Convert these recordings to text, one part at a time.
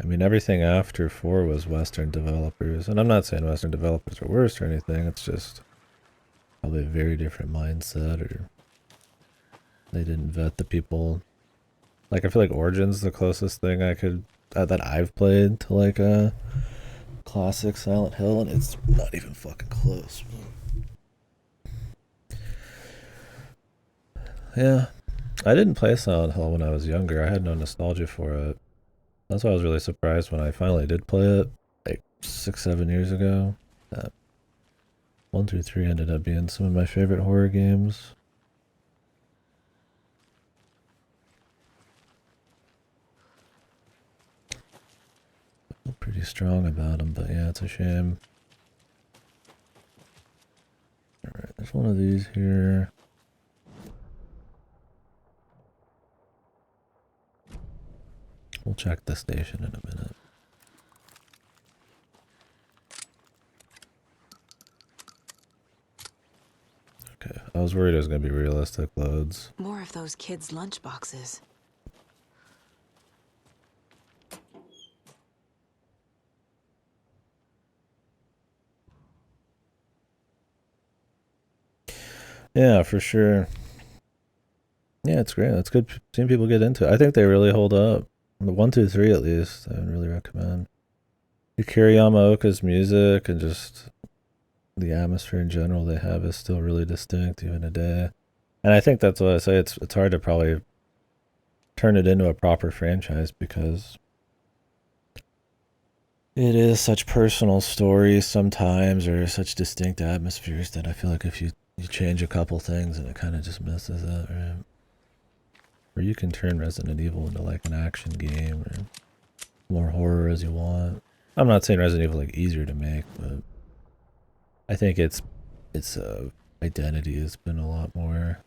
I mean, everything after 4 was Western developers. And I'm not saying Western developers are worse or anything. It's just probably a very different mindset, or they didn't vet the people. Like, I feel like Origin's the closest thing that I've played to like a classic Silent Hill, and it's not even fucking close. Yeah, I didn't play Silent Hill when I was younger. I had no nostalgia for it. That's why I was really surprised when I finally did play it, like 6, 7 years ago. That 1 through 3 ended up being some of my favorite horror games. Feel pretty strong about them, but yeah, it's a shame. Alright, there's one of these here. We'll check the station in a minute. Okay, I was worried it was going to be realistic loads. More of those kids' lunchboxes. Yeah, for sure. Yeah, it's great. It's good seeing people get into it. I think they really hold up. The 1, 2, 3 at least, I would really recommend. Kiriyama Oka's music and just the atmosphere in general they have is still really distinct even today. And I think that's what I say. It's hard to probably turn it into a proper franchise because it is such personal stories sometimes, or such distinct atmospheres, that I feel like if you change a couple things and it kind of just messes it, right? Or you can turn Resident Evil into like an action game or more horror as you want. I'm not saying Resident Evil like easier to make, but I think its identity has been a lot more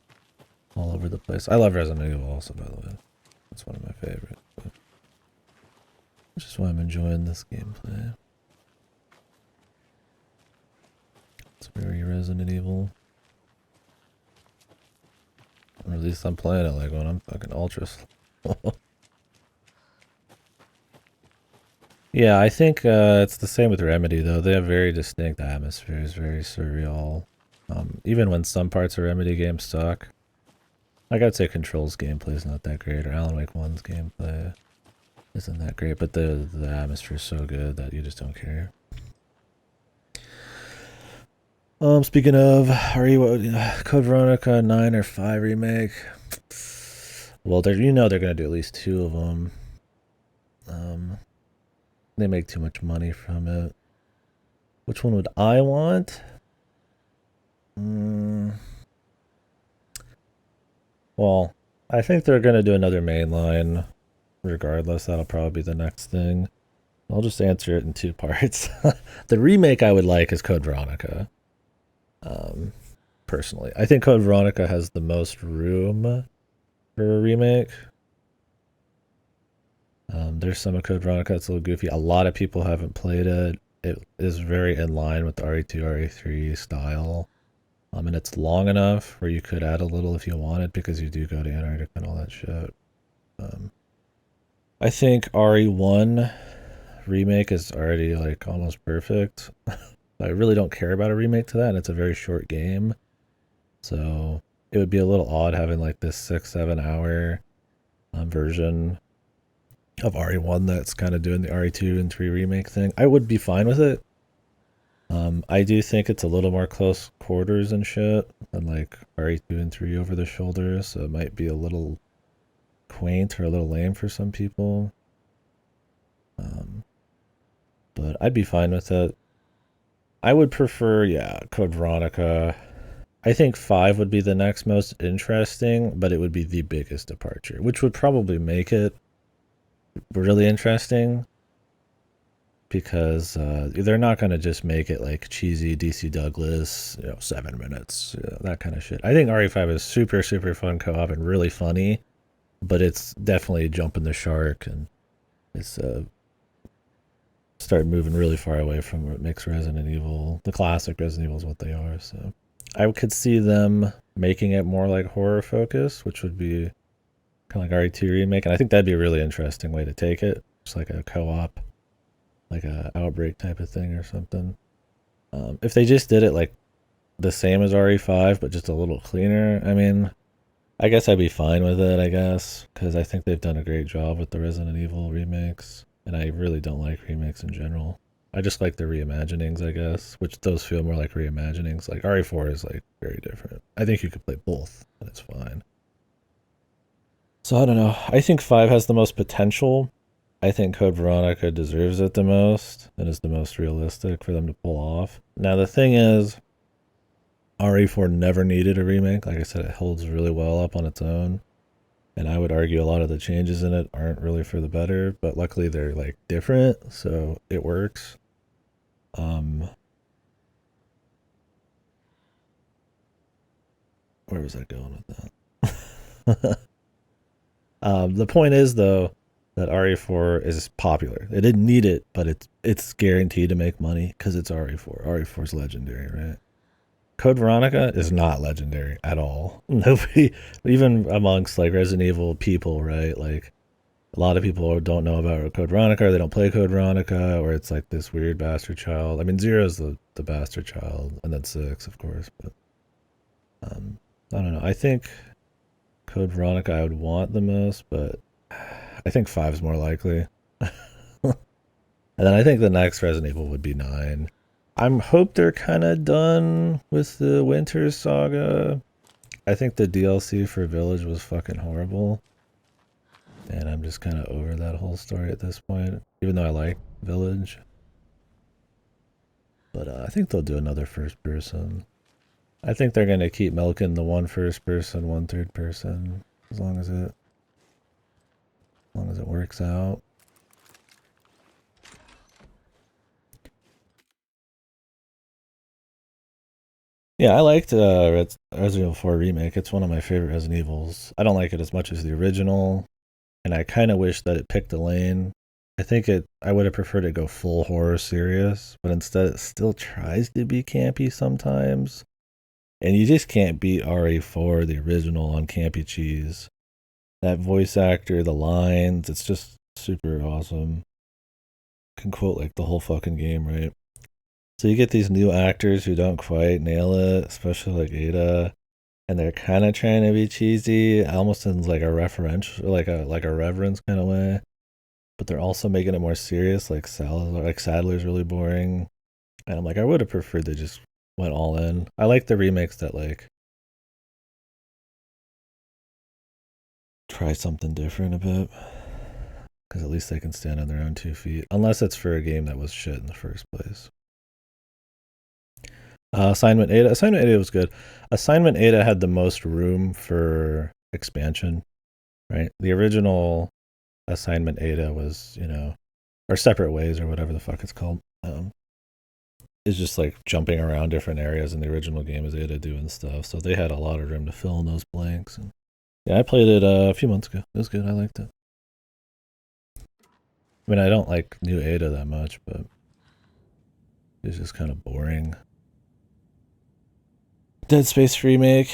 all over the place. I love Resident Evil also, by the way. It's one of my favorites. But which is why I'm enjoying this gameplay. It's very Resident Evil. Or at least I'm playing it like when I'm fucking ultra slow. Yeah, I think it's the same with Remedy, though. They have very distinct atmospheres, very surreal. Even when some parts of Remedy games suck. Like, I'd say Control's gameplay is not that great, or Alan Wake 1's gameplay isn't that great, but the atmosphere is so good that you just don't care. Speaking of, Code Veronica 9 or 5 remake? Well, they're gonna do at least 2 of them. They make too much money from it. Which one would I want? Well, I think they're gonna do another mainline. Regardless, that'll probably be the next thing. I'll just answer it in 2 parts. The remake I would like is Code Veronica. Personally, I think Code Veronica has the most room for a remake. There's some of Code Veronica that's a little goofy. A lot of people haven't played it. It is very in line with the RE2, RE3 style. And it's long enough where you could add a little if you wanted, because you do go to Antarctica and all that shit. I think RE1 remake is already like almost perfect. I really don't care about a remake to that, and it's a very short game. So it would be a little odd having like this 6, 7 hour version of RE1 that's kind of doing the RE2 and 3 remake thing. I would be fine with it. I do think it's a little more close quarters and shit than like RE2 and 3 over the shoulder, so it might be a little quaint or a little lame for some people. But I'd be fine with it. I would prefer, yeah, Code Veronica. I think 5 would be the next most interesting, but it would be the biggest departure, which would probably make it really interesting, because they're not going to just make it like cheesy DC Douglas, 7 minutes, that kind of shit. I think RE5 is super, super fun co-op and really funny, but it's definitely jumping the shark, and it's started moving really far away from what makes Resident Evil, the classic Resident Evil, is what they are. So I could see them making it more like horror focus, which would be kind of like RE2 remake, and I think that'd be a really interesting way to take it. just like a co-op, like a Outbreak type of thing or something. If they just did it like the same as RE5 but just a little cleaner, I mean, I guess I'd be fine with it, I guess, because I think they've done a great job with the Resident Evil remakes, and I really don't like remakes in general. I just like the reimaginings, I guess, which those feel more like reimaginings. Like RE4 is like very different. I think you could play both, and it's fine. So I don't know. I think 5 has the most potential. I think Code Veronica deserves it the most and is the most realistic for them to pull off. Now the thing is, RE4 never needed a remake. Like I said, it holds really well up on its own. And I would argue a lot of the changes in it aren't really for the better, but luckily they're like different, so it works. Where was I going with that? The point is though that RE4 is popular. It didn't need it, but it's guaranteed to make money because it's RE4. RE4 is legendary, right? Code Veronica is not legendary at all. Nobody, even amongst like Resident Evil people, right? Like a lot of people don't know about Code Veronica, or they don't play Code Veronica, or it's like this weird bastard child. I mean, Zero's the bastard child, and then 6, of course. But I don't know. I think Code Veronica I would want the most, but I think 5 is more likely. And then I think the next Resident Evil would be 9. I'm hope they're kind of done with the Winter Saga. I think the DLC for Village was fucking horrible. And I'm just kind of over that whole story at this point, even though I like Village. But I think they'll do another first person. I think they're going to keep milking the one first person, one third person, as long as it works out. Yeah, I liked Resident Evil 4 Remake. It's one of my favorite Resident Evils. I don't like it as much as the original, and I kind of wish that it picked a lane. I would have preferred it go full horror serious, but instead it still tries to be campy sometimes. And you just can't beat RE4, the original, on campy cheese. That voice actor, the lines, it's just super awesome. Can quote like the whole fucking game, right? So you get these new actors who don't quite nail it, especially like Ada, and they're kind of trying to be cheesy, almost in like a referential, like a reverence kind of way. But they're also making it more serious. Like Sadler's really boring, and I'm like, I would have preferred they just went all in. I like the remakes that like try something different a bit, because at least they can stand on their own 2 feet. Unless it's for a game that was shit in the first place. Assignment Ada. Assignment Ada was good. Assignment Ada had the most room for expansion, right? The original Assignment Ada was, or Separate Ways or whatever the fuck it's called. Is just like jumping around different areas in the original game as Ada doing stuff. So they had a lot of room to fill in those blanks. And yeah, I played it a few months ago. It was good. I liked it. I mean, I don't like new Ada that much, but it's just kind of boring. Dead Space remake.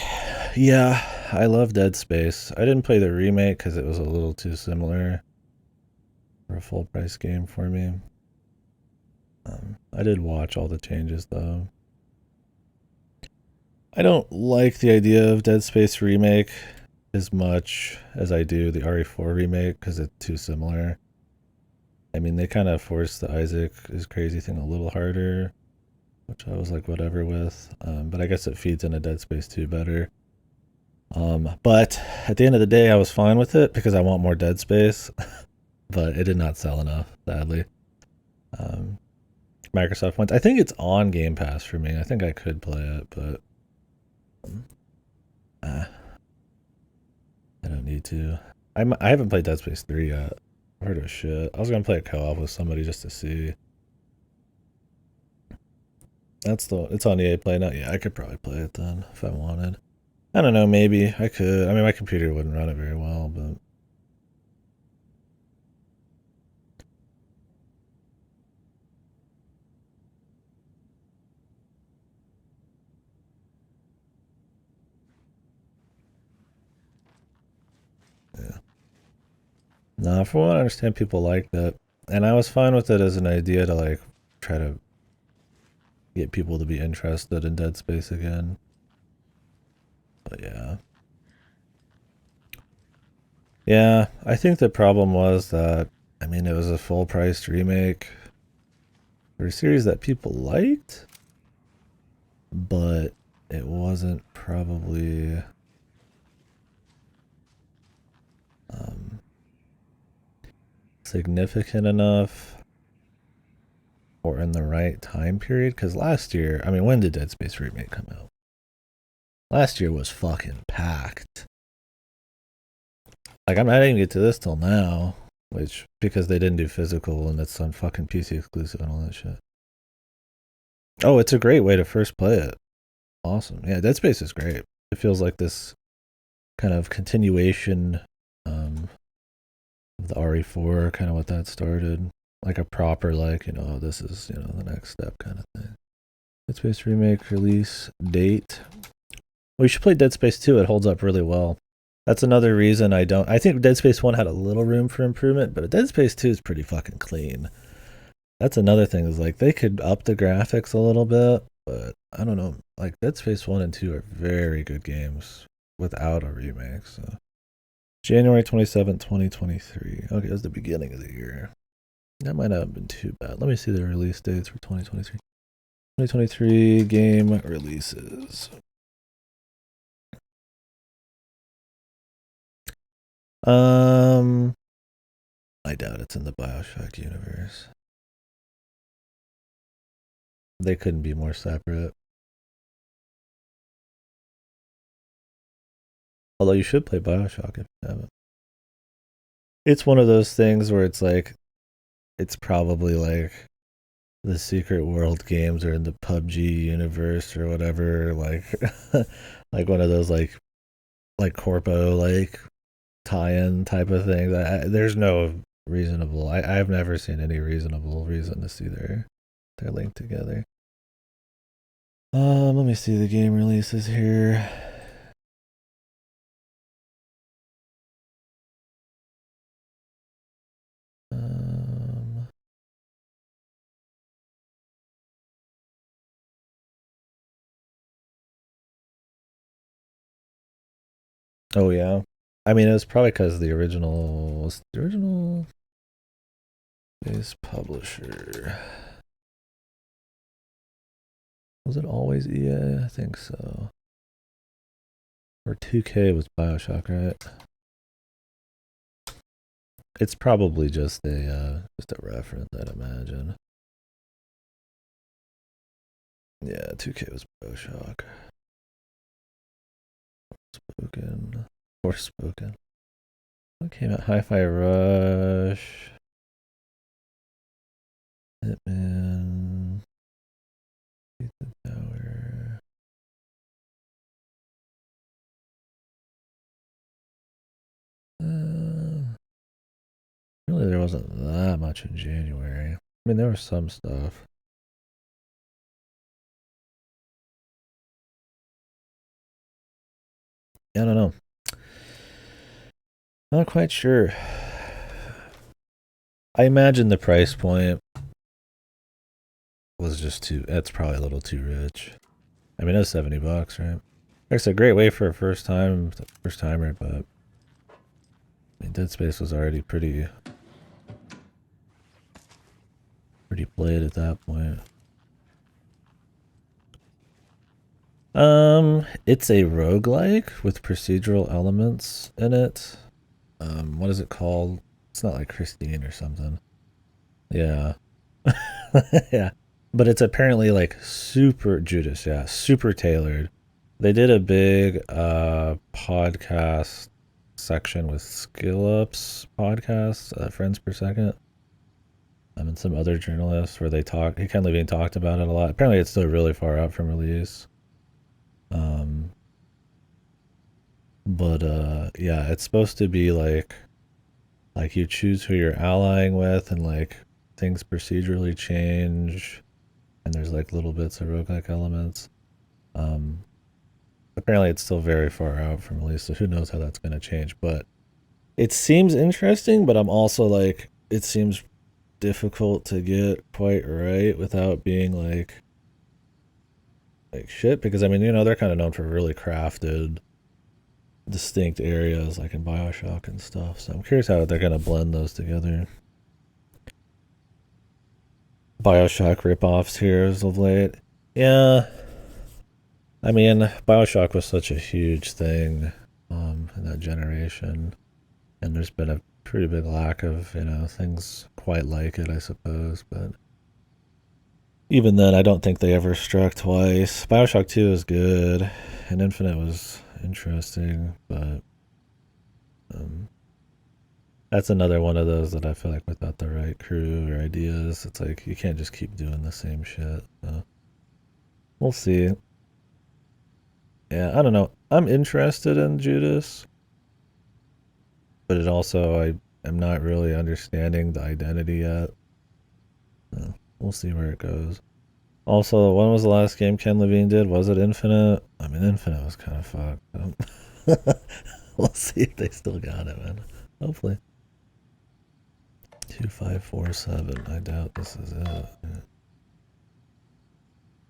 Yeah, I love Dead Space. I didn't play the remake because it was a little too similar for a full price game for me. I did watch all the changes though. I don't like the idea of Dead Space remake as much as I do the RE4 remake because it's too similar. I mean, they kind of forced the Isaac is crazy thing a little harder, which I was like, whatever with. But I guess it feeds into Dead Space 2 better. But at the end of the day, I was fine with it because I want more Dead Space, but it did not sell enough, sadly. Microsoft went. I think it's on Game Pass for me. I think I could play it, but I don't need to. I haven't played Dead Space 3 yet. I've heard of shit. I was gonna play a co-op with somebody just to see. It's on EA Play now. Yeah, I could probably play it then if I wanted. I don't know, maybe I could. I mean, my computer wouldn't run it very well, but yeah. Nah, from what I understand, people liked it, and I was fine with it as an idea to like try to get people to be interested in Dead Space again. But yeah. Yeah, I think the problem was that, I mean, it was a full priced remake for a series that people liked, but it wasn't probably um, significant enough or in the right time period. Because last year, I mean, when did Dead Space Remake come out? Last year was fucking packed. Like, I didn't even get to this till now, which, because they didn't do physical and it's on fucking PC exclusive and all that shit. Oh, it's a great way to first play it. Awesome. Yeah, Dead Space is great. It feels like this kind of continuation of the RE4, kind of what that started. Like a proper, like, this is, the next step kind of thing. Dead Space Remake release date. We should play Dead Space 2. It holds up really well. That's another reason I think Dead Space 1 had a little room for improvement, but Dead Space 2 is pretty fucking clean. That's another thing, is like they could up the graphics a little bit, but I don't know. Like Dead Space 1 and 2 are very good games without a remake. So January 27th, 2023. Okay, that's the beginning of the year. That might not have been too bad. Let me see the release dates for 2023. 2023 game releases. I doubt it's in the BioShock universe. They couldn't be more separate. Although you should play BioShock if you haven't. It's one of those things where it's like, it's probably like the Secret World games are in the PUBG universe or whatever, like like one of those like corpo like tie-in type of thing. There's no reasonable. I've never seen any reasonable reason to see they're linked together. Let me see the game releases here. Oh yeah, I mean it was probably because the original base publisher. Was it always EA? I think so. Or 2K was BioShock, right? It's probably just a reference, I'd imagine. Yeah, 2K was BioShock. Spoken. Forspoken. What came out? Hi-Fi Rush. Hitman. Ethan Tower. Really, there wasn't that much in January. I mean, there was some stuff. I don't know. Not quite sure. I imagine the price point was just too. That's probably a little too rich. I mean, it was $70, right? It's a great way for a first timer, but I mean, Dead Space was already pretty played at that point. It's a roguelike with procedural elements in it. What is it called? It's not like Christine or something. Yeah. Yeah. But it's apparently like super Judas, yeah, super tailored. They did a big podcast section with Skill Ups podcast, Friends Per Second. And some other journalists where he kind of even talked about it a lot. Apparently it's still really far out from release. But yeah, it's supposed to be like you choose who you're allying with, and like things procedurally change, and there's like little bits of roguelike elements. Apparently it's still very far out from release, so who knows how that's going to change. But it seems interesting, but I'm also like, it seems difficult to get quite right without being like shit. Because I mean, they're kind of known for really crafted, distinct areas like in Bioshock and stuff. So I'm curious how they're gonna blend those together. Bioshock ripoffs here as of late. Yeah, I mean, Bioshock was such a huge thing in that generation, and there's been a pretty big lack of things quite like it, I suppose. But even then, I don't think they ever struck twice. Bioshock 2 is good, and Infinite was interesting, but that's another one of those that I feel like without the right crew or ideas, it's like you can't just keep doing the same shit. So we'll see. Yeah, I don't know. I'm interested in Judas, but it also I am not really understanding the identity yet. So we'll see where it goes. Also, when was the last game Ken Levine did? Was it Infinite? I mean, Infinite was kind of fucked. We'll see if they still got it, man. Hopefully. 2547. I doubt this is it. Yeah.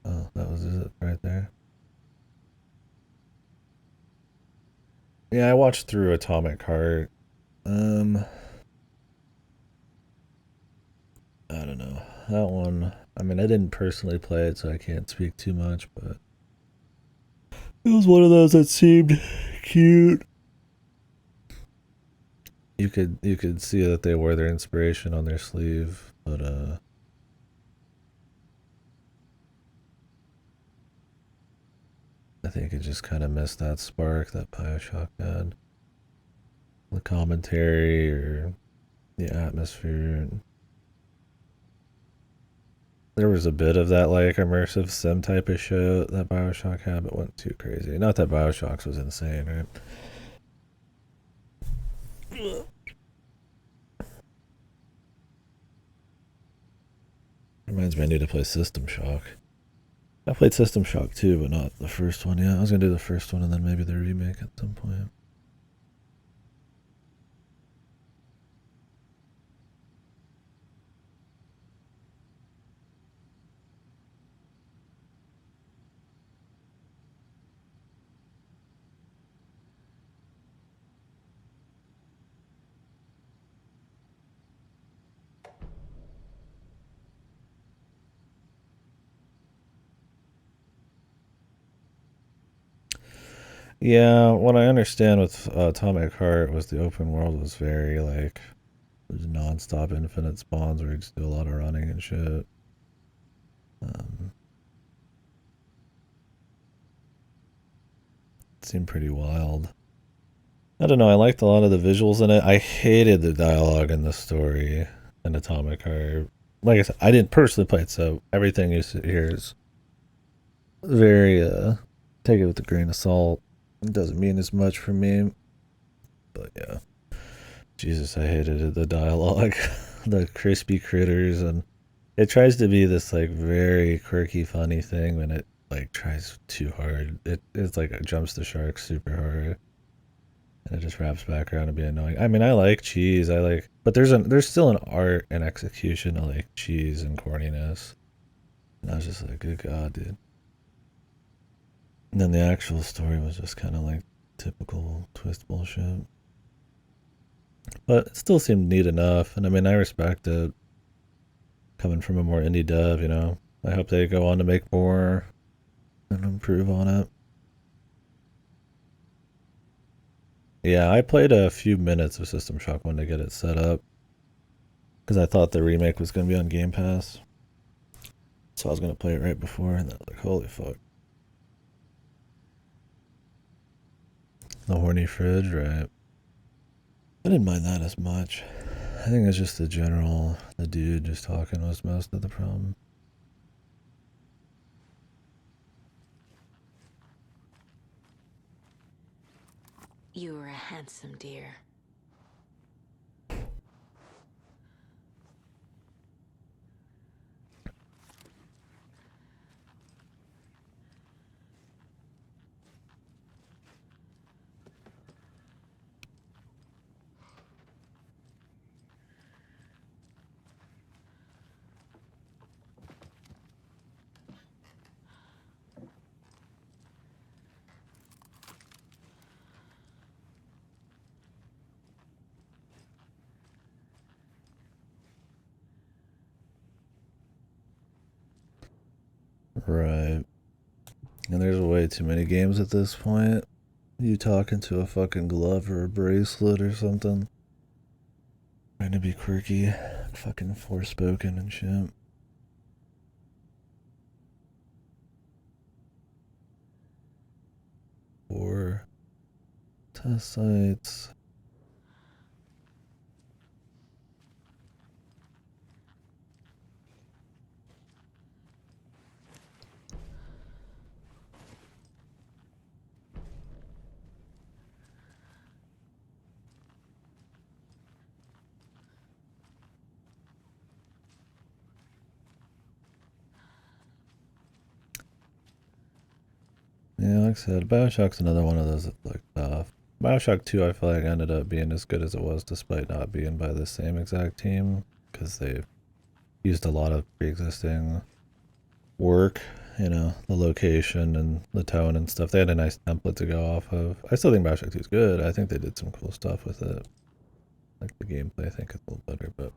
Oh, that was it right there. Yeah, I watched through Atomic Heart. Um, I don't know. That one, I mean, I didn't personally play it, so I can't speak too much, but it was one of those that seemed cute. You could see that they wore their inspiration on their sleeve, but I think it just kind of missed that spark that Bioshock had. The commentary or the atmosphere. There was a bit of that like immersive sim type of show that Bioshock had, but wasn't too crazy. Not that Bioshock's was insane, right? Reminds me I need to play System Shock. I played System Shock 2, but not the first one. Yeah, I was gonna do the first one and then maybe the remake at some point. Yeah, what I understand with Atomic Heart was the open world was very like there's non-stop infinite spawns where you just do a lot of running and shit. Um, it seemed pretty wild. I don't know. I liked a lot of the visuals in it. I hated the dialogue in the story in Atomic Heart. Like I said, I didn't personally play it, so everything you hear is very take it with a grain of salt. It doesn't mean as much for me, but yeah. Jesus, I hated it. The dialogue, the crispy critters, and it tries to be this like very quirky, funny thing when it like tries too hard. It's like it jumps the shark super hard, and it just wraps back around and be annoying. I mean, I like cheese. But there's still an art and execution of like cheese and corniness. And I was just like, good god, dude. And then the actual story was just kind of like typical twist bullshit. But it still seemed neat enough. And I mean, I respect it coming from a more indie dev. I hope they go on to make more and improve on it. Yeah, I played a few minutes of System Shock 1 to get it set up because I thought the remake was going to be on Game Pass. So I was going to play it right before, and I was like, holy fuck. The horny fridge, right? I didn't mind that as much. I think it's just the dude just talking was most of the problem. You were a handsome dear. Right. And there's way too many games at this point. You talking to a fucking glove or a bracelet or something. Trying to be quirky, fucking Forspoken and shit. Or test sites. Yeah, like I said, Bioshock's another one of those that looked tough. Bioshock 2, I feel like ended up being as good as it was despite not being by the same exact team because they used a lot of pre-existing work, you know, the location and the tone and stuff. They had a nice template to go off of. I still think Bioshock 2 is good. I think they did some cool stuff with it. Like the gameplay, I think it's a little better, but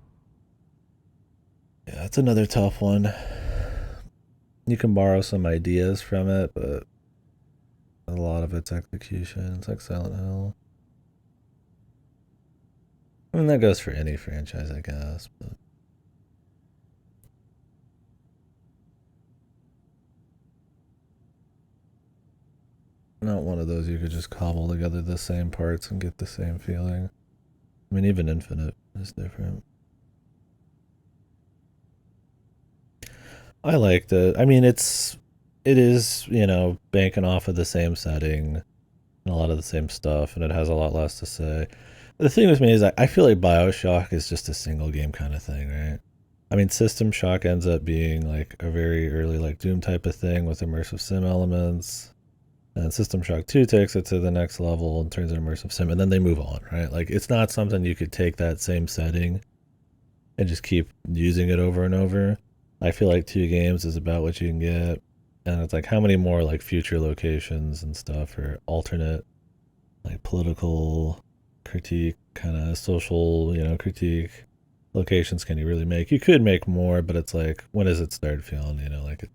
yeah, it's another tough one. You can borrow some ideas from it, but a lot of its execution. It's like Silent Hill. I mean, that goes for any franchise, I guess, but not one of those you could just cobble together the same parts and get the same feeling. I mean, even Infinite is different. I liked it. I mean, it is, you know, banking off of the same setting and a lot of the same stuff, and it has a lot less to say. The thing with me is I feel like Bioshock is just a single game kind of thing, right? I mean, System Shock ends up being like a very early like Doom type of thing with immersive sim elements. And System Shock 2 takes it to the next level and turns it immersive sim, and then they move on, right? Like, it's not something you could take that same setting and just keep using it over and over. I feel like 2 games is about what you can get. And it's like, how many more, like, future locations and stuff or alternate, like, political critique, kind of social, you know, critique locations can you really make? You could make more, but it's like, when does it start feeling, you know, like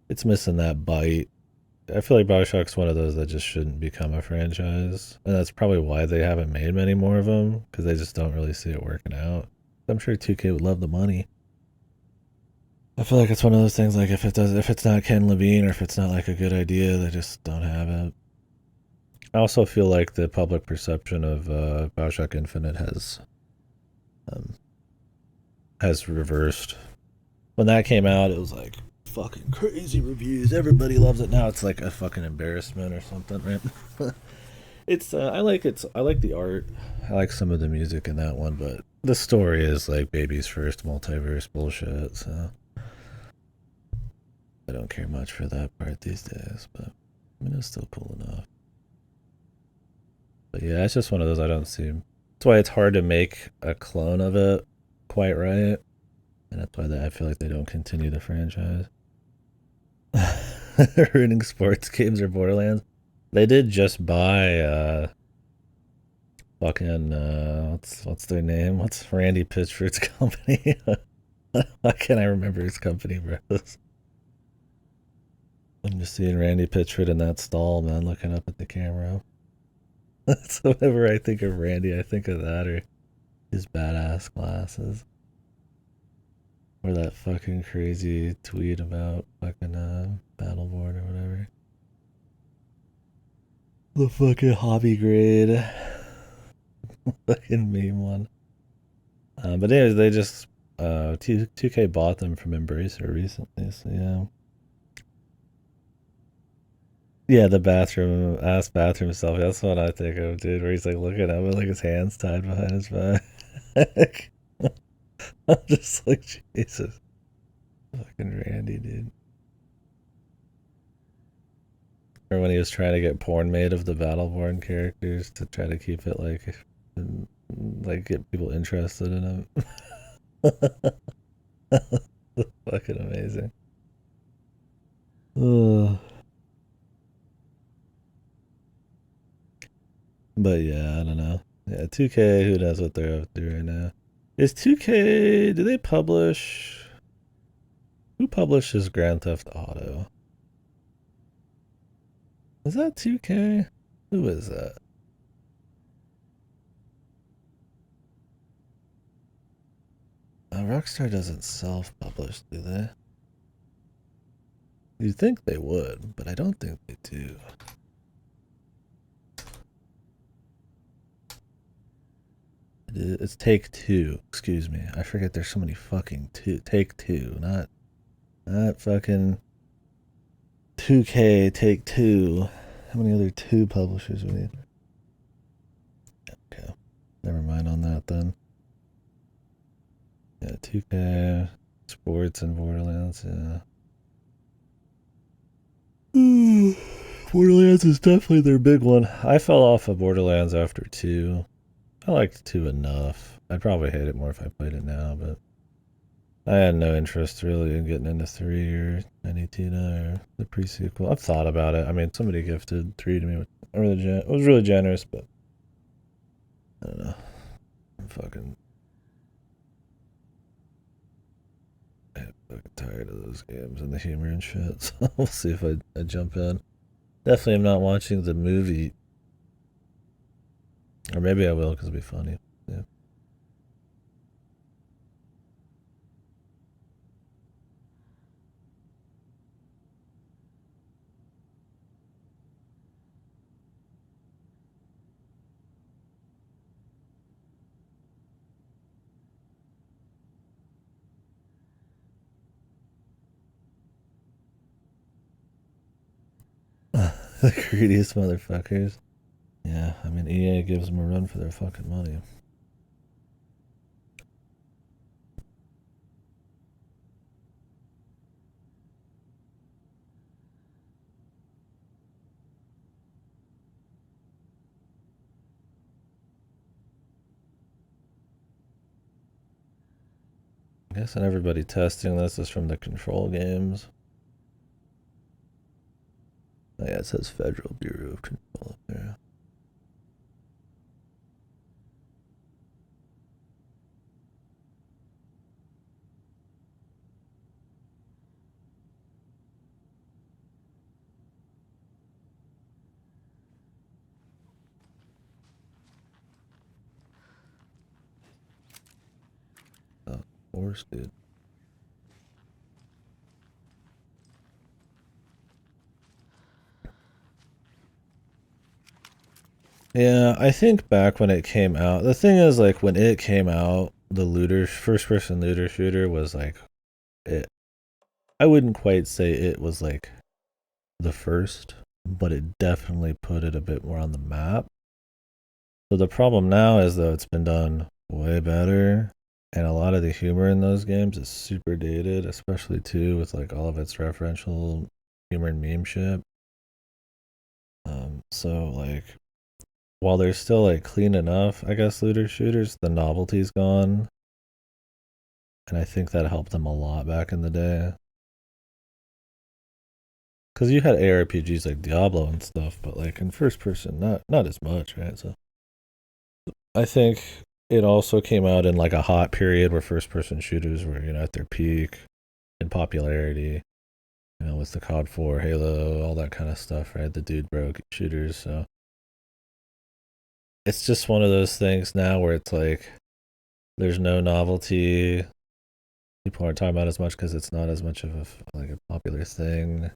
it's missing that bite. I feel like Bioshock's one of those that just shouldn't become a franchise, and that's probably why they haven't made many more of them because they just don't really see it working out. I'm sure 2K would love the money. I feel like it's one of those things like if it's not Ken Levine or if it's not like a good idea, they just don't have it. I also feel like the public perception of Bioshock Infinite um, has reversed. When that came out, it was like fucking crazy reviews. Everybody loves it now. It's like a fucking embarrassment or something, right? It's I like the art. I like some of the music in that one, but the story is like baby's first multiverse bullshit. So I don't care much for that part these days. But I mean, it's still cool enough. But yeah, it's just one of those I don't see. That's why it's hard to make a clone of it quite right, and that's why I feel like they don't continue the franchise. Ruining sports games or Borderlands. They did just buy fucking what's their name? What's Randy Pitchford's company? Why can't I remember his company, bro? I'm just seeing Randy Pitchford in that stall, man, looking up at the camera. So whenever I think of Randy, I think of that or his badass glasses. Or that fucking crazy tweet about fucking Battleborn or whatever. The fucking hobby grade. Fucking meme one. But anyways, they just 2K bought them from Embracer recently, so yeah. Yeah, the bathroom selfie. That's what I think of, dude. Where he's like looking up with like his hands tied behind his back. I'm just like Jesus, fucking Randy, dude. Or when he was trying to get porn made of the Battleborn characters to try to keep it like get people interested in it. Fucking amazing. Ugh. But yeah, I don't know. Yeah, 2K, who knows what they're up to right now. Is 2K, do they publish? Who publishes Grand Theft Auto? Is that 2K? Who is that? Rockstar doesn't self-publish, do they? You'd think they would, but I don't think they do. It's Take-Two. Excuse me. I forget there's so many fucking Take-Two, not fucking 2K, Take-Two. How many other 2 publishers we need? Okay. Never mind on that then. Yeah, 2K, Sports and Borderlands, yeah. Borderlands is definitely their big one. I fell off of Borderlands after 2. I liked 2 enough. I'd probably hate it more if I played it now, but I had no interest really in getting into 3 or any Tina or the pre-sequel. I've thought about it. I mean, somebody gifted 3 to me. It was really generous, but I don't know. I'm fucking tired of those games and the humor and shit. So we'll see if I jump in. Definitely am not watching the movie. Or maybe I will because it'll be funny. Yeah. The greediest motherfuckers. Yeah, I mean, EA gives them a run for their fucking money. I guess and everybody testing this is from the Control games. Oh yeah, it says Federal Bureau of Control up there. Oh, worse, dude. Yeah, I think back when it came out, the thing is, like, when it came out, the first person looter shooter was like, it. I wouldn't quite say it was like the first, but it definitely put it a bit more on the map. So the problem now is, though, it's been done way better, and a lot of the humor in those games is super dated, especially too with like all of its referential humor and meme shit. So like, while they're still like clean enough, I guess looter shooters, the novelty's gone, and I think that helped them a lot back in the day. Because you had ARPGs like Diablo and stuff, but like in first person, not as much, right? So I think it also came out in like a hot period where first person shooters were, at their peak in popularity, with the COD 4, Halo, all that kind of stuff, right? The dude broke shooters. So it's just one of those things now where it's like there's no novelty. People aren't talking about it as much because it's not as much of a popular thing.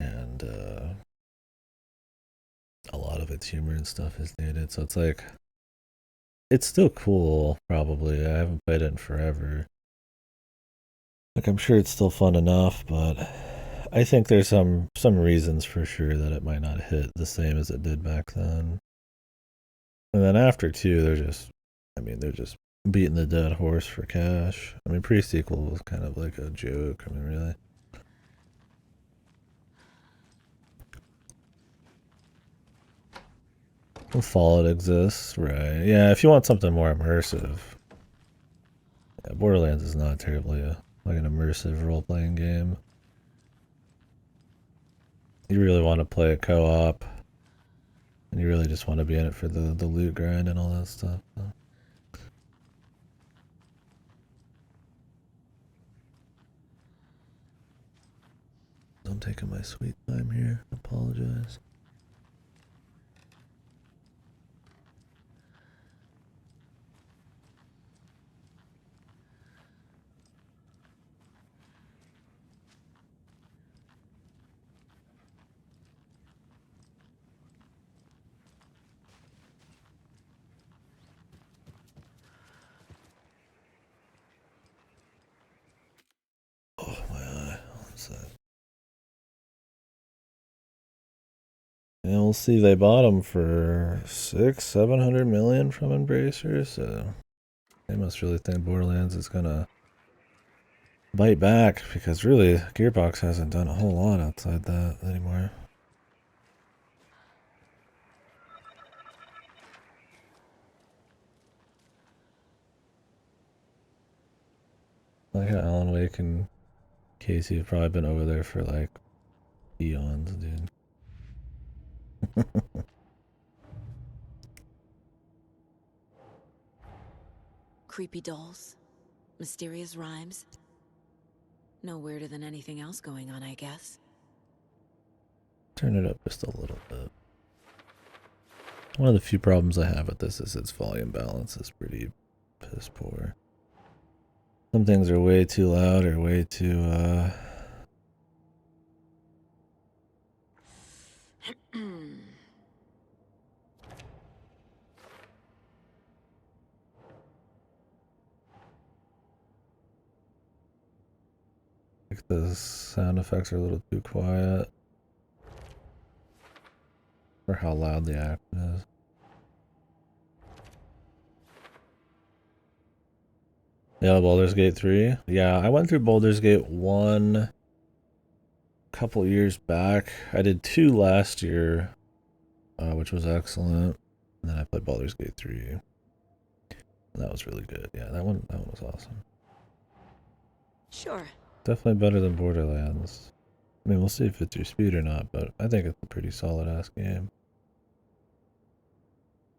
And a lot of its humor and stuff is dated. So it's like, it's still cool, probably. I haven't played it in forever. Like, I'm sure it's still fun enough, but I think there's some reasons for sure that it might not hit the same as it did back then. And then after 2, they're just beating the dead horse for cash. I mean, pre-sequel was kind of like a joke. I mean, really. Fallout exists, right? Yeah, if you want something more immersive. Yeah, Borderlands is not terribly like an immersive role-playing game. You really want to play a co-op, and you really just want to be in it for the loot grind and all that stuff. So. taking my sweet time here. Apologize. Oh, my eye. What's that? Yeah, we'll see. They bought them for 600-700 million from Embracer, so they must really think Borderlands is gonna bite back, because really Gearbox hasn't done a whole lot outside that anymore. Like how Alan Wake and Casey have probably been over there for like eons, dude. Creepy dolls, mysterious rhymes. No weirder than anything else going on, I guess. Turn it up just a little bit. One of the few problems I have with this is its volume balance is pretty piss poor. Some things are way too loud or way too, like the sound effects are a little too quiet. Or how loud the action is. Yeah, Baldur's Gate 3. Yeah, I went through Baldur's Gate 1 a couple years back. I did 2 last year, which was excellent. And then I played Baldur's Gate 3. And that was really good. Yeah, that one was awesome. Sure. Definitely better than Borderlands. I mean, we'll see if it's your speed or not, but I think it's a pretty solid ass game.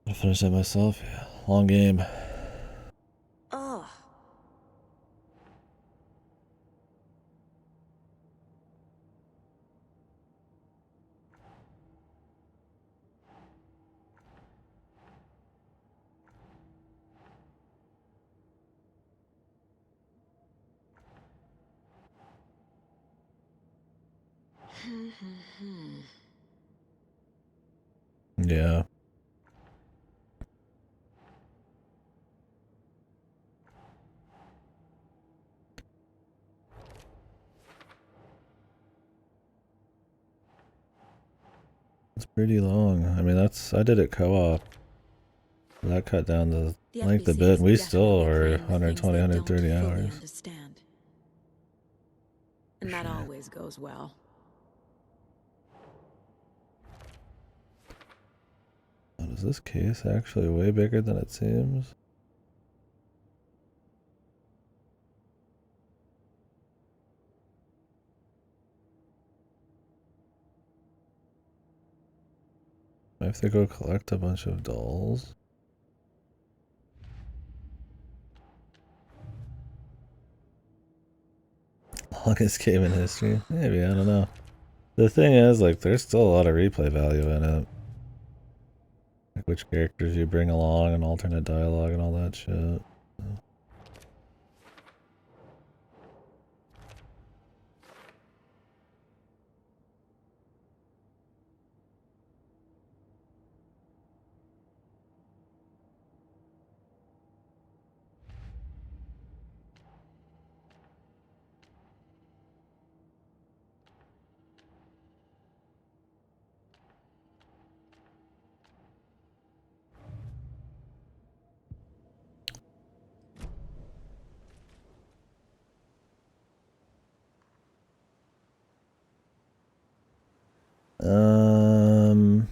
I finished it myself. Yeah, long game. Oh. Yeah. It's pretty long. I mean, I did it co-op. That cut down the length a bit, and we still are 120, 130 hours. Understand. And that Sure. always goes well. Oh, is this case actually way bigger than it seems? I have to go collect a bunch of dolls. Longest game in history? Maybe, I don't know. The thing is, like, there's still a lot of replay value in it. Like which characters you bring along and alternate dialogue and all that shit. Um,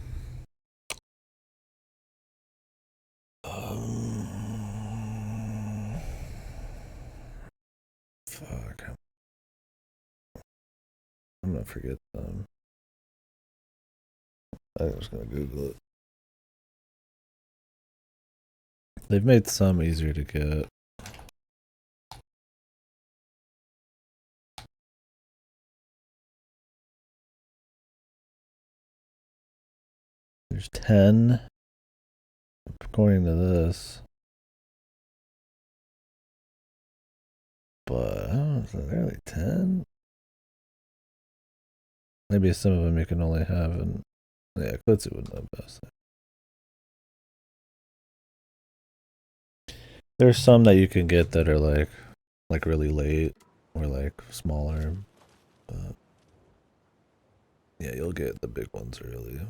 fuck. I'm gonna forget them. I was gonna Google it. They've made some easier to get. There's 10. According to this. But, I don't know, is there like 10? Maybe some of them you can only have in... Yeah, Klitzy would know best. There's some that you can get that are like really late or like smaller. But yeah, you'll get the big ones early.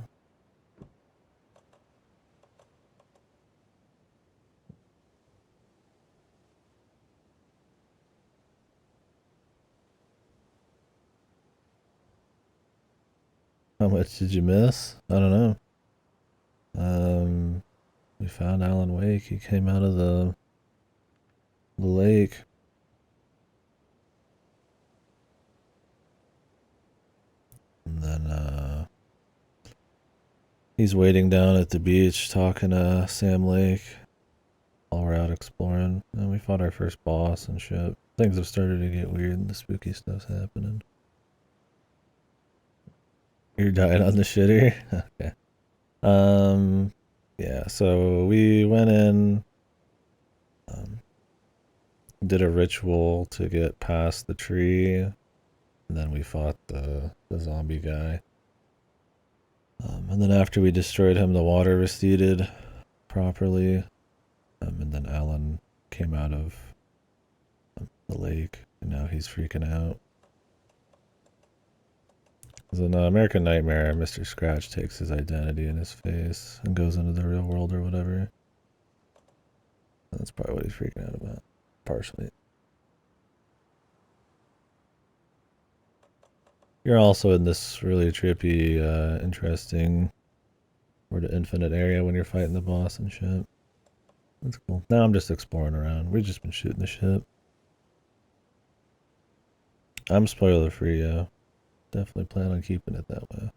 How much did you miss? I don't know. We found Alan Wake. He came out of the lake. And then he's waiting down at the beach talking to Sam Lake while we're out exploring. And we fought our first boss and shit. Things have started to get weird and the spooky stuff's happening. You're dying on the shitter? Okay. Yeah, so we went in, did a ritual to get past the tree, and then we fought the zombie guy. And then after we destroyed him, the water receded properly, and then Alan came out of the lake, and now he's freaking out. In American Nightmare, Mr. Scratch takes his identity in his face and goes into the real world or whatever. That's probably what he's freaking out about, partially. You're also in this really trippy, interesting, sort of infinite area when you're fighting the boss and shit. That's cool. Now I'm just exploring around. We've just been shooting the shit. I'm spoiler free, yeah. Definitely plan on keeping it that way.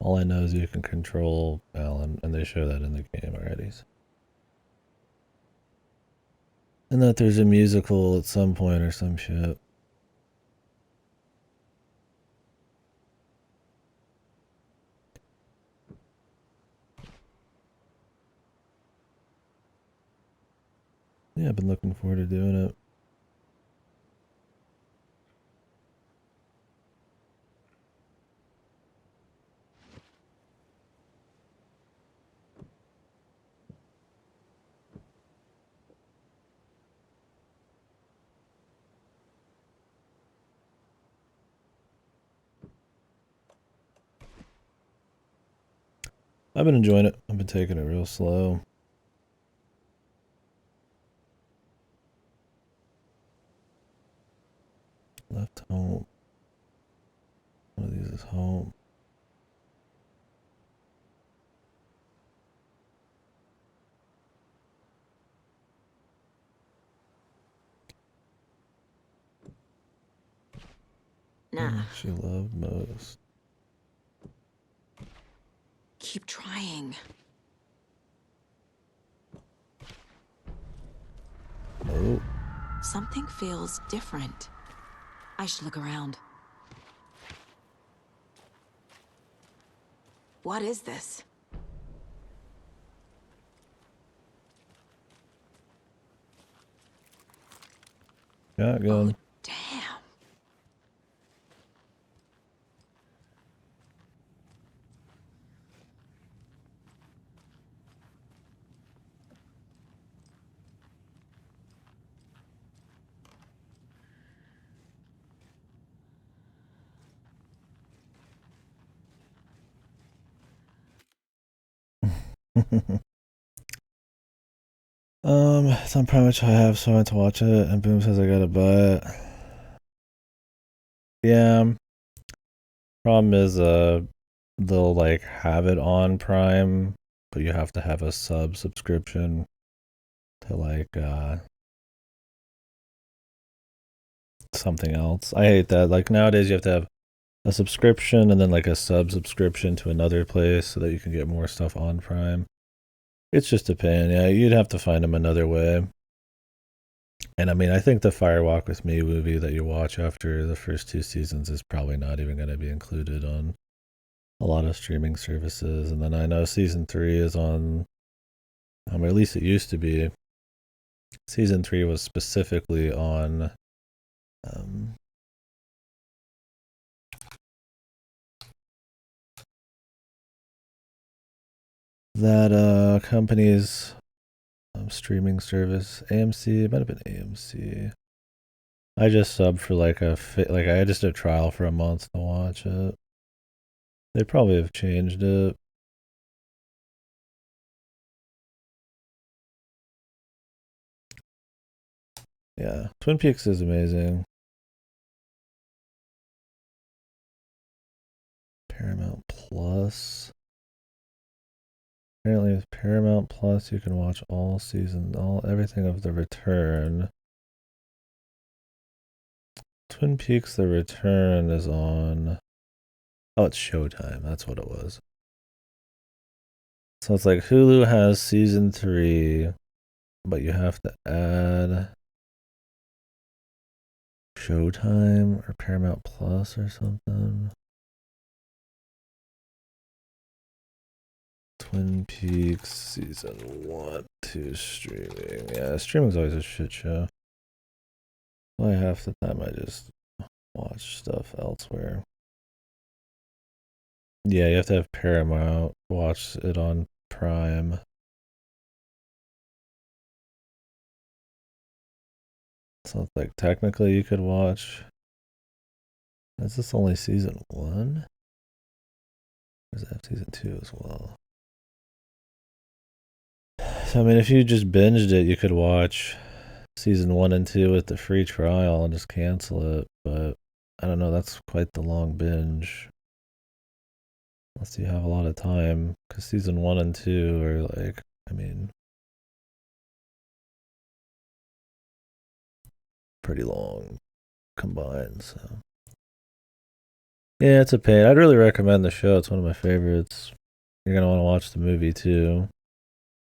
All I know is you can control Alan, and they show that in the game already. And that there's a musical at some point or some shit. Yeah, I've been looking forward to doing it. I've been enjoying it. I've been taking it real slow. Left home. One of these is home. Nah. She loved most. Keep trying. Oh. Something feels different. I should look around. What is this? Shotgun. Oh, damn. It's on Prime, which I have, so I went to watch it, and Boom says I gotta buy it. Yeah. Problem is, they'll like have it on Prime, but you have to have a subscription to like something else. I hate that. Like nowadays, you have to have a subscription and then like a subscription to another place so that you can get more stuff on Prime. It's just a pain. Yeah, you'd have to find them another way. And I mean, I think the Fire Walk with Me movie that you watch after the first 2 seasons is probably not even going to be included on a lot of streaming services. And then I know season 3 is on, at least it used to be. Season 3 was specifically on that company's streaming service, AMC. It might have been AMC. I just subbed for like I just did a trial for a month to watch it. They probably have changed it. Yeah, Twin Peaks is amazing. Paramount Plus. Apparently with Paramount Plus you can watch all seasons, everything of The Return. Twin Peaks The Return is on, oh, it's Showtime, that's what it was. So it's like Hulu has season 3, but you have to add Showtime or Paramount Plus or something. Twin Peaks season 1, 2 streaming. Yeah, streaming's always a shit show. Well, half the time I just watch stuff elsewhere. Yeah, you have to have Paramount watch it on Prime. So it's like technically you could watch. Is this only season 1? Or is that season 2 as well? So I mean, if you just binged it, you could watch season 1 and 2 with the free trial and just cancel it. But I don't know, that's quite the long binge. Unless you have a lot of time, because season 1 and 2 are like, I mean, pretty long combined. So yeah, it's a pain. I'd really recommend the show. It's one of my favorites. You're gonna want to watch the movie too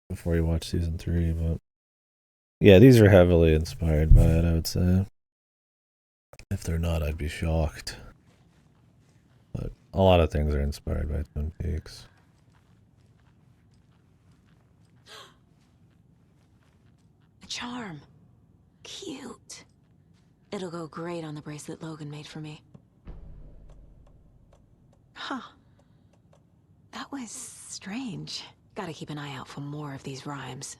before you watch season 3. But yeah, these are heavily inspired by it, I would say. If they're not, I'd be shocked. But a lot of things are inspired by Twin Peaks. A charm. Cute. It'll go great on the bracelet Logan made for me. Huh. That was strange. Gotta keep an eye out for more of these rhymes.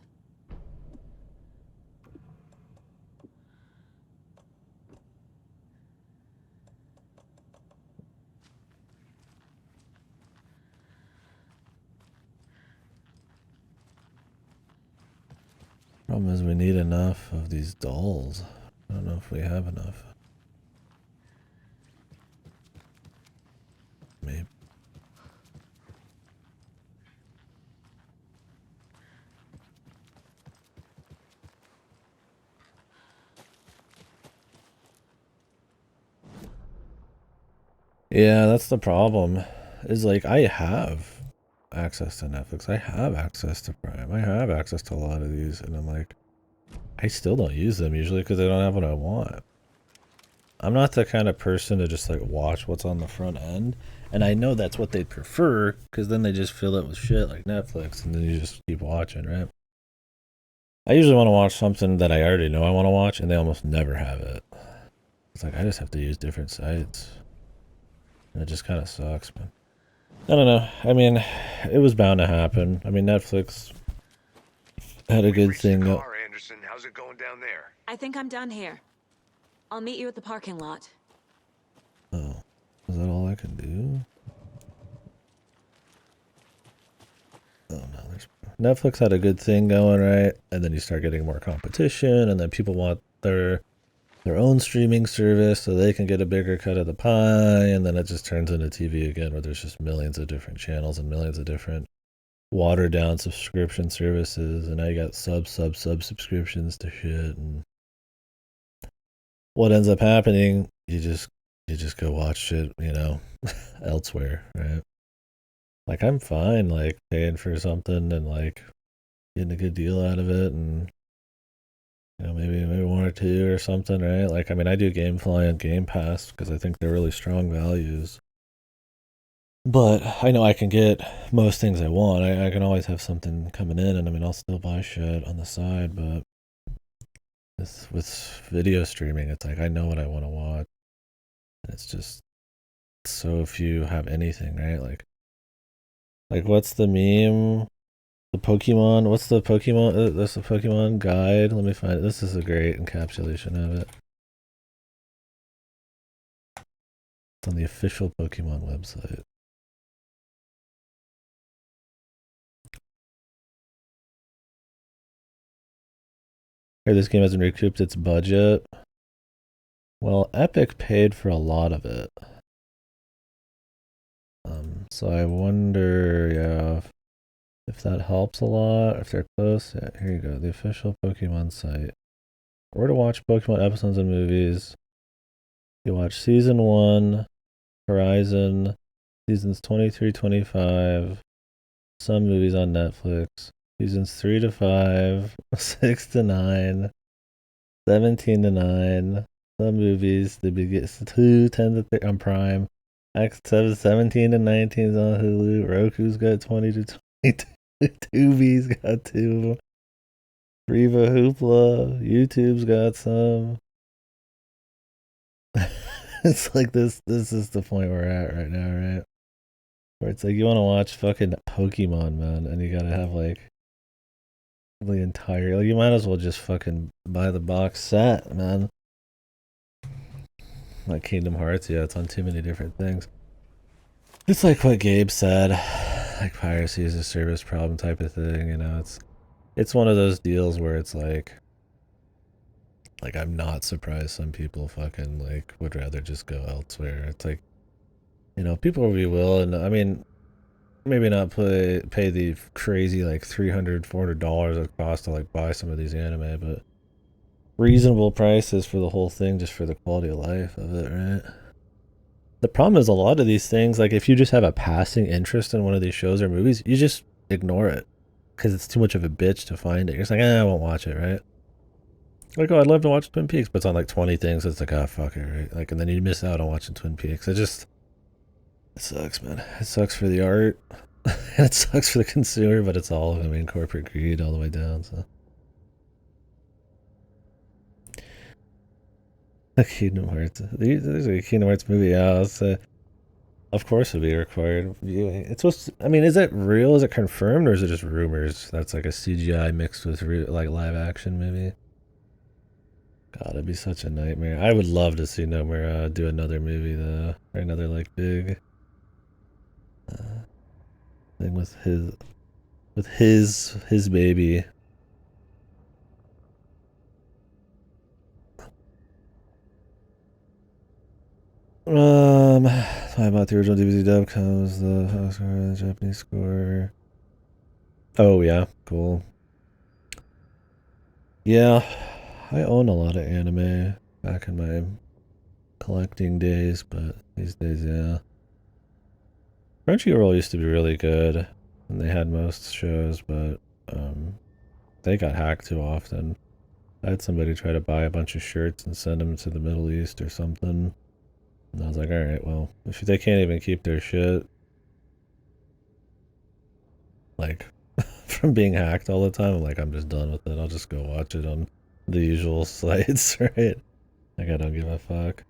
Problem is we need enough of these dolls. I don't know if we have enough. Maybe. Yeah, that's the problem. Is like I have access to Netflix. I have access to Prime. I have access to a lot of these, and I'm like, I still don't use them usually because I don't have what I want. I'm not the kind of person to just like watch what's on the front end, and I know that's what they'd prefer because then they just fill it with shit like Netflix, and then you just keep watching, right? I usually want to watch something that I already know I want to watch, and they almost never have it. It's like I just have to use different sites. And it just kind of sucks, man. I don't know. I mean, it was bound to happen. I mean, Netflix had a good thing. Car, Anderson. How's it going down there? I think I'm done here. I'll meet you at the parking lot. Oh, is that all I can do? Oh no, there's Netflix had a good thing going, right? And then you start getting more competition, and then people want their own streaming service so they can get a bigger cut of the pie, and then it just turns into TV again where there's just millions of different channels and millions of different watered down subscription services, and now you got sub subscriptions to shit. And what ends up happening, you just go watch shit, elsewhere, right? Like I'm fine like paying for something and like getting a good deal out of it, and You know, maybe one or two or something, right? Like, I mean, I do GameFly and Game Pass because I think they're really strong values. But I know I can get most things I want. I can always have something coming in, and I mean, I'll still buy shit on the side. But with video streaming, it's like I know what I want to watch, and it's just so few have anything, right? Like what's the meme? The Pokemon. What's the Pokemon? That's the Pokemon guide. Let me find it. This is a great encapsulation of it. It's on the official Pokemon website. Here, this game hasn't recouped its budget. Well, Epic paid for a lot of it. So I wonder, yeah, if that helps a lot, if they're close. Yeah, here you go, the official Pokemon site. Where to watch Pokemon episodes and movies. You watch Season 1, Horizon, Seasons 23, 25, some movies on Netflix, Seasons 3 to 5, 6 to 9, 17 to 9, some movies, the biggest 2, 10 to 3 on Prime, X7, 17 to 19 is on Hulu, Roku's got 20 to 22, Tubi's got 2, Riva Hoopla, YouTube's got some. It's like this is the point we're at right now, right? Where it's like you want to watch fucking Pokemon, man, and you gotta have like the entire, like, you might as well just fucking buy the box set, man. Like Kingdom Hearts, yeah, it's on too many different things. It's like what Gabe said, like piracy is a service problem type of thing, you know. It's one of those deals where it's like I'm not surprised some people fucking like would rather just go elsewhere. It's like, you know, people will be willing. I mean, maybe not pay the crazy like $300-$400 it costs to like buy some of these anime, but reasonable prices for the whole thing, just for the quality of life of it, right? The problem is a lot of these things, like if you just have a passing interest in one of these shows or movies, you just ignore it because it's too much of a bitch to find it. You're just like, I won't watch it, right? Like, oh, I'd love to watch Twin Peaks, but it's on like 20 things. It's like, oh, fuck it, right? Like, and then you miss out on watching Twin Peaks. It sucks, man. It sucks for the art. It sucks for the consumer, but it's all, I mean, corporate greed all the way down, so. Kingdom Hearts. There's a Kingdom Hearts movie out. Of course it'd be required viewing. It's supposed to, I mean, is it real? Is it confirmed, or is it just rumors? That's like a CGI mixed with like live action maybe. God, it'd be such a nightmare. I would love to see Nomura do another movie though, or another like big thing with his baby. Talking about the original DVD dub comes the Japanese score. Oh yeah, cool. Yeah, I own a lot of anime back in my collecting days, but these days, yeah. Crunchyroll used to be really good, and they had most shows, but they got hacked too often. I had somebody try to buy a bunch of shirts and send them to the Middle East or something. And I was like, alright, well, if they can't even keep their shit, like, from being hacked all the time, I'm like, I'm just done with it. I'll just go watch it on the usual sites, right? Like, I don't give a fuck.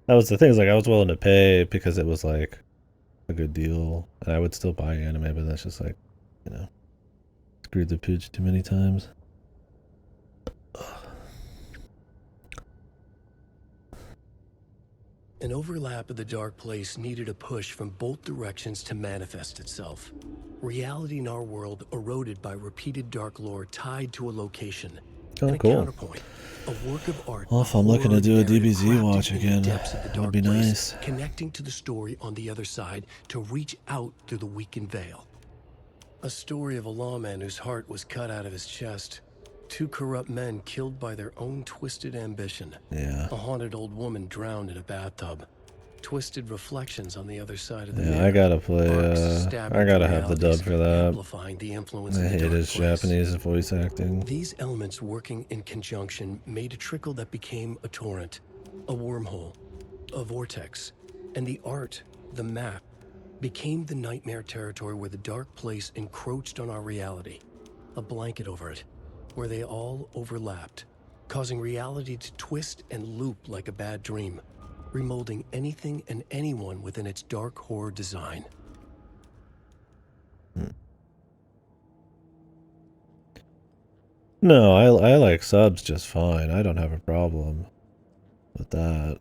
That was the thing, is like, I was willing to pay because it was like a good deal, and I would still buy anime, but that's just like, you know, screwed the pooch too many times. An overlap of the dark place needed a push from both directions to manifest itself. Reality in our world eroded by repeated dark lore tied to a location. Oh, and a cool. counterpoint, a work of art. Well, if I'm looking to do a DBZ watch again, that'd be nice. Connecting to the story on the other side to reach out through the weakened veil. A story of a lawman whose heart was cut out of his chest. Two corrupt men killed by their own twisted ambition. Yeah. A haunted old woman drowned in a bathtub. twisted reflections on the other side of the Yeah, mirror. I gotta play, Arcs stabbing I gotta through have the dub realities, for that. amplifying the influence I of the hate dark his place. Japanese voice acting. These elements working in conjunction made a trickle that became a torrent, a wormhole, a vortex, and the art, the map, became the nightmare territory where the dark place encroached on our reality, a blanket over it, where they all overlapped, causing reality to twist and loop like a bad dream, remolding anything and anyone within its dark horror design. No, I like subs just fine. I don't have a problem with that.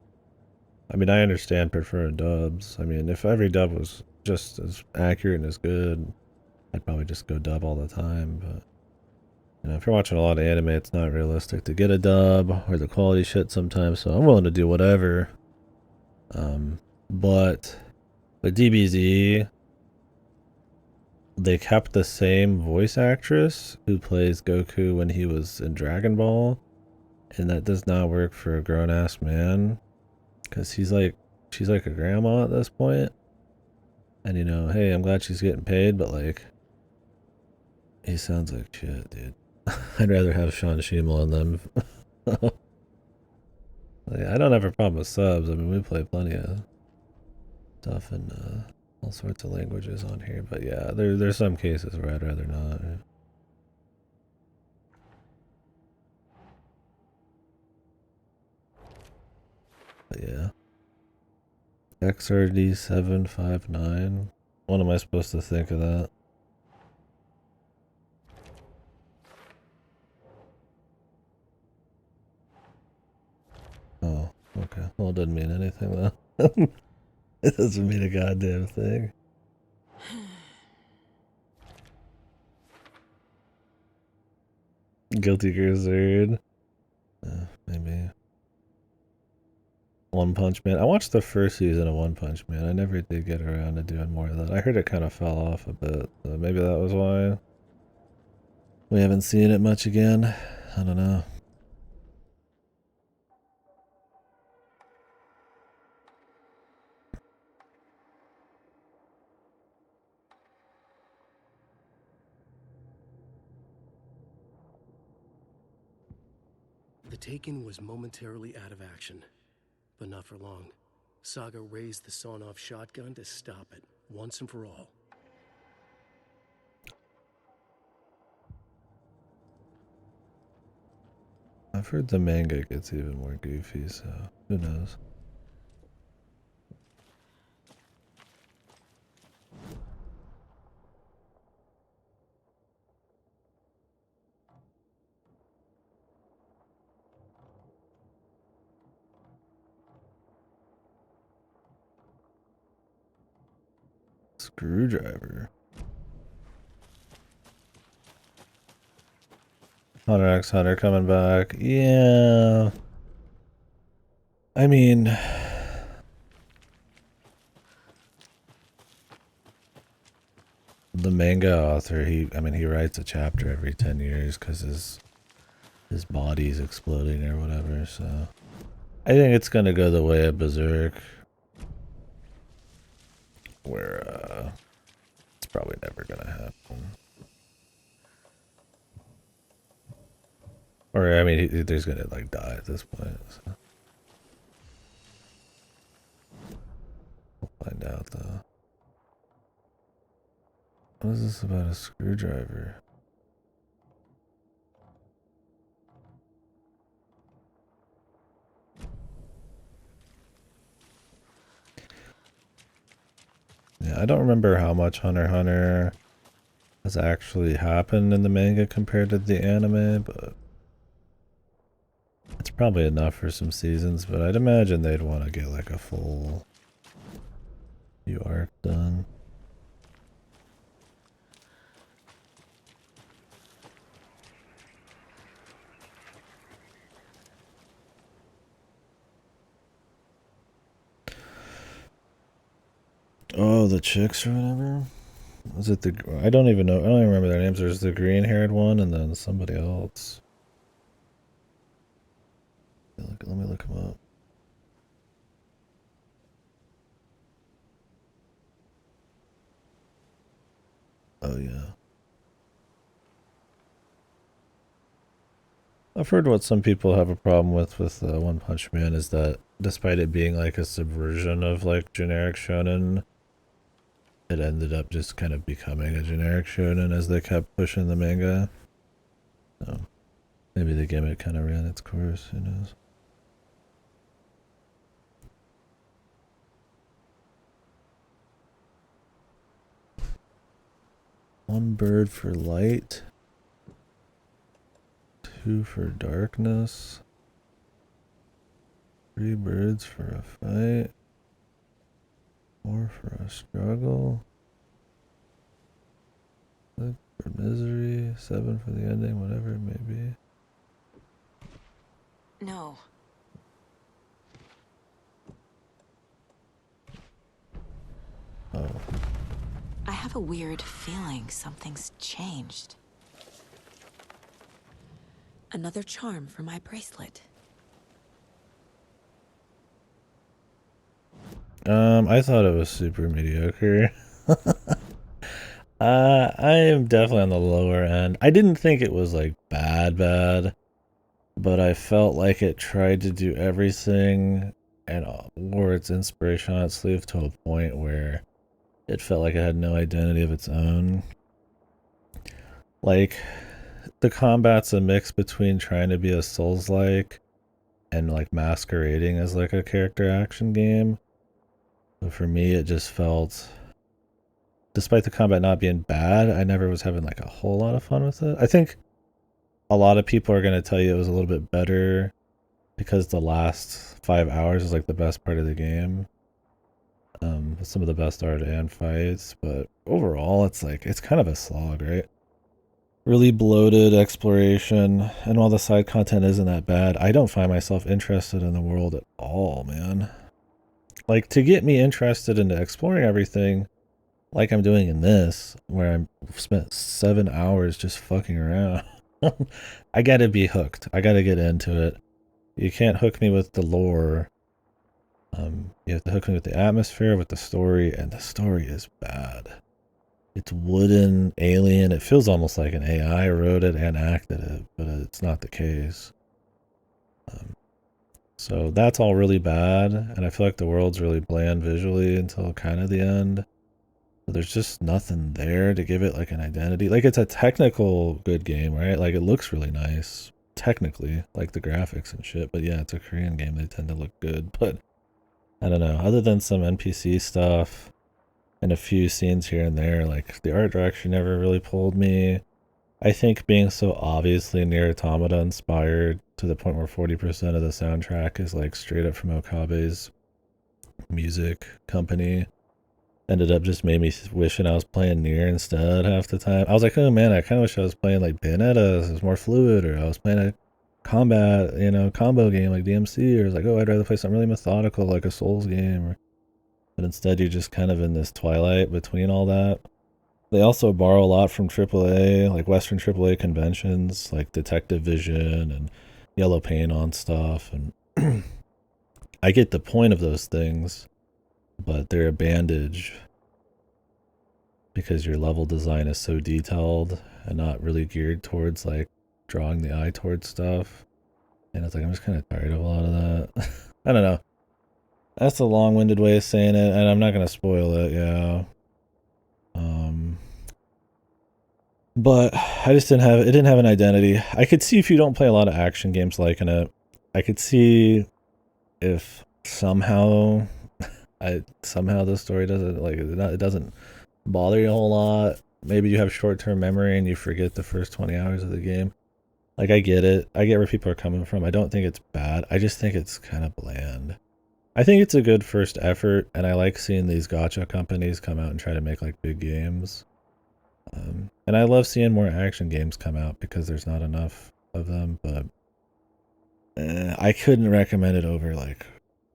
I mean, I understand preferring dubs. I mean, if every dub was just as accurate and as good, I'd probably just go dub all the time. But you know, if you're watching a lot of anime, it's not realistic to get a dub or the quality shit sometimes. So I'm willing to do whatever. But with DBZ, they kept the same voice actress who plays Goku when he was in Dragon Ball, and that does not work for a grown-ass man, because she's like a grandma at this point. And you know, hey, I'm glad she's getting paid, but like, he sounds like shit, dude. I'd rather have Sean Schemmel on them. Like, I don't have a problem with subs. I mean, we play plenty of stuff in all sorts of languages on here, but yeah, there's some cases where I'd rather not. But yeah. XRD759. What am I supposed to think of that? Oh, okay. Well, it doesn't mean anything though. It doesn't mean a goddamn thing. Guilty Gear Zerd. Maybe. One Punch Man. I watched the first season of One Punch Man. I never did get around to doing more of that. I heard it kind of fell off a bit. So maybe that was why we haven't seen it much again. I don't know. The Taken was momentarily out of action, but not for long. Saga raised the sawn-off shotgun to stop it, once and for all. I've heard the manga gets even more goofy, so who knows? Screwdriver. Hunter x Hunter coming back. Yeah. I mean, the manga author, he writes a chapter every 10 years because his body's exploding or whatever, so I think it's gonna go the way of Berserk, where it's probably never gonna happen. Or I mean, there's gonna like die at this point. So. We'll find out though. What is this about a screwdriver? Yeah, I don't remember how much Hunter x Hunter has actually happened in the manga compared to the anime, but it's probably enough for some seasons, but I'd imagine they'd want to get like a full new arc done. Oh, the chicks or whatever? Was it the... I don't even know. I don't even remember their names. There's the green-haired one and then somebody else. Let me look them up. Oh yeah. I've heard what some people have a problem with One Punch Man is that despite it being like a subversion of like generic shonen, it ended up just kind of becoming a generic shonen as they kept pushing the manga. So maybe the gimmick kind of ran its course, who knows. One bird for light. 2 for darkness. 3 birds for a fight. 4 for a struggle. 6 for misery. 7 for the ending, whatever it may be. No. Oh. I have a weird feeling something's changed. Another charm for my bracelet. I thought it was super mediocre. I am definitely on the lower end. I didn't think it was like bad, but I felt like it tried to do everything and wore its inspiration on its sleeve to a point where it felt like it had no identity of its own. Like, the combat's a mix between trying to be a Souls-like and like masquerading as like a character action game. But for me, it just felt, despite the combat not being bad, I never was having like a whole lot of fun with it. I think a lot of people are going to tell you it was a little bit better because the last 5 hours is like the best part of the game. Some of the best art and fights, but overall it's like, it's kind of a slog, right? Really bloated exploration, and while the side content isn't that bad, I don't find myself interested in the world at all, man. Like, to get me interested into exploring everything, like I'm doing in this, where I've spent 7 hours just fucking around, I gotta be hooked. I gotta get into it. You can't hook me with the lore. You have to hook me with the atmosphere, with the story, and the story is bad. It's wooden, alien. It feels almost like an AI wrote it and acted it, but it's not the case. So that's all really bad, and I feel like the world's really bland visually until kind of the end. So there's just nothing there to give it like an identity. Like, it's a technical good game, right? Like, it looks really nice, technically, like the graphics and shit. But yeah, it's a Korean game. They tend to look good, but I don't know. Other than some NPC stuff and a few scenes here and there, like, the art direction never really pulled me. I think being so obviously Nier Automata inspired to the point where 40% of the soundtrack is like straight up from Okabe's music company ended up just made me wishing I was playing Nier instead half the time. I was like, oh man, I kind of wish I was playing like Bayonetta, it was more fluid, or I was playing a combat, combo game like DMC, or it's like, oh, I'd rather play something really methodical like a Souls game. But instead, you're just kind of in this twilight between all that. They also borrow a lot from AAA, like Western AAA conventions, like Detective Vision and yellow paint on stuff. And I get the point of those things, but they're a bandage because your level design is so detailed and not really geared towards like drawing the eye towards stuff. And it's like, I'm just kind of tired of a lot of that. I don't know. That's a long-winded way of saying it, and I'm not going to spoil it, yeah. But I just it didn't have an identity. I could see if you don't play a lot of action games liking it. I could see if somehow the story doesn't, like, it doesn't bother you a whole lot. Maybe you have short-term memory and you forget the first 20 hours of the game. Like, I get it. I get where people are coming from. I don't think it's bad. I just think it's kind of bland. I think it's a good first effort, and I like seeing these gacha companies come out and try to make like big games. And I love seeing more action games come out because there's not enough of them, but I couldn't recommend it over like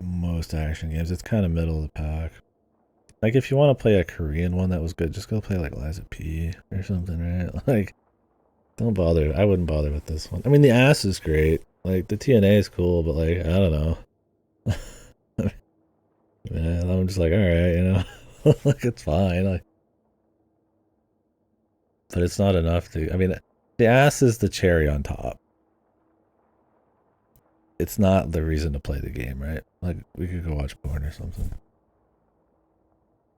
most action games. It's kind of middle of the pack. Like, if you want to play a Korean one that was good, just go play like Lies of P or something, right? Like, don't bother. I wouldn't bother with this one. I mean, the ass is great. Like, the TNA is cool, but like, I don't know. Yeah, I'm just like, all right, like, it's fine. Like, but it's not enough to. I mean, the ass is the cherry on top. It's not the reason to play the game, right? Like, we could go watch porn or something.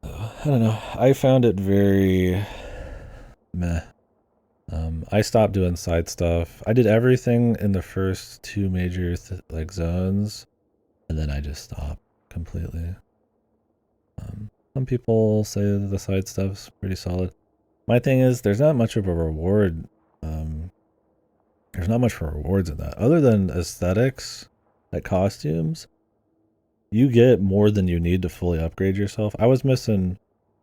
I don't know. I found it very meh. I stopped doing side stuff. I did everything in the first two major like zones, and then I just stopped completely. Some people say that the side stuff's pretty solid. My thing is, there's not much of a reward. There's not much for rewards in that, other than aesthetics, like costumes. You get more than you need to fully upgrade yourself. I was missing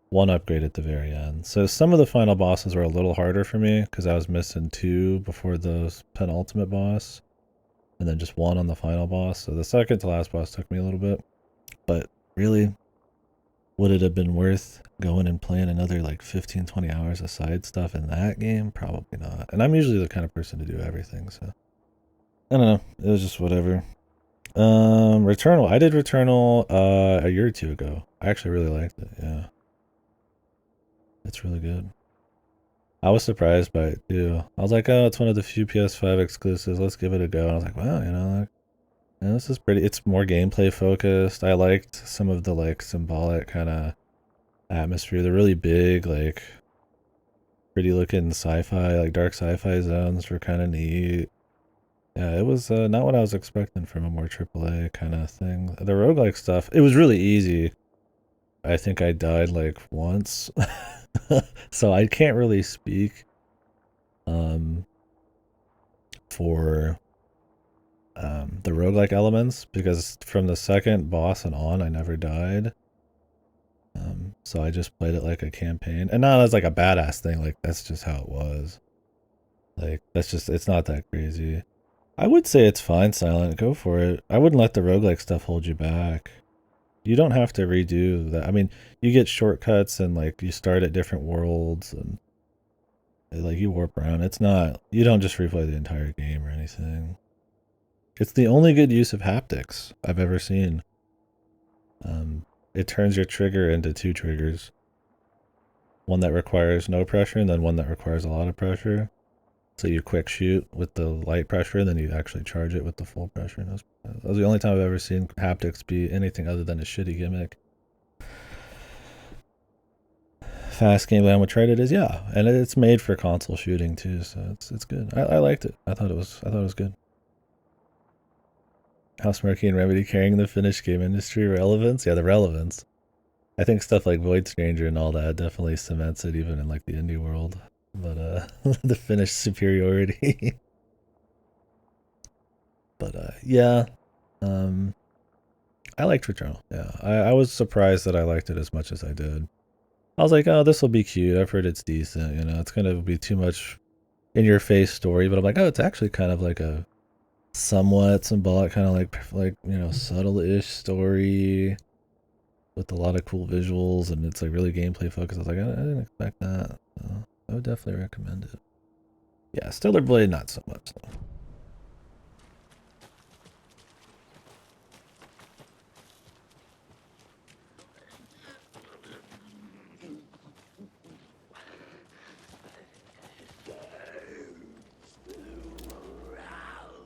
one upgrade at the very end. So some of the final bosses were a little harder for me because I was missing 2 before the penultimate boss, and then just 1 on the final boss. So the second to last boss took me a little bit. But really, would it have been worth going and playing another like 15-20 hours of side stuff in that game? Probably not. And I'm usually the kind of person to do everything, so I don't know. It was just whatever. Returnal. I did Returnal a year or 2 ago. I actually really liked it. Yeah, it's really good. I was surprised by it too. I was like, oh, it's one of the few PS5 exclusives. Let's give it a go. And I was like, wow, you know, like, yeah, this is pretty. It's more gameplay focused. I liked some of the like symbolic kind of atmosphere. The really big, like, pretty looking sci-fi, like dark sci-fi zones were kind of neat. Yeah, it was not what I was expecting from a more AAA kind of thing. The roguelike stuff, it was really easy. I think I died like once. So I can't really speak for the roguelike elements, because from the second boss and on I never died. So I just played it like a campaign, and not as like a badass thing, like that's just how it was. Like that's just, it's not that crazy. I would say it's fine, Silent, go for it. I wouldn't let the roguelike stuff hold you back. You don't have to redo that. I mean, you get shortcuts and like you start at different worlds and like you warp around. It's not, you don't just replay the entire game or anything. It's the only good use of haptics I've ever seen. It turns your trigger into 2 triggers. One that requires no pressure and then one that requires a lot of pressure. So you quick shoot with the light pressure, and then you actually charge it with the full pressure. And that was the only time I've ever seen haptics be anything other than a shitty gimmick. Fast game language tried it is, yeah, and it's made for console shooting too, so it's good. I liked it. I thought it was good. Housemarque and Remedy carrying the Finnish game industry relevance. Yeah, the relevance. I think stuff like Void Stranger and all that definitely cements it, even in like the indie world. But the Finnish superiority. But yeah, I liked Returnal. Yeah, I was surprised that I liked it as much as I did. I was like, oh, this will be cute. I've heard it's decent. You know, it's gonna be too much in your face story, but I'm like, oh, it's actually kind of like a somewhat symbolic, kind of like you know, subtle-ish story with a lot of cool visuals, and it's like really gameplay focused. I was like, I didn't expect that. So I would definitely recommend it. Yeah, Stellar Blade, not so much though.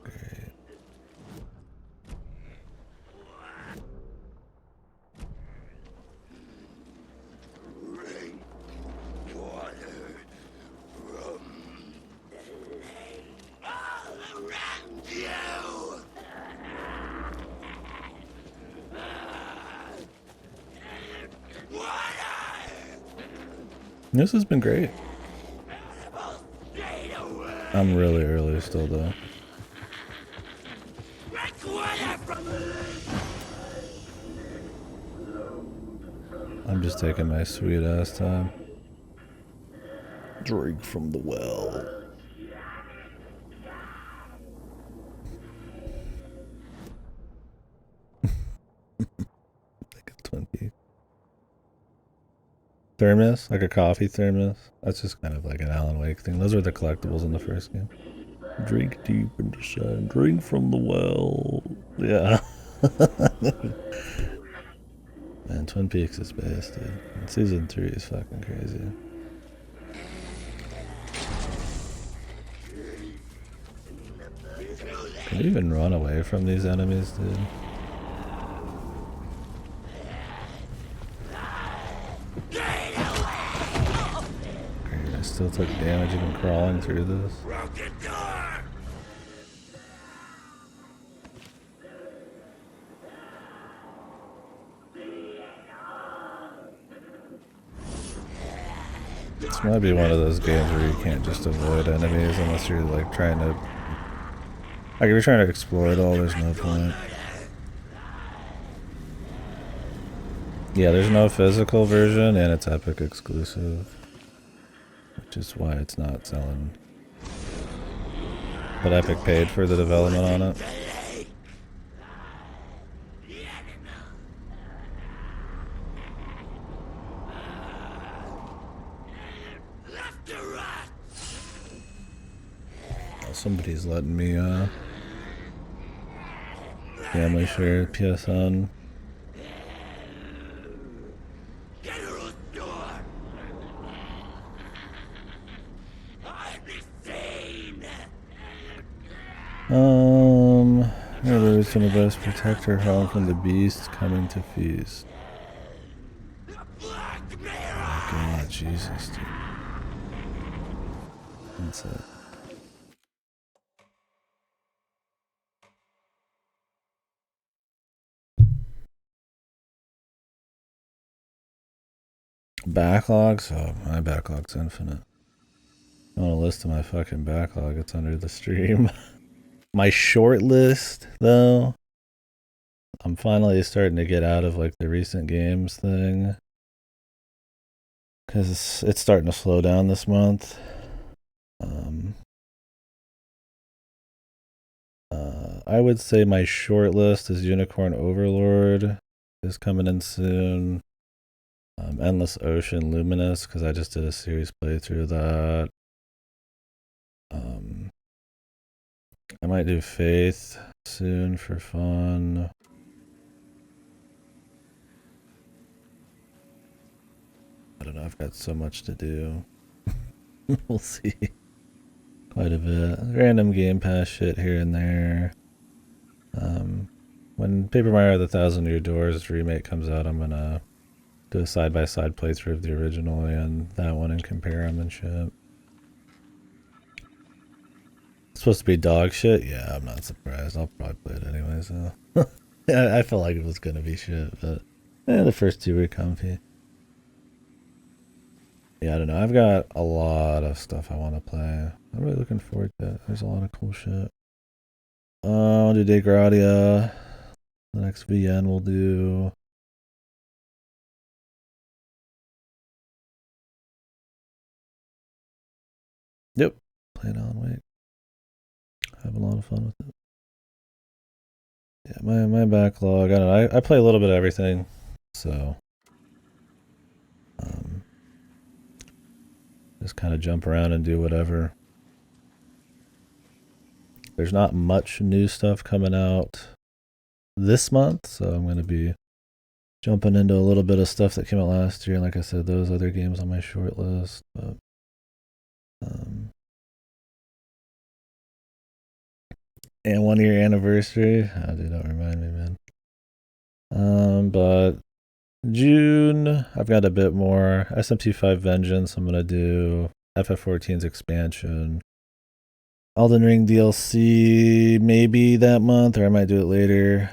Great. This has been great. I'm really early still though. I'm just taking my sweet ass time. Drink from the well. Like a Twin Peaks. Thermos, like a coffee thermos. That's just kind of like an Alan Wake thing. Those are the collectibles in the first game. Drink deep in the sun. Drink from the well. Yeah. Man, Twin Peaks is best, dude. And season 3 is fucking crazy. Can you even run away from these enemies, dude? Great, I still took damage even crawling through this. This might be one of those games where you can't just avoid enemies unless you're like trying to... Like if you're trying to explore it all, there's no point. Yeah, there's no physical version and it's Epic exclusive. Which is why it's not selling. But Epic paid for the development on it. Somebody's letting me family share PSN. Where is the best protector home from the beast coming to feast? Oh my god, Jesus, dude. That's it. Backlogs? Oh, my backlog's infinite. I want a list of my fucking backlog. It's under the stream. My short list, though, I'm finally starting to get out of like the recent games thing. Because it's starting to slow down this month. I would say my short list is Unicorn Overlord is coming in soon. Endless Ocean Luminous, because I just did a series playthrough of that. I might do Faith soon for fun. I don't know, I've got so much to do. We'll see. Quite a bit. Random Game Pass shit here and there. When Paper Mario The Thousand Year Doors remake comes out, I'm gonna do a side-by-side playthrough of the original and that one and compare them and shit. It's supposed to be dog shit? Yeah, I'm not surprised. I'll probably play it anyway, so. Yeah, I felt like it was gonna be shit, but the first two were comfy. Yeah, I don't know. I've got a lot of stuff I want to play. I'm really looking forward to it. There's a lot of cool shit. I'll do Degradia. The next VN we'll do. Yep. Play it on Wake. Have a lot of fun with it. Yeah, my backlog. I don't know. I play a little bit of everything, so just kind of jump around and do whatever. There's not much new stuff coming out this month, so I'm going to be jumping into a little bit of stuff that came out last year. And like I said, those other games on my short list. But and 1 year anniversary. Oh, dude, don't remind me, man. But June, I've got a bit more. SMT5 Vengeance, I'm going to do. FF14's expansion. Elden Ring DLC, maybe that month, or I might do it later.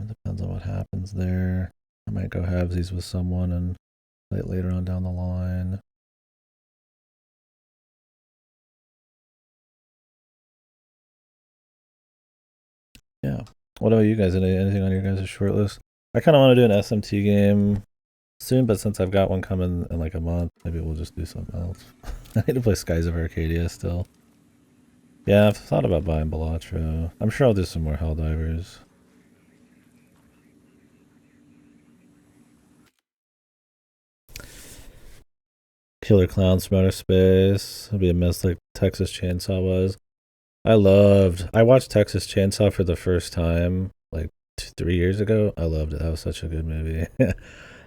Depends on what happens there. I might go halvesies with someone and play it later on down the line. Yeah. What about you guys? Anything on your guys' short list? I kind of want to do an SMT game soon, but since I've got one coming in like a month, maybe we'll just do something else. I need to play Skies of Arcadia still. Yeah, I've thought about buying Balatro. I'm sure I'll do some more Helldivers. Killer Clowns from Outer Space. It'll be a mess like Texas Chainsaw was. I watched Texas Chainsaw for the first time like 3 years ago. I loved it. That was such a good movie.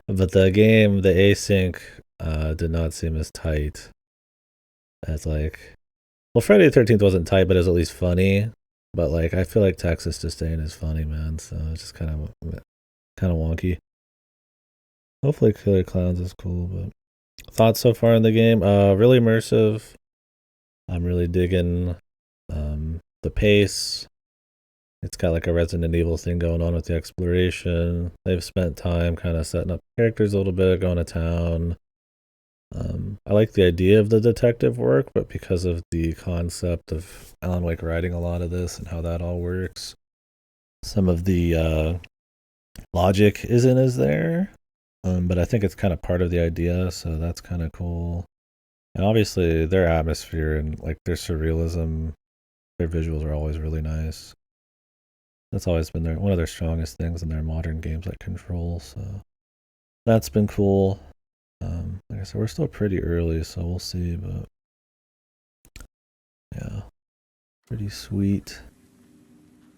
But the game, the async, did not seem as tight as like... Well, Friday the 13th wasn't tight, but it was at least funny. But like, I feel like Texas Disdain is funny, man. So it's just kind of wonky. Hopefully, Killer Clowns is cool. But thoughts so far in the game? Really immersive. I'm really digging the pace. It's got like a Resident Evil thing going on with the exploration. They've spent time kind of setting up characters a little bit, going to town. I like the idea of the detective work, but because of the concept of Alan Wake writing a lot of this and how that all works, some of the logic isn't as there. But I think it's kind of part of the idea, so that's kind of cool. And obviously, their atmosphere and like their surrealism, their visuals are always really nice. That's always been one of their strongest things in their modern games, like Control. So that's been cool. Like I said, we're still pretty early, so we'll see. But yeah, pretty sweet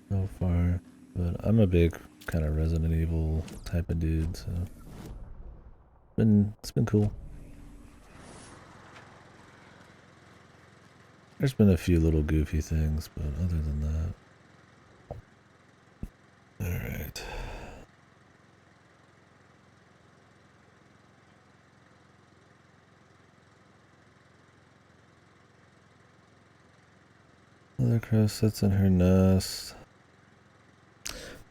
so far. But I'm a big kind of Resident Evil type of dude, so it's been cool. There's been a few little goofy things, but other than that, all right. Mother crow sits in her nest.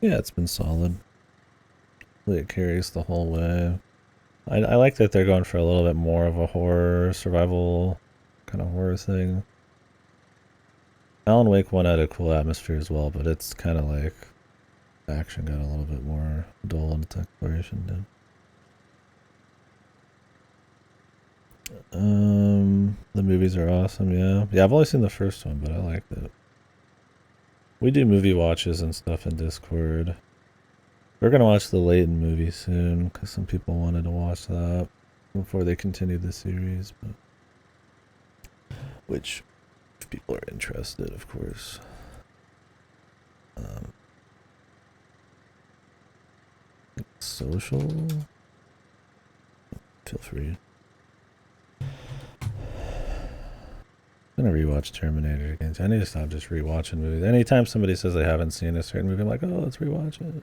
Yeah, it's been solid. It carries the whole way. I like that they're going for a little bit more of a horror, survival kind of horror thing. Alan Wake 1 had a cool atmosphere as well, but it's kind of like action got a little bit more dull in its exploration did. The movies are awesome, yeah. Yeah, I've only seen the first one, but I liked it. We do movie watches and stuff in Discord. We're gonna watch the Layton movie soon, because some people wanted to watch that before they continue the series, but which, if people are interested, of course. Social? Feel free. I'm gonna rewatch Terminator again. I need to stop just rewatching movies. Anytime somebody says they haven't seen a certain movie, I'm like, oh, let's rewatch it.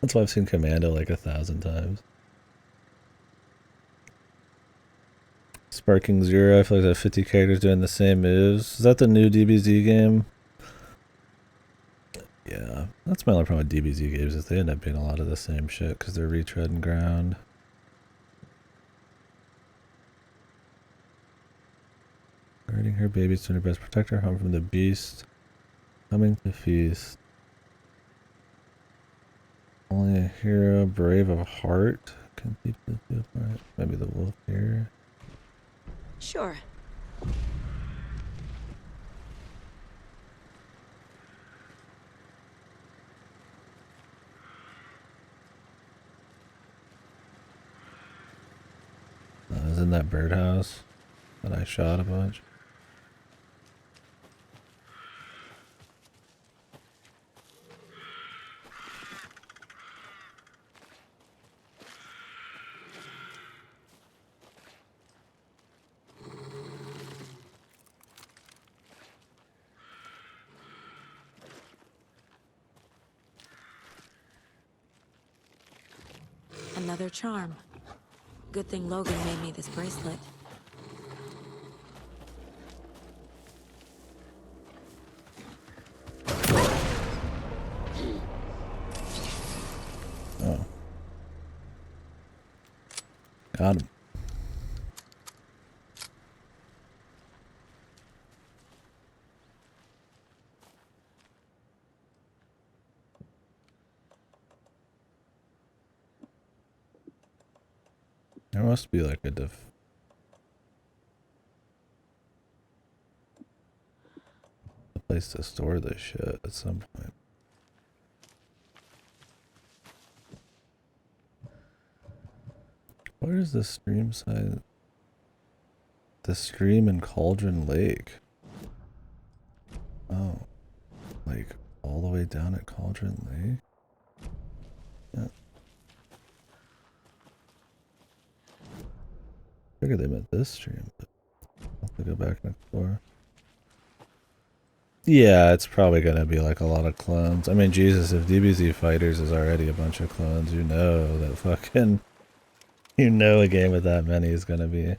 That's why I've seen Commando like 1,000 times. Sparking Zero, I feel like there are 50 characters doing the same moves. Is that the new DBZ game? Yeah, that's my only problem with DBZ games is they end up being a lot of the same shit because they're retreading ground. Guarding her babies to her best, protect her home from the beast. Coming to feast. Only a hero brave of heart can keep the field right. Maybe the wolf here. Sure. I was in that birdhouse that I shot a bunch. Another charm. Good thing Logan made me this bracelet. Oh. Got him. There must be like a place to store this shit at some point. Where is the stream side? The stream in Cauldron Lake. Oh. Like all the way down at Cauldron Lake? Yeah. I figured they meant this stream, but I'll have to go back next door. Yeah, it's probably gonna be like a lot of clones. I mean, Jesus, if DBZ Fighters is already a bunch of clones, you know that fucking, you know, a game with that many is gonna be.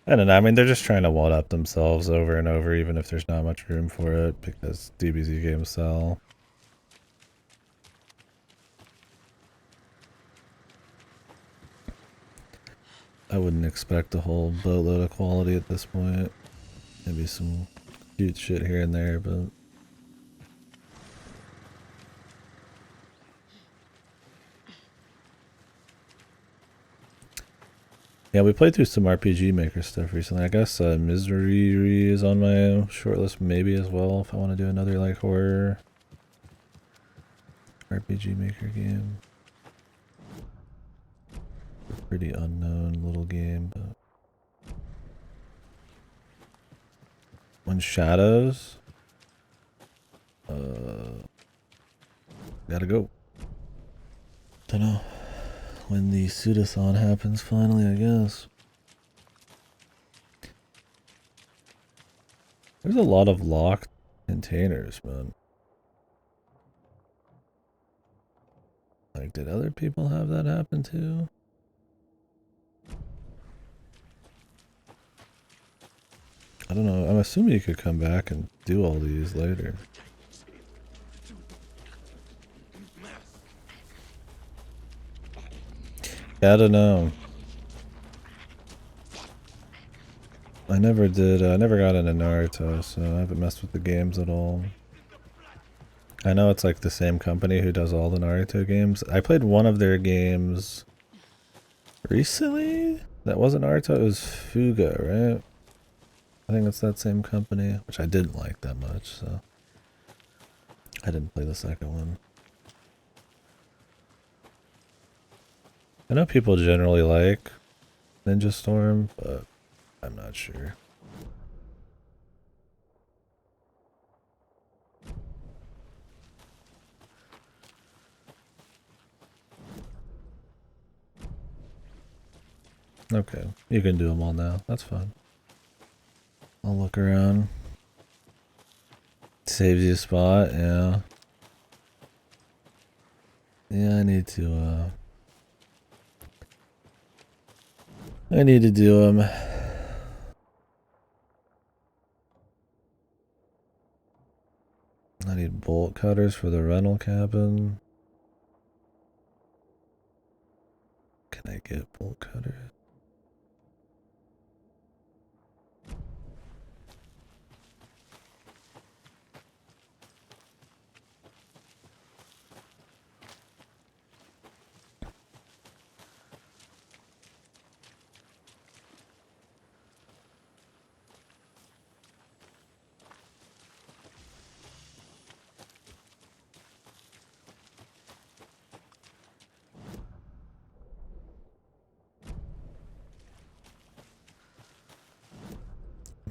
I don't know. I mean, they're just trying to one up themselves over and over, even if there's not much room for it, because DBZ games sell. I wouldn't expect a whole boatload of quality at this point. Maybe some cute shit here and there, but yeah, we played through some RPG Maker stuff recently. I guess Misery is on my short list maybe as well if I want to do another like horror RPG Maker game. A pretty unknown little game, but When Shadows, gotta go. Dunno when the suitathon happens finally, I guess. There's a lot of locked containers, man. Like, did other people have that happen too? I don't know. I'm assuming you could come back and do all these later. Yeah, I don't know. I never did. I never got into Naruto, so I haven't messed with the games at all. I know it's like the same company who does all the Naruto games. I played one of their games recently. That wasn't Naruto. It was Fuga, right? I think it's that same company, which I didn't like that much, so I didn't play the second one. I know people generally like Ninja Storm, but I'm not sure. Okay, you can do them all now. That's fine. I'll look around. Saves you a spot, yeah. Yeah, I need to do them. I need bolt cutters for the rental cabin. Can I get bolt cutters?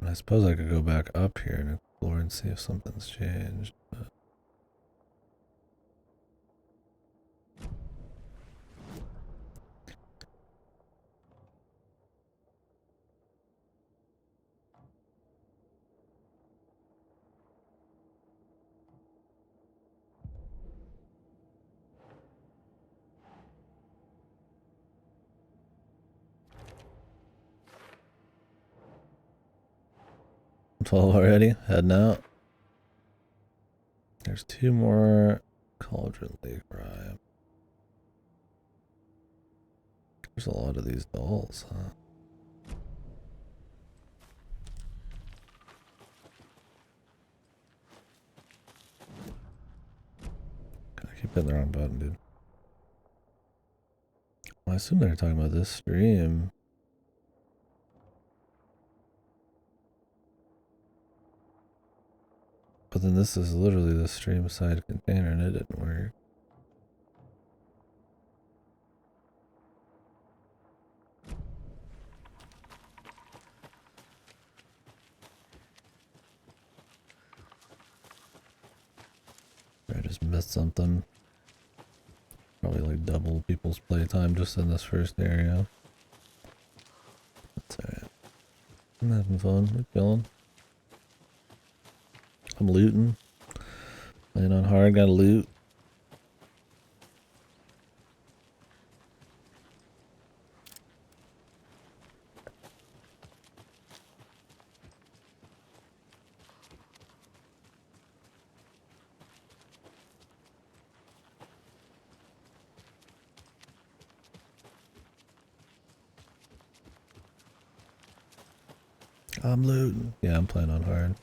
I suppose I could go back up here and explore and see if something's changed, but I'm 12 already, heading out. There's 2 more Cauldron Lake Rime. There's a lot of these dolls, huh? I keep hitting the wrong button, dude. Well, I assume they're talking about this stream. But then this is literally the stream side container and it didn't work. I just missed something. Probably like double people's playtime just in this first area. That's alright. I'm having fun. We're chilling. I'm looting. Playing on hard, gotta loot. I'm looting. Yeah, I'm playing on hard.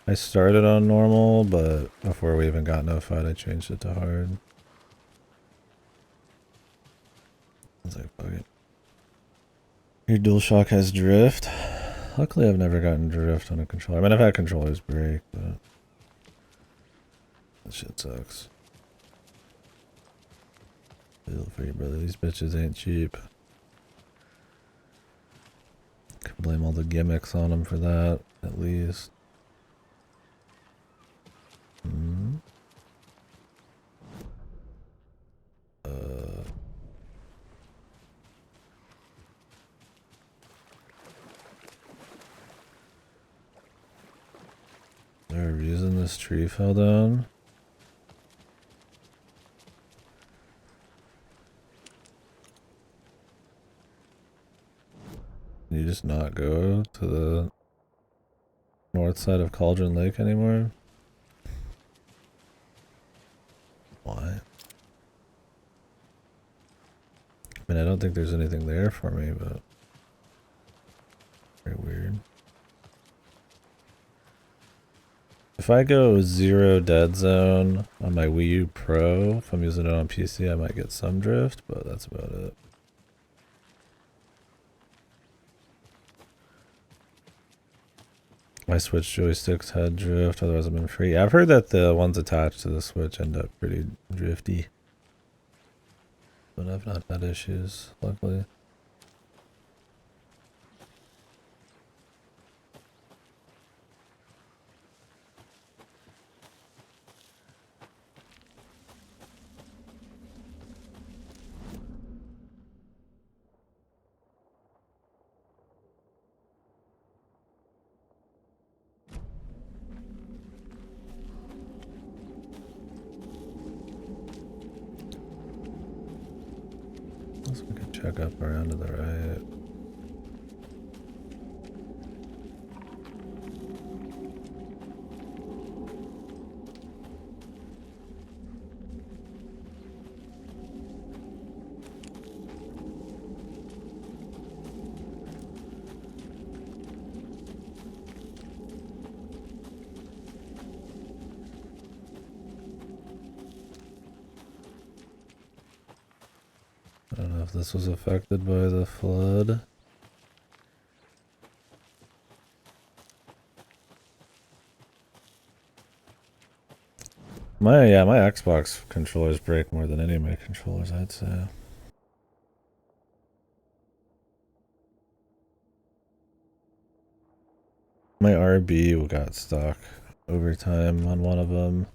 I started on normal, but before we even got notified, I changed it to hard. I was like, fuck it. Your DualShock has drift. Luckily, I've never gotten drift on a controller. I mean, I've had controllers break, but that shit sucks. Feel for you, brother. These bitches ain't cheap. Could blame all the gimmicks on them for that, at least. Hmm. Is there a reason this tree fell down? Can you just not go to the north side of Cauldron Lake anymore? Why? I mean, I don't think there's anything there for me, but very weird. If I go 0 dead zone on my Wii U Pro, if I'm using it on PC, I might get some drift, but that's about it. My Switch joysticks had drift, otherwise I've been free. I've heard that the ones attached to the Switch end up pretty drifty. But I've not had issues, luckily. So we can check up around to the right. I don't know if this was affected by the flood. My Xbox controllers break more than any of my controllers, I'd say. My RB got stuck over time on one of them.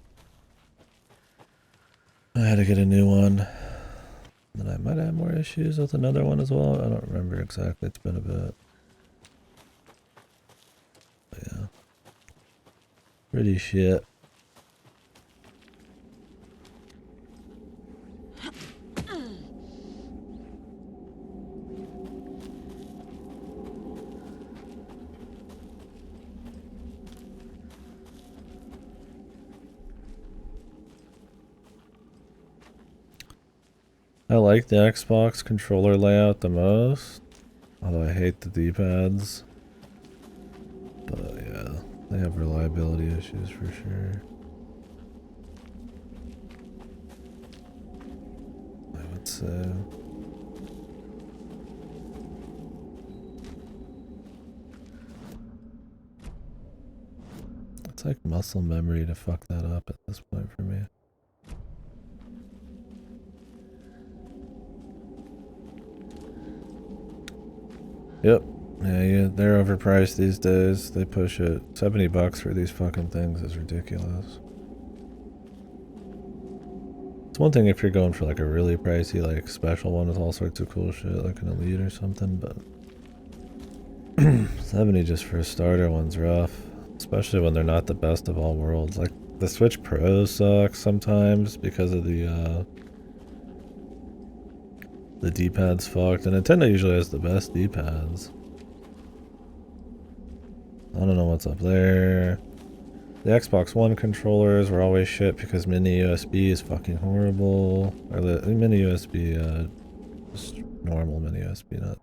I had to get a new one. Then I might have more issues with another one as well. I don't remember exactly. It's been a bit. But yeah. Pretty shit. I like the Xbox controller layout the most, although I hate the D-pads. But yeah, they have reliability issues for sure. I would say. It's like muscle memory to fuck that up at this point for me. Yep. Yeah, they're overpriced these days. They push it. $70 for these fucking things is ridiculous. It's one thing if you're going for like a really pricey, like special one with all sorts of cool shit, like an Elite or something, but 70 just for a starter one's rough. especially when they're not the best of all worlds. Like the Switch Pro sucks sometimes because of the D-pad's fucked, and Nintendo usually has the best D-pads. I don't know what's up there. The Xbox One controllers were always shit because mini USB is fucking horrible. Or the mini USB, just normal mini USB,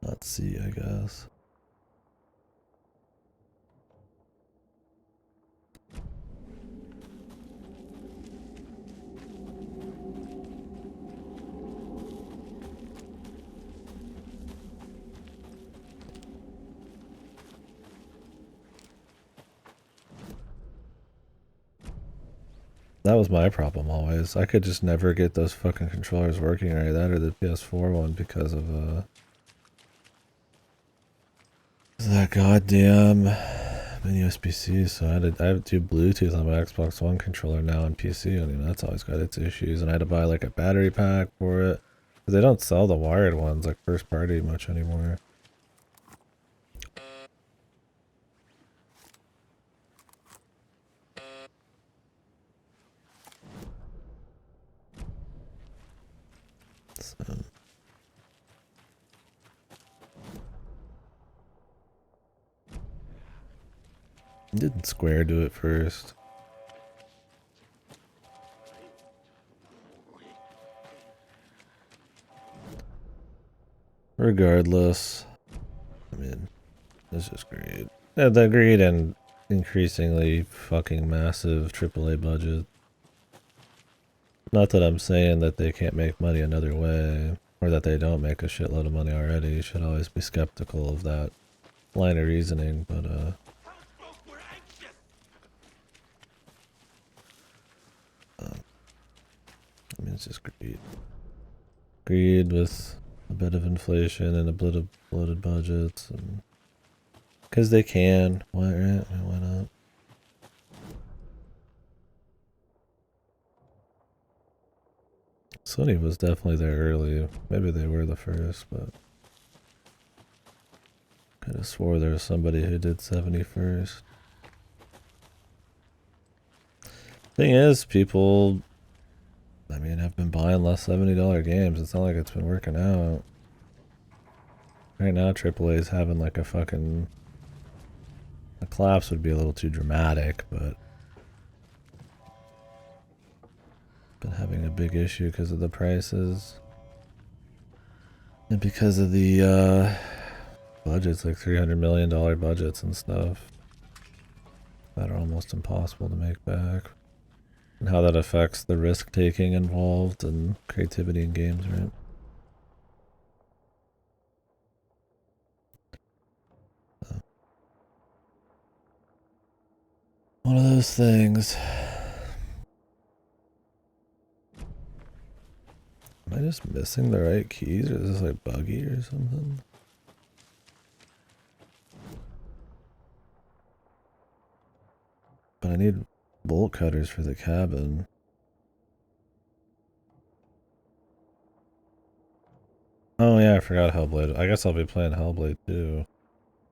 not C, I guess. That was my problem always. I could just never get those fucking controllers working right. That or the PS4 one because of that goddamn mini USB-C. So I have to do Bluetooth on my Xbox One controller now on PC. I mean, that's always got its issues. And I had to buy like a battery pack for it. But they don't sell the wired ones like first party much anymore. So. Didn't Square do it first? Regardless, I mean, this is great. Yeah, the greed and increasingly fucking massive AAA budget. Not that I'm saying that they can't make money another way, or that they don't make a shitload of money already. You should always be skeptical of that line of reasoning, but I mean, it's just greed. Greed with a bit of inflation and a bit of bloated budgets, and because they can. Why, right? Why not? Sony was definitely there early. Maybe they were the first, but could have swore there was somebody who did 71st. Thing is, people, I mean, have been buying less $70 games. It's not like it's been working out. Right now, AAA is having like a fucking... A collapse would be a little too dramatic, but... Been having a big issue because of the prices. And because of the, budgets, like $300 million budgets and stuff. That are almost impossible to make back. And how that affects the risk-taking involved and creativity in games, right? One of those things. Am I just missing the right keys, or is this like buggy or something? But I need bolt cutters for the cabin. Oh yeah, I forgot Hellblade. I guess I'll be playing Hellblade too.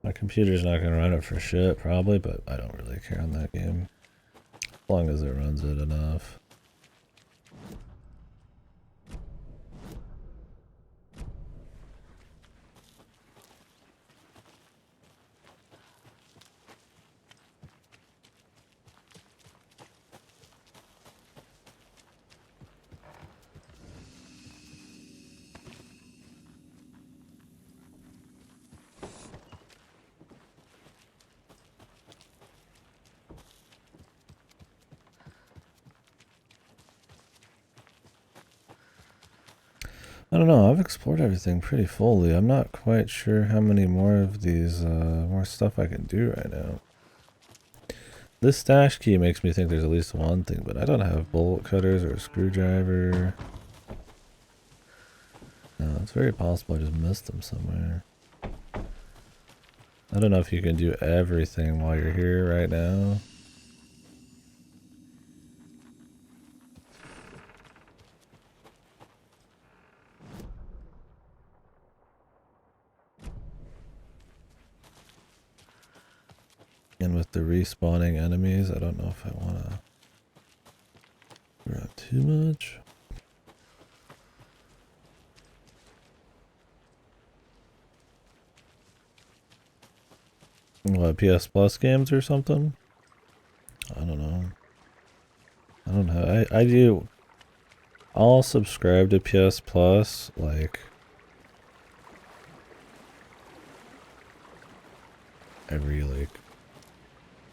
My computer's not gonna run it for shit, probably, but I don't really care on that game. As long as it runs it enough. I don't know, I've explored everything pretty fully. I'm not quite sure how many more of these, more stuff I can do right now. This stash key makes me think there's at least one thing, but I don't have bolt cutters or a screwdriver. No, it's very possible I just missed them somewhere. I don't know if you can do everything while you're here right now. And with the respawning enemies, I don't know if I want to grab too much. What, PS Plus games or something? I don't know. I don't know. I do. I'll subscribe to PS Plus like every like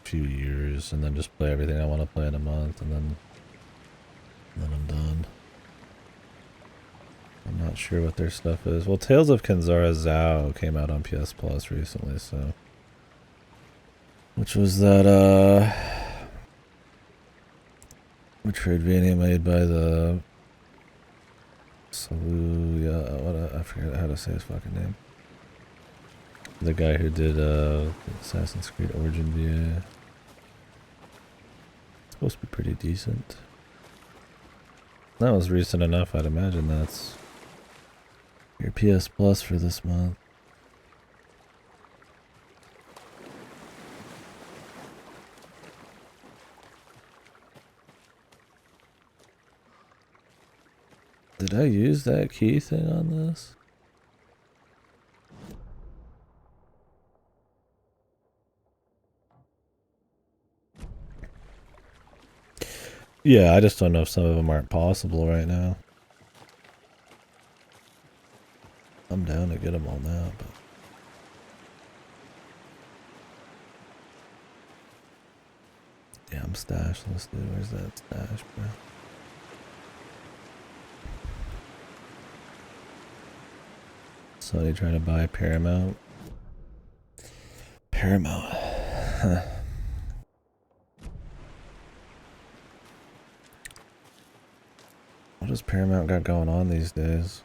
few years, and then just play everything I want to play in a month, and then I'm done. I'm not sure what their stuff is. Well, Tales of Kenzara Zao came out on PS Plus recently, so. Which was that, Metroidvania made by the I forget how to say his fucking name. The guy who did, Assassin's Creed Origin VA. It's supposed to be pretty decent. That was recent enough, I'd imagine that's your PS Plus for this month. Did I use that key thing on this? Yeah, I just don't know if some of them aren't possible right now. I'm down to get them all now, but... Yeah, I'm stashed. Let's do. Where's that stash, bro? Sony trying to buy Paramount. Paramount. Huh. What does Paramount got going on these days?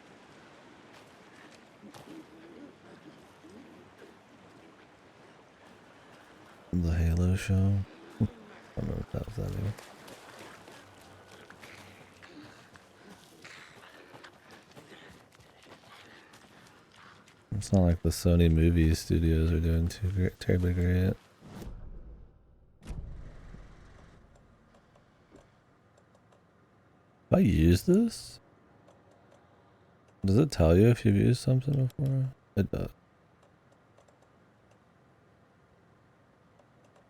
The Halo show? I don't know what that was that either. It's not like the Sony movie studios are doing terribly great. If I use this? Does it tell you if you've used something before? It does.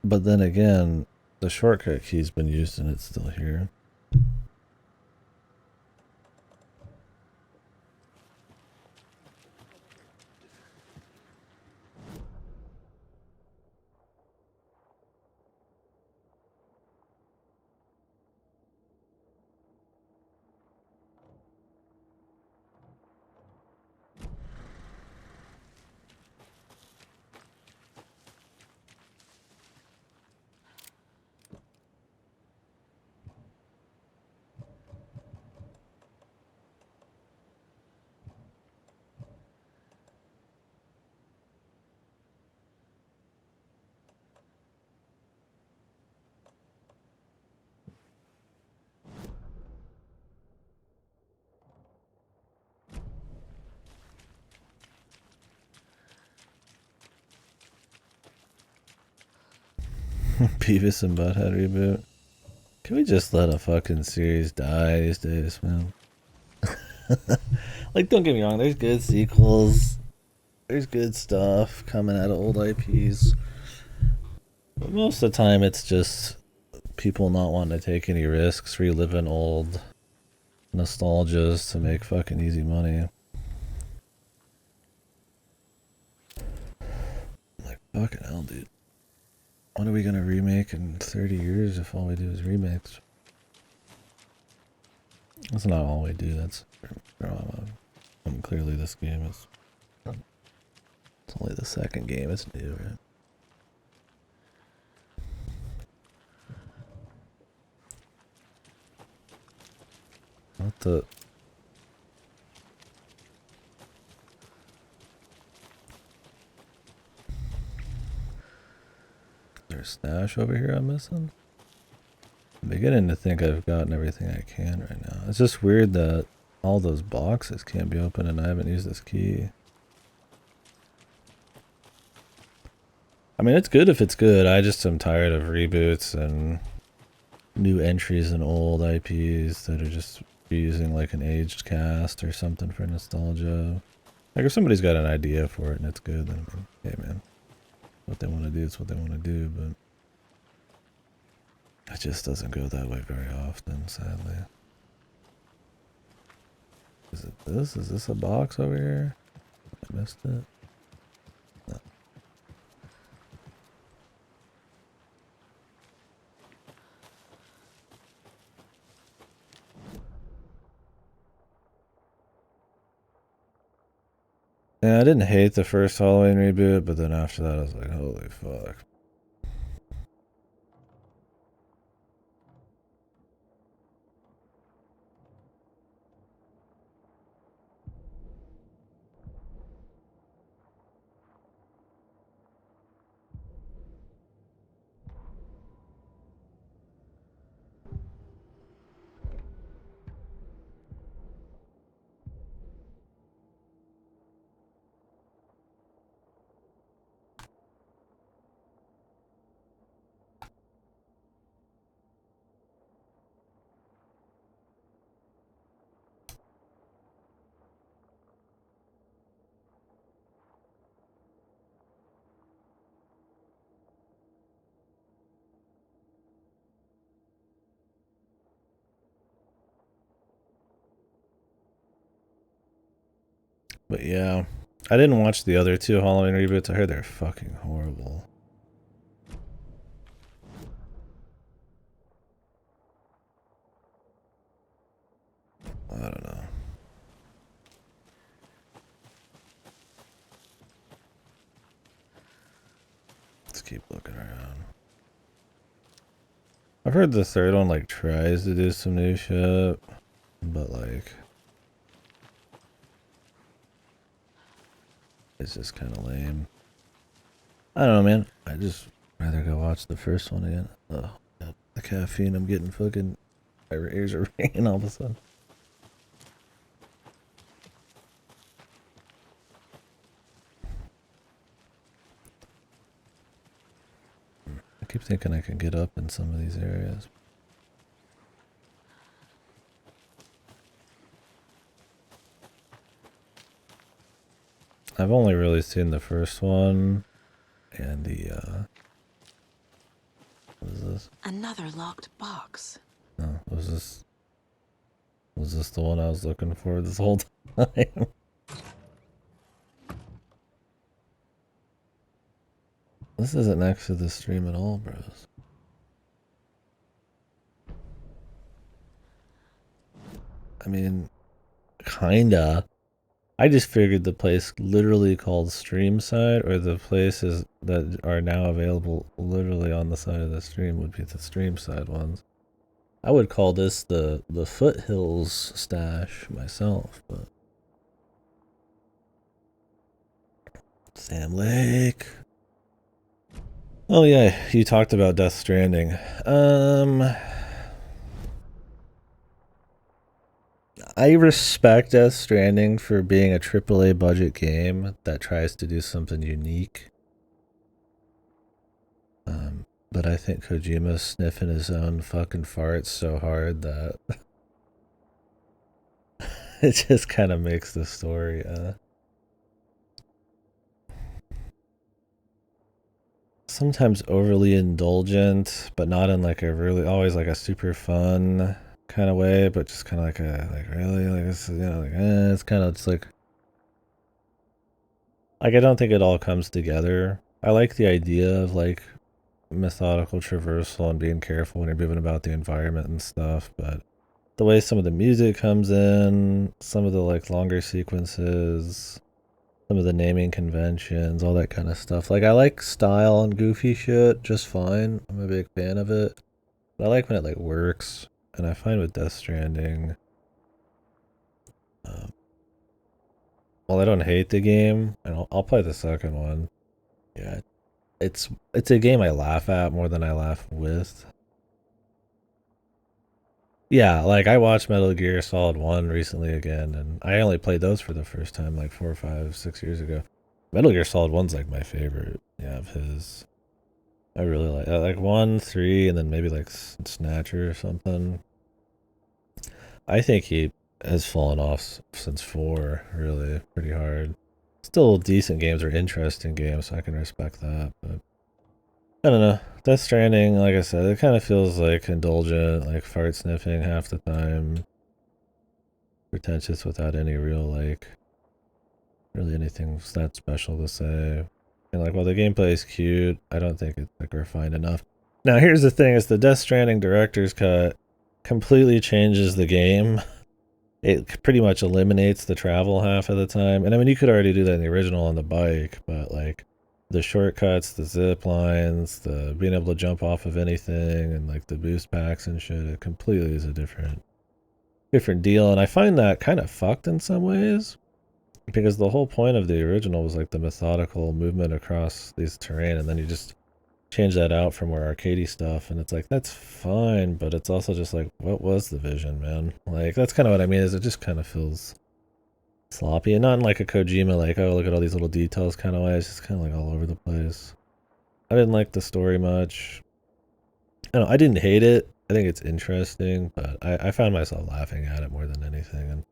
But then again, the shortcut key's been used and it's still here. Beavis and Butthead reboot. Can we just let a fucking series die these days, man? Like, don't get me wrong, there's good sequels. There's good stuff coming out of old IPs. But most of the time, it's just people not wanting to take any risks, reliving old nostalgias to make fucking easy money. Like, fucking hell, dude. What are we gonna remake in 30 years if all we do is remakes? That's not all we do, that's... clearly this game is... It's only the second game it's new, right? What the... Is there a stash over here I'm missing? I'm beginning to think I've gotten everything I can right now. It's just weird that all those boxes can't be opened and I haven't used this key. I mean, it's good if it's good. I just am tired of reboots and new entries in old IPs that are just using like an aged cast or something for nostalgia. Like if somebody's got an idea for it and it's good, then I mean, hey man, what they want to do is what they want to do, but it just doesn't go that way very often, sadly. Is it this? Is this a box over here? I missed it. No. Yeah, I didn't hate the first Halloween reboot, but then after that I was like, holy fuck. But yeah, I didn't watch the other two Halloween reboots. I heard they're fucking horrible. I don't know. Let's keep looking around. I've heard the third one like tries to do some new shit, but like it's just kind of lame. I don't know, man. I just rather go watch the first one again. Oh, God. The caffeine, I'm getting fucking. My ears are ringing all of a sudden. I keep thinking I can get up in some of these areas. I've only really seen the first one and the what is this? Another locked box. No, was this the one I was looking for this whole time? This isn't next to the stream at all, bros. I mean, kinda. I just figured the place literally called Streamside, or the places that are now available literally on the side of the stream would be the Streamside ones. I would call this the Foothills stash myself, but Sam Lake. Oh yeah, you talked about Death Stranding. I respect Death Stranding for being a AAA budget game that tries to do something unique. But I think Kojima's sniffing his own fucking farts so hard that it just kind of makes the story sometimes overly indulgent, but not in like a really always like a super fun kind of way, but just kind of like a like really like it's, you know, like it's kind of just like I don't think it all comes together. I like the idea of like methodical traversal and being careful when you're moving about the environment and stuff, but the way some of the music comes in, some of the like longer sequences, some of the naming conventions, all that kind of stuff. Like I like style and goofy shit just fine. I'm a big fan of it. But I like when it like works. And I find with Death Stranding, well, I don't hate the game, and I'll play the second one. Yeah, it's a game I laugh at more than I laugh with. Yeah, like I watched Metal Gear Solid 1 recently again, and I only played those for the first time like 4, 5, 6 years ago. Metal Gear Solid 1's like my favorite Yeah, of his. I really like 1, 3, and then maybe like Snatcher or something. I think he has fallen off since 4, really, pretty hard. Still decent games or interesting games, so I can respect that, but I don't know. Death Stranding, like I said, it kind of feels like indulgent, like fart sniffing half the time. Pretentious without any real, like, really anything that special to say. And like, while the gameplay is cute, I don't think it's like refined enough. Now, here's the thing: is the Death Stranding director's cut completely changes the game. It pretty much eliminates the travel half of the time. And I mean, you could already do that in the original on the bike, but like the shortcuts, the zip lines, the being able to jump off of anything, and like the boost packs and shit, it completely is a different deal. And I find that kind of fucked in some ways, because the whole point of the original was like the methodical movement across these terrain, and then you just change that out for more arcadey stuff, and it's like, that's fine, but it's also just like, what was the vision, man? Like, that's kind of what I mean, is it just kind of feels sloppy, and not in like a Kojima, like, oh, look at all these little details kind of way. It's just kind of like all over the place. I didn't like the story much. I didn't hate it. I think it's interesting, but I found myself laughing at it more than anything, and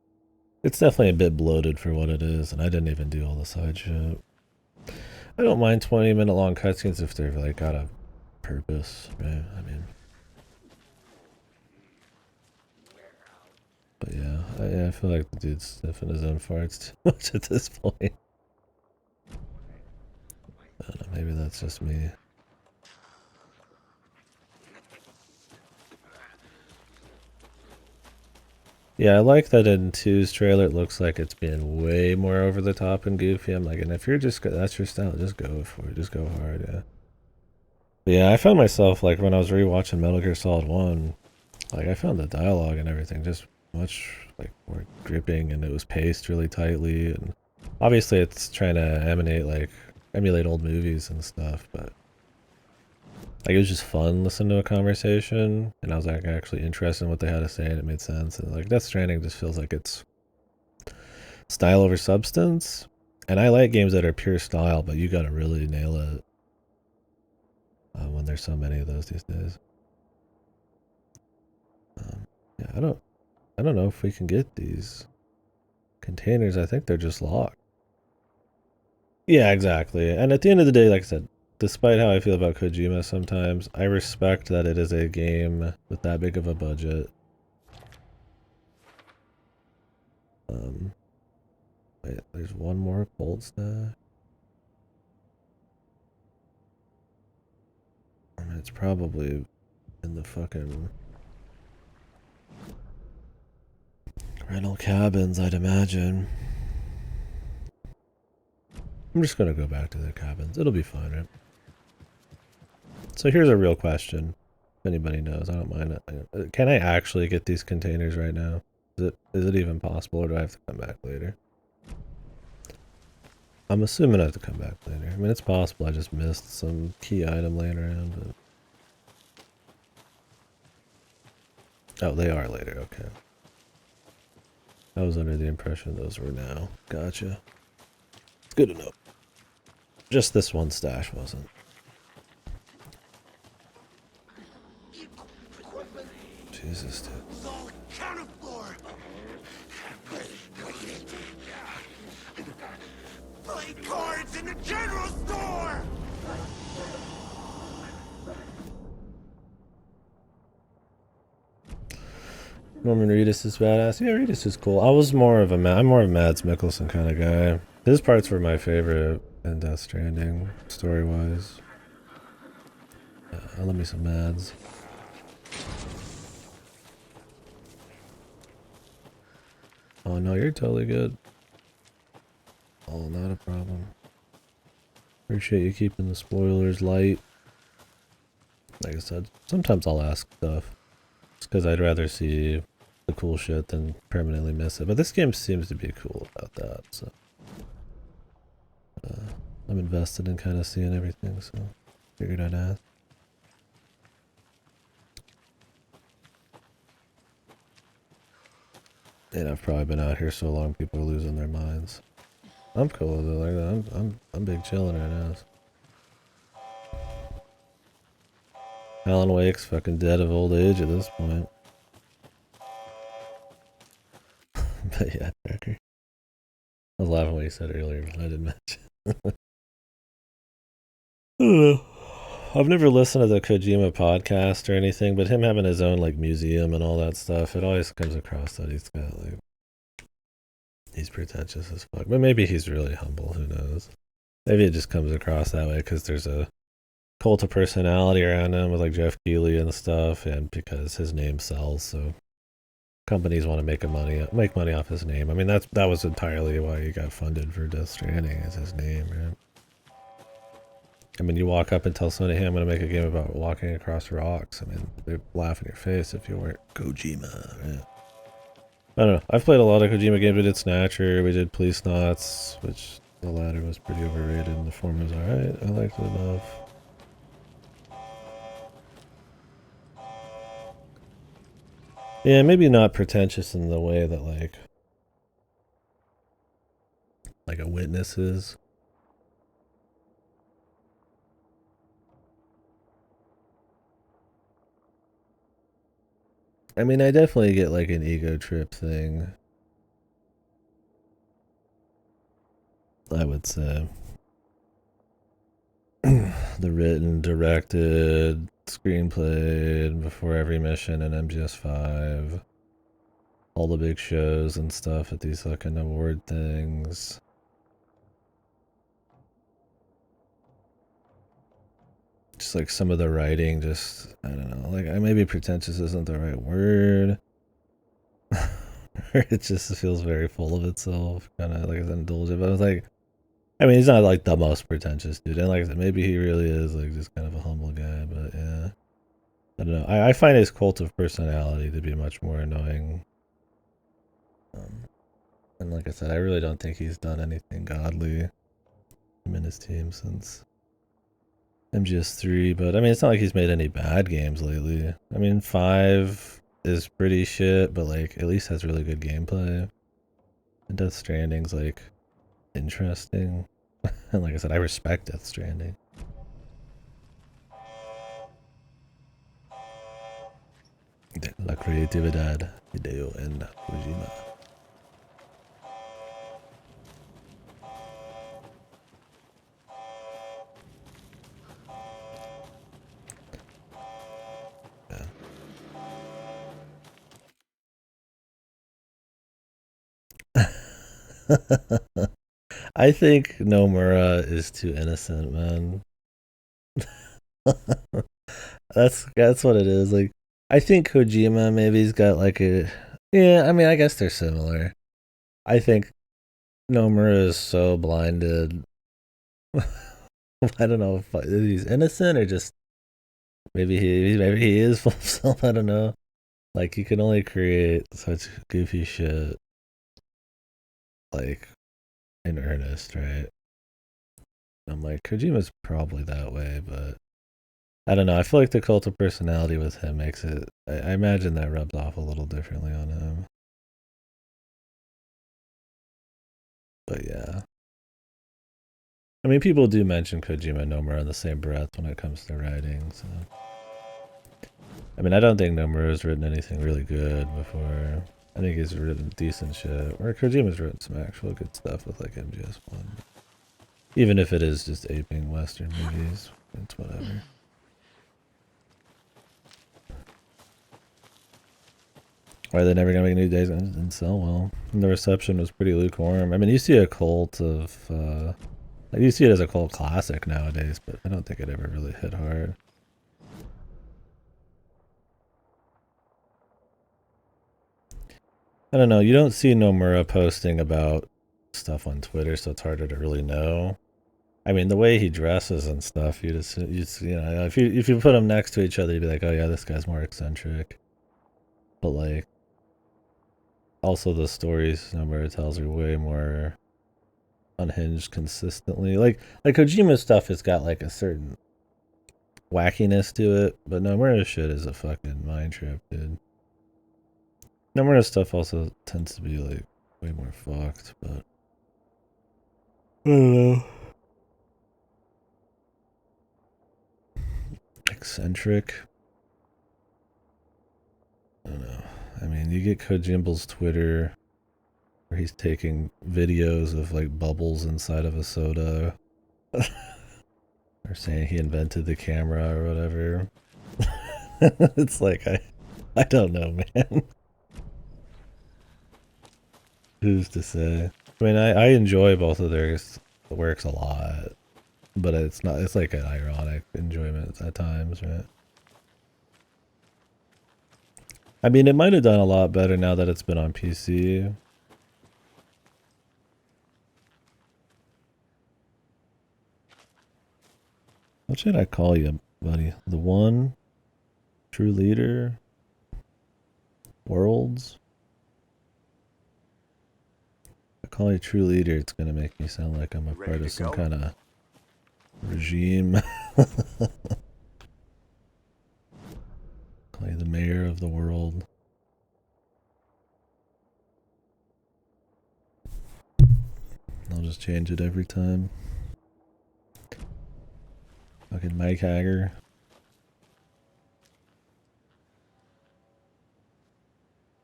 it's definitely a bit bloated for what it is, and I didn't even do all the side shit. I don't mind 20-minute long cutscenes if they're like got a purpose, right? I mean, but yeah, I feel like the dude's sniffing his own farts too much at this point. I don't know, maybe that's just me. Yeah, I like that in 2's trailer it looks like it's being way more over the top and goofy. I'm like, and if you're just, that's your style, just go for it. Just go hard, yeah. But yeah, I found myself, like, when I was rewatching Metal Gear Solid 1, like, I found the dialogue and everything just much, like, more gripping, and it was paced really tightly, and obviously it's trying to emulate old movies and stuff, but like, it was just fun listening to a conversation, and I was like actually interested in what they had to say, and it made sense. And like Death Stranding just feels like it's style over substance, and I like games that are pure style, but you gotta really nail it when there's so many of those these days. Yeah, I don't know if we can get these containers. I think they're just locked. Yeah, exactly. And at the end of the day, like I said, despite how I feel about Kojima sometimes, I respect that it is a game with that big of a budget. Wait, there's one more bolt stash. I mean, it's probably in the fucking rental cabins, I'd imagine. I'm just gonna go back to the cabins. It'll be fine, right? So here's a real question. If anybody knows, I don't mind it. Can I actually get these containers right now? Is it even possible, or do I have to come back later? I'm assuming I have to come back later. I mean, it's possible I just missed some key item laying around, but... Oh, they are later, okay. I was under the impression those were now. Gotcha. It's good to know. Just this one stash wasn't. Jesus, dude. Play cards in the general store! Norman Reedus is badass. Yeah, Reedus is cool. I'm more of a Mads Mikkelsen kind of guy. His parts were my favorite in Death Stranding, story-wise. I love me some Mads. Oh no, you're totally good. Oh, not a problem. Appreciate you keeping the spoilers light. Like I said, sometimes I'll ask stuff. Just because I'd rather see the cool shit than permanently miss it. But this game seems to be cool about that, so... I'm invested in kind of seeing everything, so figured I'd ask. And I've probably been out here so long, people are losing their minds. I'm cool with it, like I'm big chilling right now. Alan Wake's fucking dead of old age at this point. But yeah, Tracker. I was laughing what you said earlier, but I didn't mention. I don't know. I've never listened to the Kojima podcast or anything, but him having his own like museum and all that stuff, it always comes across that he's got like he's pretentious as fuck. But maybe he's really humble. Who knows? Maybe it just comes across that way because there's a cult of personality around him with like Jeff Keighley and stuff, and because his name sells, so companies want to make money off his name. I mean, that was entirely why he got funded for Death Stranding, is his name, right? I mean, you walk up and tell somebody, hey, I'm going to make a game about walking across rocks. I mean, they'd laugh in your face if you weren't Kojima, right? I don't know. I've played a lot of Kojima games. We did Snatcher, we did Police Knots, which the latter was pretty overrated and the former was alright. I liked it enough. Yeah, maybe not pretentious in the way that like a Witness is. I mean, I definitely get like an ego trip thing, I would say. The written, directed, screenplayed before every mission in MGS5. All the big shows and stuff at these fucking award things. Just like some of the writing, just, I don't know, like maybe pretentious isn't the right word. It just feels very full of itself, kind of like indulgent. But I was like, I mean, he's not like the most pretentious dude, and like I said, maybe he really is like just kind of a humble guy. But yeah, I don't know. I find his cult of personality to be much more annoying. And like I said, I really don't think he's done anything godly, him and his team, since MGS3. But I mean, it's not like he's made any bad games lately. I mean, 5 is pretty shit, but like at least has really good gameplay. And Death Stranding's like interesting. And like I said, I respect Death Stranding. La creatividad, Hideo and Kojima. I think Nomura is too innocent, man. That's what it is. Like, I think Kojima maybe's got like a, yeah. I mean, I guess they're similar. I think Nomura is so blinded. I don't know if he's innocent or just maybe he is full of himself. I don't know. Like, he can only create such goofy shit, like in earnest, right? I'm like, Kojima's probably that way, but I don't know. I feel like the cult of personality with him makes it. I imagine that rubs off a little differently on him. But yeah. I mean, people do mention Kojima and Nomura in the same breath when it comes to writing, so. I mean, I don't think Nomura has written anything really good before. I think he's written decent shit. Or Kojima's written some actual good stuff with like MGS1. Even if it is just aping Western movies, it's whatever. Why are they never gonna make new days and sell well? And the reception was pretty lukewarm. I mean, you see a cult of, like you see it as a cult classic nowadays, but I don't think it ever really hit hard. I don't know. You don't see Nomura posting about stuff on Twitter, so it's harder to really know. I mean, the way he dresses and stuff, you know, if you put them next to each other, you'd be like, oh yeah, this guy's more eccentric. But like, also the stories Nomura tells are way more unhinged consistently. Like Kojima's stuff has got like a certain wackiness to it, but Nomura's shit is a fucking mind trip, dude. Nomura's stuff also tends to be like way more fucked, but I don't know. Eccentric. I mean, you get Kojimble's Twitter where he's taking videos of like bubbles inside of a soda. Or saying he invented the camera or whatever. It's like I don't know, man. Who's to say? I mean, I enjoy both of their works a lot, but it's not. It's like an ironic enjoyment at times, right? I mean, it might have done a lot better now that it's been on PC. What should I call you, buddy? The one? True leader? Worlds? If I call you true leader, it's gonna make me sound like I'm a Ready part to of some go? kind of regime. Call you the mayor of the world. I'll just change it every time. Fucking Mike Hager.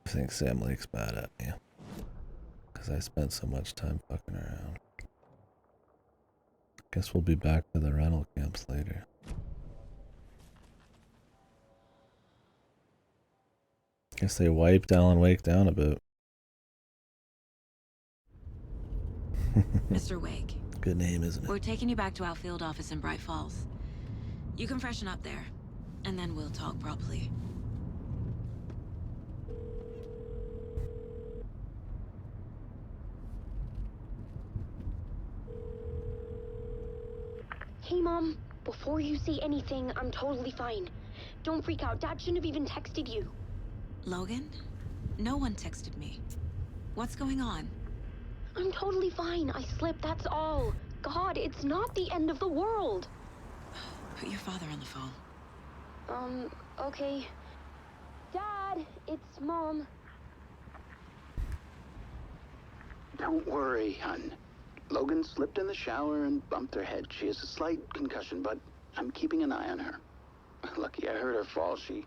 I think Sam Lake's mad at me. Because I spent so much time fucking around. Guess we'll be back to the rental camps later. Guess they wiped Alan Wake down a bit. Mr. Wake, Good name, isn't it? we're taking you back to our field office in Bright Falls. You can freshen up there, and then we'll talk properly. Hey, Mom. Before you say anything, I'm totally fine. Don't freak out. Dad shouldn't have even texted you. Logan? No one texted me. What's going on? I'm totally fine. I slipped, that's all. God, it's not the end of the world. Put your father on the phone. Okay. Dad, it's Mom. Don't worry, hon. Logan slipped in the shower and bumped her head. She has a slight concussion, but I'm keeping an eye on her. Lucky I heard her fall. She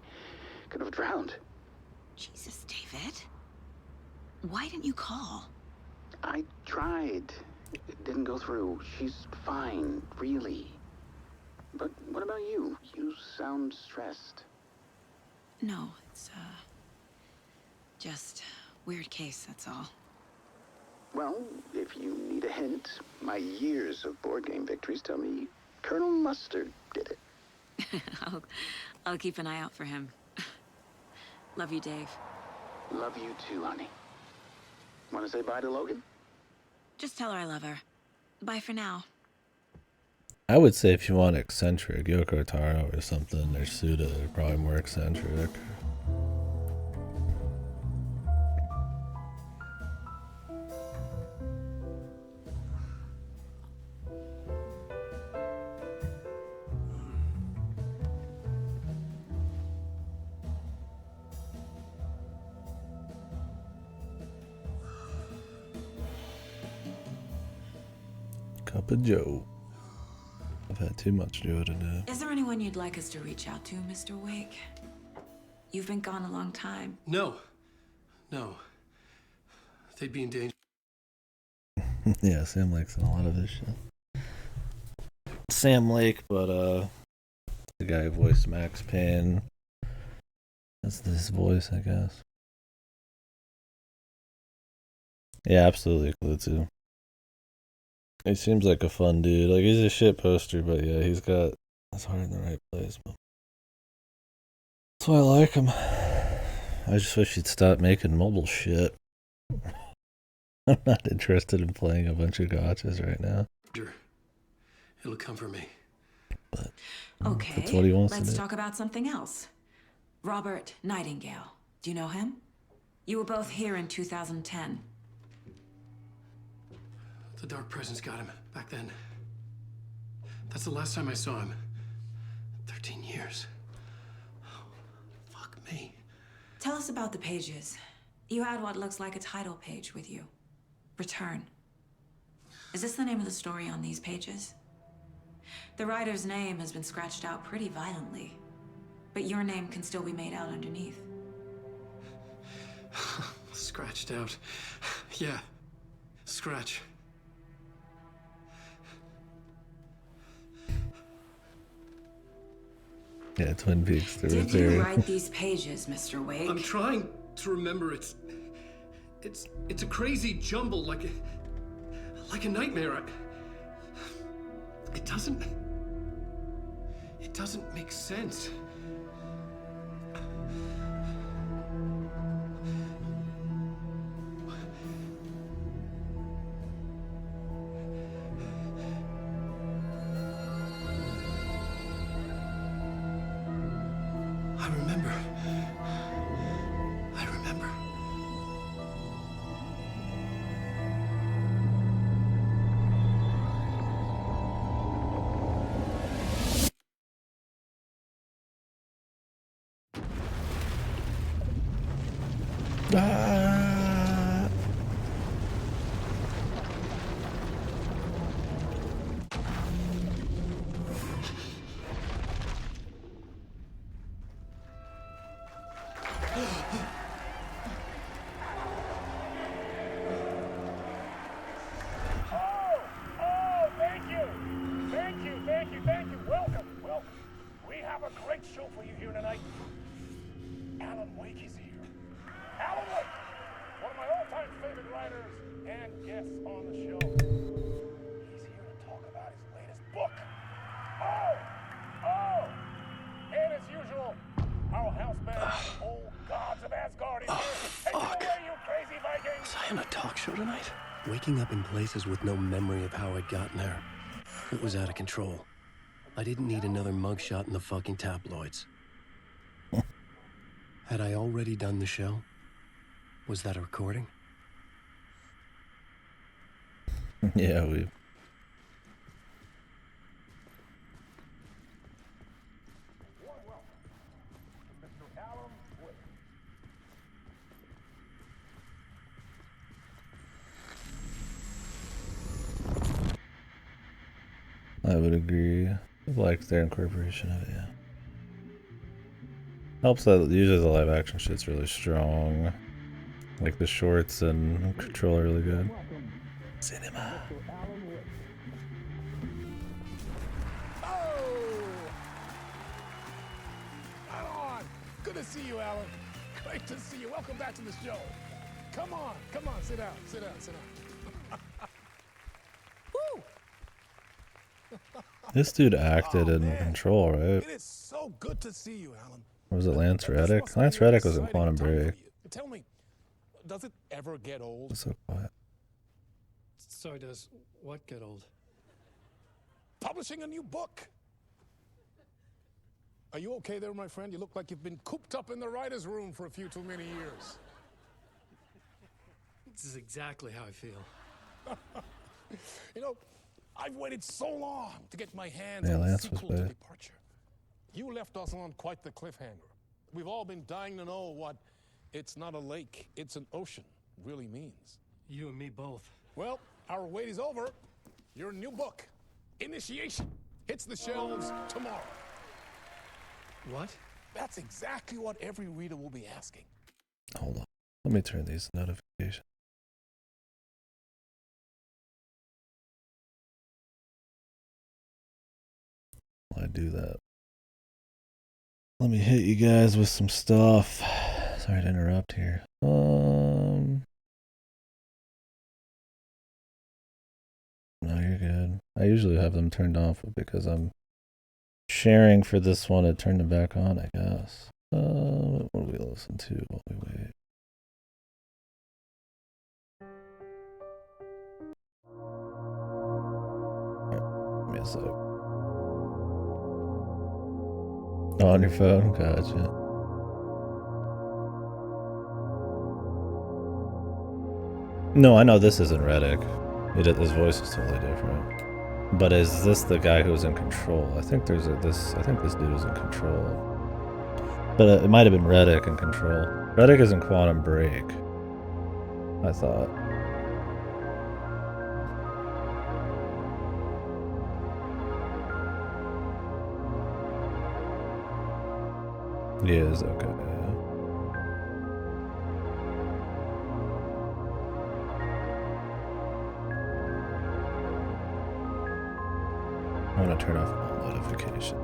could have drowned. Jesus, David. Why didn't you call? I tried. It didn't go through. She's fine, really. But what about you? You sound stressed. No, it's, just weird case, that's all. Well, if you need a hint, my years of board game victories tell me Colonel Mustard did it. I'll keep an eye out for him. Love you, Dave. Love you too, honey. Want to say bye to Logan? Just tell her I love her. Bye for now. I would say if you want eccentric, Yoko Taro or something, or Suda, they're probably more eccentric. Cup of Joe. I've had too much Joe today. Is there anyone you'd like us to reach out to, Mr. Wake? You've been gone a long time. No. They'd be in danger. Yeah, Sam Lake's in a lot of this shit. Sam Lake, but the guy who voiced Max Payne. That's his voice, I guess. Yeah, absolutely Clue too. He seems like a fun dude. Like, he's a shit poster, but yeah, he's got his heart in the right place. But that's why I like him. I just wish he'd stop making mobile shit. I'm not interested in playing a bunch of gotchas right now. It'll come for me. But Okay, that's what he wants let's to do. talk about something else. Robert Nightingale. Do you know him? You were both here in 2010. The Dark Presence got him back then. That's the last time I saw him. 13 years. Oh, fuck me. Tell us about the pages. You had what looks like a title page with you. Return. Is this the name of the story on these pages? The writer's name has been scratched out pretty violently, but your name can still be made out underneath. scratched out. Yeah, scratch. Yeah, Twin Peaks. They were Did you very. write these pages, Mr. Wake? I'm trying to remember. It's a crazy jumble, like a nightmare. It doesn't make sense. I remember. Ah! Oh, thank you. Thank you. Welcome. We have a great show for you here tonight. Alan Wake is here. Alan Wake, one of my all-time favorite writers and guests on the show. He's here to talk about his latest book. Oh! And as usual, our house band, old gods of Asgard is here. Take it away, you crazy Vikings! Was I on a talk show tonight? Waking up in places with no memory of how I'd gotten there. It was out of control. I didn't need another mugshot in the fucking tabloids. Had I already done the show? Was that a recording? Yeah, we. Mr. Alan Wake. I would agree. I like their incorporation of it, yeah. Helps that usually the live action shit's really strong. Like the shorts and Control are really good. Cinema. Alan! Good to see you, Alan. Great to see you. Welcome back to the show. Come on. Sit down. Woo! This dude acted in man. Control, right? It is so good to see you, Alan. Or was it Lance This Reddick? must be Lance an Reddick was in exciting Quantum time for Break. you. Tell me, does it ever get old? It's so quiet. So does what get old? Publishing a new book. Are you okay there, my friend? You look like you've been cooped up in the writer's room for a few too many years. This is exactly how I feel. You know, I've waited so long to get my hands Yeah, on the Lance was sequel to bad. Departure. You left us on quite the cliffhanger. We've all been dying to know what "it's not a lake, it's an ocean" really means. You and me both. Well, our wait is over. Your new book, Initiation, hits the shelves tomorrow. What? That's exactly what every reader will be asking. Hold on. Let me turn these notifications. While I do that, let me hit you guys with some stuff. Sorry to interrupt here. No, you're good. I usually have them turned off because I'm sharing for this one. I turned them back on, I guess. What do we listen to while we wait? Give me a sec. Oh, on your phone? Gotcha. No, I know this isn't Reddick. His voice is totally different. But is this the guy who's in Control? I think there's I think this dude is in Control. But it might have been Reddick in Control. Reddick is in Quantum Break, I thought. He is, okay. want to turn off all notifications.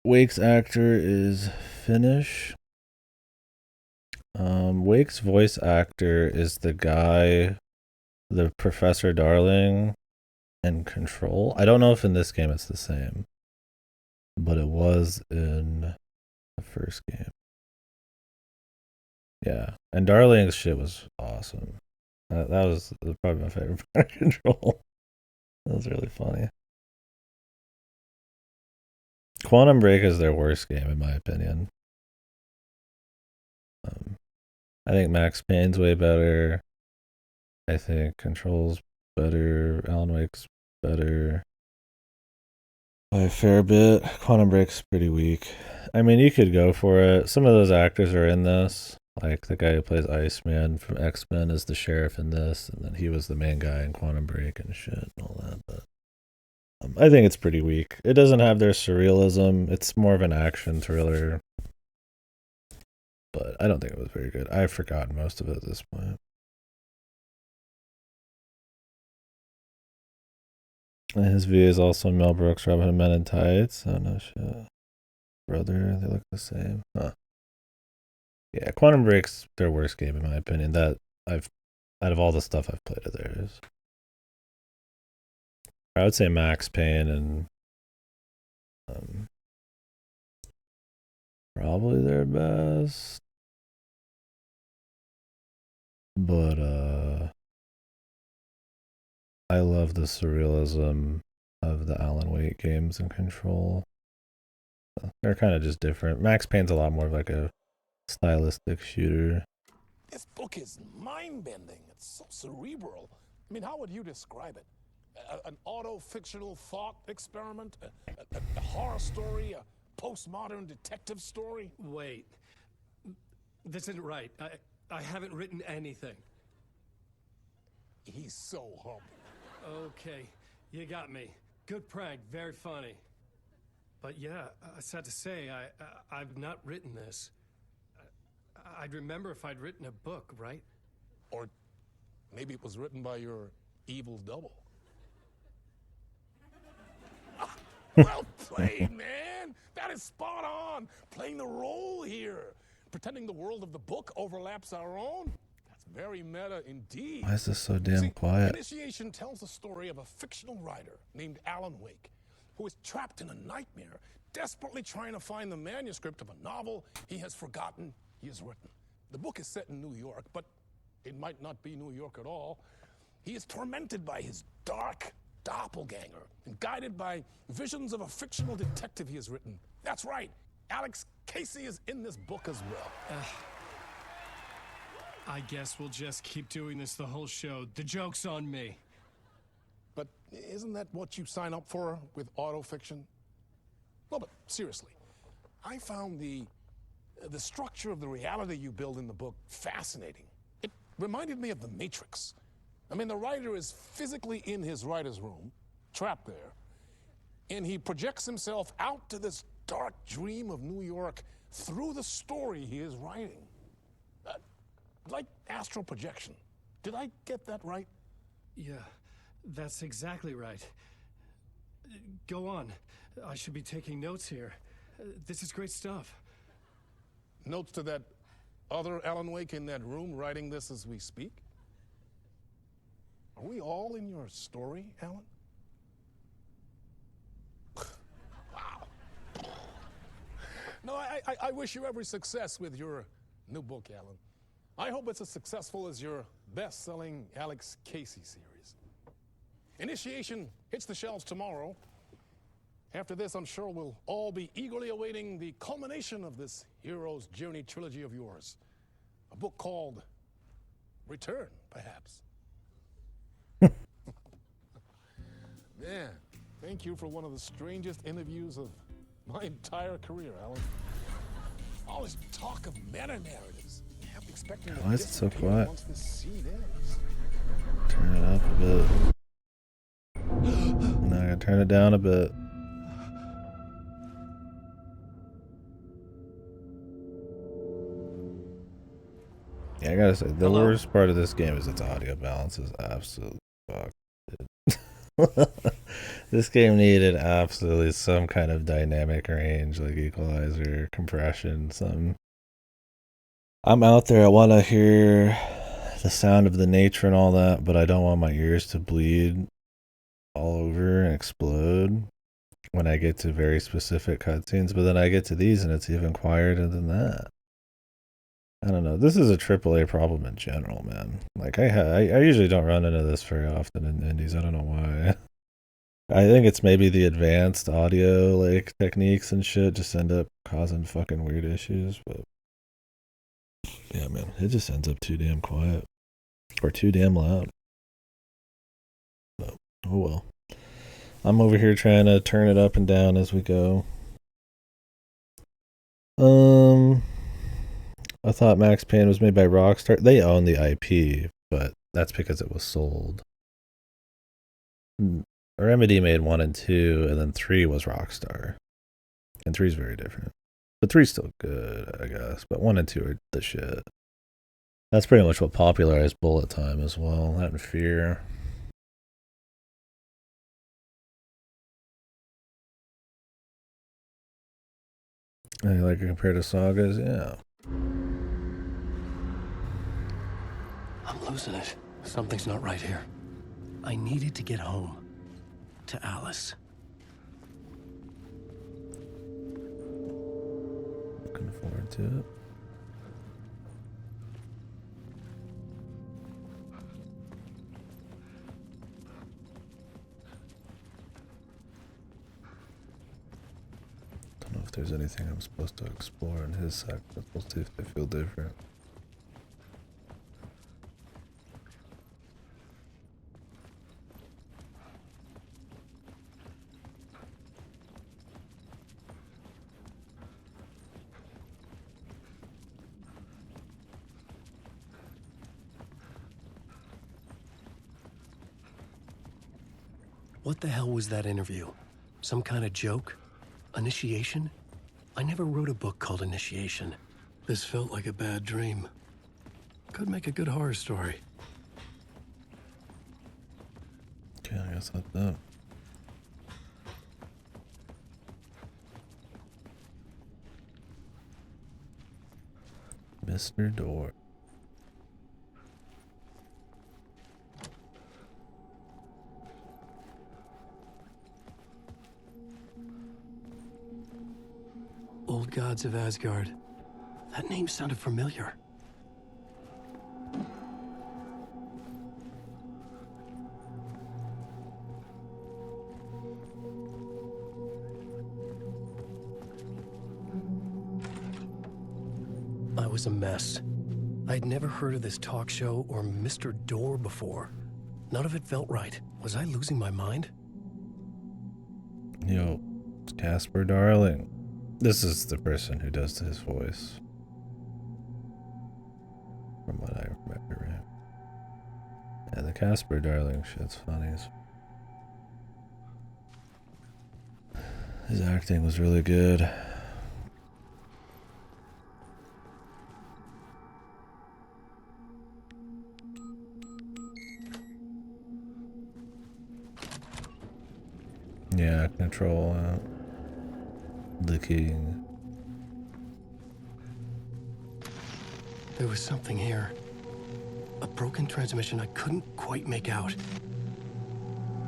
Wake's actor is Finnish. Wake's voice actor is the guy, the Professor Darling in Control. I don't know if in this game it's the same, but it was in the first game. Yeah, and Darling's shit was awesome. That was probably my favorite part of Control. That was really funny. Quantum Break is their worst game, in my opinion. I think Max Payne's way better. I think Control's better. Alan Wake's better by a fair bit. Quantum Break's pretty weak. I mean, you could go for it. Some of those actors are in this. Like the guy who plays Iceman from X-Men is the sheriff in this, and then he was the main guy in Quantum Break and shit and all that. But I think it's pretty weak. It doesn't have their surrealism. It's more of an action thriller. But I don't think it was very good. I've forgotten most of it at this point. And his VA is also Mel Brooks, Robin Hood Men in Tights. Oh no shit. Brother, they look the same. Huh. Yeah, Quantum Break's their worst game in my opinion. That out of all the stuff I've played of theirs. I would say Max Payne and probably their best. But I love the surrealism of the Alan Wake games in Control. They're kind of just different. Max Payne's a lot more of like a stylistic shooter. This book is mind-bending. It's so cerebral. I mean, how would you describe it? An auto-fictional thought experiment? A horror story? A postmodern detective story? Wait. This isn't right. I haven't written anything. He's so humble. Okay, you got me. Good prank, very funny. But yeah, sad to say, I've not written this. I'd remember if I'd written a book, right? Or maybe it was written by your evil double. Well played, man! That is spot on! Playing the role here. Pretending the world of the book overlaps our own. That's very meta indeed. Why is this so damn quiet? Initiation tells the story of a fictional writer named Alan Wake, who is trapped in a nightmare, desperately trying to find the manuscript of a novel he has forgotten he has written. The book is set in New York, but it might not be New York at all. He is tormented by his dark doppelganger and guided by visions of a fictional detective he has written. That's right, Alex Casey is in this book as well. I guess we'll just keep doing this the whole show. The joke's on me. But isn't that what you sign up for with autofiction? Well, but seriously, I found the structure of the reality you build in the book fascinating. It reminded me of The Matrix. I mean, the writer is physically in his writer's room, trapped there, and he projects himself out to this dark dream of New York through the story he is writing. Like astral projection. Did I get that right? Yeah, that's exactly right. Go on. I should be taking notes here. This is great stuff. Notes to that other Alan Wake in that room writing this as we speak? Are we all in your story, Alan? Wow. No, I wish you every success with your new book, Alan. I hope it's as successful as your best-selling Alex Casey series. Initiation hits the shelves tomorrow. After this, I'm sure we'll all be eagerly awaiting the culmination of this hero's journey trilogy of yours. A book called Return, perhaps. Yeah. Thank you for one of the strangest interviews of my entire career, Alan. All this talk of meta-narratives. I kept expecting to Why is it so disappear quiet? once this scene ends. Turn it up a bit. Now I gotta turn it down a bit. Yeah, I gotta say, the Hello? worst part of this game is its audio balance is absolutely fucked. This game needed absolutely some kind of dynamic range, like equalizer, compression, something. I'm out there, I want to hear the sound of the nature and all that, but I don't want my ears to bleed all over and explode when I get to very specific cutscenes. But then I get to these and it's even quieter than that. I don't know. This is a AAA problem in general, man. Like I usually don't run into this very often in indies. I don't know why. I think it's maybe the advanced audio like techniques and shit just end up causing fucking weird issues. But yeah, man, it just ends up too damn quiet or too damn loud. But, oh well. I'm over here trying to turn it up and down as we go. I thought Max Payne was made by Rockstar. They own the IP, but that's because it was sold. Remedy made 1 and 2, and then 3 was Rockstar. And 3 is very different. But 3's still good, I guess. But 1 and 2 are the shit. That's pretty much what popularized Bullet Time as well. That and Fear. And you like it compared to Sagas? Yeah. I'm losing it. Something's not right here. I needed to get home. To Alice. Looking forward to it. Don't know if there's anything I'm supposed to explore in his sector. We'll see if they feel different. What the hell was that interview? Some kind of joke? Initiation? I never wrote a book called Initiation. This felt like a bad dream. Could make a good horror story. Okay, I guess that's that. Mr. Door. Old Gods of Asgard. That name sounded familiar. I was a mess. I'd never heard of this talk show or Mr. Door before. None of it felt right. Was I losing my mind? Yo, it's Casper Darling. This is the person who does his voice. From what I remember, right? Yeah, the Casper Darling shit's funny. His acting was really good. Yeah, control the king. There was something here. A broken transmission I couldn't quite make out.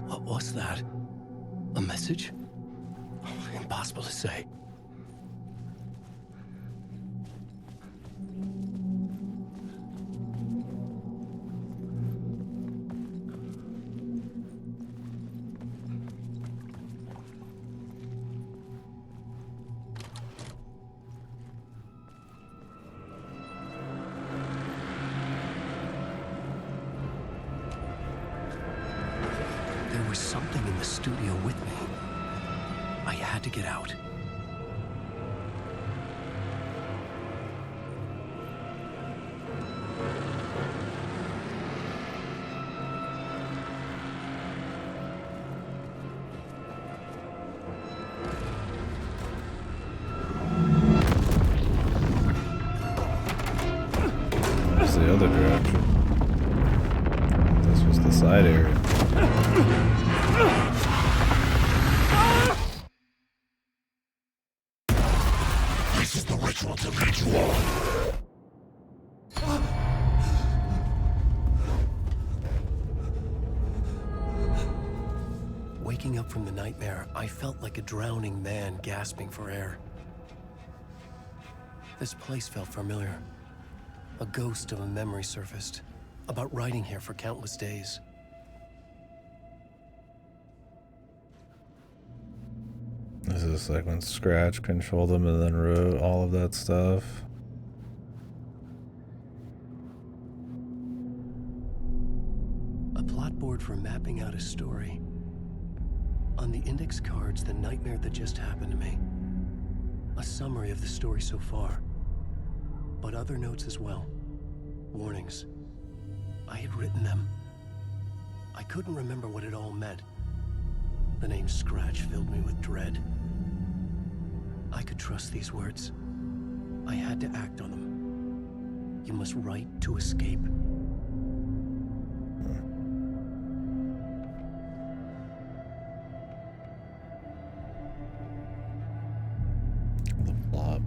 What was that? A message? Impossible to say. There was something in the studio with me. I had to get out. Where's the other direction? This was the side area. This is the ritual to lead you all. Waking up from the nightmare, I felt like a drowning man gasping for air. This place felt familiar. A ghost of a memory surfaced, about riding here for countless days. This is like when Scratch controlled them and then wrote all of that stuff. A plot board for mapping out a story. On the index cards, the nightmare that just happened to me. A summary of the story so far. But other notes as well. Warnings. I had written them. I couldn't remember what it all meant. The name Scratch filled me with dread. I could trust these words. I had to act on them. You must write to escape. The plot.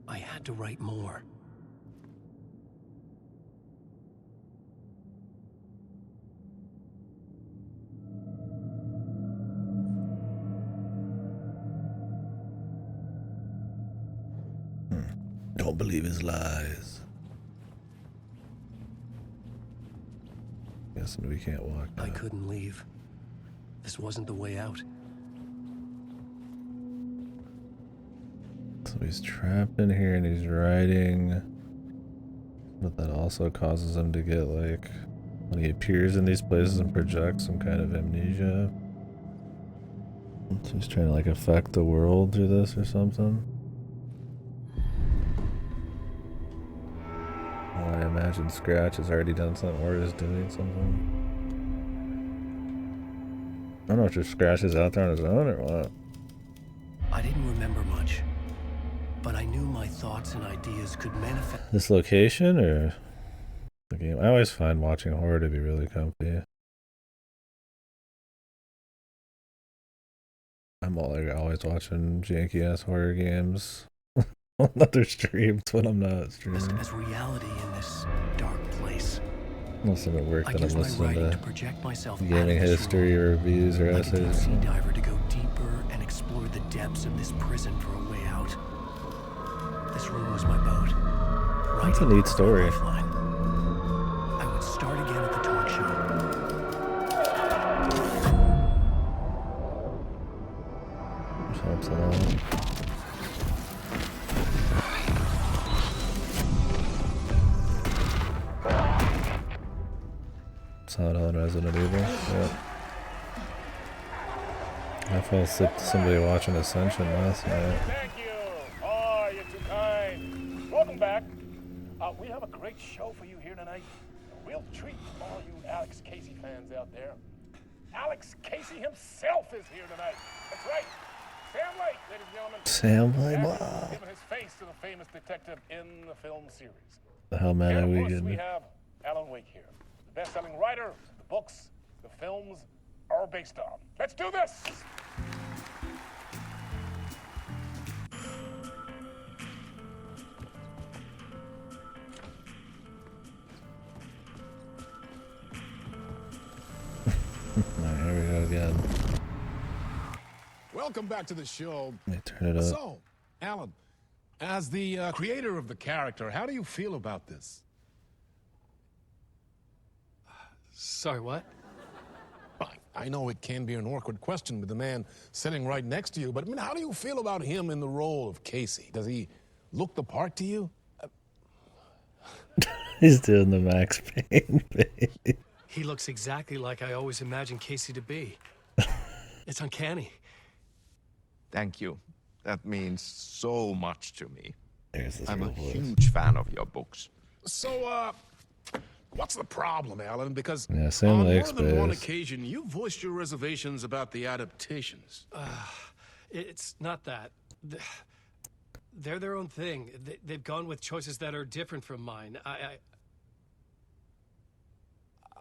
I had to write more. Don't believe his lies. Guessing we can't walk now. I couldn't leave. This wasn't the way out. So he's trapped in here and he's writing. But that also causes him to get like, when he appears in these places and projects some kind of amnesia. So he's trying to like affect the world through this or something. Well, I imagine Scratch has already done something or is doing something. I don't know if just Scratch is out there on his own or what. I didn't remember much, but I knew my thoughts and ideas could manifest. This location or the game? I always find watching horror to be really comfy. I'm always watching janky ass horror games on other streams when I'm not streaming. As reality in this dark place. Most of it work I that I'm used my listening writing to to project myself out gaming of this history room, reviews or like a deep essays. sea diver to go deeper and explore the depths of this prison for a way out. This room was my boat. That's a Writing neat was my story. lifeline. I would start again at the talk show. Which helps a lot. Silent Hill and Resident Evil. Yep. I fell asleep to somebody watching Ascension last night. Thank you. Oh, you're too kind. Welcome back. We have a great show for you here tonight. We'll treat all you Alex Casey fans out there. Alex Casey himself is here tonight. That's right. Sam Lake, ladies and gentlemen. Sam Lake, Sam wow. has given his face to the famous detective in the film series. The hell And man of are we course, we getting? have Alan Wake here, the best-selling writer. The books, the films are based on. Let's do this. Alright, here we go again. Welcome back to the show. Let me turn it up. So, Alan, As the creator of the character, how do you feel about this? Sorry, what? I know it can be an awkward question with the man sitting right next to you, but I mean, how do you feel about him in the role of Casey? Does he look the part to you? He's doing the Max Payne thing. He looks exactly like I always imagined Casey to be. It's uncanny. Thank you. That means so much to me. There's this I'm a real voice. huge fan of your books. So, what's the problem, Alan? Because Yeah, Sam on Lake's more than one based. occasion, you voiced your reservations about the adaptations. It's not that. They're their own thing. They've gone with choices that are different from mine.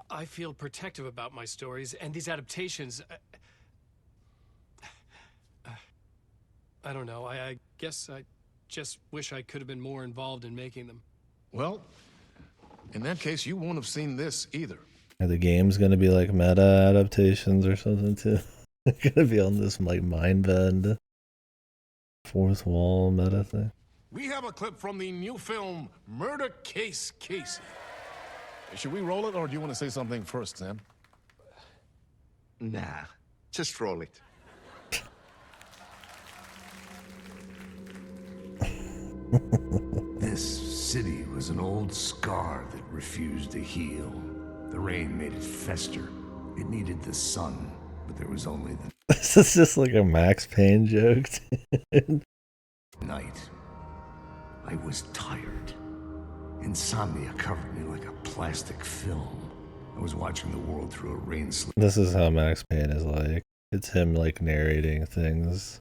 I feel protective about my stories, and these adaptations... I don't know. I guess I just wish I could have been more involved in making them. Well, in that case, you won't have seen this either. Are the games gonna be like meta adaptations or something too? Gonna be on this like mind bend, fourth wall meta thing. We have a clip from the new film, Murder Case Casey. Should we roll it, or do you want to say something first, Sam? Nah, just roll it. This city was an old scar that refused to heal. The rain made it fester. It needed the sun, but there was only the This is just like a Max Payne joke. night. I was tired. Insomnia covered me like a plastic film. I was watching the world through a rain slick. This is how Max Payne is like. It's him like narrating things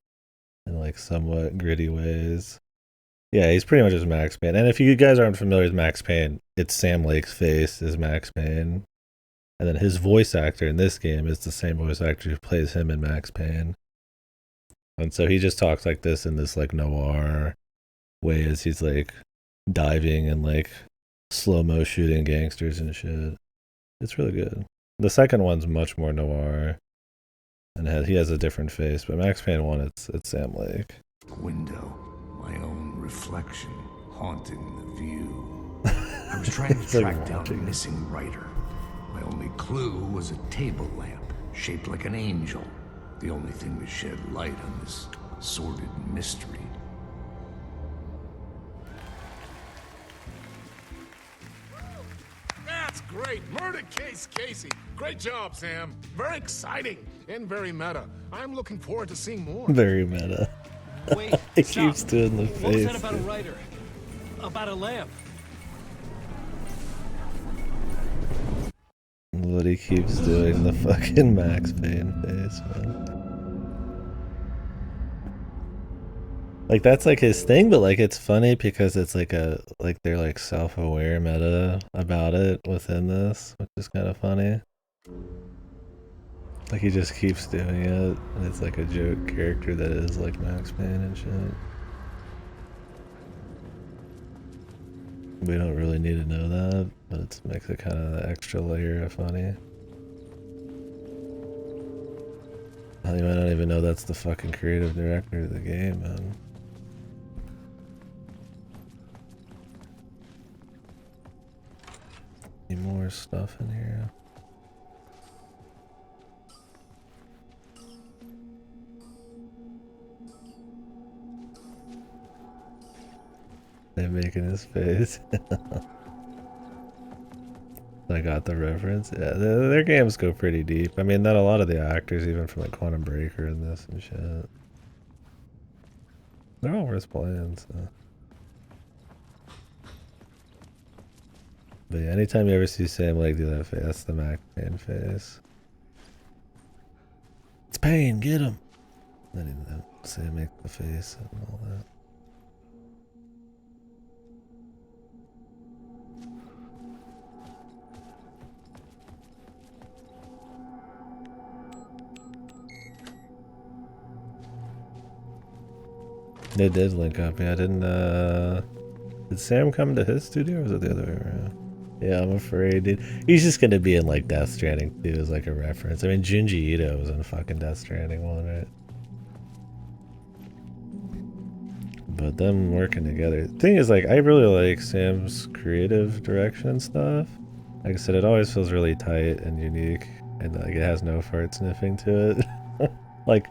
in like somewhat gritty ways. Yeah, he's pretty much just Max Payne. And if you guys aren't familiar with Max Payne, it's Sam Lake's face is Max Payne. And then his voice actor in this game is the same voice actor who plays him in Max Payne. And so he just talks like this in this like noir way as he's like diving and like slow-mo shooting gangsters and shit. It's really good. The second one's much more noir. And he has a different face, but Max Payne 1, it's Sam Lake. Window. My own reflection haunting the view. I was trying to It's like track down the watching it. missing writer. My only clue was a table lamp shaped like an angel. The only thing to shed light on this sordid mystery. That's great. Murder Case Casey. Great job, Sam. Very exciting and very meta. I'm looking forward to seeing more. Very meta. Wait, It stop. keeps doing the What was face. that about a writer? About a lamp? But he keeps doing the fucking Max Payne face, man. Like that's like his thing, but like it's funny because it's like they're like self-aware meta about it within this, which is kind of funny. Like he just keeps doing it, and it's like a joke character that is like Max Payne and shit. We don't really need to know that, but it makes it kind of the extra layer of funny. I mean, I don't even know that's the fucking creative director of the game, man. Any more stuff in here? They're making his face. I got the reference. Yeah, their games go pretty deep. I mean, not a lot of the actors, even from like Quantum Breaker and this and shit. They're all worth playing, so. But yeah, anytime you ever see Sam Lake do that face, that's the Mac Payne face. It's Payne, get him! Then he Sam make the face and all that. They did link up, yeah. Did Sam come to his studio or was it the other way around? Yeah, I'm afraid, dude. He's just gonna be in like Death Stranding 2 as like a reference. I mean, Junji Ito was in fucking Death Stranding 1, right? but them working together. Thing is, like, I really like Sam's creative direction and stuff. Like I said, it always feels really tight and unique, and like it has no fart sniffing to it. like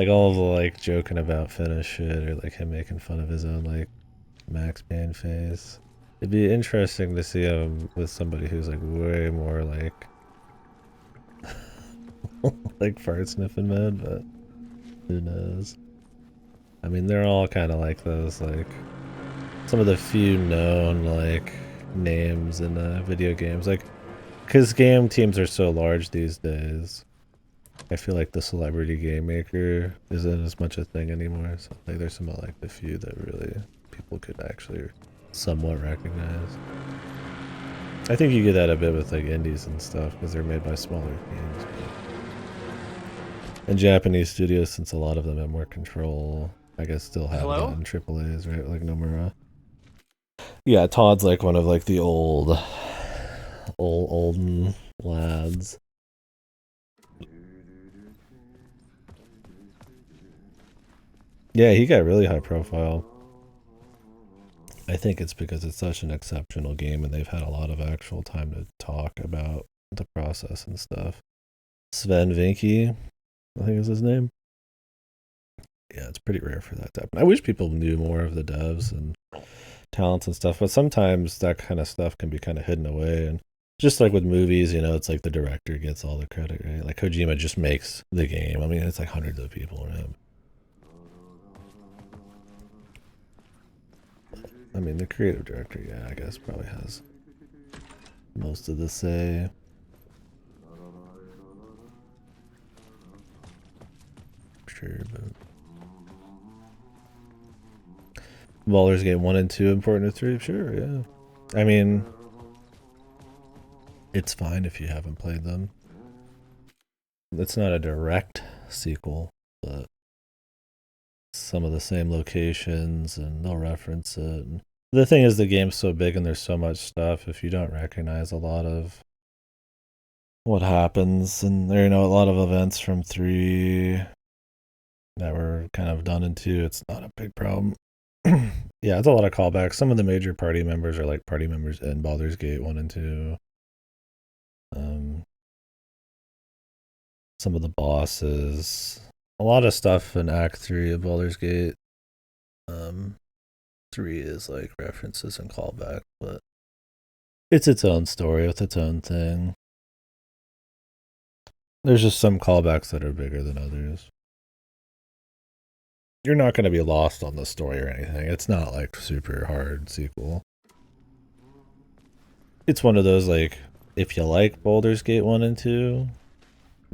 all of the like joking about Finnish shit, or like him making fun of his own like Max Payne face. It'd be interesting to see him with somebody who's like way more like like fart sniffing man, but who knows? I mean, they're all kind of like those, like some of the few known like names in video games, like because game teams are so large these days. I feel like the celebrity game maker isn't as much a thing anymore. So like, there's some of like the few that really people could actually somewhat recognize. I think you get that a bit with like indies and stuff because they're made by smaller teams. But... And Japanese studios, since a lot of them have more control, I guess still have gotten AAAs, right? Like Nomura. Yeah, Todd's like one of like the olden lads. Yeah, he got really high profile. I think it's because it's such an exceptional game and they've had a lot of actual time to talk about the process and stuff. Sven Vinky, I think is his name. Yeah, it's pretty rare for that to happen. I wish people knew more of the devs and talents and stuff, but sometimes that kind of stuff can be kind of hidden away. And just like with movies, you know, it's like the director gets all the credit, right? Like Kojima just makes the game. I mean, it's like hundreds of people, right? I mean, the creative director, yeah, I guess probably has most of the say. Sure, but Baldur's Gate 1 and 2 important to 3? Sure, yeah. I mean, it's fine if you haven't played them. It's not a direct sequel, but some of the same locations and they'll reference it. And the thing is, the game's so big and there's so much stuff, if you don't recognize a lot of what happens, and there, you know, a lot of events from 3 that were kind of done in 2, it's not a big problem. Yeah, it's a lot of callbacks. Some of the major party members are like party members in Baldur's Gate 1 and 2. Some of the bosses, a lot of stuff in Act 3 of Baldur's Gate 3 is like references and callback, but it's its own story with its own thing. There's just some callbacks that are bigger than others. You're not going to be lost on the story or anything. It's not like super hard sequel. It's one of those, like, if you like Baldur's Gate 1 and 2,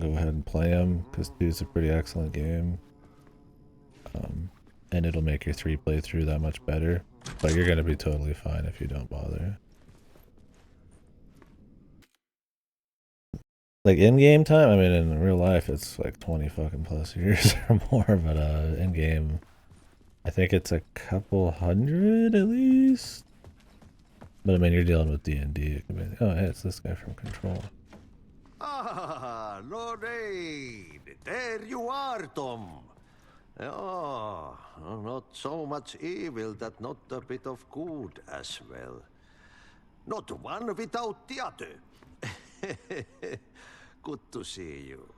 go ahead and play them, because 2 is a pretty excellent game. And it'll make your 3 playthrough that much better. But you're going to be totally fine if you don't bother. Like in-game time, I mean, in real life, it's like 20 fucking plus years or more, but in-game, I think it's a couple hundred at least. But I mean, you're dealing with D&D. It could be, oh, hey, it's this guy from Control. Ah, Lorraine, there you are, Tom. Oh, not so much evil that not a bit of good as well. Not one without the other. Good to see you.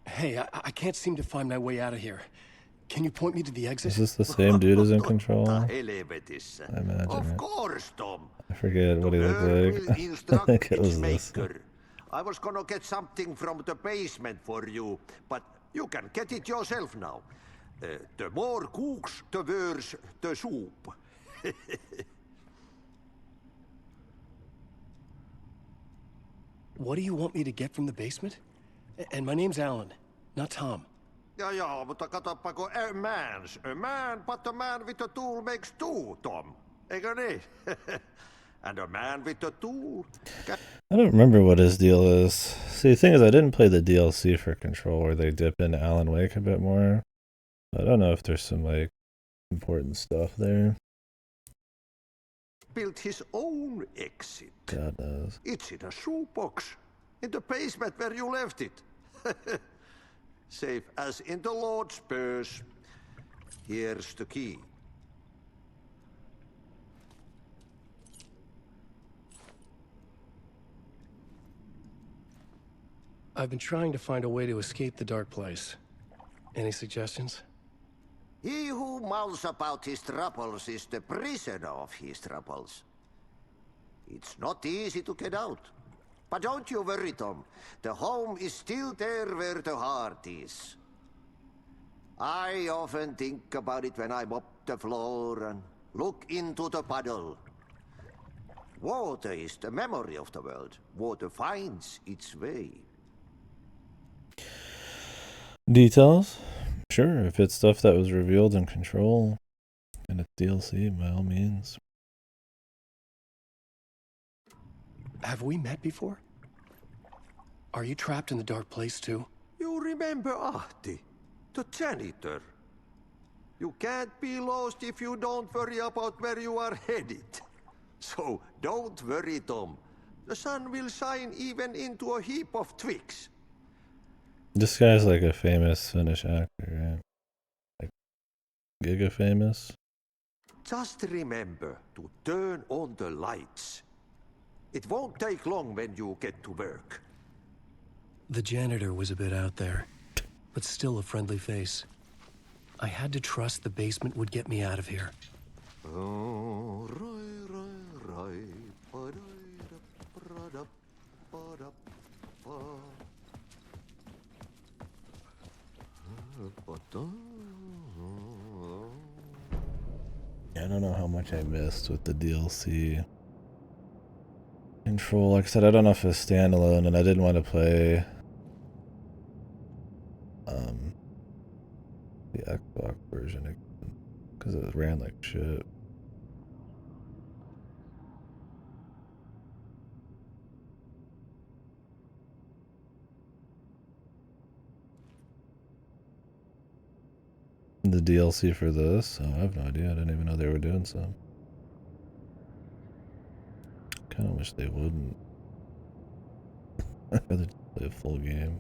Hey, I can't seem to find my way out of here. Can you point me to the exit? Is this the same dude as in Control? I imagine. Of course, Tom. I forget what he looked like. I think it was this. I was gonna get something from the basement for you, but you can get it yourself now. The more cooks, the worse the soup. What do you want me to get from the basement? And my name's Alan, not Tom. Ja, mutta katsoppa, kun a man, but a man with a tool makes two, Tom. Eikö niin? And a man with a tool... I don't remember what his deal is. See, the thing is, I didn't play the DLC for Control where they dip into Alan Wake a bit more. I don't know if there's some, like, important stuff there. Built his own exit. God knows. It's in a shoebox. In the basement where you left it. Safe as in the Lord's purse. Here's the key. I've been trying to find a way to escape the dark place. Any suggestions? He who mouths about his troubles is the prisoner of his troubles. It's not easy to get out. But don't you worry, Tom. The home is still there where the heart is. I often think about it when I mop the floor and look into the puddle. Water is the memory of the world. Water finds its way. Details? Sure, if it's stuff that was revealed in Control and it's DLC, by all means. Have we met before? Are you trapped in the dark place too? You remember Ahti, the janitor. You can't be lost if you don't worry about where you are headed. So don't worry, Tom. The sun will shine even into a heap of twigs. This guy's like a famous Finnish actor, right? Like Giga famous. Just remember to turn on the lights. It won't take long when you get to work. The janitor was a bit out there, but still a friendly face. I had to trust the basement would get me out of here. I don't know how much I missed with the DLC. Control, like I said, I don't know if it's standalone, and I didn't want to play the Xbox version because it ran like shit. The DLC for this? Oh, I have no idea. I didn't even know they were doing some. Kind of wish they wouldn't. I'd rather play a full game.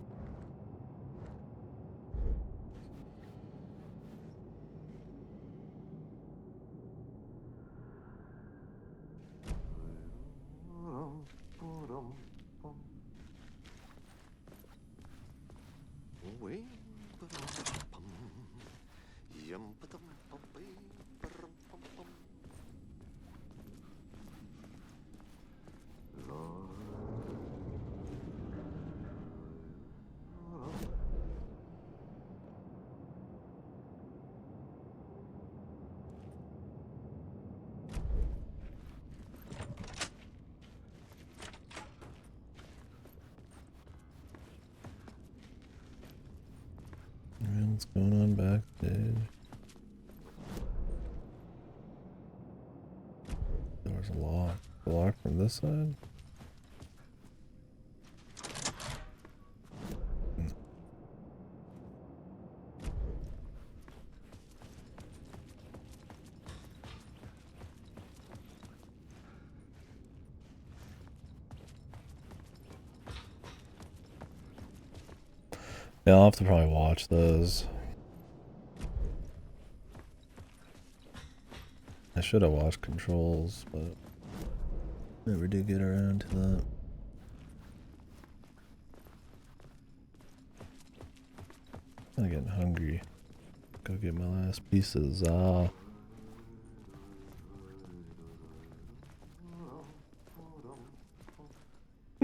What's going on backstage? Door's locked. Locked from this side? Yeah, I'll have to probably watch those. I should have watched Controls, but never did get around to that. I'm getting hungry. Go get my last pieces. No,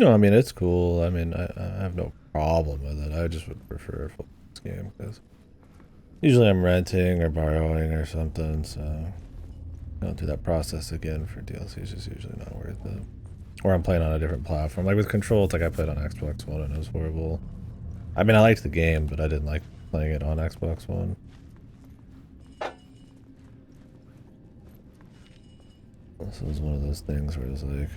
I mean, it's cool. I mean, I have no problem with it. I just would prefer a full game because usually I'm renting or borrowing or something, so going through that process again for DLC is just usually not worth it. Or I'm playing on a different platform. Like with Control, it's like I played on Xbox One and it was horrible. I mean, I liked the game, but I didn't like playing it on Xbox One. This was one of those things where it was like,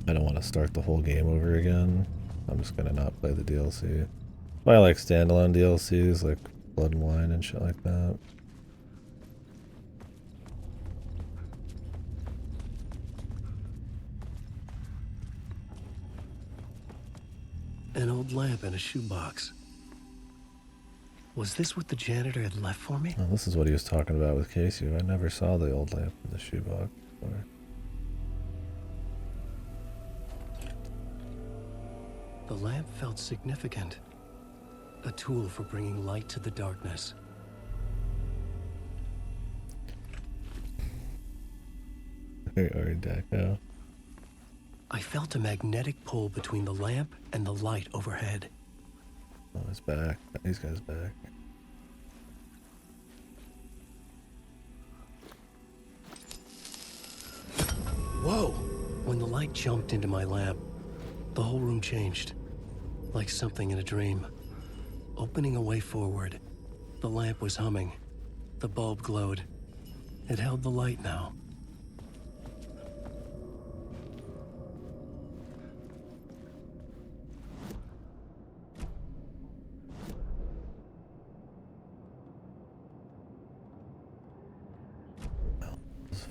I don't want to start the whole game over again. I'm just gonna not play the DLC. I like standalone DLCs like Blood and Wine and shit like that. An old lamp in a shoebox. Was this what the janitor had left for me? Well, this is what he was talking about with Casey. I never saw the old lamp in the shoebox before. The lamp felt significant. A tool for bringing light to the darkness. Very Art Deco. I felt a magnetic pull between the lamp and the light overhead. Oh, he's back. These guys back. Whoa! When the light jumped into my lamp, the whole room changed. Like something in a dream. Opening a way forward, the lamp was humming. The bulb glowed. It held the light now.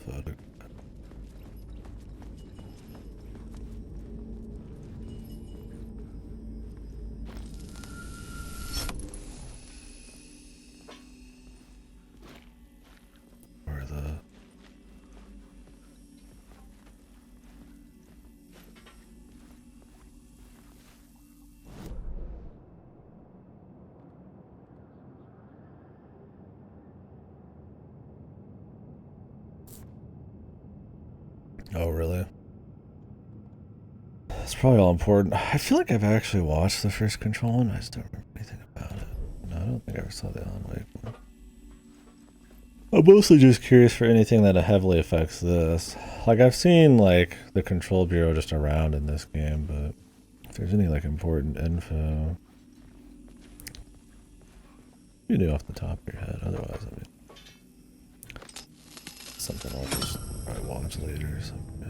Photo. Or the Oh, really? It's probably all important. I feel like I've actually watched the first Control one. I just don't remember anything about it. No, I don't think I ever saw the Alan Wake one. I'm mostly just curious for anything that heavily affects this. Like, I've seen, like, the Control Bureau just around in this game, but if there's any, like, important info, you knew off the top of your head. Otherwise, I mean, something I'll just probably watch later or something. Yeah.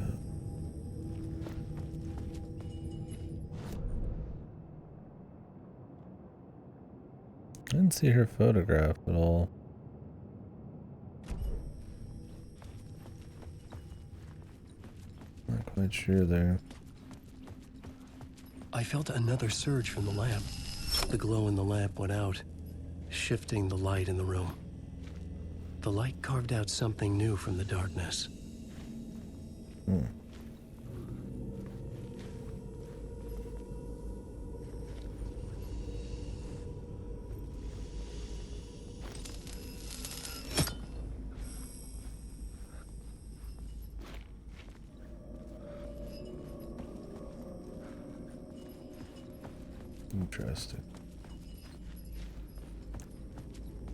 I didn't see her photograph at all. Not quite sure there. I felt another surge from the lamp. The glow in the lamp went out, shifting the light in the room. The light carved out something new from the darkness. Interesting.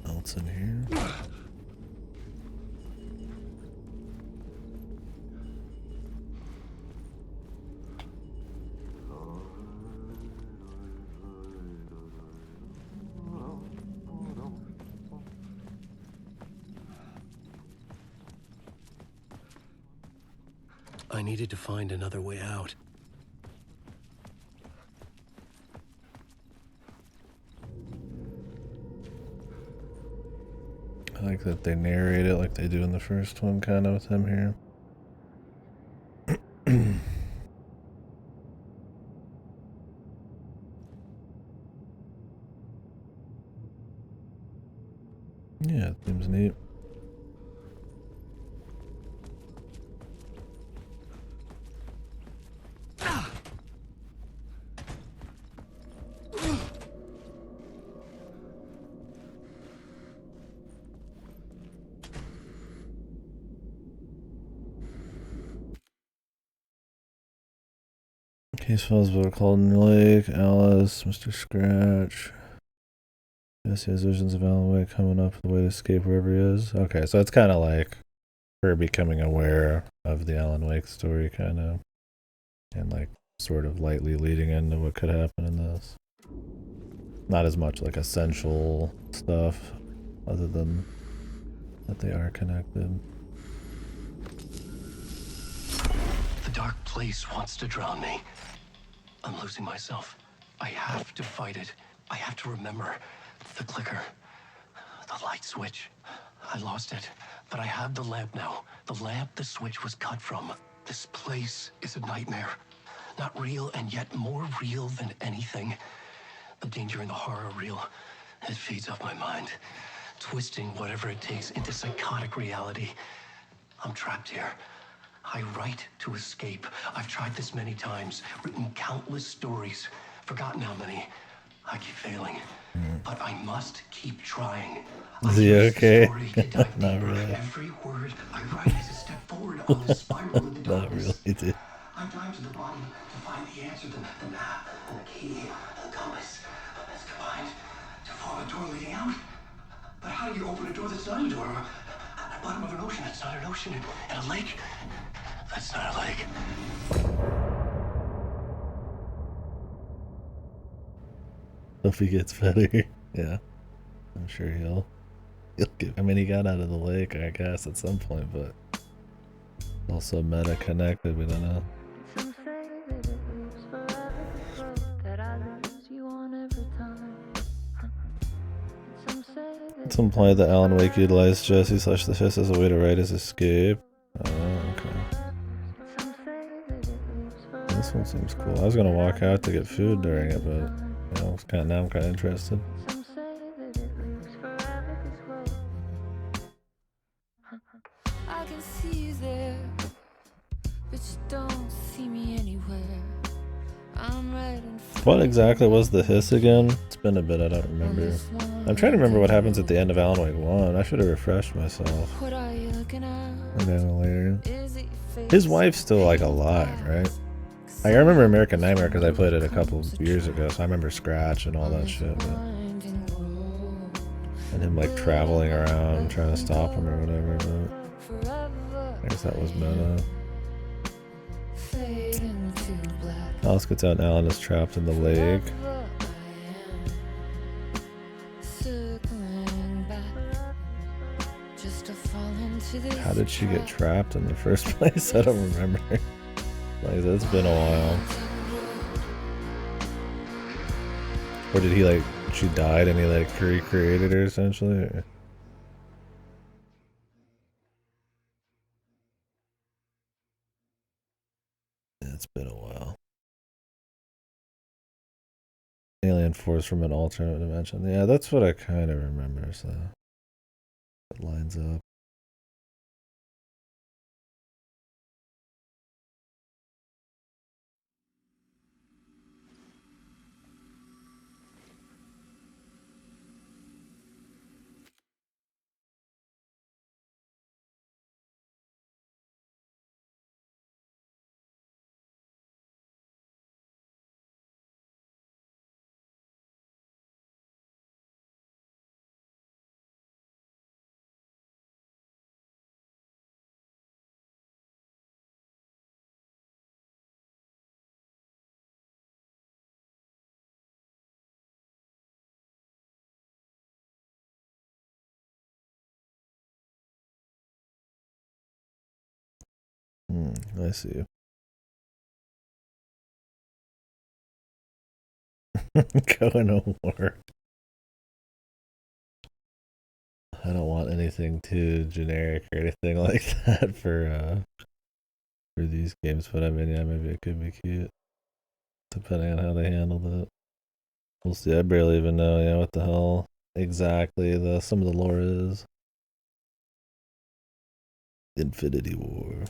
Else in here? I needed to find another way out. I like that they narrate it like they do in the first one, kind of, with him here. Yeah, it seems neat. Case files about Calden Lake, Alice, Mr. Scratch. Yes, he has visions of Alan Wake coming up with a way to escape wherever he is. Okay, so it's kind of like her becoming aware of the Alan Wake story, kind of. And like sort of lightly leading into what could happen in this. Not as much like essential stuff, other than that they are connected. The dark place wants to drown me. I'm losing myself. I have to fight it. I have to remember the clicker, the light switch. I lost it, but I have the lamp now. The lamp the switch was cut from. This place is a nightmare. Not real, and yet more real than anything. The danger and the horror real. It feeds off my mind, twisting whatever it takes into psychotic reality. I'm trapped here. I write to escape. I've tried this many times, written countless stories, forgotten how many. I keep failing, but I must keep trying. Is he okay? Not really. Every word I write is a step forward on this spiral into darkness. Not really, dude. I dive to the bottom to find the answer, the map, and the key, the compass. That's combined to form a door leading out. But how do you open a door that's not a door? At the bottom of an ocean that's not an ocean, and a lake that's not a lake. Hope he gets better. Yeah, I'm sure he'll get. I mean, he got out of the lake, I guess, at some point, but also meta connected. We don't know. Some say that it lives forever, that I lose you on every time. Some say that It's implied that Alan Wake utilized Jesse / the Fist as a way to write his escape. Oh, okay. This one seems cool. I was gonna walk out to get food during it, but you know, now I'm kind of interested. some say that it lives forever this way. I can see you there, but you don't see me anywhere. I'm right in front. What exactly was the hiss again? It's been a bit, I don't remember. I'm trying to remember what happens at the end of Alan Wake 1. I should have refreshed myself. What are you looking at? And then later. Is it your face? His wife's still like alive, right? I remember American Nightmare because I played it a couple years ago, so I remember Scratch and all that shit. But... and him like traveling around trying to stop him or whatever. But I guess that was meta. Alice gets out and Alan is trapped in the lake. How did she get trapped in the first place? I don't remember. Like, it's been a while. Or did he like, she died and he like recreated her essentially? Or... yeah, it's been a while. Alien force from an alternate dimension. Yeah, that's what I kind of remember, so it lines up. I see. Going to war. I don't want anything too generic or anything like that for these games, but I mean, yeah, maybe it could be cute, depending on how they handled it. We'll see. I barely even know, yeah, what the hell exactly some of the lore is. Infinity War.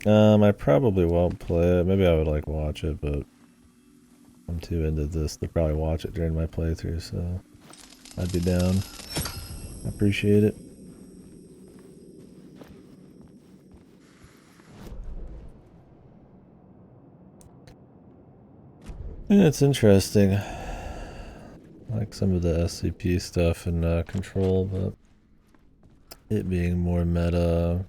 I probably won't play it. Maybe I would like watch it, but I'm too into this to probably watch it during my playthrough, so I'd be down. I appreciate it. Yeah, it's interesting. I like some of the SCP stuff and Control, but it being more meta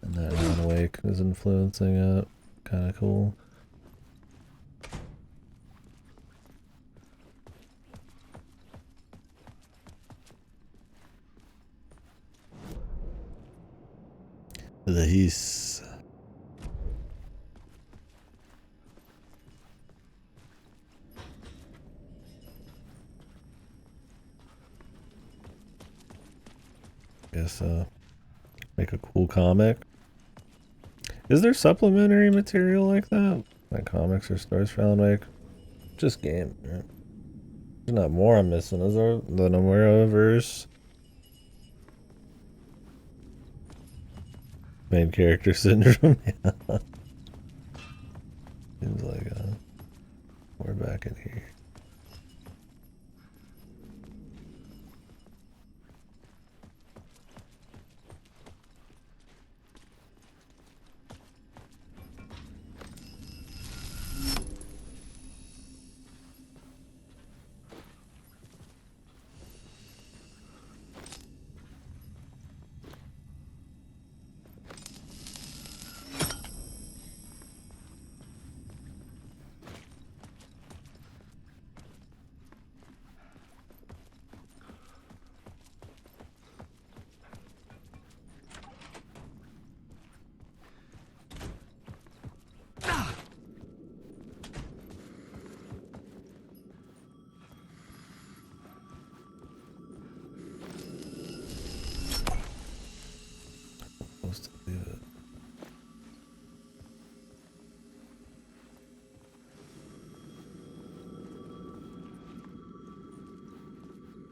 and that Alan Wake is influencing it. Kind of cool. The hiss. Guess Make a cool comic. Is there supplementary material like that? Like comics or stories for Alan Wake? Just game, right? There's not more I'm missing, is there? The Nomura-verse? Main character syndrome? Yeah. Seems like we're back in here. Supposed to leave it.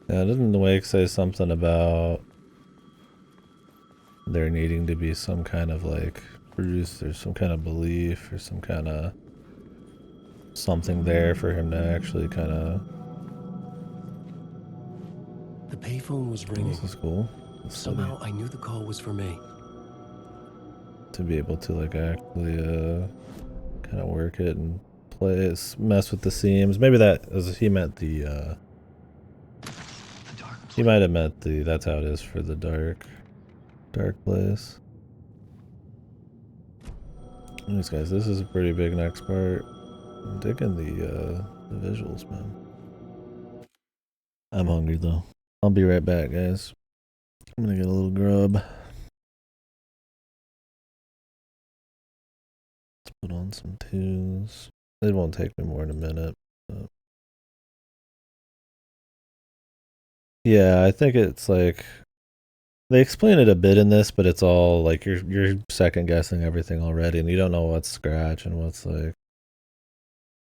Yeah, doesn't the Wake say something about there needing to be some kind of like truth or some kind of belief or some kind of something there for him to actually kind of... The payphone was ringing. This is cool. Somehow I knew the call was for me. To be able to like actually kind of work it and play it, mess with the seams. Maybe that was, he meant the he might have meant the, that's how it is for the dark place. Anyways guys, this is a pretty big next part. I'm digging the visuals, man. I'm hungry though. I'll be right back, guys. I'm gonna get a little grub. Let's put on some tunes. It won't take me more than a minute. But... yeah, I think it's like they explain it a bit in this, but it's all like you're second guessing everything already, and you don't know what's Scratch and what's like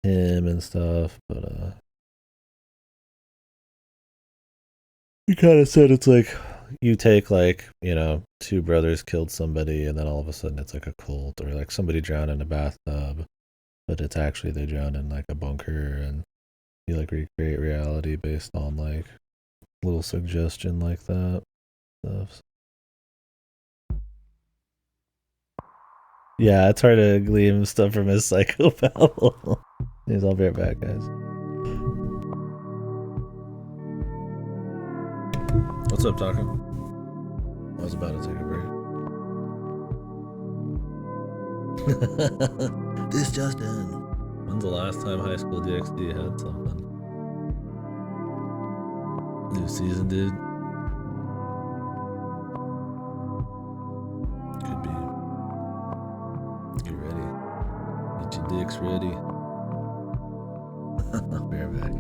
him and stuff. But you kind of said it's like you take like, you know, two brothers killed somebody, and then all of a sudden it's like a cult, or like somebody drowned in a bathtub, but it's actually they drowned in like a bunker, and you like recreate reality based on like little suggestion like that stuff. Yeah, it's hard to glean stuff from his psychopath. Anyways, I'll be right back, guys. What's up, Taka? I was about to take a break. This just in. When's the last time High School DxD had something? New season, dude. Could be. Get ready. Get your dicks ready. I'll be right back.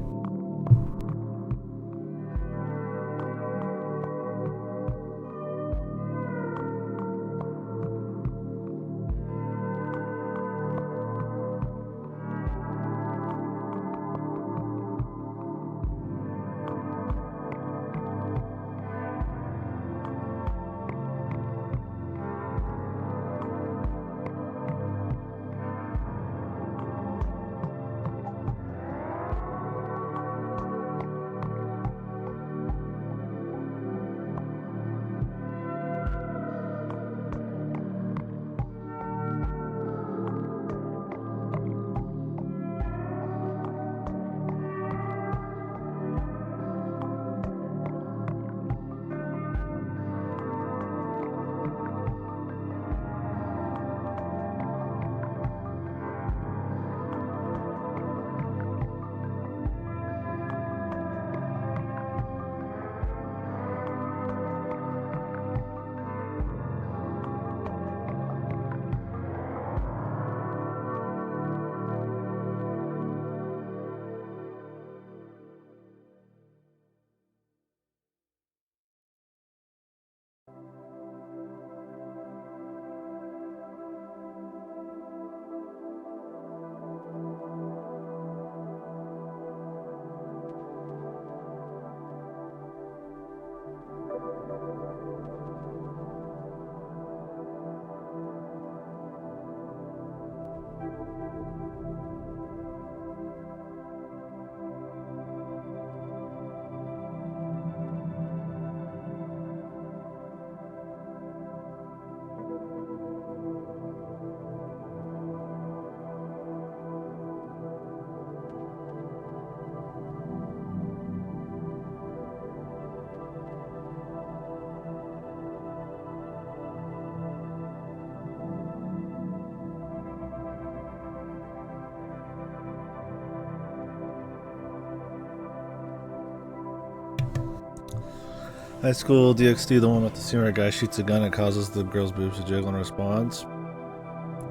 High School DxD, the one with the scene where a guy shoots a gun and causes the girl's boobs to jiggle in response.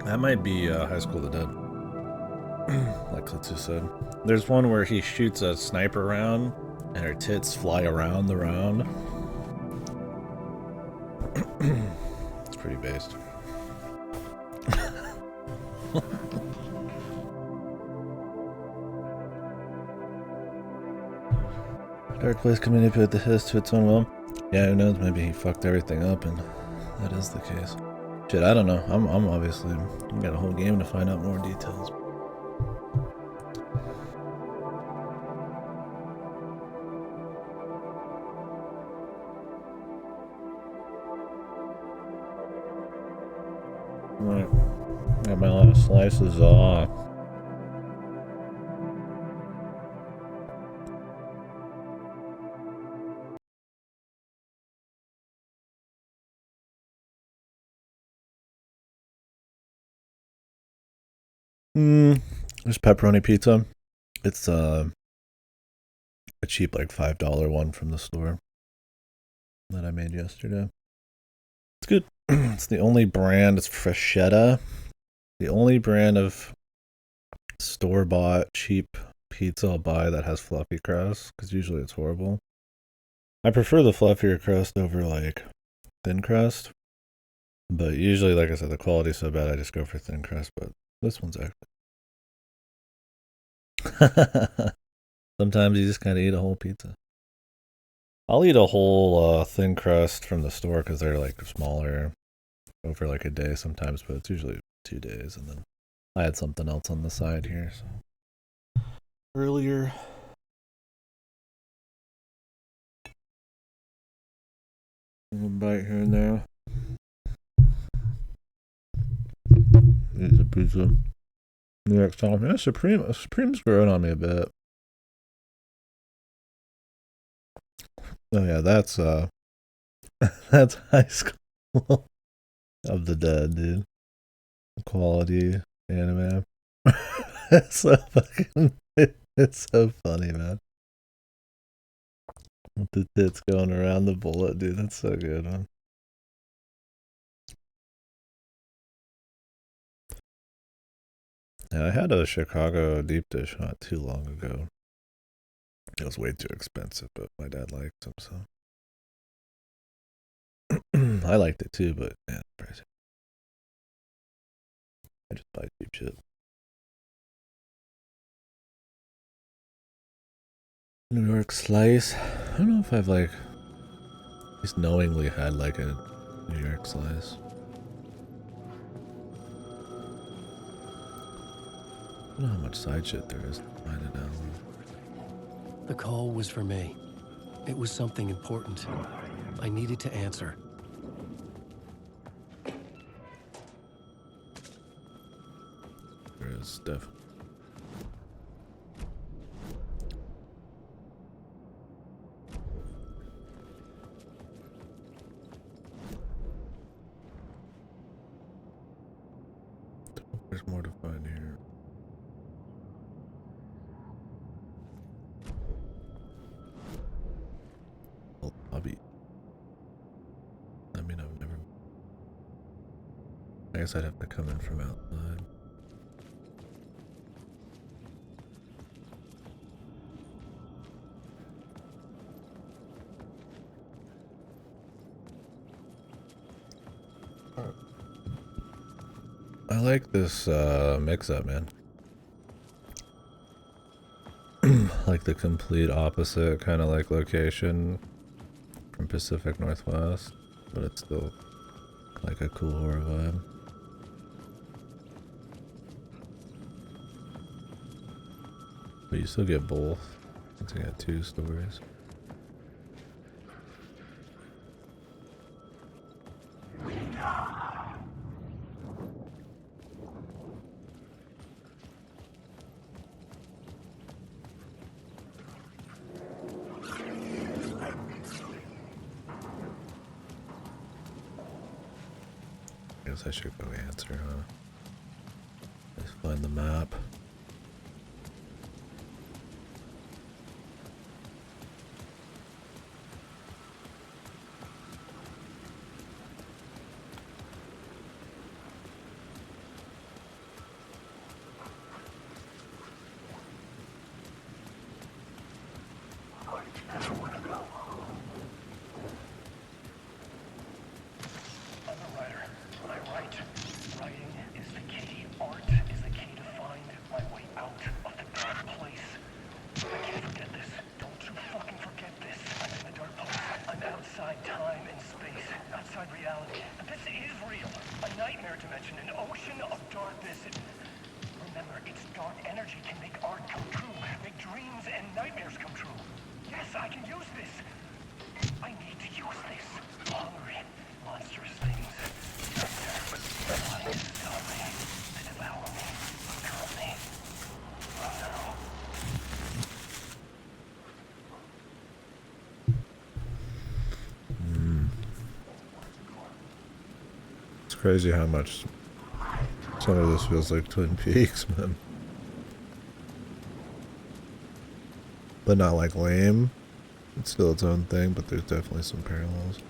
That might be High School of the Dead. Like Klitsu said. There's one where he shoots a sniper round and her tits fly around the round. It's pretty based. Dark Place can manipulate the hiss to its own will. Yeah, who knows? Maybe he fucked everything up and that is the case. Shit, I don't know. I'm obviously got a whole game to find out more details. Right. Got my last slices off. There's pepperoni pizza. It's a cheap like $5 one from the store that I made yesterday. It's good. It's the only brand. It's Freshetta. The only brand of store-bought cheap pizza I'll buy that has fluffy crust, because usually it's horrible. I prefer the fluffier crust over like thin crust, but usually, like I said, the quality's so bad I just go for thin crust. But this one's actually. Sometimes you just kind of eat a whole pizza. I'll eat a whole thin crust from the store because they're like smaller over like a day sometimes, but it's usually 2 days. And then I had something else on the side here. So earlier. A little bite here and there. Eat the pizza. New York style. Yeah, Supreme's growing on me a bit. Oh yeah, that's that's High School of the Dead, dude. Quality anime. It's so fucking. It's so funny, man. With the tits going around the bullet, dude. That's so good, man. Yeah, I had a Chicago deep dish not too long ago. It was way too expensive, but my dad liked them, so. I liked it too, but yeah, pricey. I just buy cheap shit. New York slice. I don't know if I've like at least knowingly had like a New York slice. I don't know how much side shit there is to find it out. The call was for me. It was something important. I needed to answer. There is stuff. There's more to find here. Lobby. I mean, I've never. I guess I'd have to come in from outside. I like this mix-up, man. Like the complete opposite kind of like location from Pacific Northwest, but it's still like a cool horror vibe. But you still get both. Since you got 2 stories. I should go answer, huh? Let's find the map. Alan. This is real. A nightmare dimension, an ocean of darkness. Remember, its dark energy can make art come true, make dreams and nightmares come true. Yes, I can use this. I need to use this. Hungry, monstrous things. Wanting to stop me, to devour me, kill me. Oh no. It's crazy how much some of this feels like Twin Peaks, man. But not like lame. It's still its own thing, but there's definitely some parallels.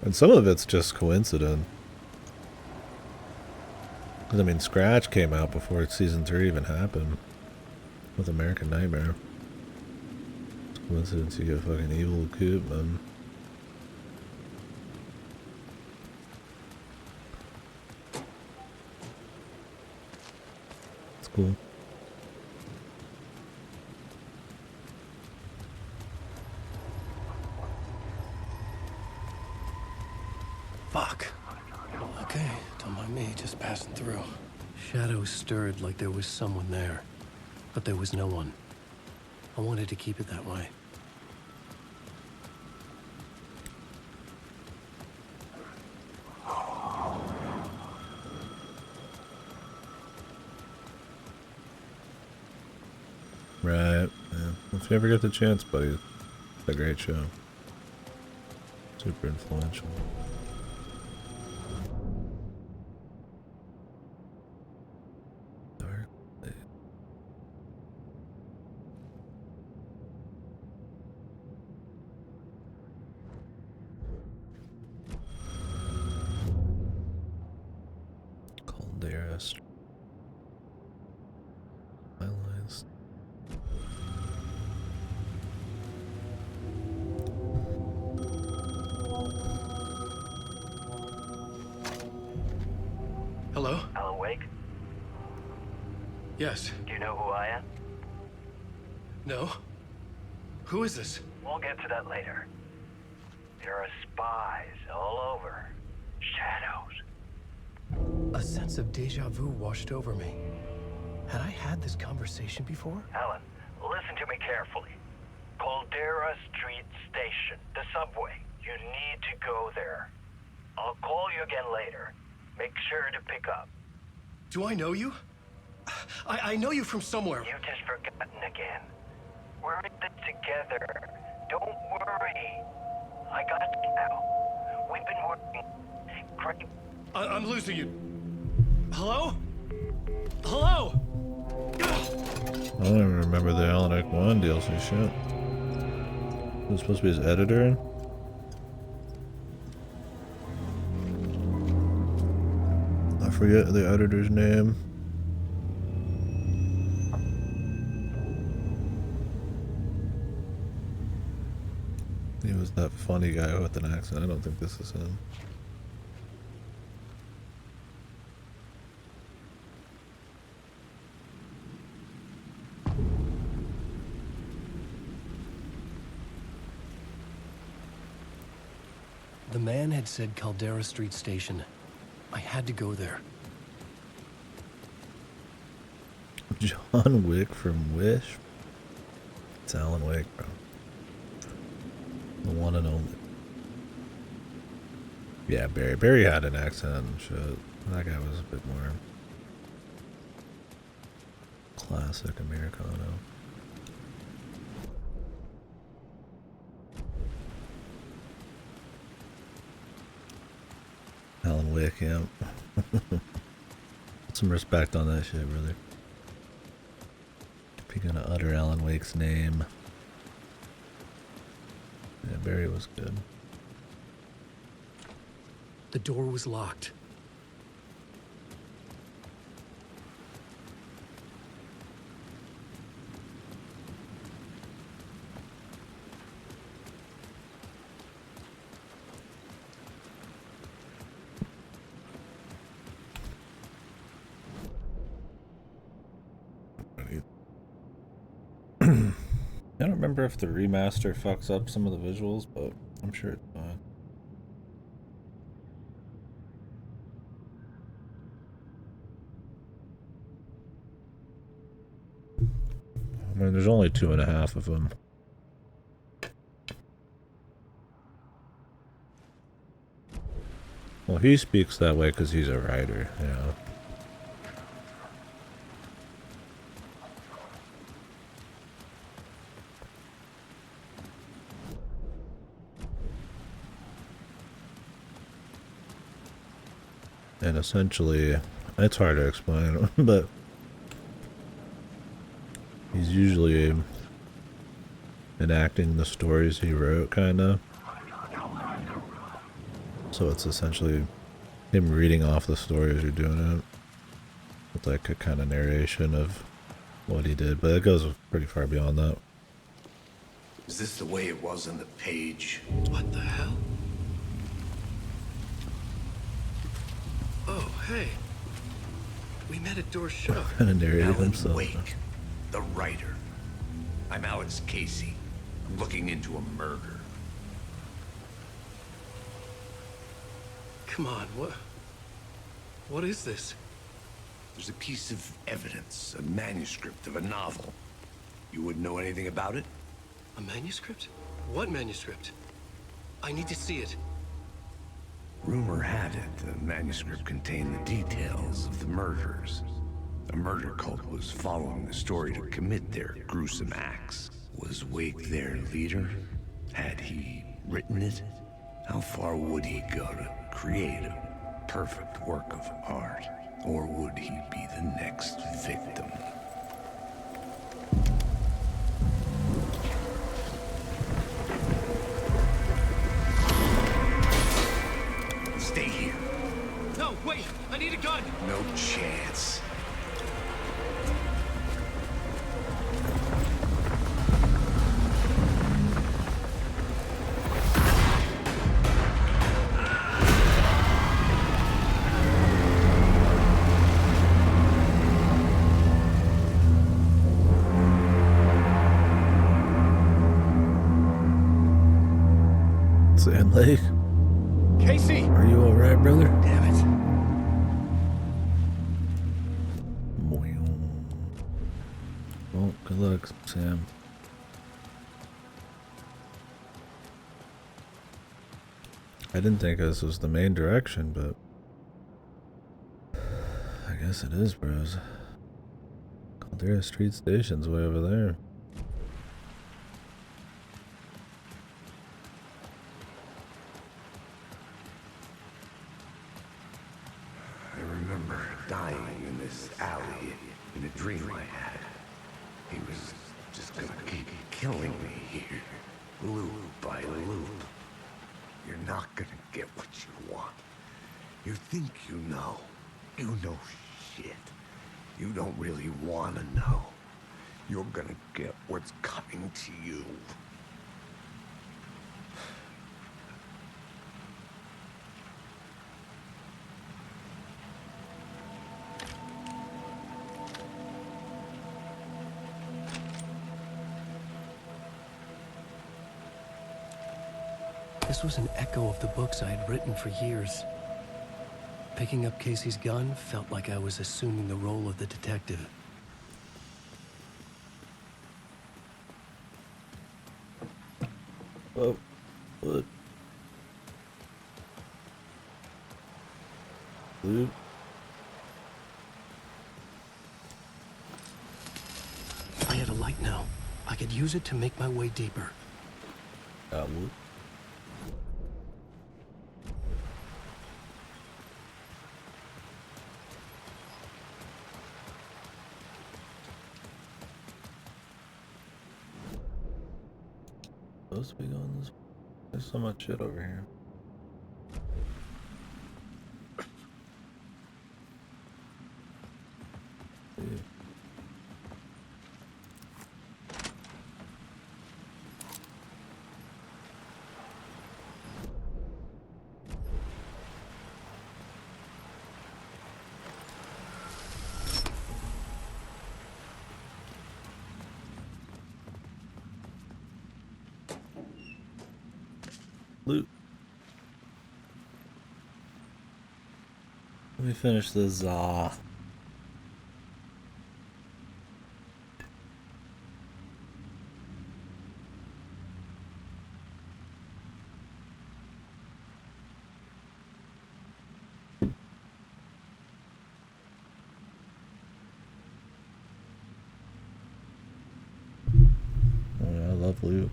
And some of it's just coincident. Because, I mean, Scratch came out before season 3 even happened. With American Nightmare. It's coincidence you get fucking Evil Coop, man. It's cool. Fuck. Okay, don't mind me, just passing through. Shadows stirred like there was someone there, but there was no one. I wanted to keep it that way. Right. Yeah. If you ever get the chance, buddy, it's a great show. Super influential. Dark Blade. Caldera. Skylines. Hello? Alan Wake? Yes. Do you know who I am? No? Who is this? We'll get to that later. There are spies all over. Shadows. A sense of deja vu washed over me. Had I had this conversation before? Alan, listen to me carefully. Caldera Street Station, the subway. You need to go there. I'll call you again later. Make sure to pick up. Do I know you? I know you from somewhere. You've just forgotten again. We're in this together. Don't worry. I got you now. We've been working great. I'm losing you. Hello? Hello? I don't even remember the Alan Wake 1 DLC shit. It was supposed to be his editor. I forget the editor's name. He was that funny guy with an accent. I don't think this is him. The man had said Caldera Street Station. I had to go there. John Wick from Wish? It's Alan Wake, bro. The one and only. Yeah, Barry. Barry had an accent and shit. That guy was a bit more classic Americano. Alan Wake, yeah. Put some respect on that shit, brother. If you're gonna utter Alan Wake's name. Yeah, Barry was good. The door was locked. I don't remember if the remaster fucks up some of the visuals, but I'm sure it's fine. I mean, there's only 2.5 of them. Well, he speaks that way because he's a writer, you know. And essentially, it's hard to explain, but he's usually enacting the stories he wrote, kind of. So it's essentially him reading off the story as you're doing it, with like a kind of narration of what he did, but it goes pretty far beyond that. Is this the way it was on the page? What the hell? Oh, hey. We met at door shut. Kind of narrated Alan himself. Wake, the writer. I'm Alex Casey. I'm looking into a murder. Come on, what is this? There's a piece of evidence, a manuscript of a novel. You wouldn't know anything about it? A manuscript? What manuscript? I need to see it. Rumor had it the manuscript contained the details of the murders. A murder cult was following the story to commit their gruesome acts. Was Wake their leader? Had he written it? How far would he go to create a perfect work of art? Or would he be the next victim? Stay here. No, wait! I need a gun! No chance. Sand Lake? Casey! Are you alright, brother? Damn it. Well, good luck, Sam. I didn't think this was the main direction, but I guess it is, bros. Caldera Street Station's way over there. I remember dying in this alley in a dream I had. He was just gonna keep killing me here, loop by loop. You're not gonna get what you want. You think you know. You know shit. You don't really wanna know. You're gonna get what's coming to you. This was an echo of the books I had written for years. Picking up Casey's gun felt like I was assuming the role of the detective. Oh, what? Blue? I had a light now. I could use it to make my way deeper. What? Supposed to be going this way. There's so much shit over here. Dude. Loot. Let me finish this. loot.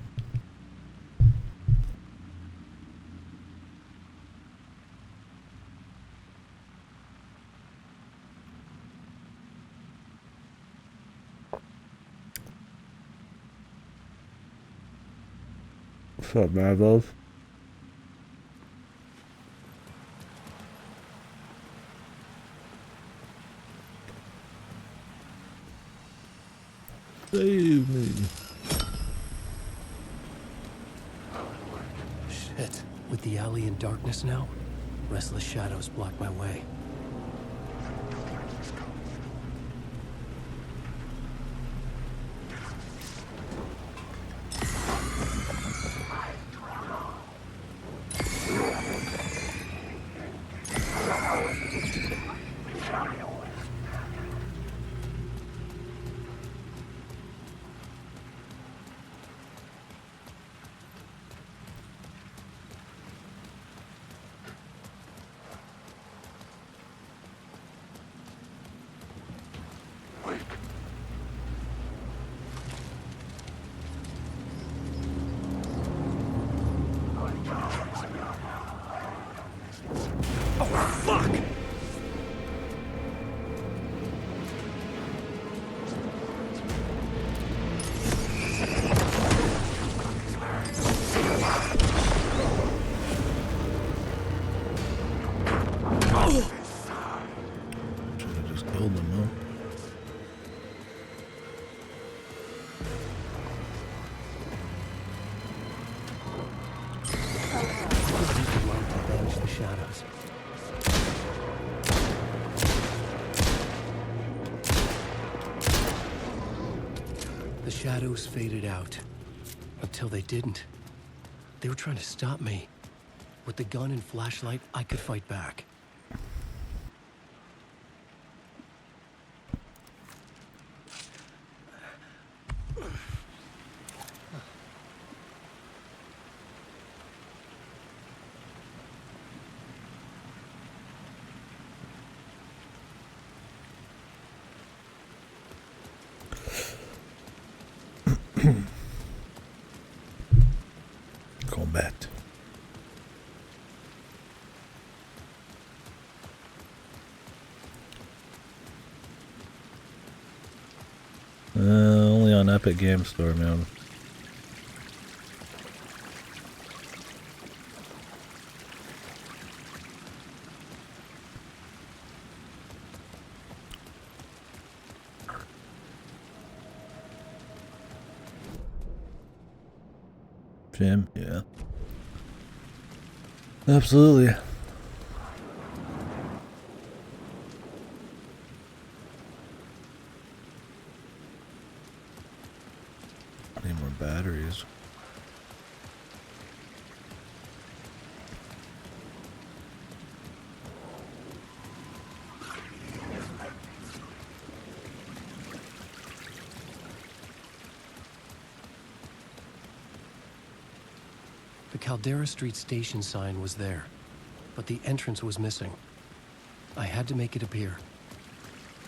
What's up, Marvels? Save me. Shit. With the alley in darkness now, restless shadows block my way. The shadows faded out. Until they didn't. They were trying to stop me. With the gun and flashlight, I could fight back. Combat. Only on Epic Game Store, man. Jim, yeah. Absolutely. Need more batteries. The Caldera Street station sign was there, but the entrance was missing. I had to make it appear.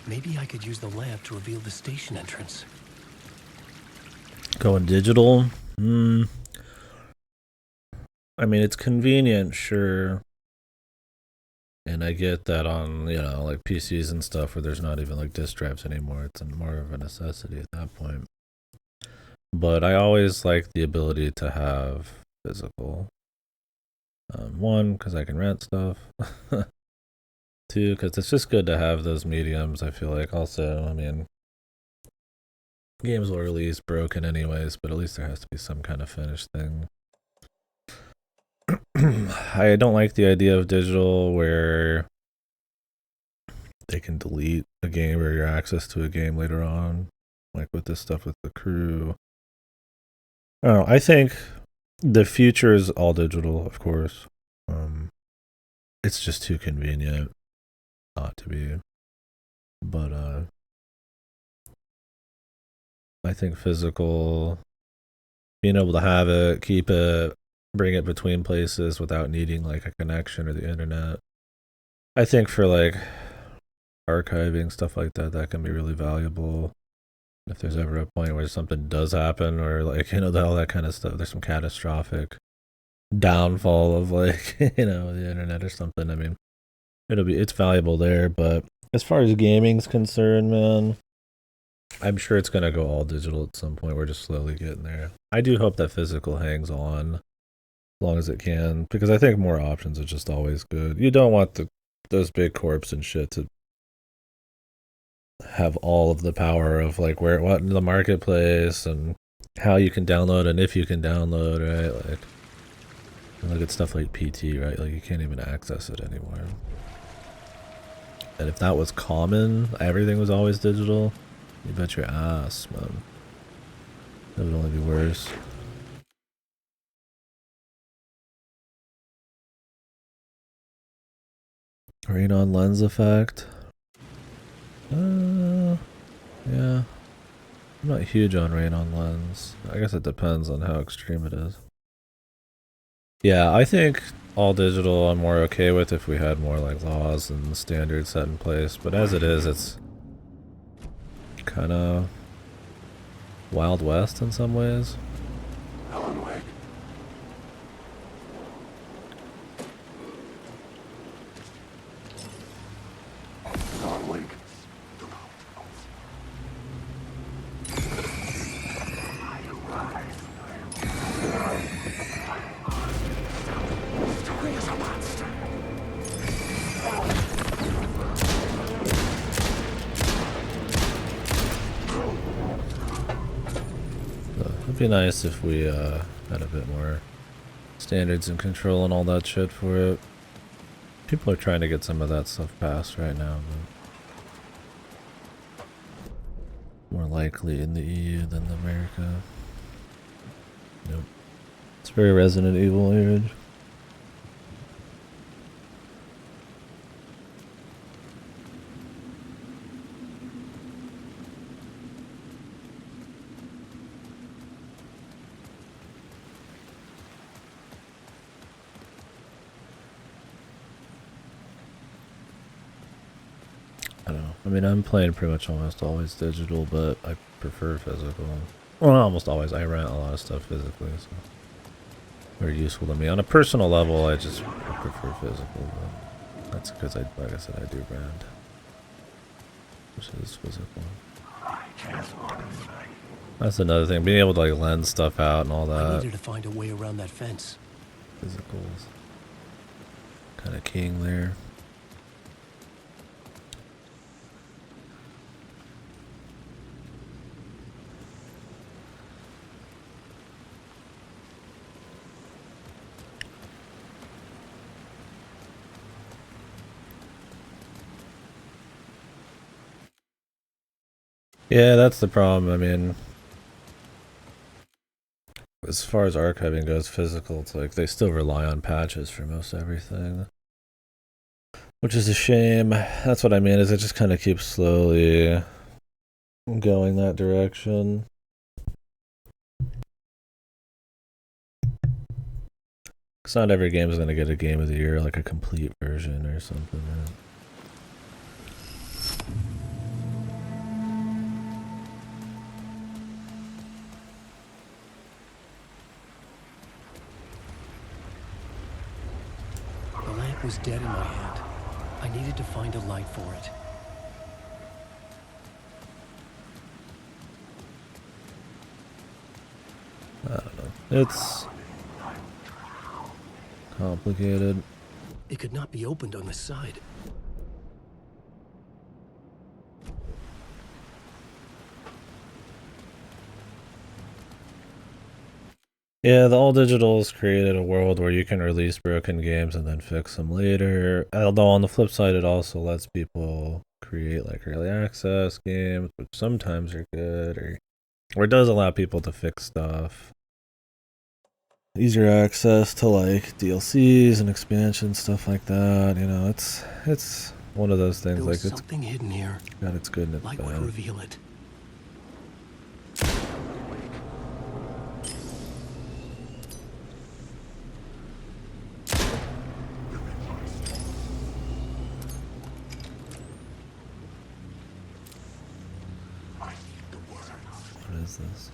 Maybe I could use the lamp to reveal the station entrance. Going digital? I mean, it's convenient, sure. And I get that on, you know, like PCs and stuff where there's not even like disk drives anymore. It's more of a necessity at that point. But I always like the ability to have physical. One, because I can rent stuff. Two, because it's just good to have those mediums, I feel like. Also, I mean, games will release broken anyways, but at least there has to be some kind of finished thing. I don't like the idea of digital where they can delete a game or your access to a game later on, like with this stuff with the crew. I don't know, I think the future is all digital, of course. It's just too convenient not to be. But I think physical, being able to have it, keep it, bring it between places without needing like a connection or the internet. I think for like archiving, stuff like that, that can be really valuable. If there's ever a point where something does happen, or like, you know, all that kind of stuff, there's some catastrophic downfall of like, you know, the internet or something. I mean, it's valuable there, but as far as gaming's concerned, man, I'm sure it's gonna go all digital at some point. We're just slowly getting there. I do hope that physical hangs on as long as it can, because I think more options are just always good. You don't want those big corps and shit to have all of the power of like what in the marketplace and how you can download and if you can download, right? Like, look at stuff like PT, right? Like, you can't even access it anymore. And if that was common, everything was always digital, you bet your ass, man. That would only be worse. Rain on lens effect. Yeah. I'm not huge on rain on lens. I guess it depends on how extreme it is. Yeah, I think all digital I'm more okay with if we had more like laws and standards set in place. But as it is, it's kind of Wild West in some ways. Alan Wake. Alan Wake. It'd be nice if we had a bit more standards and control and all that shit for it. People are trying to get some of that stuff passed right now, but more likely in the EU than America. Nope. It's very Resident Evil age. I don't know. I mean, I'm playing pretty much almost always digital, but I prefer physical. Well, not almost always. I rent a lot of stuff physically, so very useful to me. On a personal level, I prefer physical, but that's because like I said, I do rent, which is physical. That's another thing, being able to like lend stuff out and all I that. needed to find a way around that fence. Physicals, kind of king there. Yeah, that's the problem. I mean, as far as archiving goes, physical, it's like they still rely on patches for most everything, which is a shame. That's what I mean, is it just kind of keeps slowly going that direction. Because not every game is going to get a game of the year, like a complete version or something, right? The lamp was dead in my hand. I needed to find a light for it. I don't know. It's complicated. It could not be opened on the side. Yeah, the all digitals created a world where you can release broken games and then fix them later. Although on the flip side, it also lets people create like early access games, which sometimes are good, or it does allow people to fix stuff. Easier access to like DLCs and expansions, stuff like that. You know, it's one of those things. There was Like it's something hidden here. got its good and its Light would bad. reveal it. is this?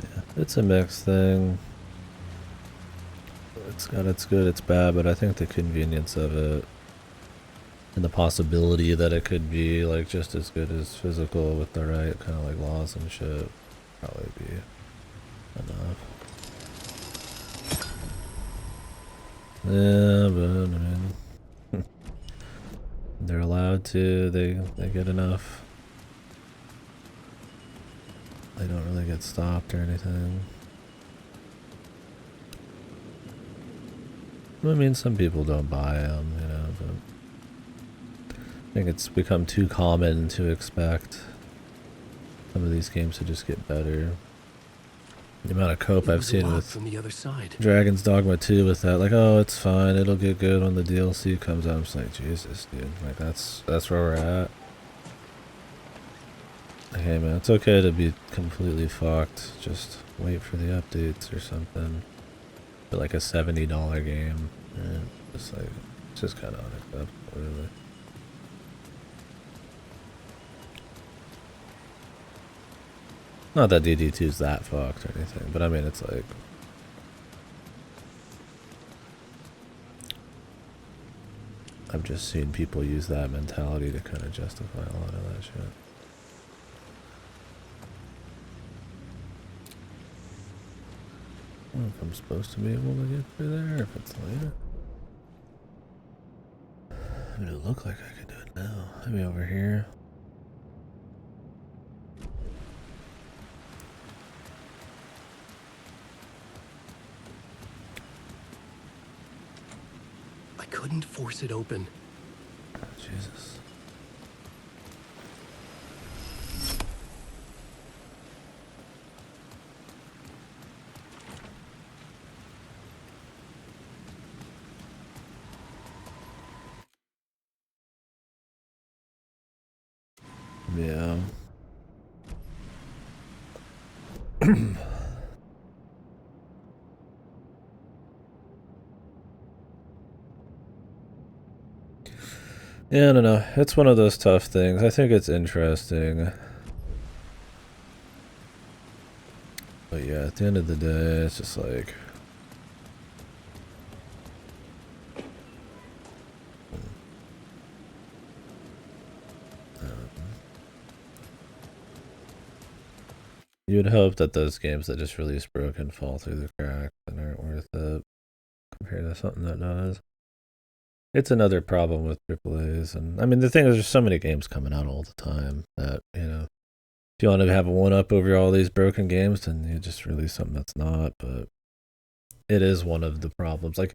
Yeah, it's a mixed thing. It's got its good, it's bad, but I think the convenience of it and the possibility that it could be like just as good as physical with the right kind of like laws and shit probably be enough. Yeah, but I mean, they're allowed to. They get enough. They don't really get stopped or anything. I mean, some people don't buy them, you know, but I think it's become too common to expect some of these games to just get better. The amount of cope I've seen with from the other side. Dragon's Dogma 2 with that, like, oh, it's fine, it'll get good when the DLC comes out. I'm just like, Jesus, dude, like that's where we're at. Like, hey man, it's okay to be completely fucked. Just wait for the updates or something. For like a $70 game, and just like, it's just kind of unacceptable, really. Not that DD2 is that fucked or anything, but I mean, it's like, I've just seen people use that mentality to kind of justify a lot of that shit. I don't know if I'm supposed to be able to get through there, if it's later. I mean, it looked like I could do it now. Maybe over here. I couldn't force it open. Oh, Jesus. Yeah. Yeah, I don't know. It's one of those tough things. I think it's interesting. But yeah, at the end of the day, it's just like... You'd hope that those games that just release broken fall through the cracks and aren't worth it compared to something that does. It's another problem with AAAs, and I mean the thing is, there's so many games coming out all the time that, you know, if you want to have a one-up over all these broken games, then you just release something that's not. But it is one of the problems. Like,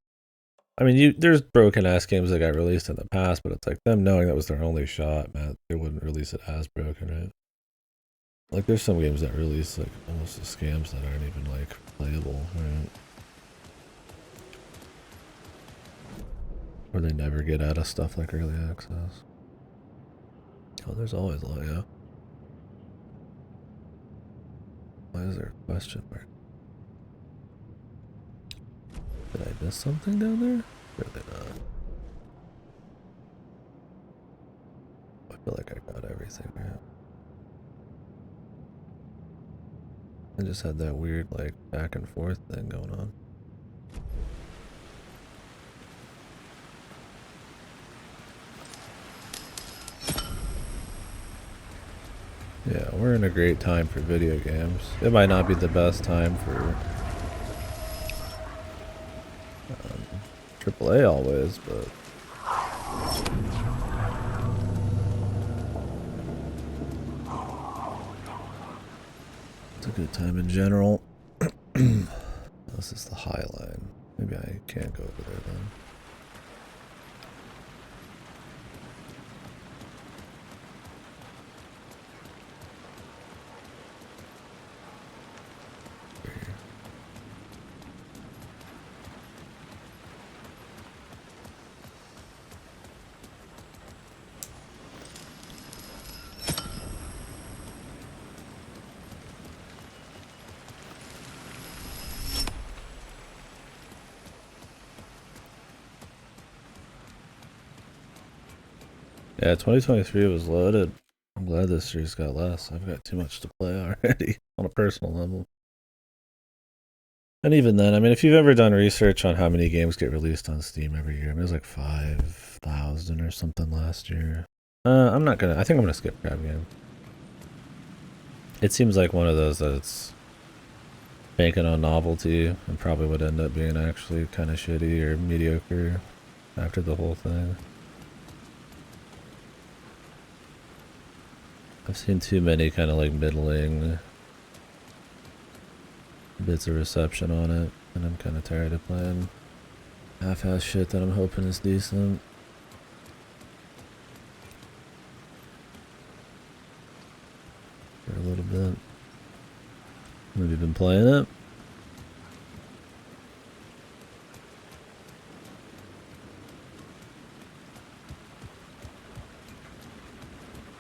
I mean, there's broken-ass games that got released in the past, but it's like them knowing that was their only shot, man, they wouldn't release it as broken, right? Like, there's some games that release, like, almost as scams that aren't even, like, playable, right? Or they never get out of stuff like early access. Oh, there's always a lot, yeah. Why is there a question mark? Did I miss something down there? Really not. I feel like I got everything right. I just had that weird, like, back and forth thing going on. Yeah, we're in a great time for video games. It might not be the best time for AAA always, but it's a good time in general. This is the High Line. Maybe I can't go over there then. Yeah, 2023 was loaded. I'm glad this year's got less. I've got too much to play already on a personal level. And even then, I mean, if you've ever done research on how many games get released on Steam every year, I mean, it was like 5,000 or something last year. I think I'm gonna skip Crab Game. It seems like one of those that it's banking on novelty and probably would end up being actually kind of shitty or mediocre after the whole thing. I've seen too many kind of like middling bits of reception on it, and I'm kind of tired of playing half-ass shit that I'm hoping is decent. For a little bit. Have you been playing it?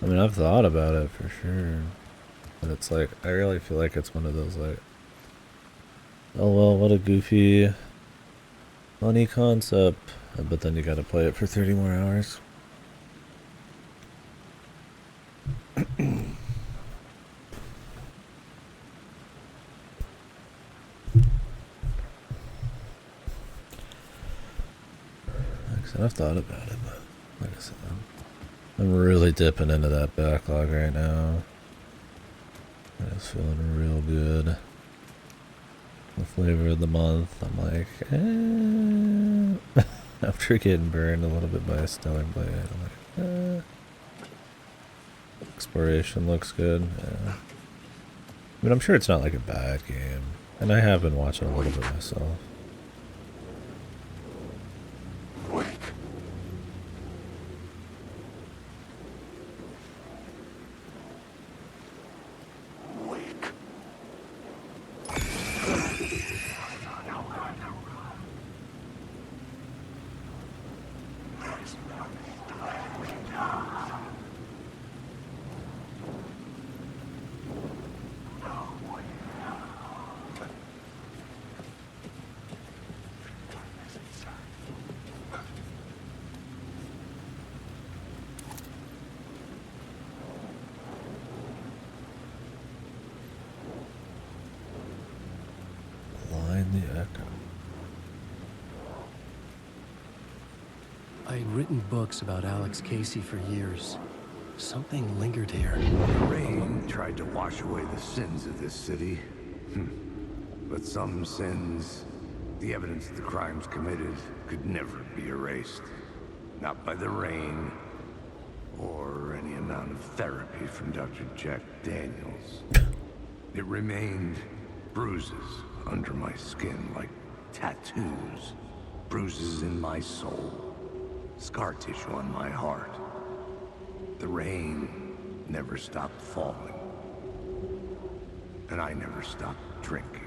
I mean, I've thought about it for sure, but it's like, I really feel like it's one of those like, oh well, what a goofy, funny concept, but then you gotta play it for 30 more hours. Like I said, I've thought about it, but like I said, I'm really dipping into that backlog right now. It's feeling real good. The flavor of the month, I'm like, after getting burned a little bit by a Stellar Blade, I'm like, Exploration looks good, yeah. I mean, I'm sure it's not like a bad game, and I have been watching a little bit myself. I'd written books about Alex Casey for years. Something lingered here. The rain tried to wash away the sins of this city. But some sins, the evidence of the crimes committed, could never be erased. Not by the rain, or any amount of therapy from Dr. Jack Daniels. It remained bruises under my skin, like tattoos. Bruises in my soul. Scar tissue on my heart. The rain never stopped falling. And I never stopped drinking.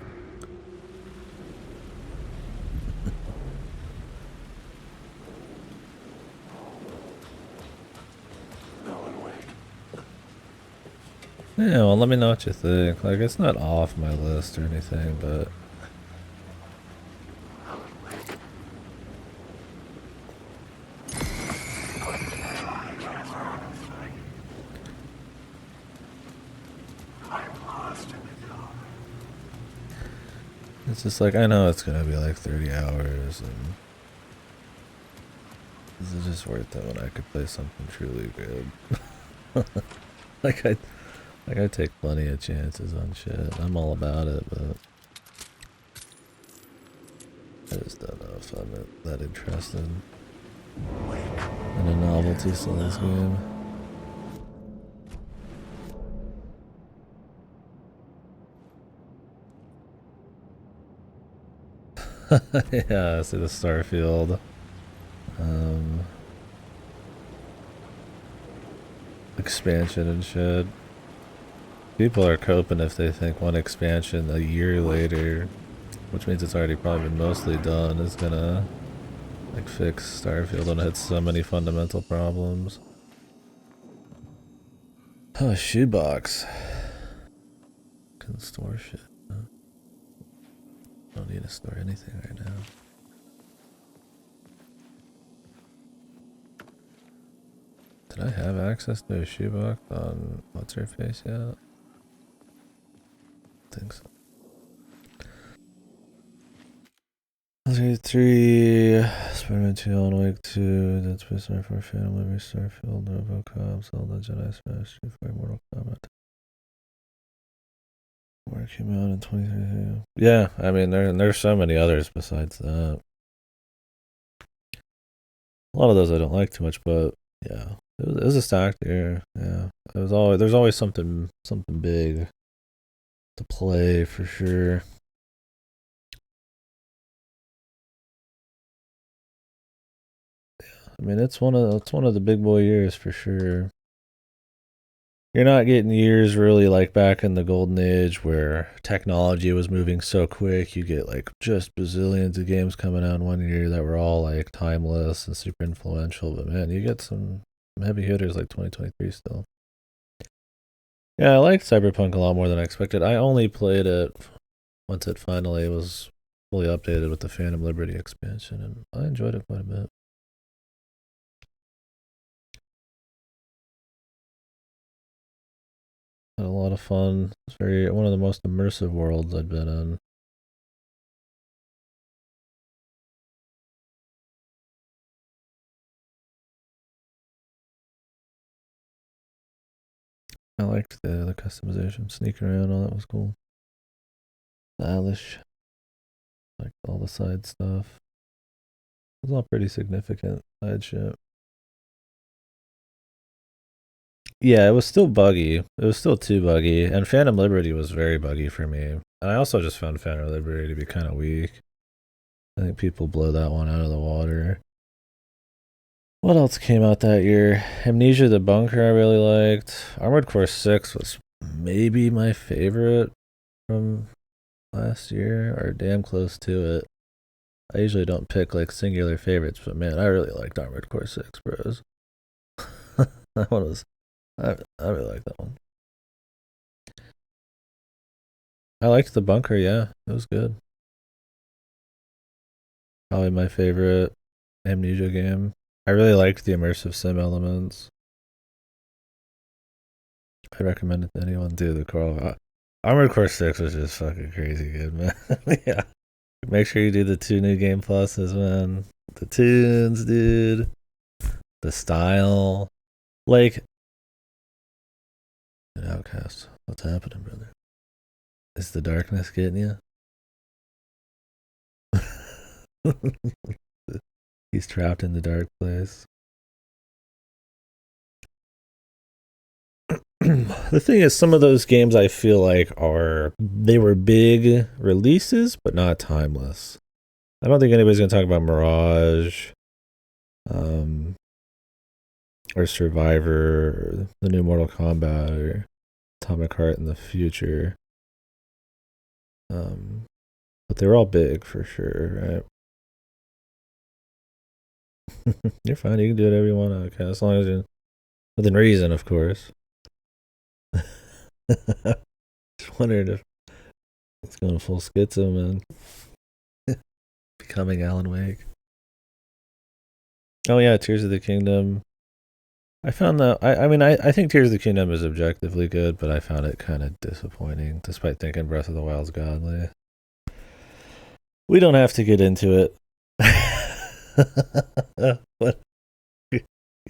Yeah, well, let me know what you think. Like, it's not off my list or anything, but it's just like, I know it's gonna be like 30 hours, and is it just worth it when I could play something truly good? I take plenty of chances on shit. I'm all about it, but I just don't know if I'm that interested in a novelty Souls game. Yeah, I see the Starfield. Expansion and shit. People are coping if they think one expansion a year later, which means it's already probably been mostly done, is gonna like fix Starfield when it had so many fundamental problems. Oh, shoebox. Couldn't store shit. Huh? Don't need to store anything right now. Did Did I have access to a shoebox on what's her face yet? I think so. 3, Spider-Man 2, Alan Wake 2, Dead Space 4, Phantom Liberty, Starfield, RoboCop, Zelda, Jedi Smash, Street Fighter, Mortal Kombat. Where it came out in 2022. Yeah, I mean, there's so many others besides that. A lot of those I don't like too much, but yeah, it was a stacked year. Yeah, there's always something big to play for sure. I mean, it's one of the big boy years for sure. You're not getting years really like back in the golden age where technology was moving so quick. You get like just bazillions of games coming out in one year that were all like timeless and super influential. But man, you get some heavy hitters like 2023 still. Yeah, I liked Cyberpunk a lot more than I expected. I only played it once it finally was fully updated with the Phantom Liberty expansion, and I enjoyed it quite a bit. Had a lot of fun. It's one of the most immersive worlds I've been in. I liked the customization, sneaking around, all that was cool. Stylish. Like all the side stuff. It was all pretty significant side shit. Yeah, it was still buggy. It was still too buggy. And Phantom Liberty was very buggy for me. And I also just found Phantom Liberty to be kind of weak. I think people blow that one out of the water. What else came out that year? Amnesia the Bunker I really liked. Armored Core 6 was maybe my favorite from last year, or damn close to it. I usually don't pick like singular favorites, but man, I really liked Armored Core 6, bros. That one was I really like that one. I liked the bunker, yeah. It was good. Probably my favorite Amnesia game. I really liked the immersive sim elements. I recommend it to anyone. Do the Coral. Armored Core 6 was just fucking crazy good, man. Yeah. Make sure you do the 2 new game pluses, man. The tunes, dude. The style. Like, an Outcast. What's happening, brother? Is the darkness getting you? He's trapped in the dark place. The thing is, some of those games I feel like they were big releases, but not timeless. I don't think anybody's gonna talk about Mirage, or Survivor, or the new Mortal Kombat, or Atomic Heart in the future. But they were all big for sure, right? You're fine. You can do whatever you want, okay, as long as you're within reason, of course. Just wondered if it's going full schizo, man. Becoming Alan Wake. Oh yeah, Tears of the Kingdom. I found that I think Tears of the Kingdom is objectively good, but I found it kind of disappointing, despite thinking Breath of the Wild's godly. We don't have to get into it. What?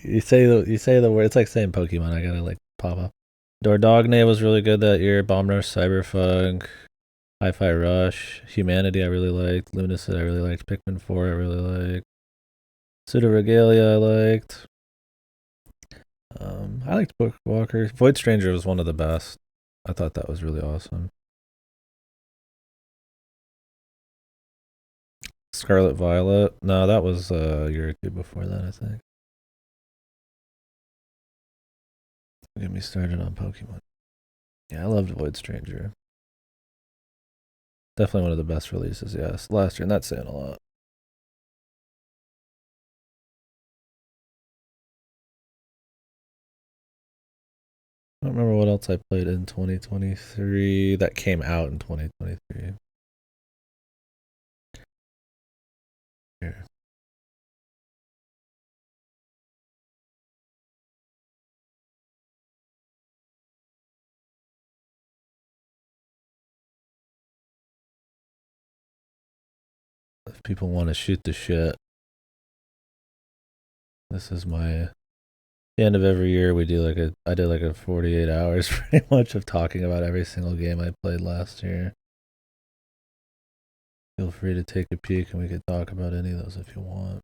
You say the word. It's like saying Pokemon. I gotta like pop up. Dordogne was really good that year. Bomb Rush, Cyberpunk, Hi-Fi Rush, Humanity I really liked. Lunacy I really liked. Pikmin 4 I really liked. Pseudo Regalia I liked. I liked Bookwalker. Void Stranger was one of the best. I thought that was really awesome. Scarlet Violet. No, that was a year or two before that, I think. Get me started on Pokemon. Yeah, I loved Void Stranger. Definitely one of the best releases, yes. Last year, and that's saying a lot. I don't remember what else I played in 2023 that came out in 2023. Here. people want to shoot the shit. This is the end of every year we do I did like a 48 hours pretty much of talking about every single game I played last year. Feel free to take a peek and we could talk about any of those if you want.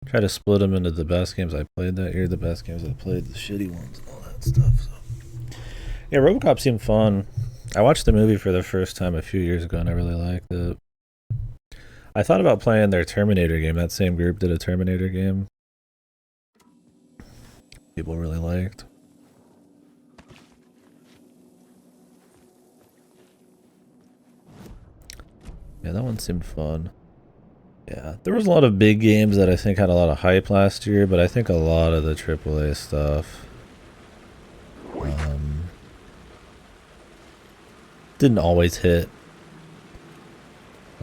Try to split them into the best games I played that year, the best games I played, the shitty ones, and all that stuff. So. Yeah, RoboCop seemed fun. I watched the movie for the first time a few years ago and I really liked it. I thought about playing their Terminator game. That same group did a Terminator game. People really liked. Yeah, that one seemed fun. Yeah, there was a lot of big games that I think had a lot of hype last year, but I think a lot of the AAA stuff didn't always hit.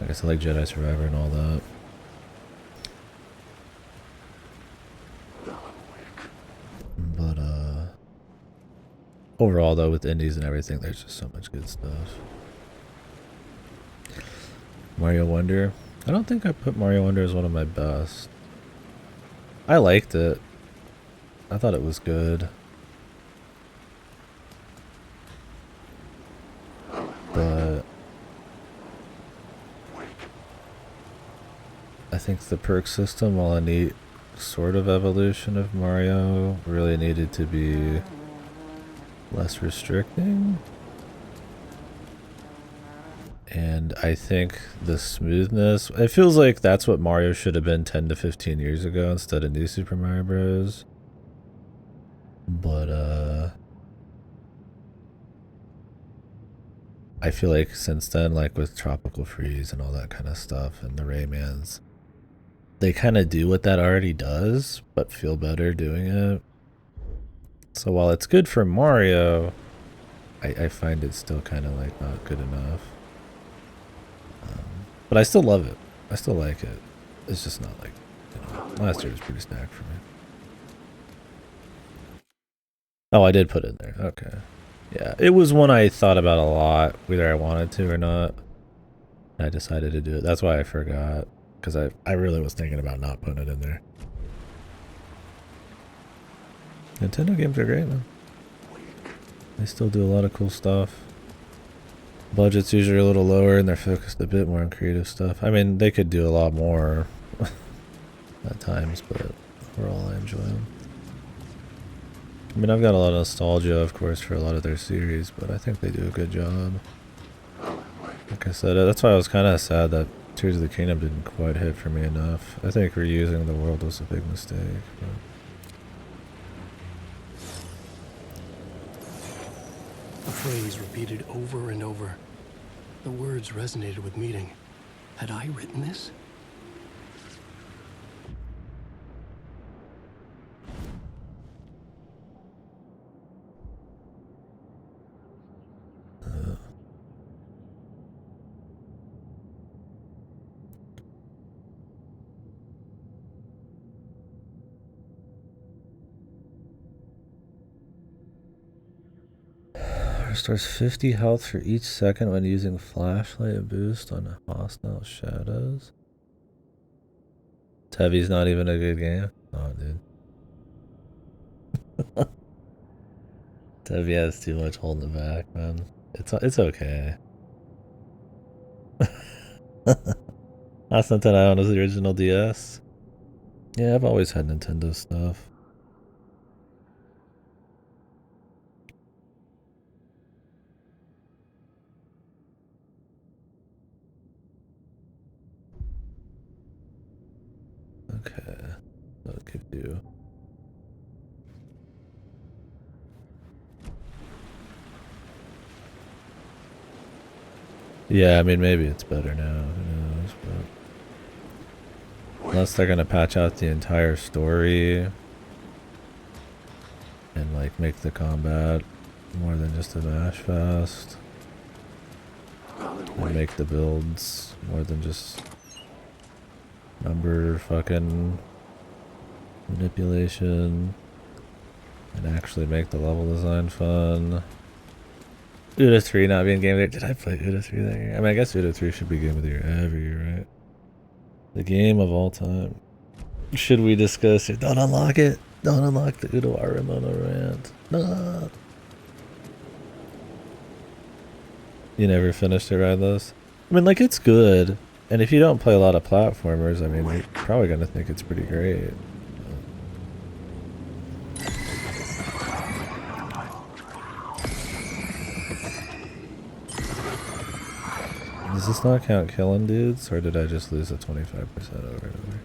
I guess I like Jedi Survivor and all that. But overall though, with indies and everything, there's just so much good stuff. Mario Wonder. I don't think I put Mario Wonder as one of my best. I liked it. I thought it was good. But I think the perk system, while a neat sort of evolution of Mario, really needed to be less restricting. And I think the smoothness, it feels like that's what Mario should have been 10 to 15 years ago instead of New Super Mario Bros. But I feel like since then, like with Tropical Freeze and all that kind of stuff and the Raymans, they kind of do what that already does, but feel better doing it. So while it's good for Mario, I find it still kind of like not good enough. But I still love it. I still like it. It's just not like, last year was pretty stacked for me. Oh, I did put it in there. Okay. Yeah, it was one I thought about a lot, whether I wanted to or not. And I decided to do it. That's why I forgot, because I really was thinking about not putting it in there. Nintendo games are great, man. They still do a lot of cool stuff. Budget's usually a little lower and they're focused a bit more on creative stuff. I mean, they could do a lot more at times, but overall I enjoy them. I mean, I've got a lot of nostalgia, of course, for a lot of their series, but I think they do a good job. Like I said, that's why I was kind of sad that Tears of the Kingdom didn't quite hit for me enough. I think reusing the world was a big mistake. But. A phrase repeated over and over. The words resonated with meaning. Had I written this? Restores 50 health for each second when using flashlight and boost on hostile shadows. Tevi's not even a good game. Oh, dude. Tevi has too much holding it back, man. It's okay. Last Nintendo I owned was the original DS. Yeah, I've always had Nintendo stuff. Okay, that'll give you. Yeah, I mean, maybe it's better now. Who knows? But unless they're gonna patch out the entire story and like make the combat more than just a bash fest, and make the builds more than just number fucking manipulation, and actually make the level design fun. Uda 3 not being game of the year. Did I play Uda 3 that year? I mean, I guess Uda 3 should be game of the year every year, right? The game of all time. Should we discuss it? Don't unlock it. Don't unlock the Uda Aramona rant. No. You never finished it, right, Liz? I mean, like, it's good. And if you don't play a lot of platformers, I mean, you're probably going to think it's pretty great. Does this not count killing dudes, or did I just lose the 25% over and over?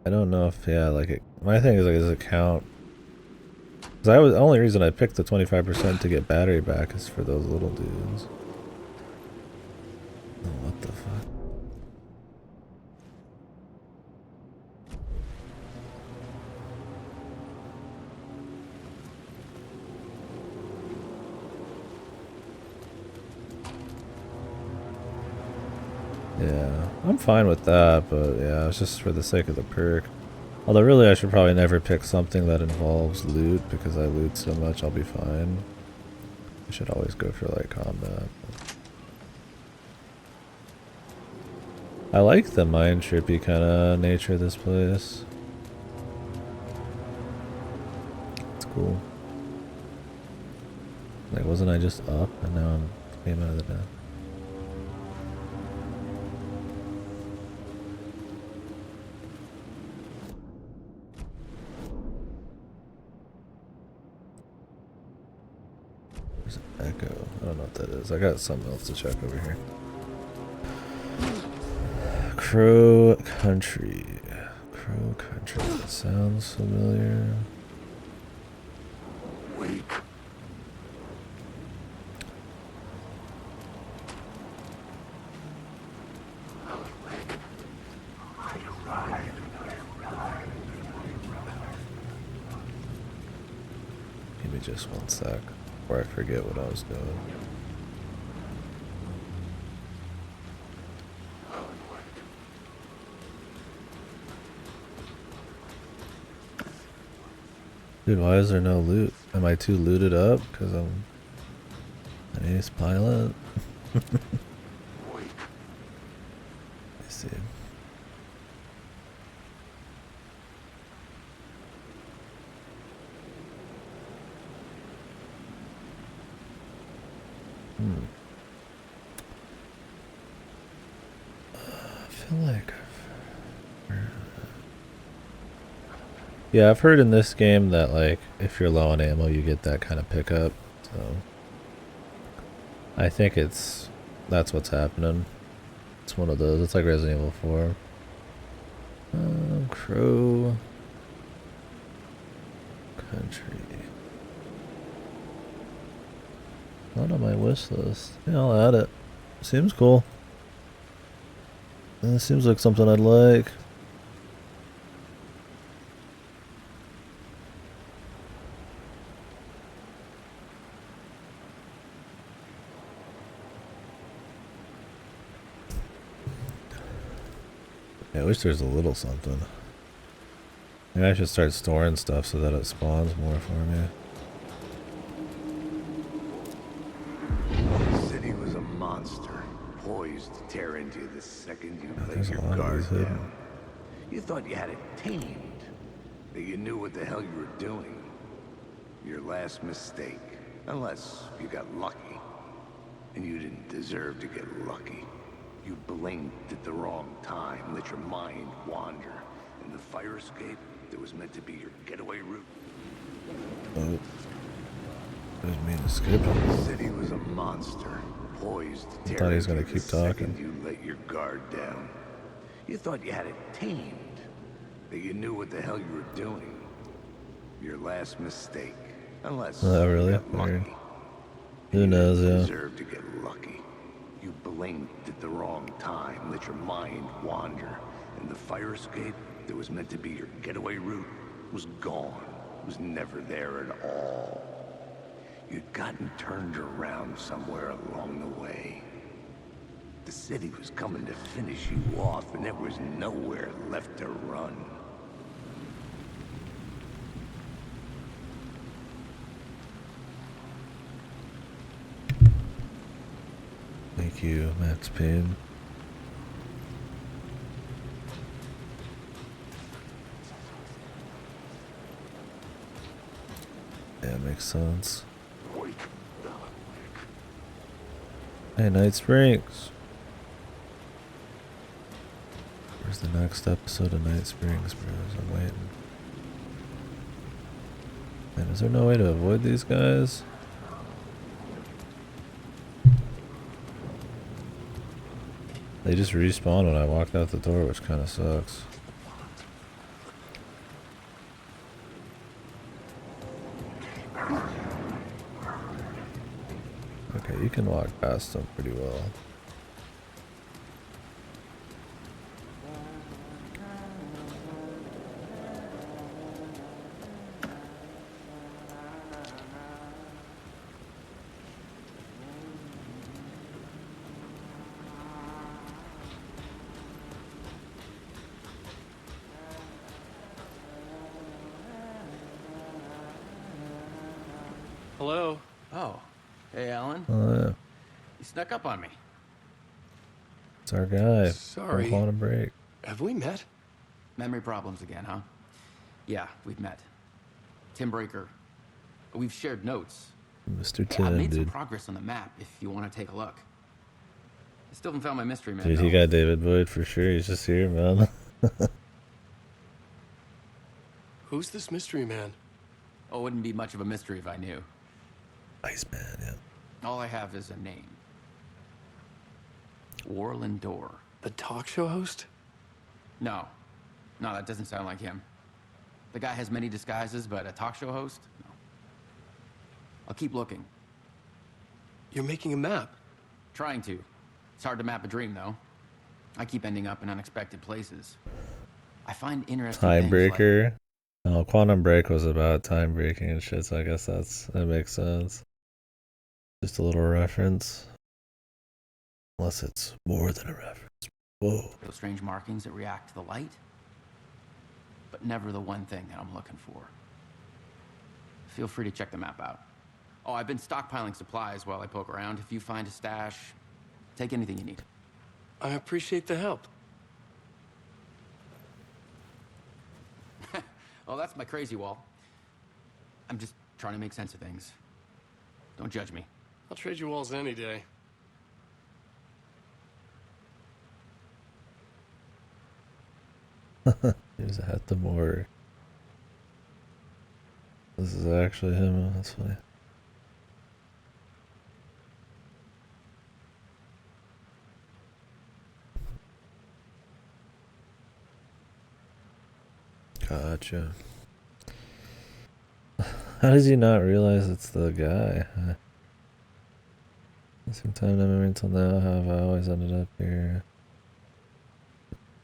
I don't know if, yeah, like, my thing is, like, does it count? Because the only reason I picked the 25% to get battery back is for those little dudes. Oh, what the fuck? Yeah, I'm fine with that, but yeah, it's just for the sake of the perk. Although really I should probably never pick something that involves loot, because I loot so much I'll be fine. I should always go for like combat. I like the mind trippy kind of nature of this place. It's cool. Like, wasn't I just up and now I'm came out of the death? Echo. I don't know what that is. I got something else to check over here. Crow Country. Crow Country. That sounds familiar. Wake. Give me just one sec before I forget what I was doing. Dude, why is there no loot? Am I too looted up? Because I'm an ace pilot? I see. I feel like yeah, I've heard in this game that like if you're low on ammo you get that kind of pickup, so I think that's what's happening. It's one of those. It's like Resident Evil 4. Crow Country. Not on my wish list. Yeah, I'll add it. Seems cool. It seems like something I'd like. Yeah, I wish there's a little something. Maybe I should start storing stuff so that it spawns more for me. The city was a monster, poised to tear into you the second you let There's a your lot of guard these hidden. down. You thought you had it tamed, that you knew what the hell you were doing. Your last mistake, unless you got lucky. And you didn't deserve to get lucky. You blinked at the wrong time, let your mind wander, and the fire escape that was meant to be your getaway route. Oh. Didn't mean to skip it. The city was a monster, poised to I tear thought he was into gonna you the keep talking. second you let your guard down. You thought you had it tamed, that you knew what the hell you were doing. Your last mistake, unless Oh, really? you got lucky. Weird. Who knows, You yeah. deserve to get lucky. You blinked at the wrong time, let your mind wander, and the fire escape that was meant to be your getaway route was gone, was never there at all. You'd gotten turned around somewhere along the way. The city was coming to finish you off, and there was nowhere left to run. Thank you, Max Payne. Yeah, makes sense. Hey, Night Springs. Where's the next episode of Night Springs, bros? I'm waiting. Man, is there no way to avoid these guys? They just respawn when I walked out the door, which kind of sucks. Okay, you can walk past them pretty well. Hello? Oh. Hey, Alan. Oh, yeah. You snuck up on me. It's our guy. Sorry. From Quantum Break. Have we met? Memory problems again, huh? Yeah, we've met. Tim Breaker. We've shared notes. Mr. Hey, Tim, I made some dude. progress on the map if you want to take a look. I still haven't found my mystery man. Dude, he got David Boyd for sure. He's just here, man. Who's this mystery man? Oh, it wouldn't be much of a mystery if I knew. Iceman, yeah. All I have is a name. Warland Dorr. The talk show host? No. No, that doesn't sound like him. The guy has many disguises, but a talk show host? No. I'll keep looking. You're making a map? Trying to. It's hard to map a dream, though. I keep ending up in unexpected places. I find interesting Time things Breaker. Oh, Quantum Break was about time breaking and shit, so I guess that makes sense. Just a little reference. Unless it's more than a reference. Whoa. like those strange markings that react to the light, but never the one thing that I'm looking for. Feel free to check the map out. Oh, I've been stockpiling supplies while I poke around. If you find a stash, take anything you need. I appreciate the help. Oh, that's my crazy wall. I'm just trying to make sense of things. Don't judge me. I'll trade you walls any day. Here's a hat to more. This is actually him. That's funny. Gotcha. How does he not realize it's the guy? Same time, I remember until now how have I always ended up here.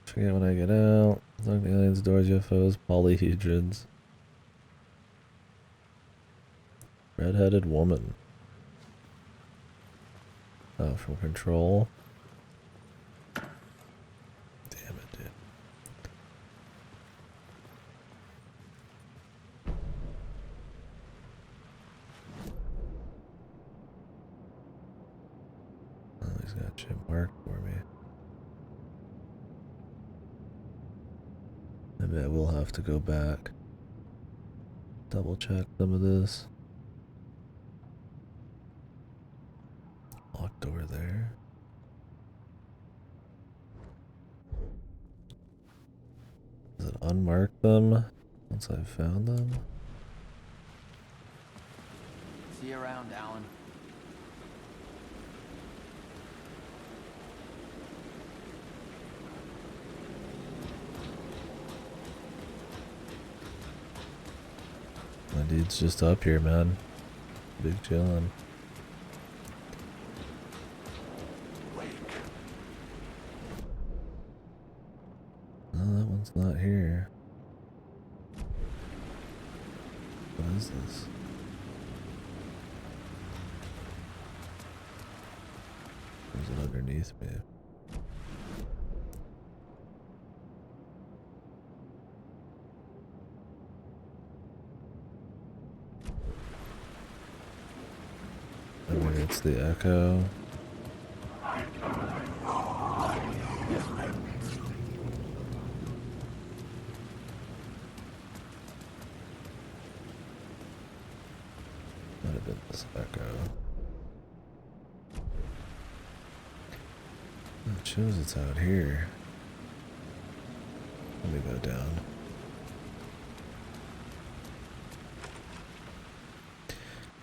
Forget when I get out. Look, the aliens, doors, UFOs, polyhedrons. Red-headed woman. Oh, from Control. Damn it, dude. Oh, he's got shit marked for me. Maybe I will have to go back. Double check some of this. Locked door there. Does it unmark them once I've found them? See you around, Alan. My dude's just up here, man. Big chillin'. No, that one's not here. What is this? Is it underneath me? Maybe it's the echo. Might have been this echo. It shows it's out here. Let me go down.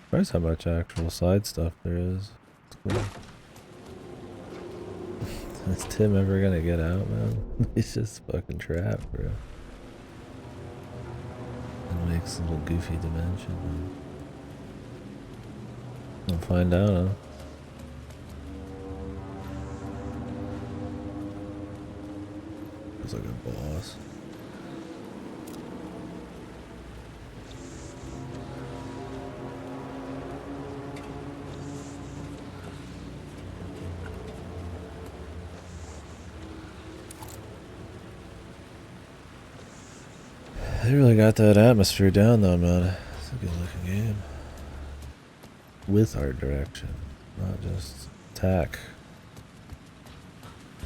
Surprised how much actual side stuff there is. It's cool. Is Tim ever gonna get out, man? He's just fucking trapped, bro. It makes a little goofy dimension, man. We'll find out, huh? Feels like a boss. They really got that atmosphere down though, man. It's a good looking game. With art direction, not just tack.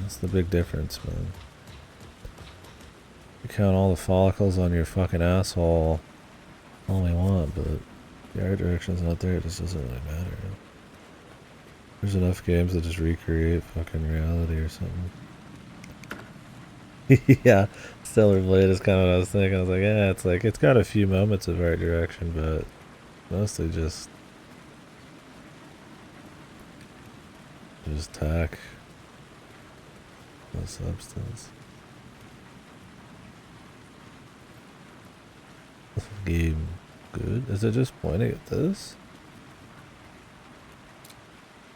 That's the big difference, man. You count all the follicles on your fucking asshole all we want, but the art direction's not there, it just doesn't really matter. There's enough games that just recreate fucking reality or something. Yeah, Stellar Blade is kind of what I was thinking. I was like, yeah, it's like, it's got a few moments of art direction, but mostly just tack. No substance. Game good? Is it just pointing at this?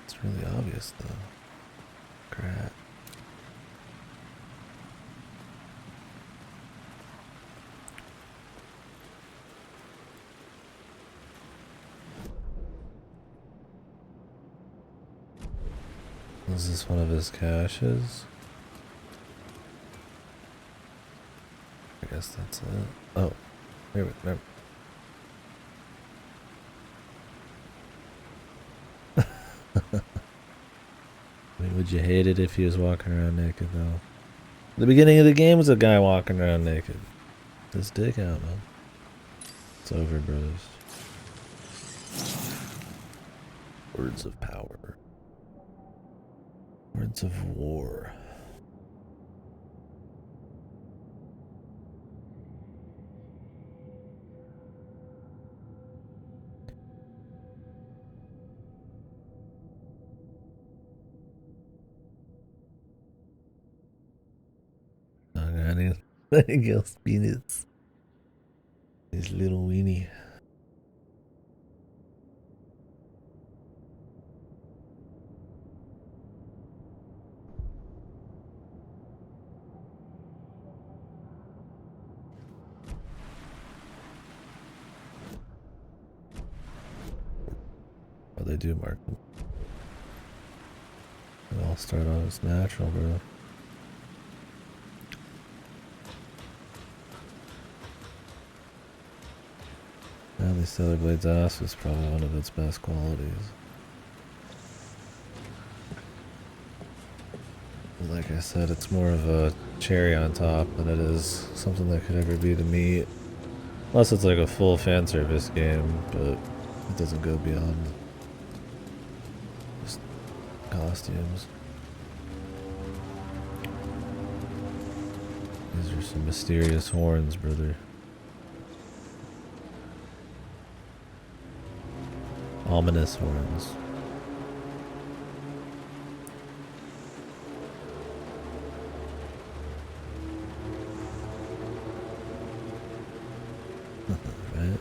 It's really obvious though. Crap. Is this one of his caches? I guess that's it. Oh, wait. I mean, would you hate it if he was walking around naked, though? The beginning of the game was a guy walking around naked. His dick out, man. It's over, brothers. Words of power. Words of war. Nothing else peanuts. His little weenie. Oh, they do mark them. They all start off as natural, bro. Now the Stellar Blade's ass is probably one of its best qualities. Like I said, it's more of a cherry on top than it is something that could ever be the meat. Unless it's like a full fan service game, but it doesn't go beyond just costumes. These are some mysterious horns, brother. Ominous horns. Right?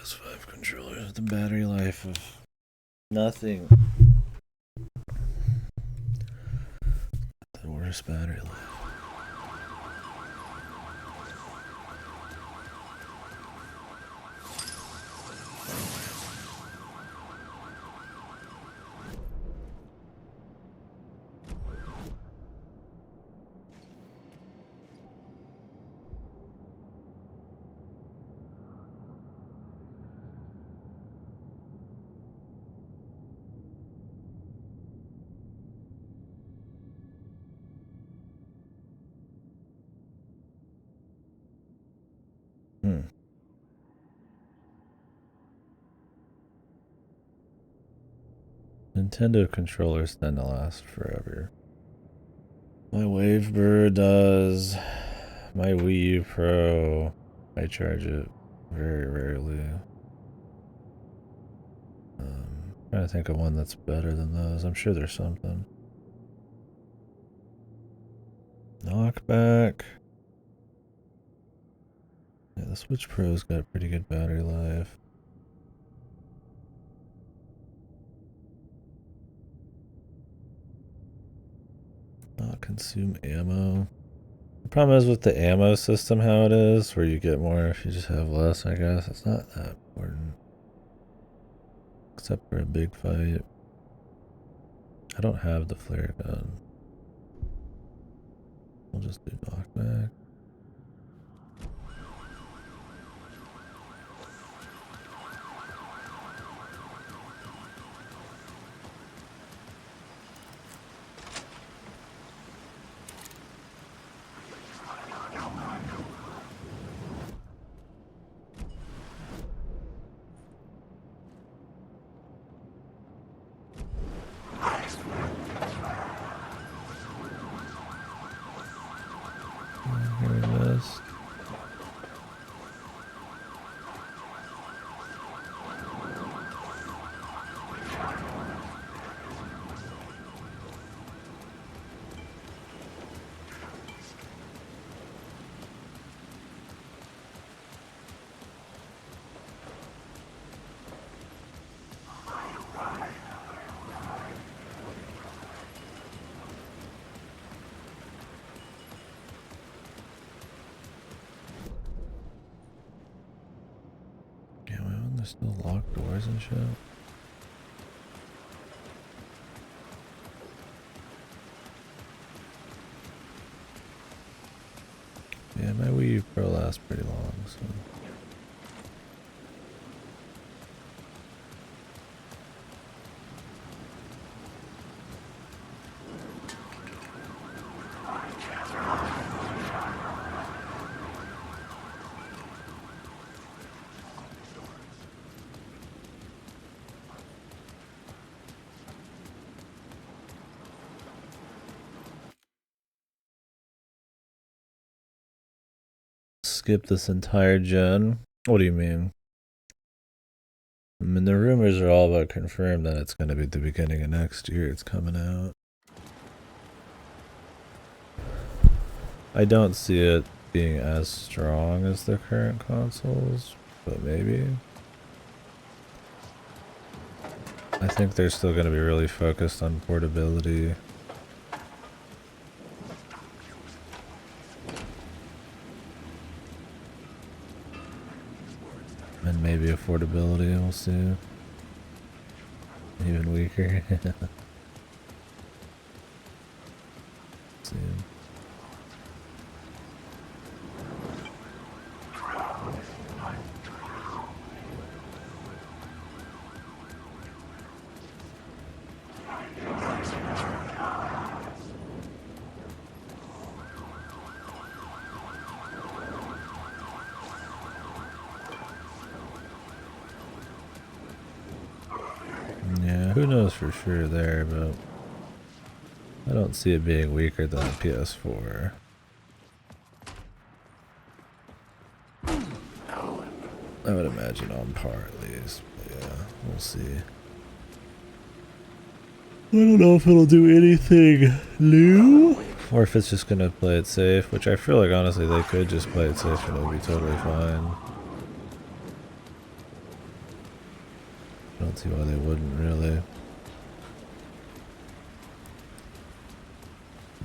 PS5 controllers with the battery life of nothing. The worst battery life. Nintendo controllers tend to last forever. My Wavebird does. My Wii U Pro, I charge it very rarely. Trying to think of one that's better than those. I'm sure there's something. Knockback. Yeah, the Switch Pro's got pretty good battery life. Not consume ammo. The problem is with the ammo system how it is, where you get more if you just have less, I guess. It's not that important. Except for a big fight. I don't have the flare gun. We'll just do knockback. There's still locked doors and shit. Yeah, my Wii U Pro lasts pretty long, so. Skip this entire gen? What do you mean? I mean, the rumors are all about confirmed that it's going to be the beginning of next year. It's coming out. I don't see it being as strong as the current consoles, but maybe. I think they're still going to be really focused on portability. And maybe affordability, we'll see. Even weaker. See. Yeah, who knows for sure there, but I don't see it being weaker than the PS4. I would imagine on par at least, but yeah, we'll see. I don't know if it'll do anything new, or if it's just gonna play it safe, which I feel like honestly they could just play it safe and it'll be totally fine. don't see why they wouldn't really.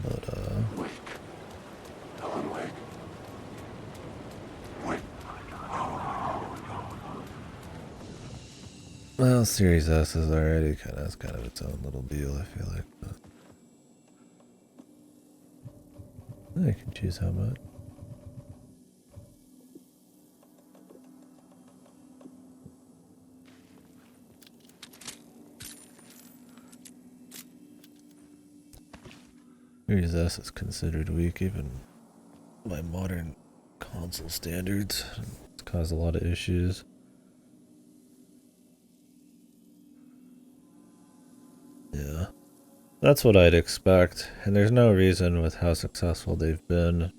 But Alan Wake. Wait. well, Series S is already kind of its own little deal, I feel like. But I can choose how much. Series S is considered weak even by modern console standards. It's caused a lot of issues. Yeah. That's what I'd expect, and there's no reason with how successful they've been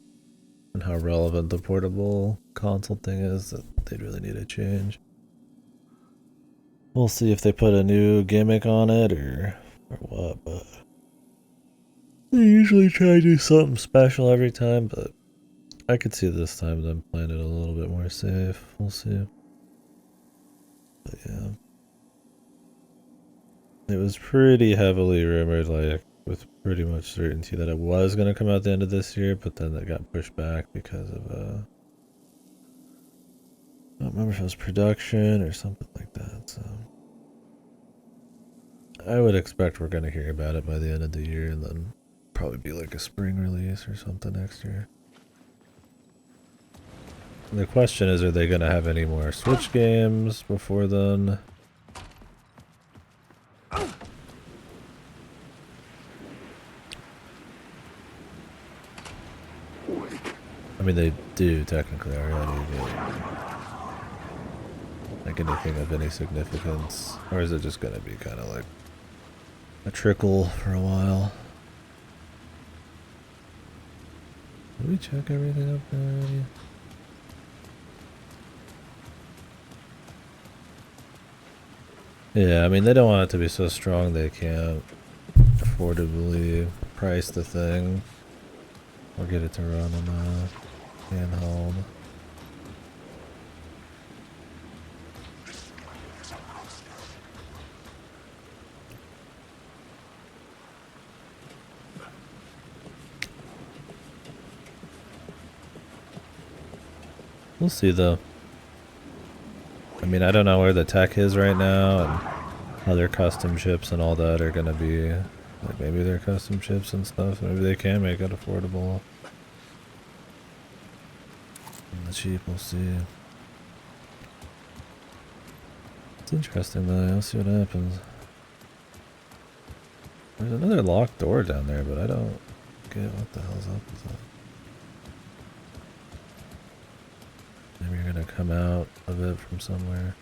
and how relevant the portable console thing is that they'd really need a change. We'll see if they put a new gimmick on it or what, but they usually try to do something special every time, but I could see this time them playing it a little bit more safe. We'll see. But yeah. It was pretty heavily rumored, like, with pretty much certainty that it was going to come out the end of this year, but then that got pushed back because of, I don't remember if it was production or something like that, so. I would expect we're going to hear about it by the end of the year, and then probably be like a spring release or something next year. The question is, are they going to have any more Switch games before then? I mean, they do technically already, but like anything of any significance, or is it just going to be kind of like a trickle for a while? Did we check everything up there already? Yeah, I mean, they don't want it to be so strong they can't affordably price the thing or get it to run on a handheld. We'll see though. I mean, I don't know where the tech is right now and how their custom chips and all that are gonna be. Like maybe their custom chips and stuff, maybe they can make it affordable. And the cheap, we'll see. It's interesting though, I'll see what happens. There's another locked door down there, but I don't get what the hell's up with that. Maybe you're gonna come out of it from somewhere.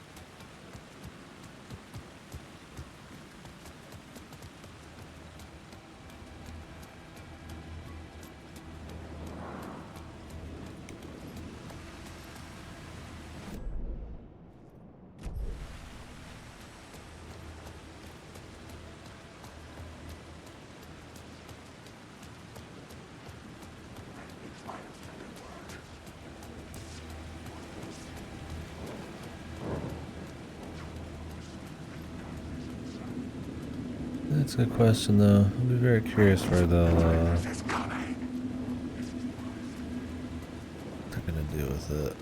That's a good question though. I'll be very curious where they'll what they're gonna do with it.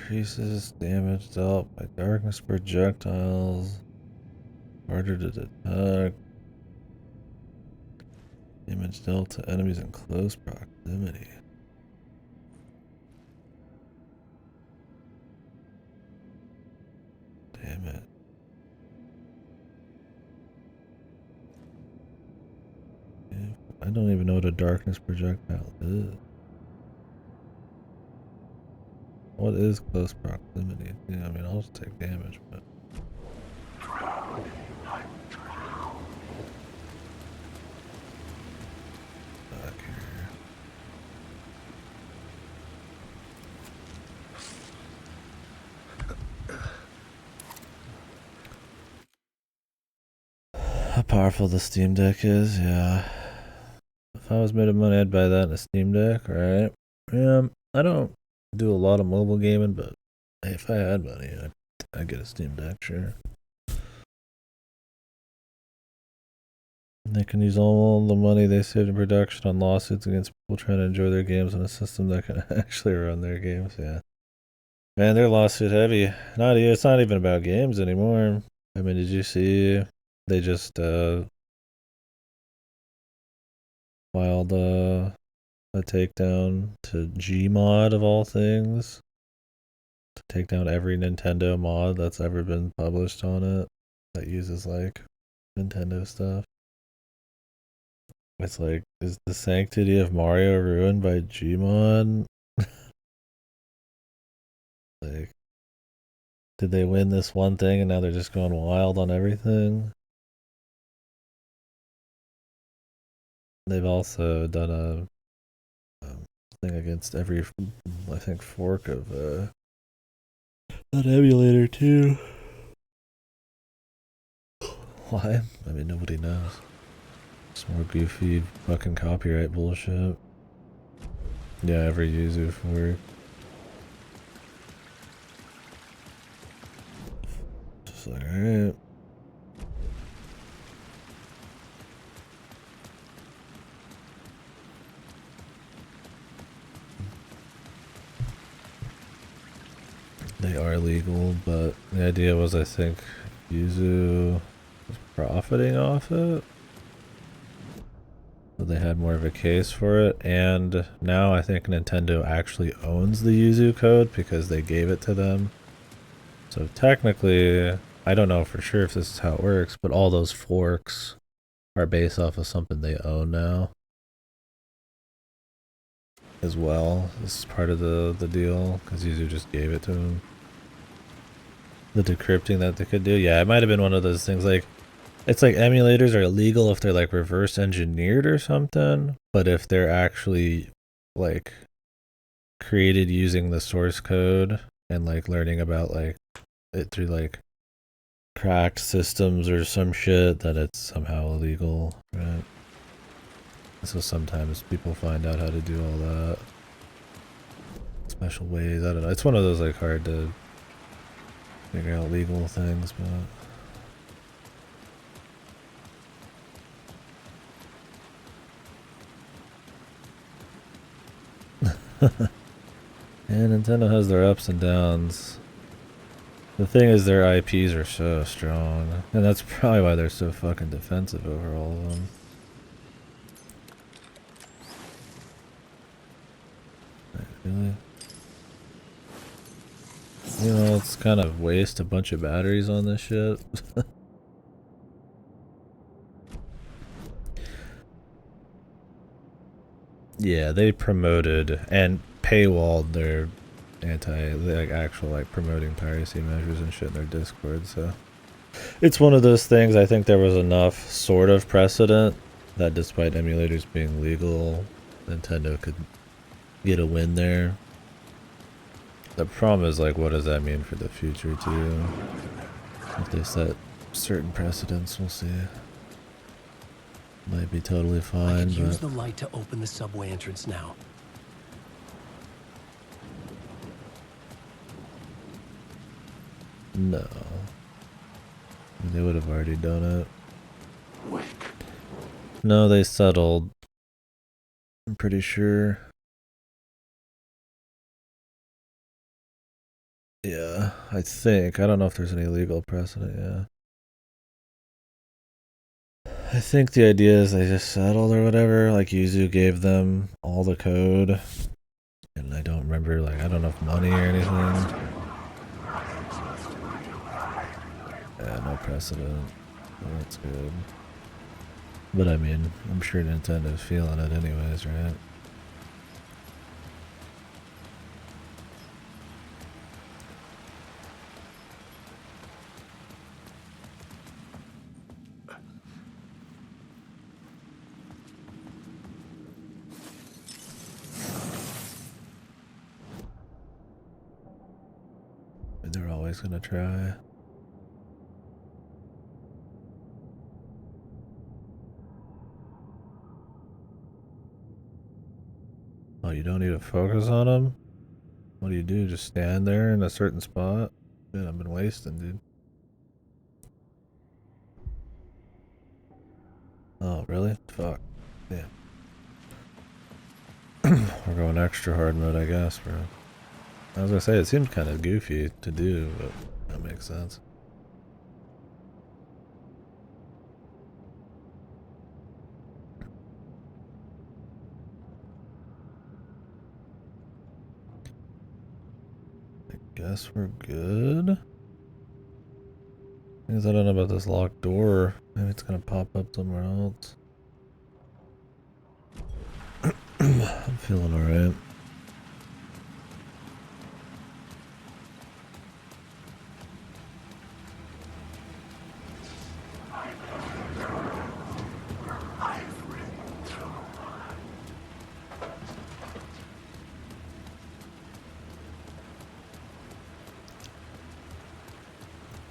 Increases damage dealt by darkness projectiles. Harder to detect. Damage dealt to enemies in close proximity. Damn it. don't even know what a darkness projectile is. What is close proximity? Yeah, I mean, I'll just take damage, but. Back here. How powerful the Steam Deck is, yeah. If I was made of money, I'd buy that in a Steam Deck, right? Yeah, I don't do a lot of mobile gaming, but hey, if I had money, I'd get a Steam Deck, sure. They can use all the money they saved in production on lawsuits against people trying to enjoy their games on a system that can actually run their games, yeah. Man, they're lawsuit heavy. It's not even about games anymore. I mean, did you see they just filed a takedown to Gmod of all things to take down every Nintendo mod that's ever been published on it that uses like Nintendo stuff. It's like, is the sanctity of Mario ruined by Gmod? Like, did they win this one thing and now they're just going wild on everything? They've also done a thing against every, I think, fork of that emulator too. Why? I mean, nobody knows. It's more goofy fucking copyright bullshit. Yeah, every user fork. Just like, alright. They are legal, but the idea was, I think, Yuzu was profiting off it. So they had more of a case for it, and now I think Nintendo actually owns the Yuzu code because they gave it to them. So technically, I don't know for sure if this is how it works, but all those forks are based off of something they own now as well. This is part of the deal because Yuzu just gave it to them. The decrypting that they could do, yeah, it might have been one of those things like, it's like emulators are illegal if they're like reverse engineered or something, but if they're actually like created using the source code and like learning about like it through like cracked systems or some shit, then it's somehow illegal, right? So sometimes people find out how to do all that. Special ways, I don't know. It's one of those like hard to figure out legal things, but yeah, Nintendo has their ups and downs. The thing is, their IPs are so strong, and that's probably why they're so fucking defensive over all of them. Really? You know, it's kind of waste a bunch of batteries on this shit. Yeah, they promoted and paywalled their actual like promoting piracy measures and shit in their Discord, so it's one of those things. I think there was enough sort of precedent that despite emulators being legal, Nintendo could get a win there. The problem is, like, what does that mean for the future too? If they set certain precedents, we'll see. Might be totally fine, but use the light to open the subway entrance now. no. They would have already done it. Wake. No, they settled. I'm pretty sure. Yeah, I think. I don't know if there's any legal precedent, yeah. I think the idea is they just settled or whatever. Like, Yuzu gave them all the code. And I don't remember, like, I don't know if money or anything. Yeah, no precedent. That's good. But I mean, I'm sure Nintendo's feeling it anyways, right? They're always gonna try. Oh, you don't need to focus on them? What do you do? Just stand there in a certain spot? Dude, I've been wasting, dude. Oh, really? Fuck. Yeah. We're going extra hard mode, I guess, bro. I was gonna say, it seems kind of goofy to do, but that makes sense. I guess we're good. Because I don't know about this locked door. Maybe it's gonna pop up somewhere else. I'm feeling alright.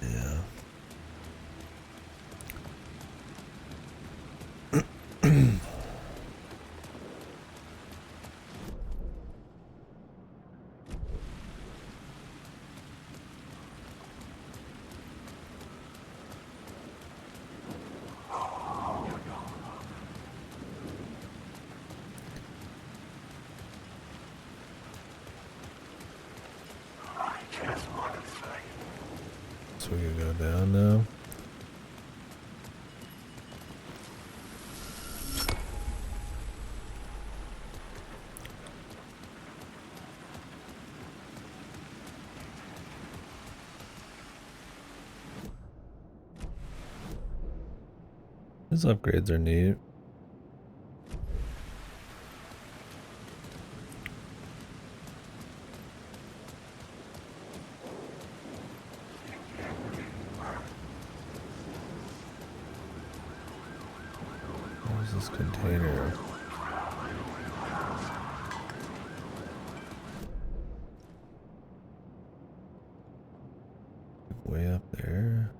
Yeah. So we can go down now. These upgrades are neat. Where's this container? Way up there.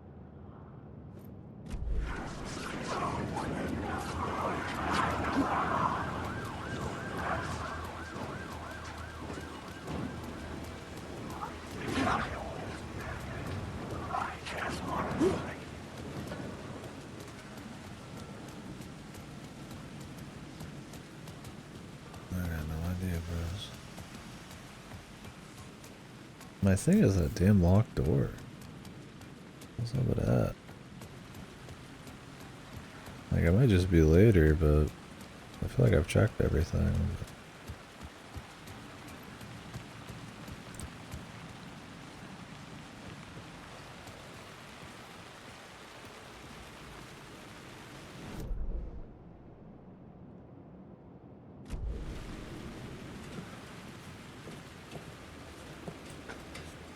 My thing is that damn locked door. What's up with that? Like, it might just be later, but I feel like I've checked everything.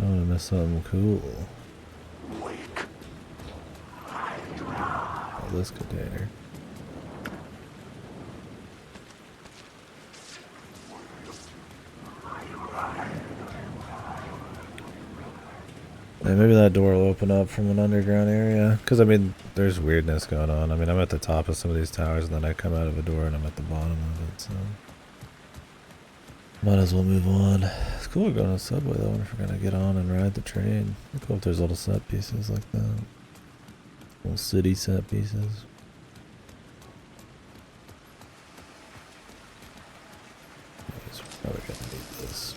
I want to miss something cool. Oh, this container. And maybe that door will open up from an underground area. Because, I mean, there's weirdness going on. I mean, I'm at the top of some of these towers, and then I come out of a door, and I'm at the bottom of it, so... Might as well move on. It's cool going on a subway, though. I wonder if we're gonna get on and ride the train. It'd be cool if there's little set pieces like that. Little city set pieces. I guess we're probably gonna need this.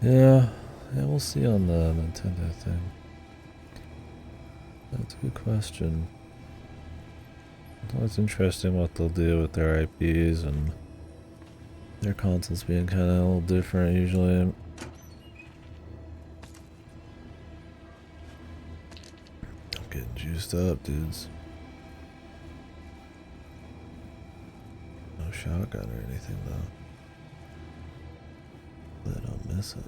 Yeah, we'll see on the Nintendo thing. That's a good question. It's always interesting what they'll do with their IPs and their consoles being kind of a little different usually. I'm getting juiced up, dudes. No shotgun or anything though. I don't miss it.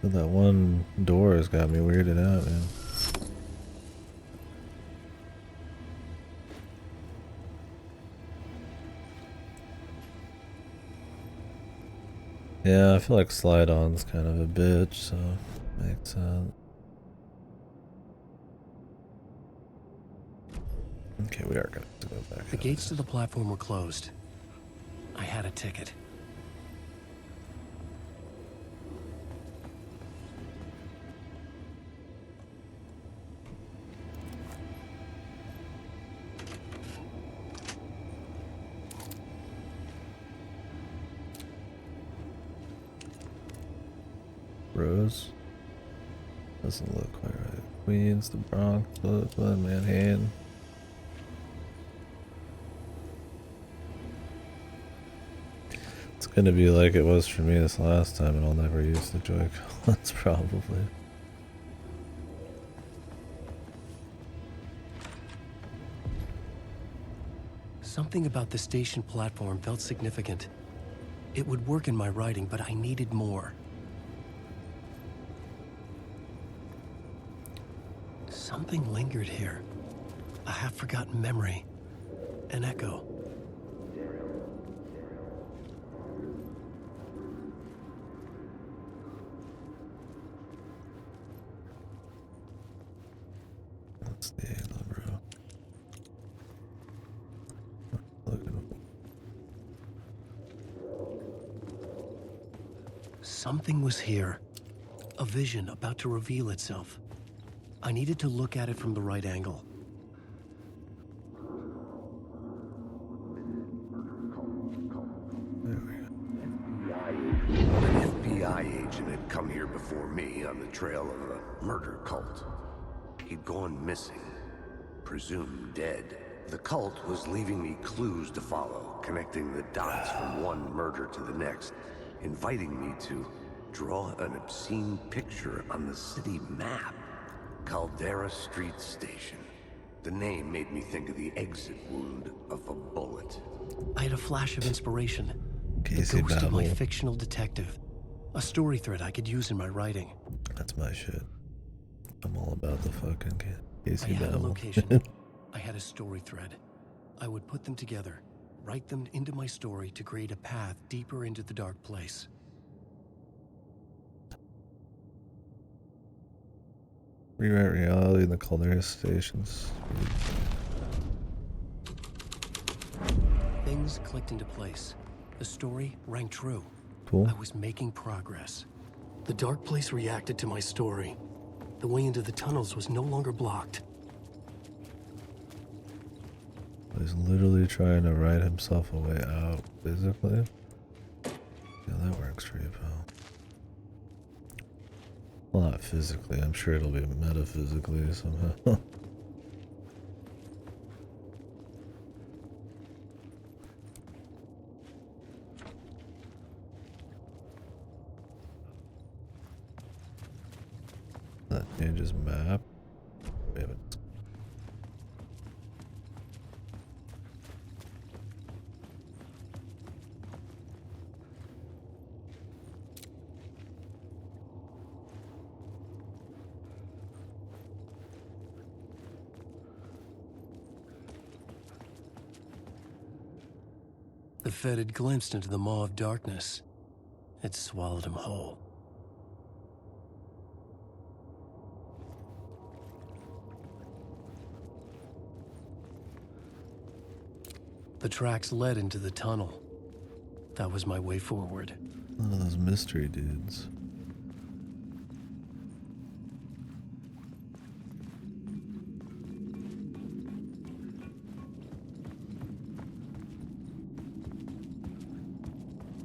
But that one door has got me weirded out, man. Yeah, I feel like Slide-On's kind of a bitch, so makes sense. Okay, we are gonna have to go back. The gates to the platform were closed. I had a ticket. Rose. Doesn't look quite right. Queens, the Bronx, Brooklyn, Manhattan. It's gonna be like it was for me this last time, and I'll never use the Joy-Cons probably. Something about the station platform felt significant. It would work in my writing, but I needed more. Something lingered here. A half-forgotten memory. An echo. That's the angle, bro. Something was here. A vision about to reveal itself. I needed to look at it from the right angle. An FBI agent had come here before me on the trail of a murder cult. He'd gone missing, presumed dead. The cult was leaving me clues to follow, connecting the dots from one murder to the next, inviting me to draw an obscene picture on the city map. Caldera Street Station. The name made me think of the exit wound of a bullet. I had a flash of inspiration. Casey The ghost of my Babel. fictional detective. A story thread I could use in my writing. That's my shit. I'm all about the fucking I Casey had a Babel. location. I had a story thread. I would put them together, write them into my story to create a path deeper into the dark place. Rewrite reality in the Caldera stations. Things clicked into place. The story rang true. Cool. I was making progress. The dark place reacted to my story. The way into the tunnels was no longer blocked. He's literally trying to write himself a way out physically. Yeah, that works for you, pal. Well, not physically. I'm sure it'll be metaphysically somehow. That changes map. Damn it. The Fed had glimpsed into the maw of darkness. It swallowed him whole. The tracks led into the tunnel. That was my way forward. One of those mystery dudes.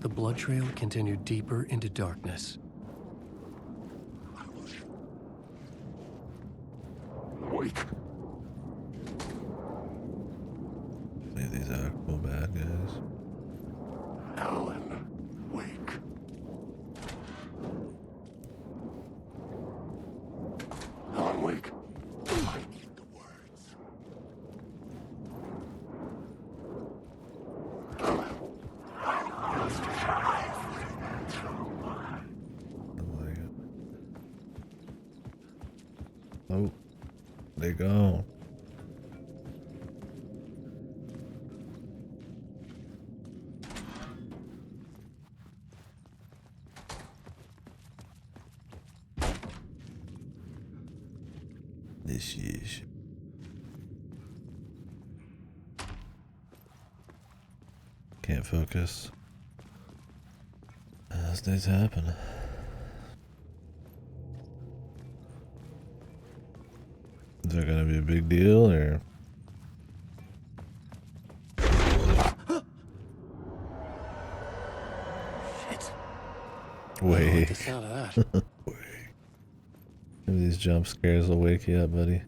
The blood trail continued deeper into darkness. Wake. Any of these actual bad guys. Alan, wake. Alan, wake. I need the words. Alan, I must drive through my... I like it. Oh, they go. This is. Can't focus. As things happen. Is that gonna be a big deal or? Shit. Wait. The sound of that. Wait. Maybe these jump scares will wake you up, buddy.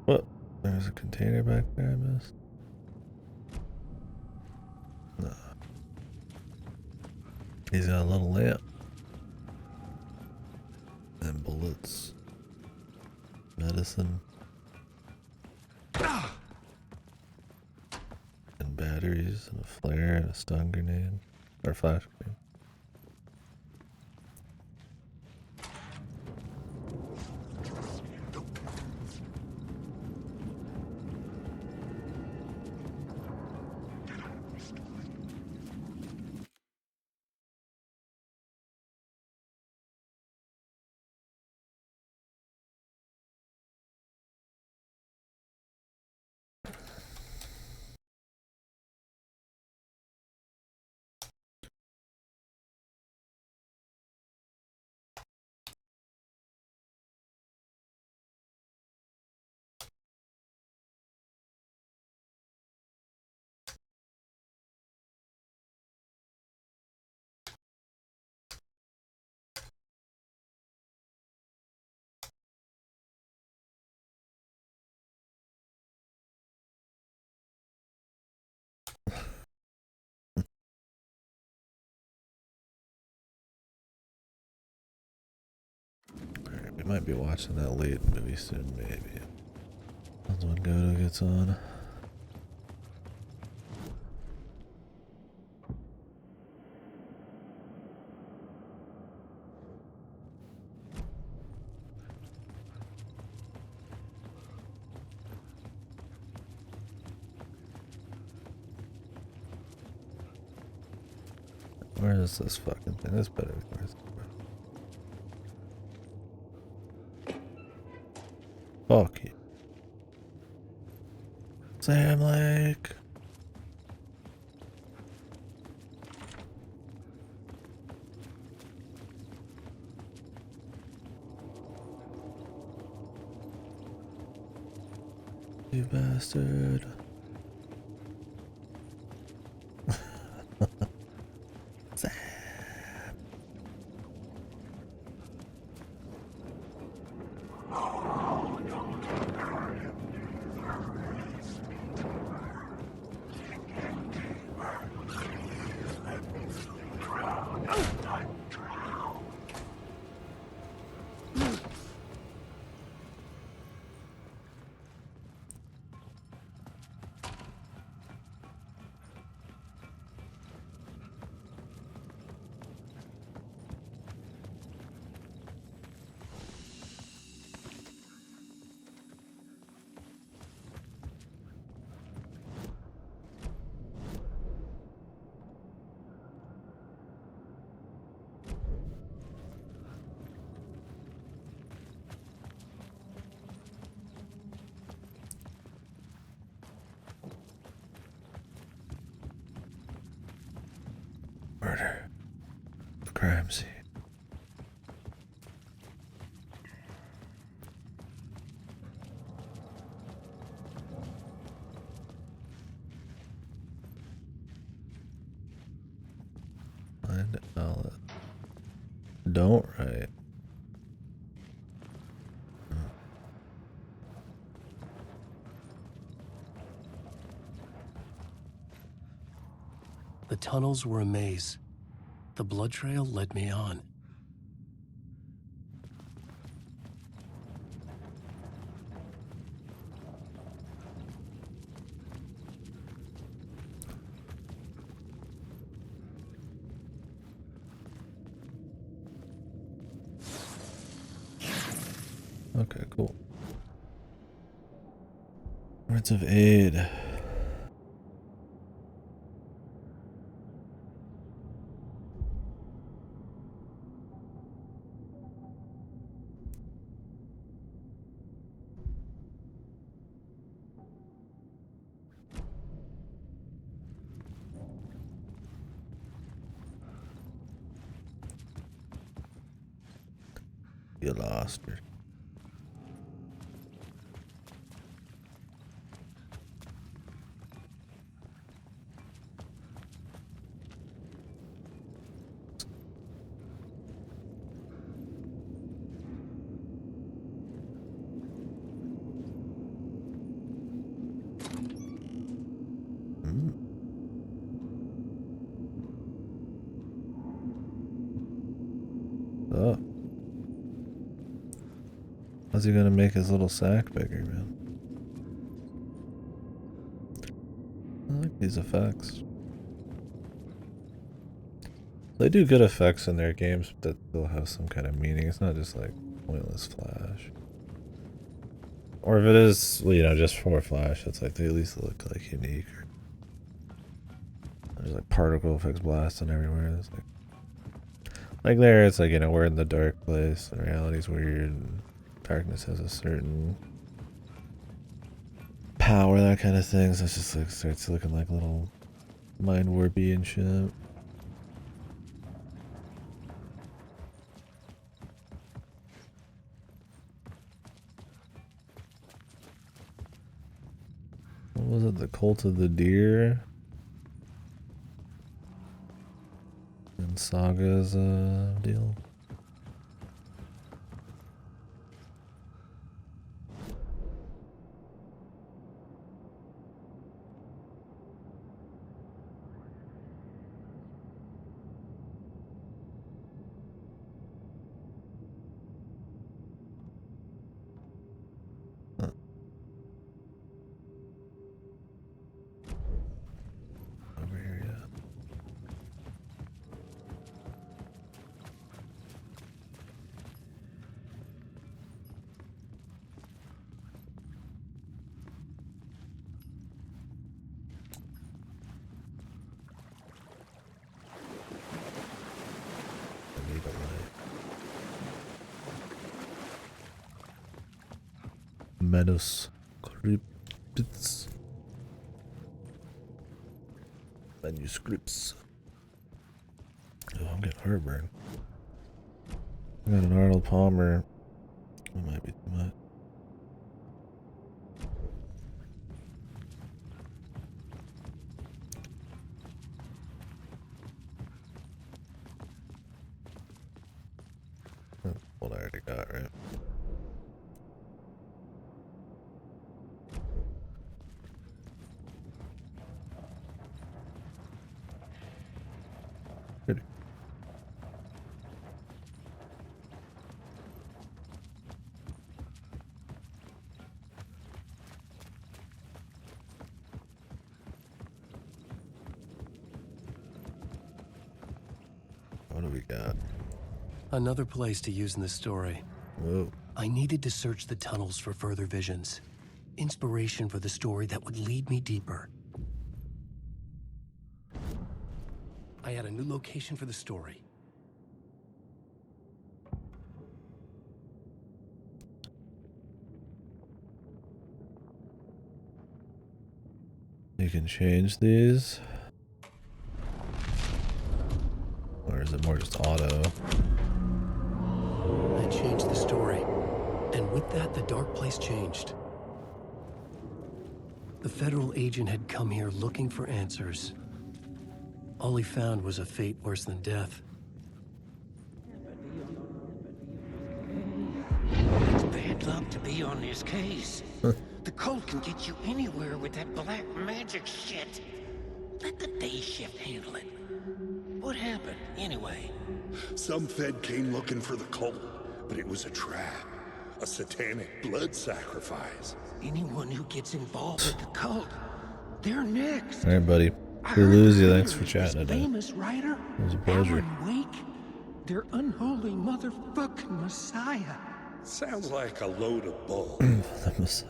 What? There's a container back there I missed. No. He's got a little lamp. And bullets. Medicine. And batteries and a flare and a stun grenade. Or flash grenade. Alright, we might be watching that late movie soon, maybe. That's when Godo gets on. Where is this fucking thing? This better be worth it. Fuck you. Sam Lake. You bastard. Sam. crime scene. Find outlet. Don't write. The tunnels were a maze. The blood trail led me on. Okay, cool. Words of aid. You lost her. Oh. How's he gonna make his little sack bigger, man? I like these effects. They do good effects in their games that still have some kind of meaning. It's not just like pointless flash. Or if it is, you know, just for flash, it's like they at least look like unique. There's like particle effects blasting everywhere. It's like there, it's like, you know, we're in the dark place and reality's weird and darkness has a certain power, that kind of thing. So it's just like starts looking like little mind warpy and shit. What was it? The Cult of the Deer? And Saga's deal? Over here, yeah. I need a light. Manuscripts. Manuscripts. Oh, I'm getting heartburn. I got an Arnold Palmer. That might be too much. That's what I already got, right? Pretty. What do we got? Another place to use in this story. Whoa. I needed to search the tunnels for further visions. Inspiration for the story that would lead me deeper. I had a new location for the story. You can change these. Or Or is it more just auto? I changed the story. And with that, the dark place changed. The federal agent had come here looking for answers. All he found was a fate worse than death. It's bad luck to be on this case. The cult can get you anywhere with that black magic shit. Let the day shift handle it. What happened, anyway? Some Fed came looking for the cult, but it was a trap. A satanic blood sacrifice. Anyone who gets involved with the cult, they're next. Alright, buddy. We lose you. Thanks for chatting today. Famous writer, It was a pleasure. Alan Wake, their unholy motherfucking messiah. Sounds like a load of bull. The Messiah.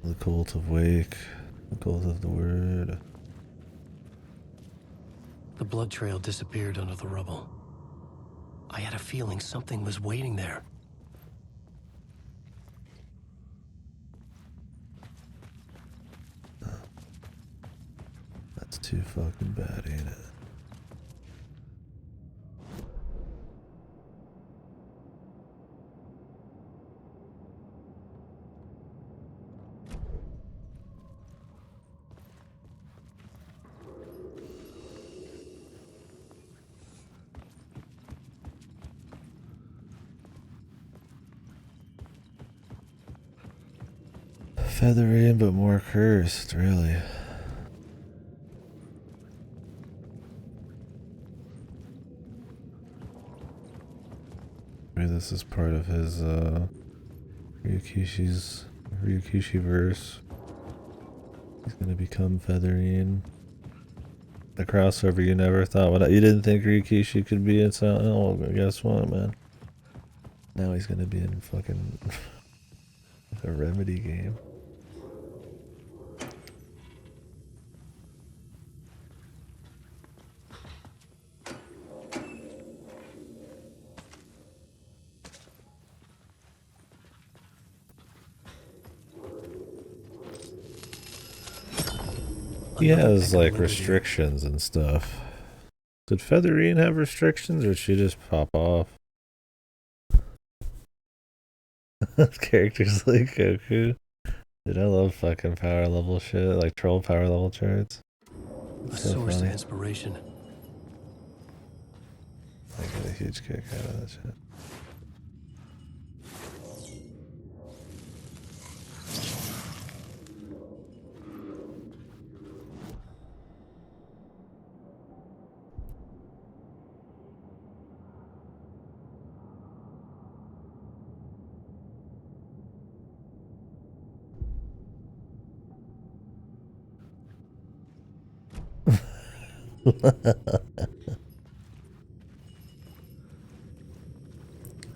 The cult of Wake. The cult of the Word. The blood trail disappeared under the rubble. I had a feeling something was waiting there. That's too fucking bad, ain't it? Feathery, but more cursed, really. Maybe this is part of his Ryukishi verse. He's gonna become Featherine. The crossover you never thought. You didn't think Ryukishi could be in Silent Hill? Well, guess what, man? Now he's gonna be in fucking a Remedy game. He has like restrictions and stuff. Did Featherine have restrictions or did she just pop off? Characters like Goku. Dude, I love fucking power level shit, like troll power level charts. A So source funny. of inspiration. I get a huge kick out of that shit.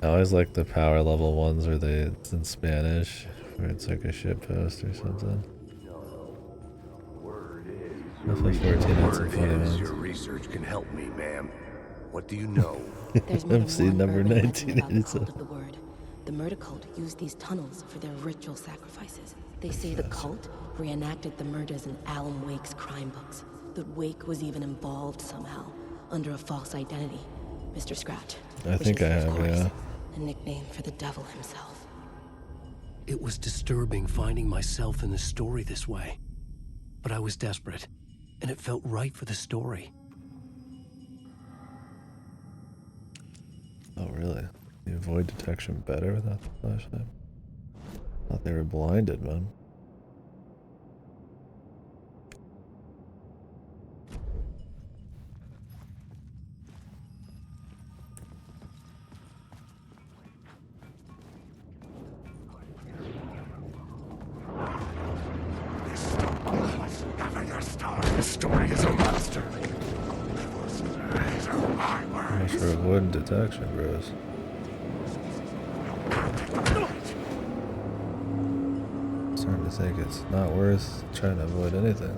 I always like the power level ones where it's in Spanish, where it's like a shit post or something. FF14 had some funny ones. Your research can help me, ma'am. What do you know? There's more than MC one number urban legend about the 1987. cult of the word. The murder cult used these tunnels for their ritual sacrifices. They say the cult reenacted the murders in Alan Wake's crime books. That Wake was even involved somehow, under a false identity. Mr. Scratch. I which think is, I of have, course, yeah. a nickname for the devil himself. It was disturbing finding myself in the story this way. But I was desperate, and it felt right for the story. Oh, really? You avoid detection better without the flashlight? Thought they were blinded, man. The story is a monster. Almost for avoiding detection, bros. Starting to think it's not worth trying to avoid anything.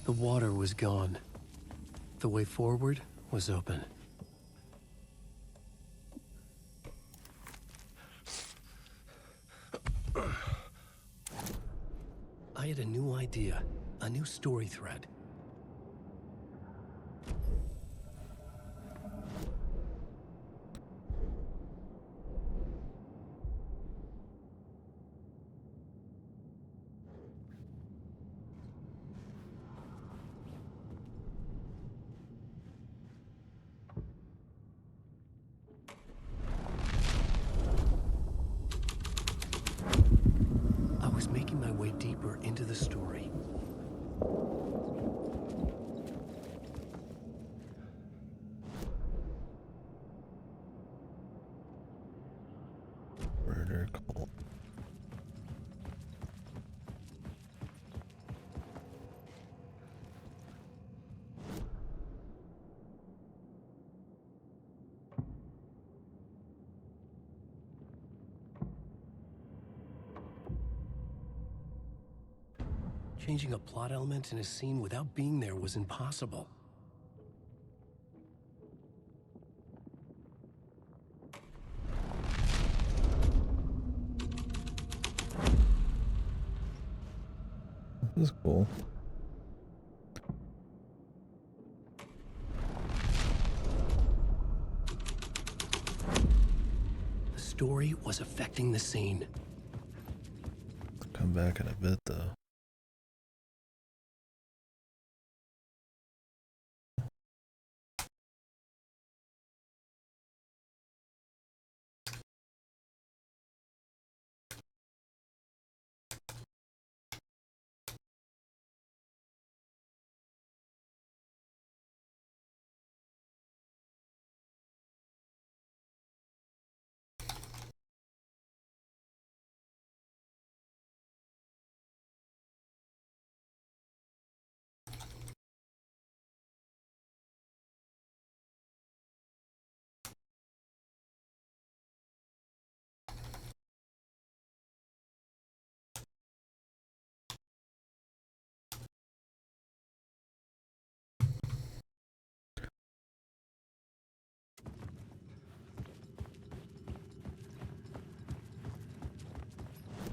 The water was gone. The way forward was open. I had a new idea, a new story thread. I was making my way deeper into the story. Murder cult. Changing a plot element in a scene without being there was impossible. This is cool. The story was affecting the scene. Come back in a bit though.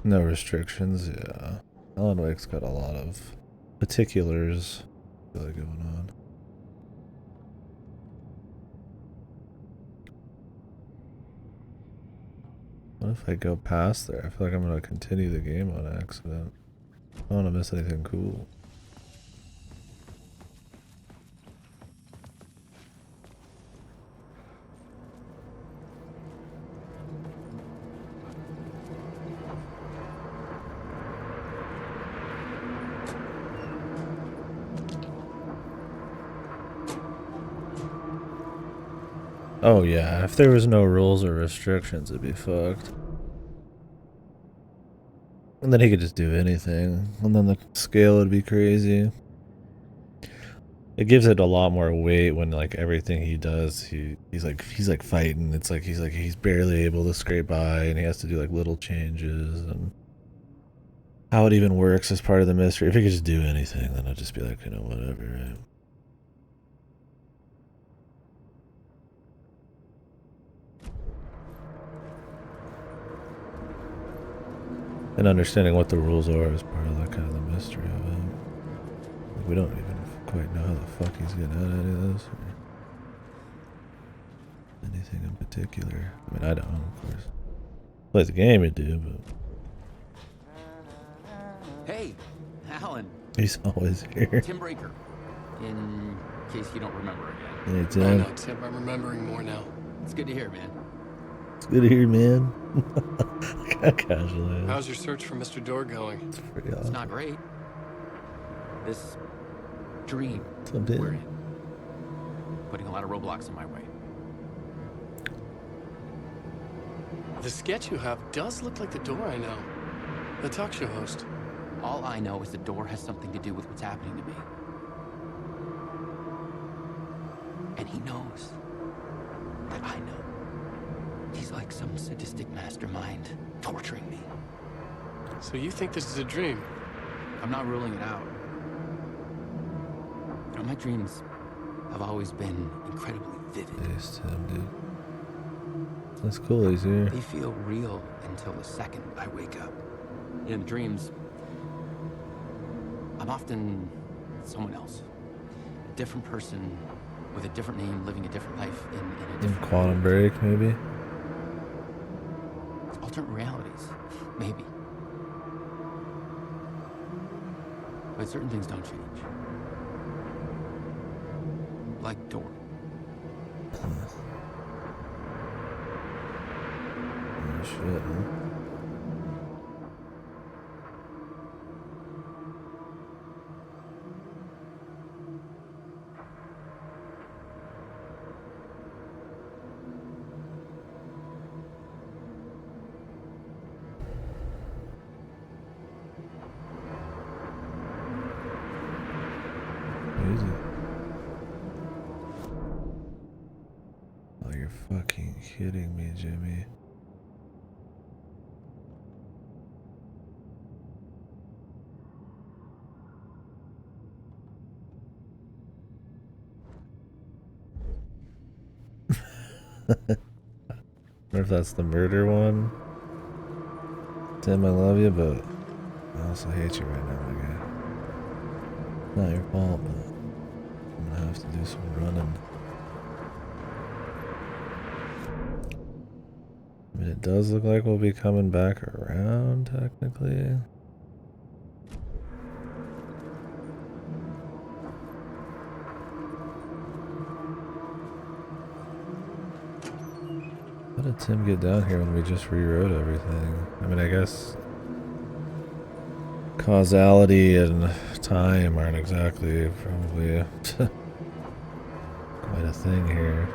No restrictions, yeah. Alan Wake's got a lot of particulars really going on. What if I go past there? I feel like I'm gonna continue the game on accident. I don't wanna miss anything cool. Oh yeah, if there was no rules or restrictions, it'd be fucked. And then he could just do anything, and then the scale would be crazy. It gives it a lot more weight when like everything he does, he's like fighting. It's like he's barely able to scrape by, and he has to do like little changes, and how it even works is part of the mystery. If he could just do anything, then I'd just be like, you know, whatever, right? And understanding what the rules are is part of that kind of the mystery of it. Like, we don't even quite know how the fuck he's getting out of any of this, or anything in particular. I mean, I don't, of course. Play the game, you do, but Hey, Alan. he's always here. Tim Breaker. In case you don't remember again. Hey, I Tim. know, Tim. I'm remembering more now. It's good to hear, man. It's good to hear, man. Casually. How's your search for Mr. Door going? It's pretty It's awesome. not great. This dream Something. we're in, putting a lot of roadblocks in my way. The sketch you have does look like the Door I know. The talk show host. All I know is the door has something to do with what's happening to me. And he knows that I know. He's like some sadistic mastermind torturing me. So you think this is a dream? I'm not ruling it out. know, my dreams have always been incredibly vivid. Thanks, Tim, dude. That's cool he's here. They feel real until the second I wake up. In dreams, I'm often someone else. A different person with a different name, living a different life in a different Quantum Break, maybe? alternate realities. Maybe. But certain things don't change. Like Door. Oh, shit, huh? Oh, you're fucking kidding me, Jimmy. I wonder if that's the murder one. Tim, I love you, but I also hate you right now, my guy. Not your fault, but I'm gonna have to do some running. I mean, it does look like we'll be coming back around, technically. How did Tim get down here when we just rewrote everything? I mean, I guess causality and time aren't exactly probably quite a thing here.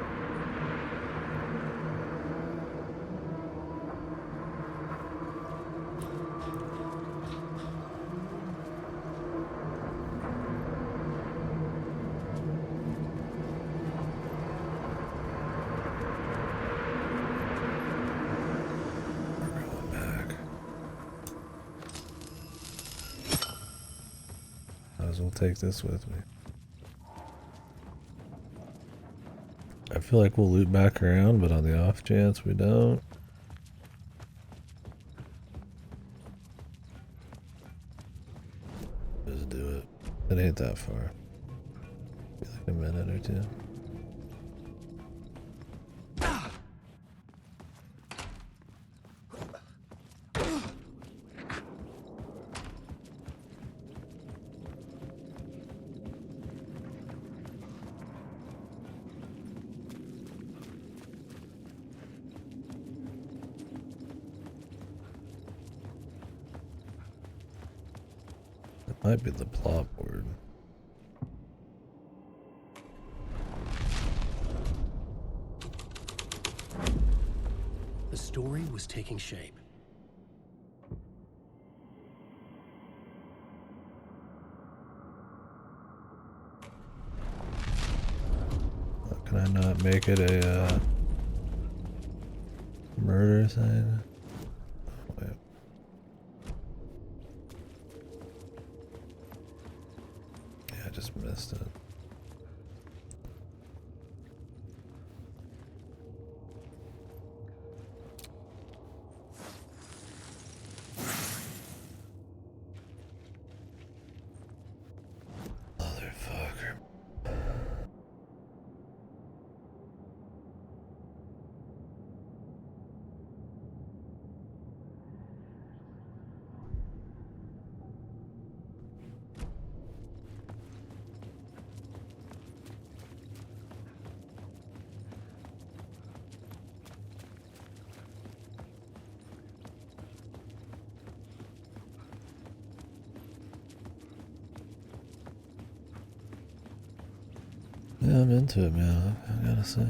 Might as well take this with me. I feel like we'll loop back around, but on the off chance we don't. Just do it. It ain't that far. Be like a minute or two. Might be the plot board. The story was taking shape. Can I not make it a murder thing? Wait. Yeah, I just missed it. Motherfucker. Yeah, I'm into it, man. I gotta say.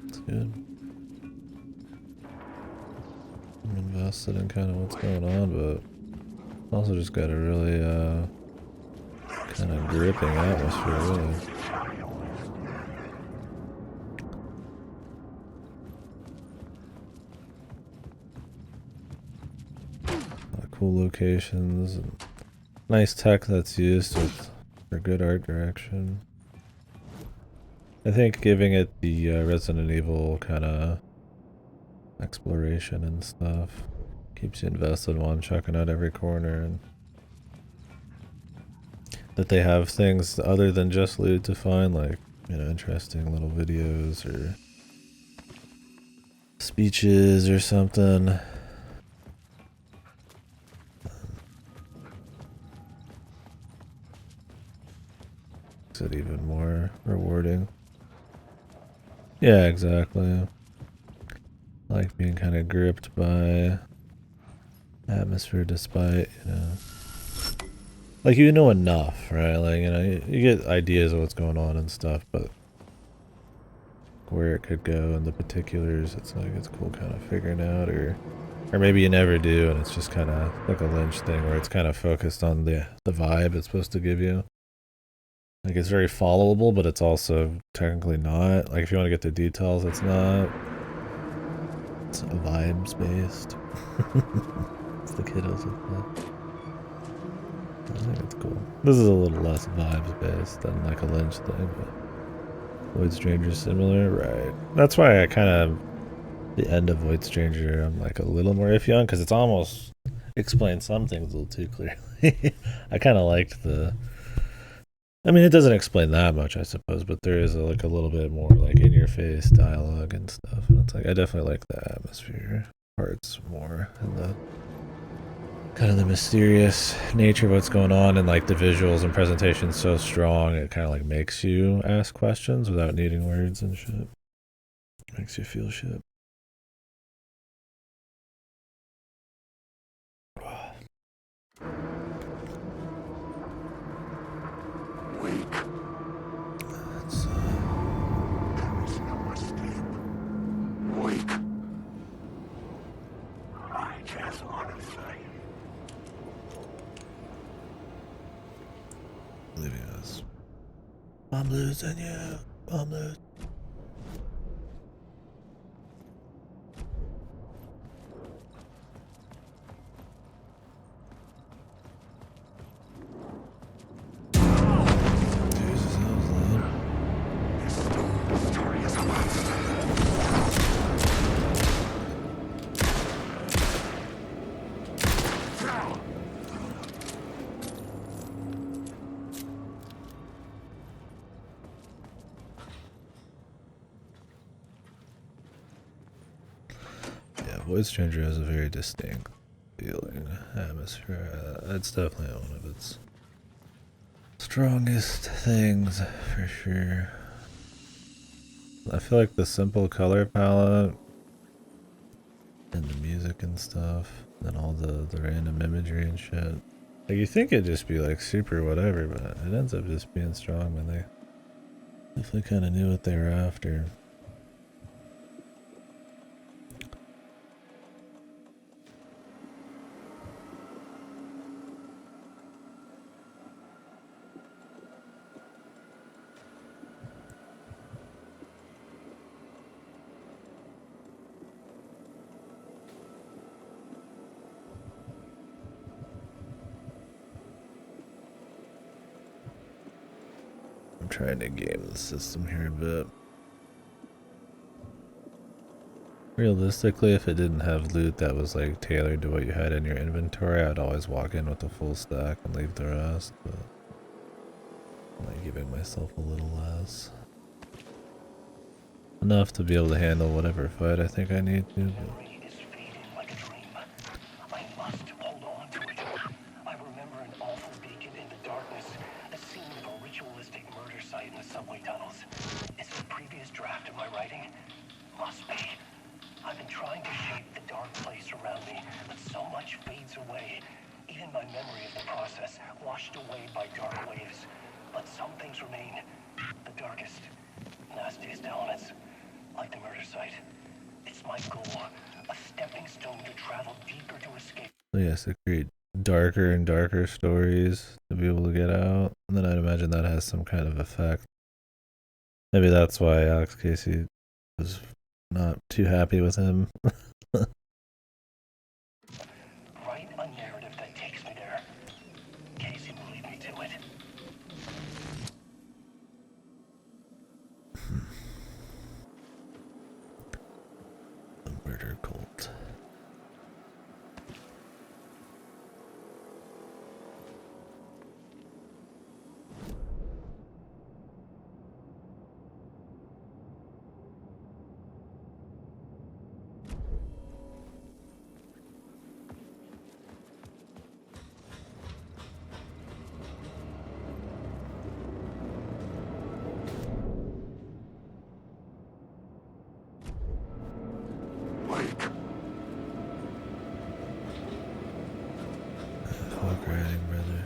It's good. I'm invested in kind of what's going on, but also just got a really, kind of gripping atmosphere, really. A lot of cool locations and nice tech that's used with for good art direction. I think giving it the Resident Evil kind of exploration and stuff keeps you invested while I'm checking out every corner, and that they have things other than just loot to find, like, you know, interesting little videos or speeches or something. Makes it even more rewarding. Yeah, exactly. I like being kind of gripped by atmosphere despite, you know, like, you know enough, right? Like, you know, you get ideas of what's going on and stuff, but where it could go and the particulars, it's like, it's cool kind of figuring out, or maybe you never do, and it's just kind of like a Lynch thing where it's kind of focused on the vibe it's supposed to give you. Like, it's very followable, but it's also technically not. Like, if you want to get the details, it's not. It's vibes based. It's the kiddos with that. I think it's cool. This is a little less vibes based than like a Lynch thing, but Void Stranger's similar, right? That's why I kind of, the end of Void Stranger, I'm like a little more iffy on, because it's almost explains some things a little too clearly. I kind of liked the, I mean, it doesn't explain that much, I suppose, but there is like a little bit more like in your face dialogue and stuff, and it's like, I definitely like the atmosphere parts more, and the kind of the mysterious nature of what's going on, and like the visuals and presentation so strong, it kind of like makes you ask questions without needing words and shit. Makes you feel shit. Wake. That's, There is no escape. Wake. I guess honestly. leaving us. I'm losing you. I'm losing. Jesus, that was loud. The story is about Yeah, Void Stranger has a very distinct feeling, atmosphere. It's definitely one of its strongest things, for sure. I feel like the simple color palette and the music and stuff, and all the random imagery and shit. Like, you think it'd just be like super whatever, but it ends up just being strong, when they definitely kind of knew what they were after. I'm trying to game the system here a bit. Realistically, if it didn't have loot that was like tailored to what you had in your inventory, I'd always walk in with the full stack and leave the rest, but I'm like giving myself a little less. Enough to be able to handle whatever fight I think I need to, but washed away by dark waves. But some things remain. The darkest, nastiest elements, like the murder site. It's my goal, a stepping stone to travel deeper to escape. so yes, to create darker and darker stories to be able to get out, and then I'd imagine that has some kind of effect. Maybe that's why Alex Casey was not too happy with him. Write a narrative that takes me there. Casey will lead me to it. The murder cult. Fuck writing, brother.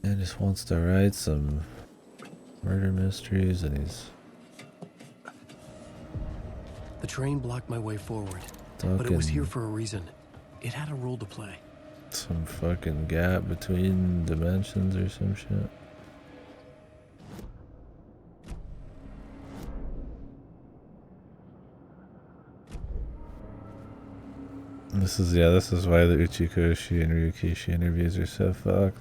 He just wants to write some murder mysteries, and he's The train blocked my way forward, but it was talking here for a reason. It had a role to play. some fucking gap between dimensions or some shit. This is why the Uchikoshi and Ryukishi interviews are so fucked.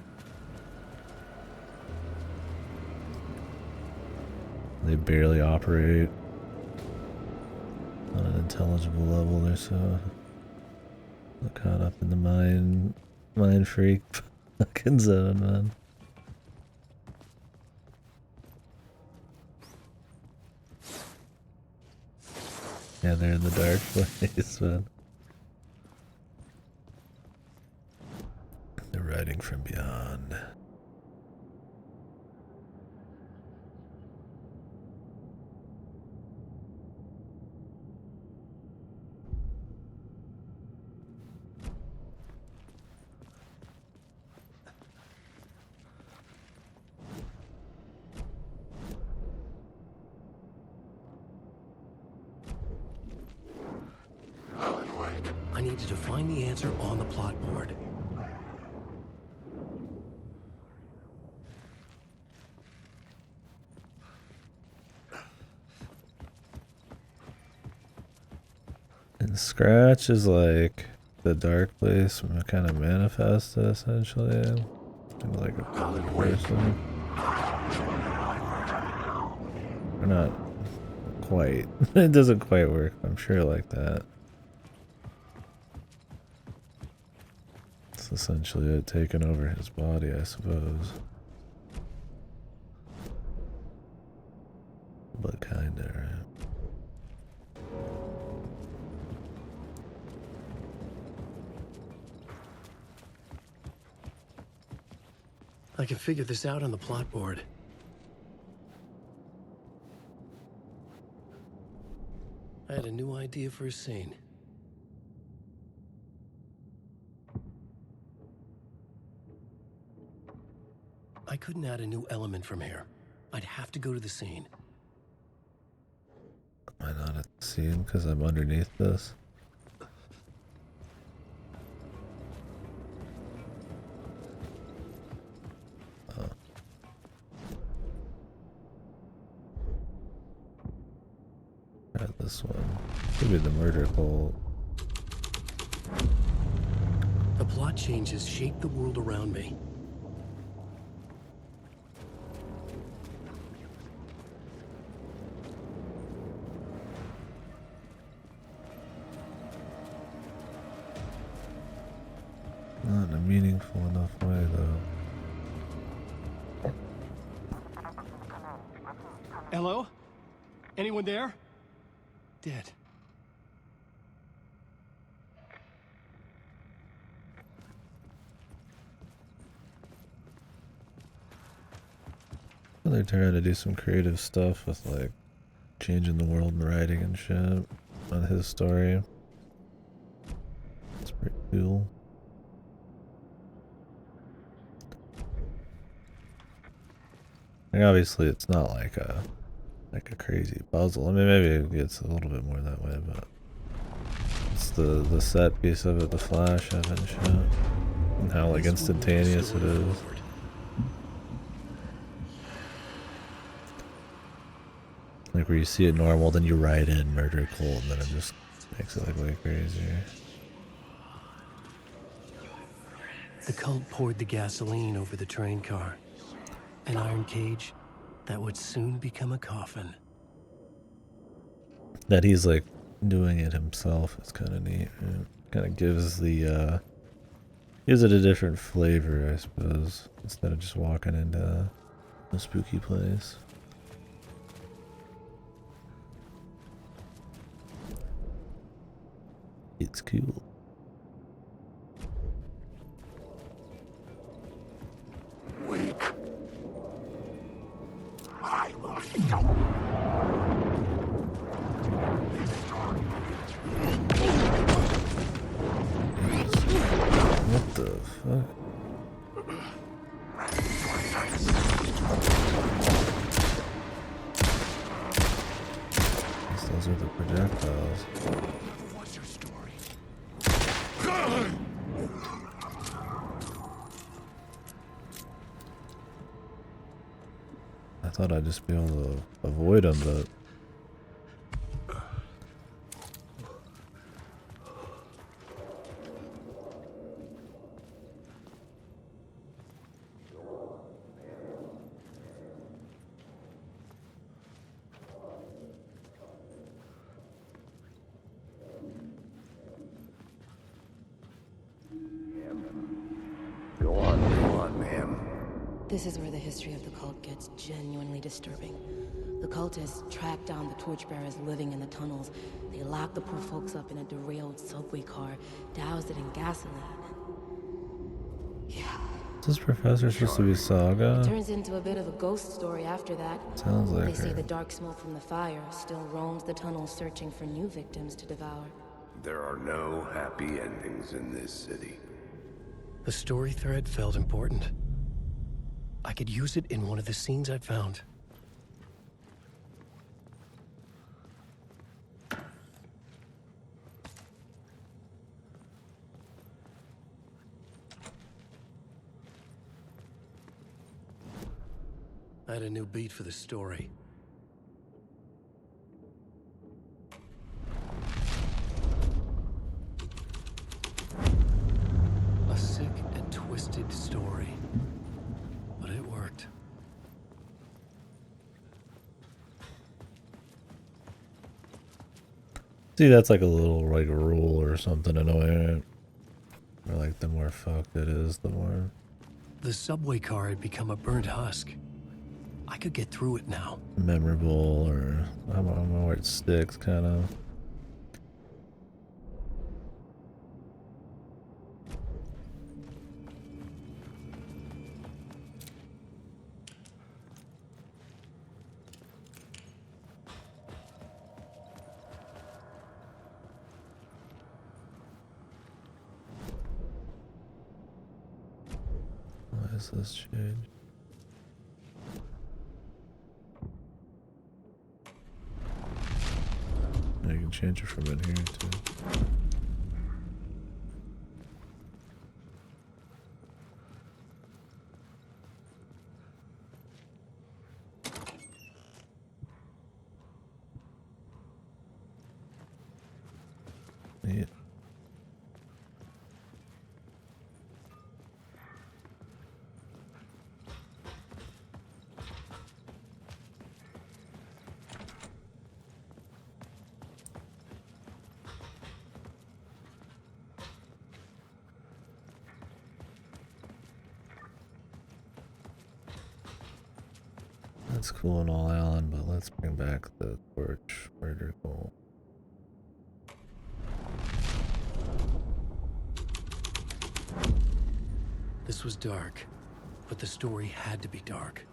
They barely operate on an intelligible level. They're so caught up in the mind freak fucking zone, man. Yeah, they're in the dark place, man. They're writing from beyond. I needed to find the answer on the plot board. And Scratch is like the dark place kind of manifested essentially. Kind of like a person. Or not quite. It doesn't quite work, I'm sure, like that. It's essentially it taking over his body, I suppose. But kinda, right? I can figure this out on the plot board. I had a new idea for a scene. I couldn't add a new element from here. I'd have to go to the scene. Am I not at the scene because I'm underneath this? Oh. Try this one. Could be the murder cult. The plot changes shape the world around me. Not in a meaningful enough way, though. Hello? Anyone there? Dead. They're trying to do some creative stuff with like changing the world and writing and shit on his story. It's pretty cool. Like obviously it's not like a crazy puzzle. I mean maybe it gets a little bit more that way, but it's the set piece of it, the flash of it and shit. And how like instantaneous it is. Like where you see it normal, then you write in murder cult, and then it just makes it like way crazier. The cult poured the gasoline over the train car. An iron cage that would soon become a coffin. That he's like doing it himself is kind of neat. Kind of gives the gives it a different flavor, I suppose, instead of just walking into a spooky place. It's cool. Wake. I will show. What the fuck? Those are the projectiles. What's your story? I thought I'd just be able to avoid them, but Go on, ma'am. This is where the history of the cult gets genuinely disturbing. The cultists tracked down the torchbearers living in the tunnels. They locked the poor folks up in a derailed subway car, doused it in gasoline. Yeah. is this professor supposed to be Saga? It turns into a bit of a ghost story after that. Sounds like They say her. the dark smoke from the fire still roams the tunnels searching for new victims to devour. There are no happy endings in this city. The story thread felt important. I could use it in one of the scenes I found. I had a new beat for the story. A sick and twisted story. But it worked. See, that's like a little like rule or something annoying. Or like the more fucked it is, the more. The subway car had become a burnt husk. I could get through it now. Memorable, or I don't know where it sticks, kind of. Why is this change? You can change it from in here too. Yeah. That's cool and all, Alan, but let's bring back the torch murder goal. This was dark, but the story had to be dark.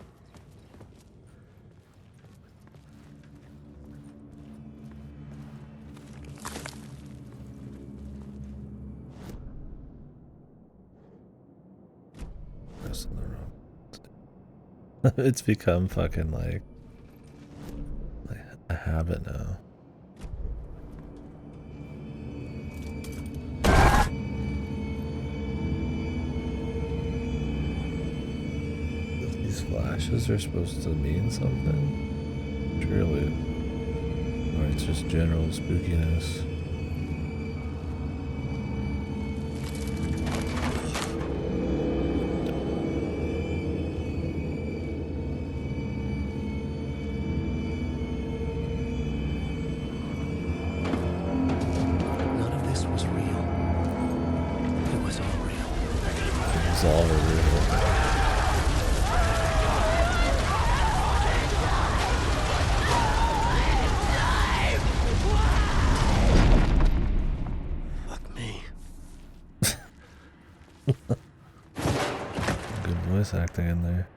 Pressing the wrong. It's become fucking like a habit now. These flashes are supposed to mean something. Truly. Or it's just general spookiness. None of this was real. It was all real. It's all real. Fuck me. Good voice acting in there.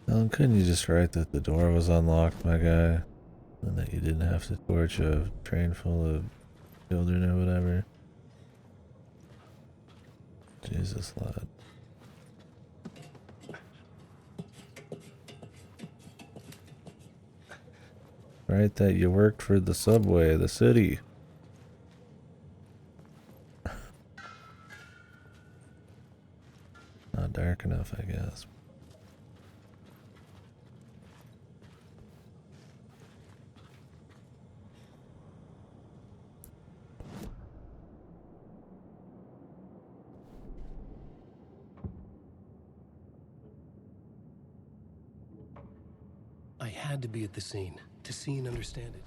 Well, couldn't you just write that the door was unlocked, my guy? And that you didn't have to torch a train full of children or whatever? Jesus, lad. Write that you worked for the subway, the city. Not dark enough, I guess. I had to be at the scene to see and understand it.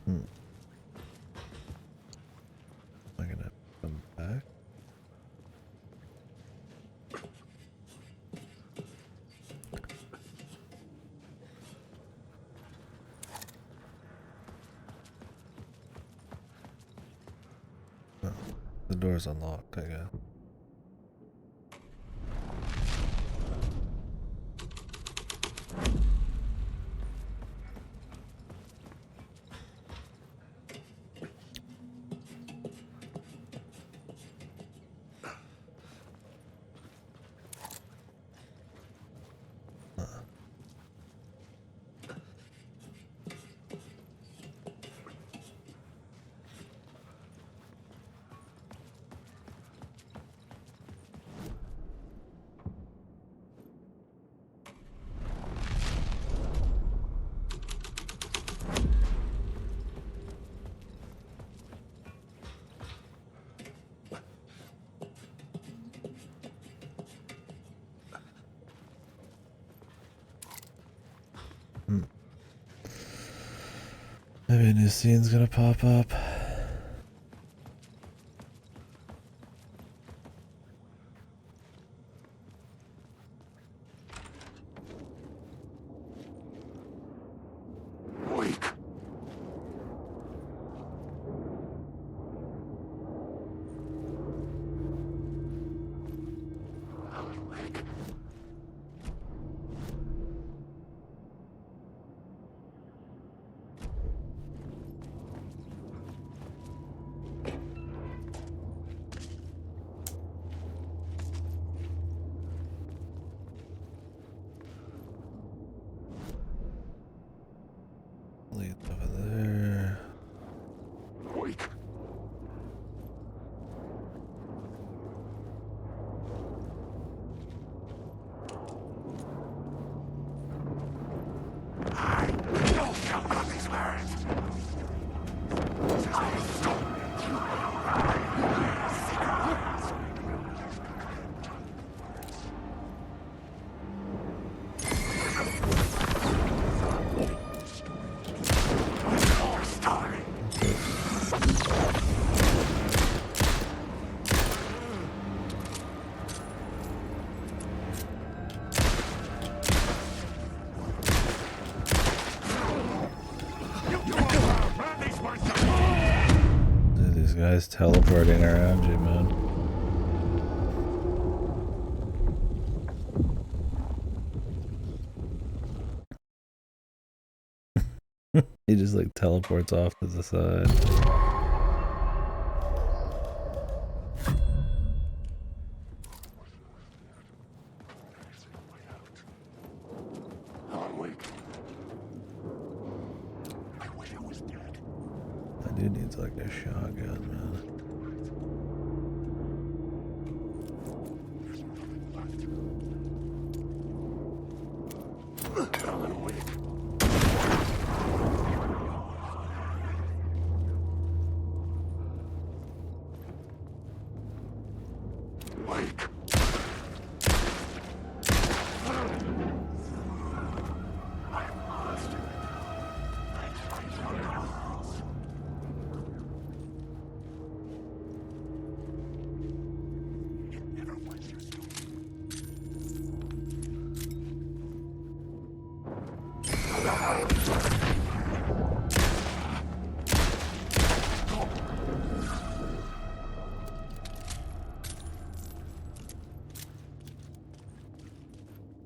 Am I gonna come back? Oh, the door's unlocked, I guess. Maybe a new scene's gonna pop up. Lead over there. Wake. guys teleporting around you, man. He just like teleports off to the side. That dude needs like a shotgun, man.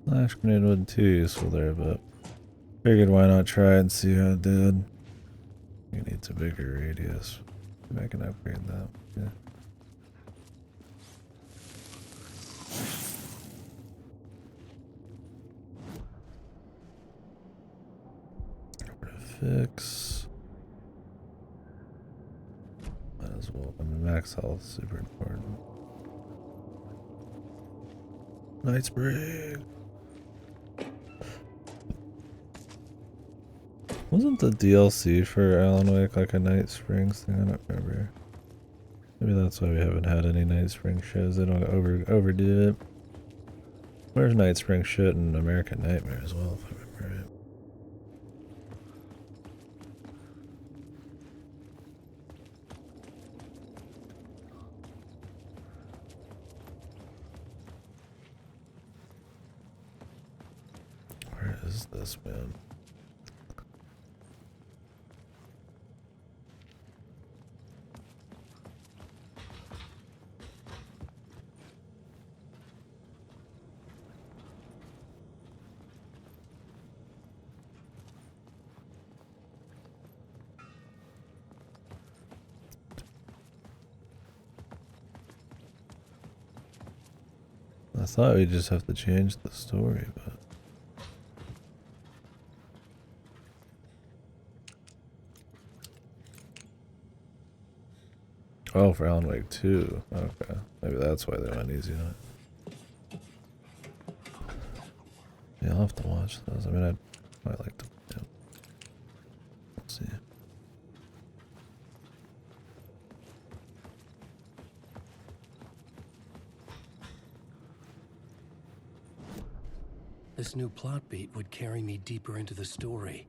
Flash grenade wasn't too useful there, but figured why not try and see how it did. You need a bigger radius. Maybe I can upgrade that. Yeah. Fix. Might as well. I mean, max health is super important. Night Spring. Wasn't the DLC for Alan Wake like a Night Springs thing? I don't remember. Maybe that's why we haven't had any Night Spring shows. They don't overdo it. Where's Night Spring shit in American Nightmare as well, if I remember right. Where is this, man? I thought we'd just have to change the story, but... Oh, for Alan Wake 2. Okay. Maybe that's why they went easy on it. Yeah, I'll have to watch those. I mean, I might like to... Yeah. Let's see. This new plot beat would carry me deeper into the story.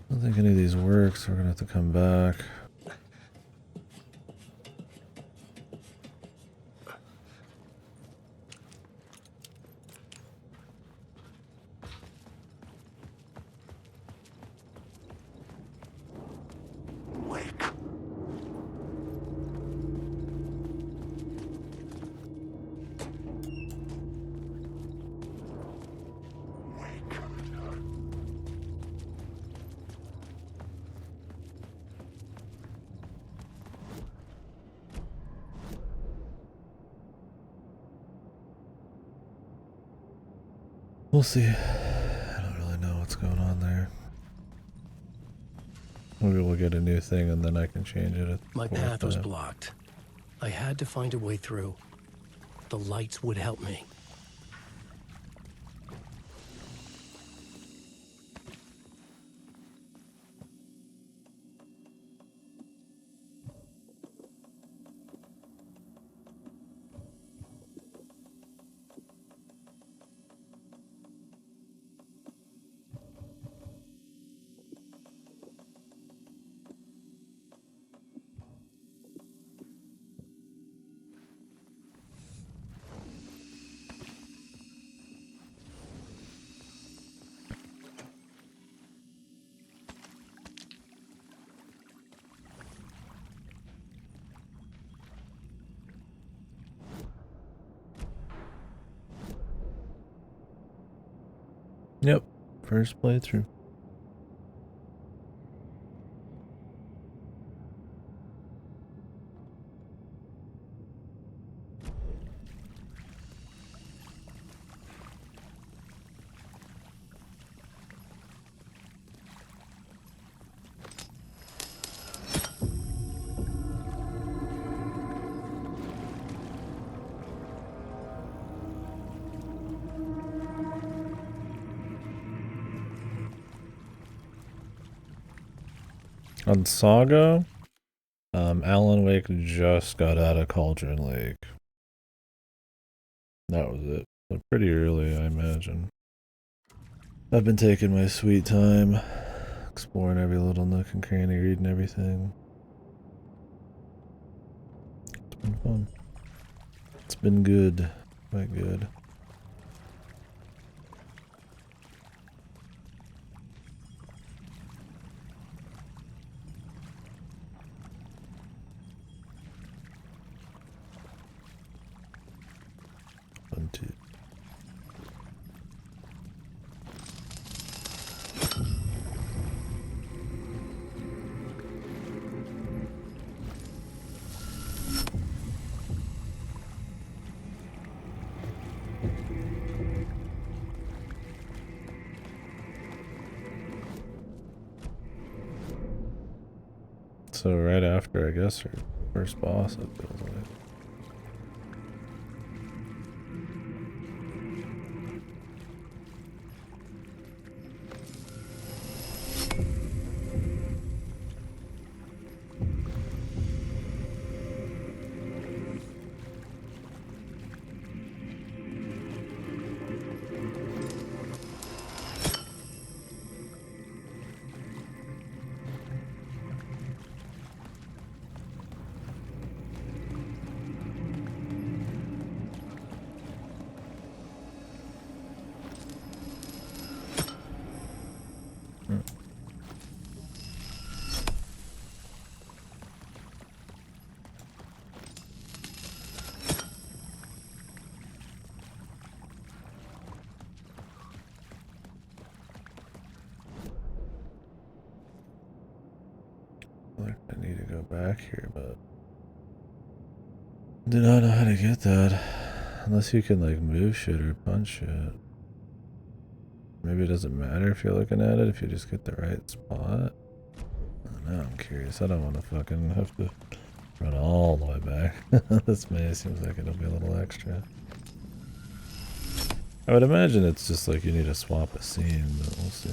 I don't think any of these works. We're gonna have to come back. We'll see. I don't really know what's going on there. Maybe we'll get a new thing and then I can change it. My path was blocked. I had to find a way through. The lights would help me. Yep, first playthrough. On Saga, Alan Wake just got out of Cauldron Lake. That was it. So pretty early, I imagine. I've been taking my sweet time, exploring every little nook and cranny, reading everything. It's been fun. It's been good. Quite good. Fun too. So right after, I guess, her first boss, it feels like. I need to go back here, but do not know how to get that. Unless you can like move shit or punch shit. Maybe it doesn't matter if you're looking at it, if you just get the right spot. I don't know, I'm curious. I don't want to fucking have to run all the way back. This may seems like it'll be a little extra. I would imagine it's just like you need to swap a scene, but we'll see.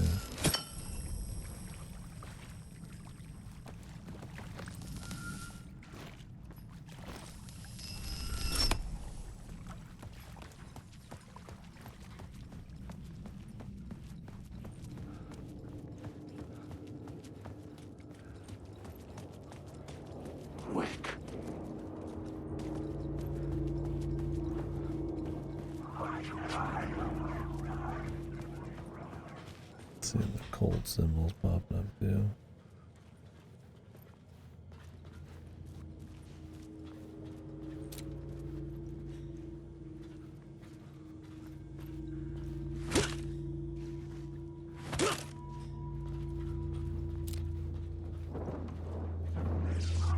See the cold symbols popping up too.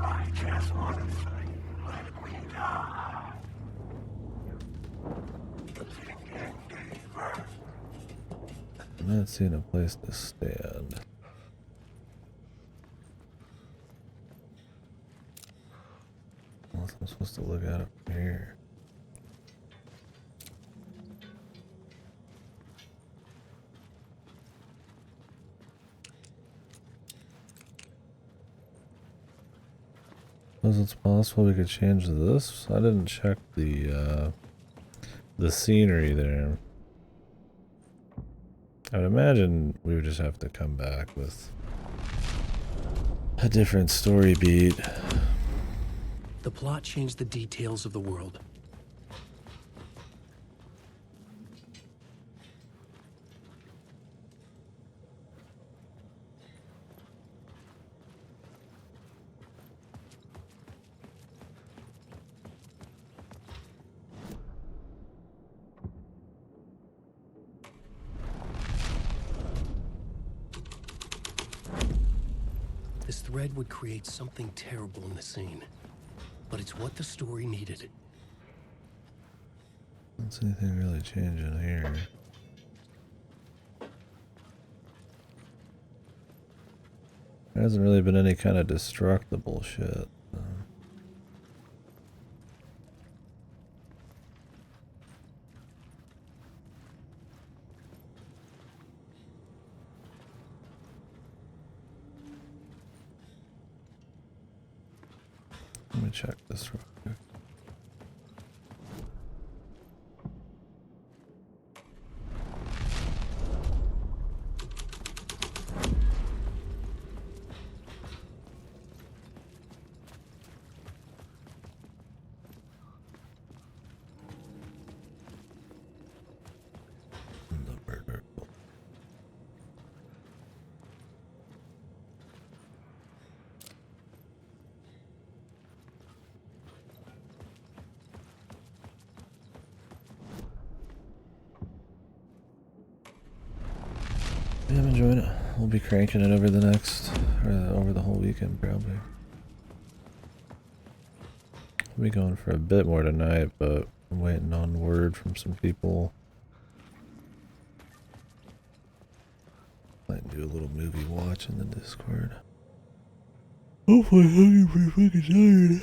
I just want to let me die. I'm not seeing a place to stand. Unless I'm supposed to look at it from here. Suppose it's possible we could change this. I didn't check the scenery there. I would imagine we would just have to come back with a different story beat. The plot changed the details of the world. thread would create something terrible in the scene. But it's what the story needed. Don't see anything really changing here. There hasn't really been any kind of destructible shit. Let me check this real quick. Yeah, I'm enjoying it. We'll be cranking it over over the whole weekend probably. We'll be going for a bit more tonight, but I'm waiting on word from some people. Might do a little movie watch in the Discord. Hopefully I'm pretty fucking tired.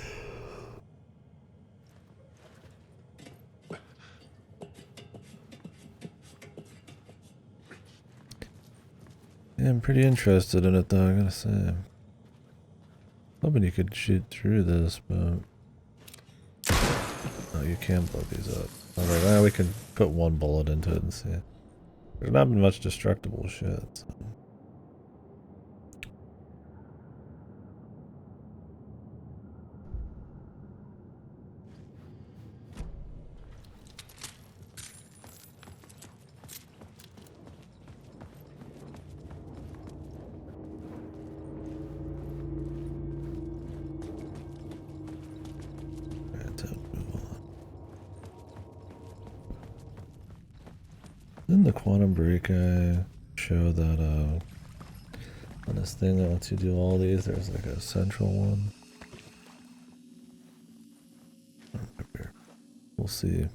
Yeah, I'm pretty interested in it though, I gotta say. Hoping you could shoot through this, but... Oh, you can blow these up. Alright, well, we can put one bullet into it and see. There's not been much destructible shit, so... Didn't the Quantum Break guy show that on this thing that lets you do all these, there's like a central one? We'll see.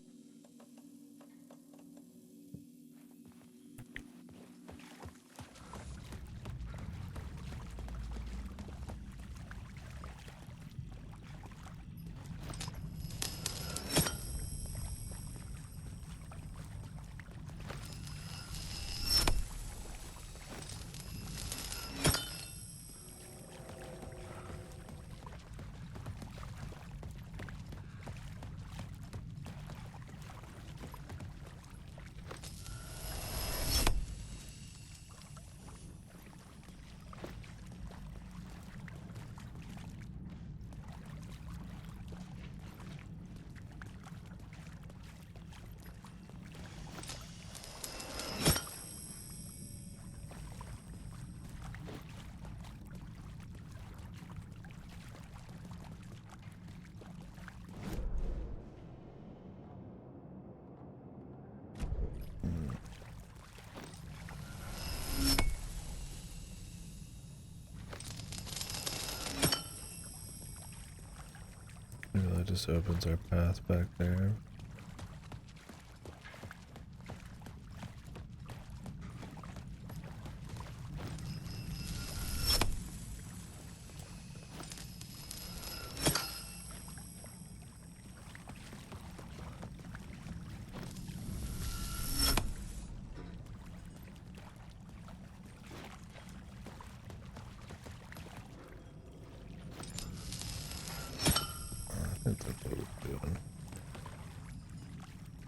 Maybe that just opens our path back there.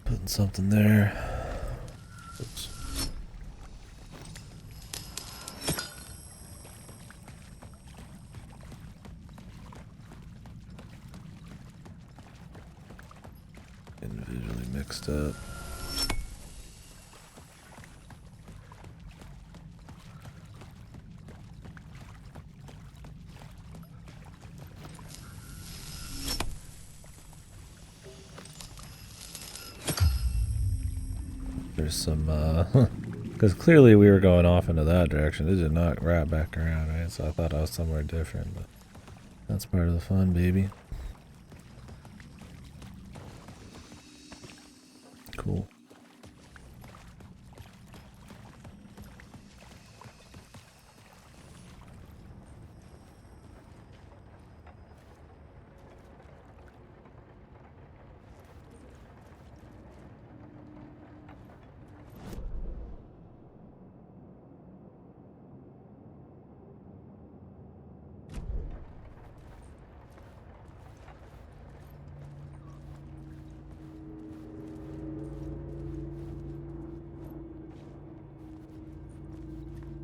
Putting something there. Oops. Individually mixed up. There's some Because clearly we were going off into that direction. It did not wrap back around, right? So I thought I was somewhere different, but that's part of the fun, baby. Cool.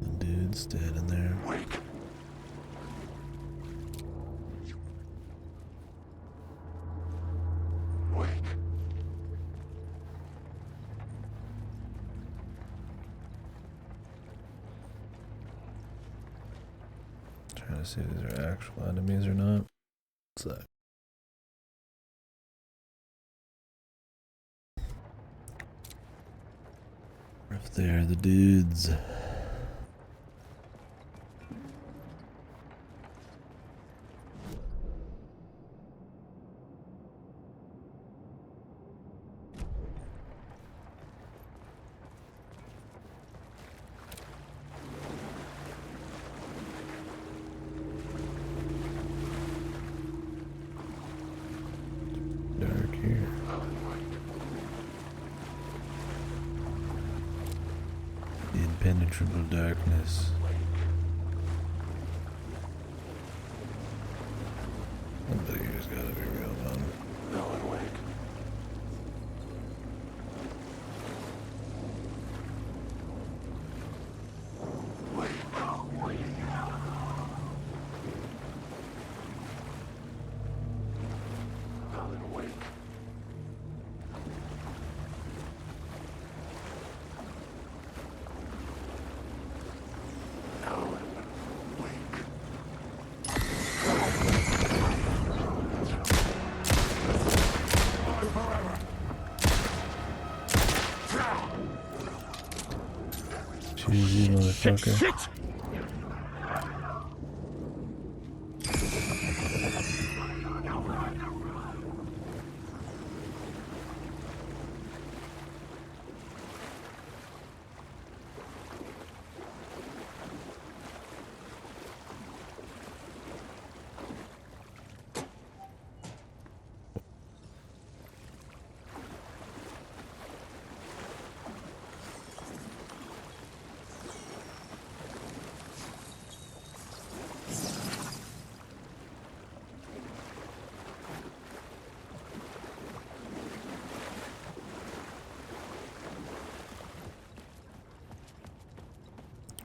The dude's standing there. Trying to see if these are actual enemies or not. What's that? If they're the dudes. Dark here. The impenetrable darkness. That figure's gotta be real, man. Alan Wake. Alan Wake. Choose you, motherfucker.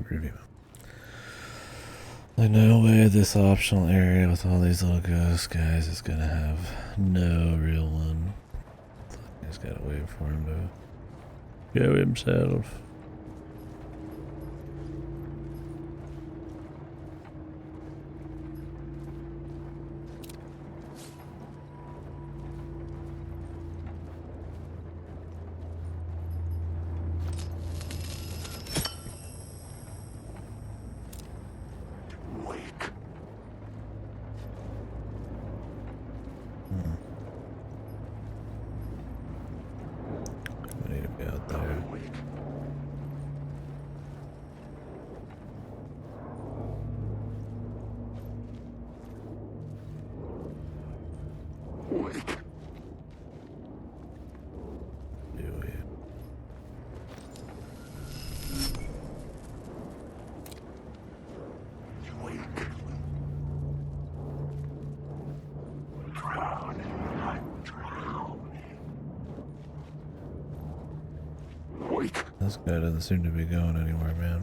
Review. Like, no way this optional area with all these little ghost guys is gonna have no real one. Just gotta wait for him to go himself. I need to be out there. This guy doesn't seem to be going anywhere, man.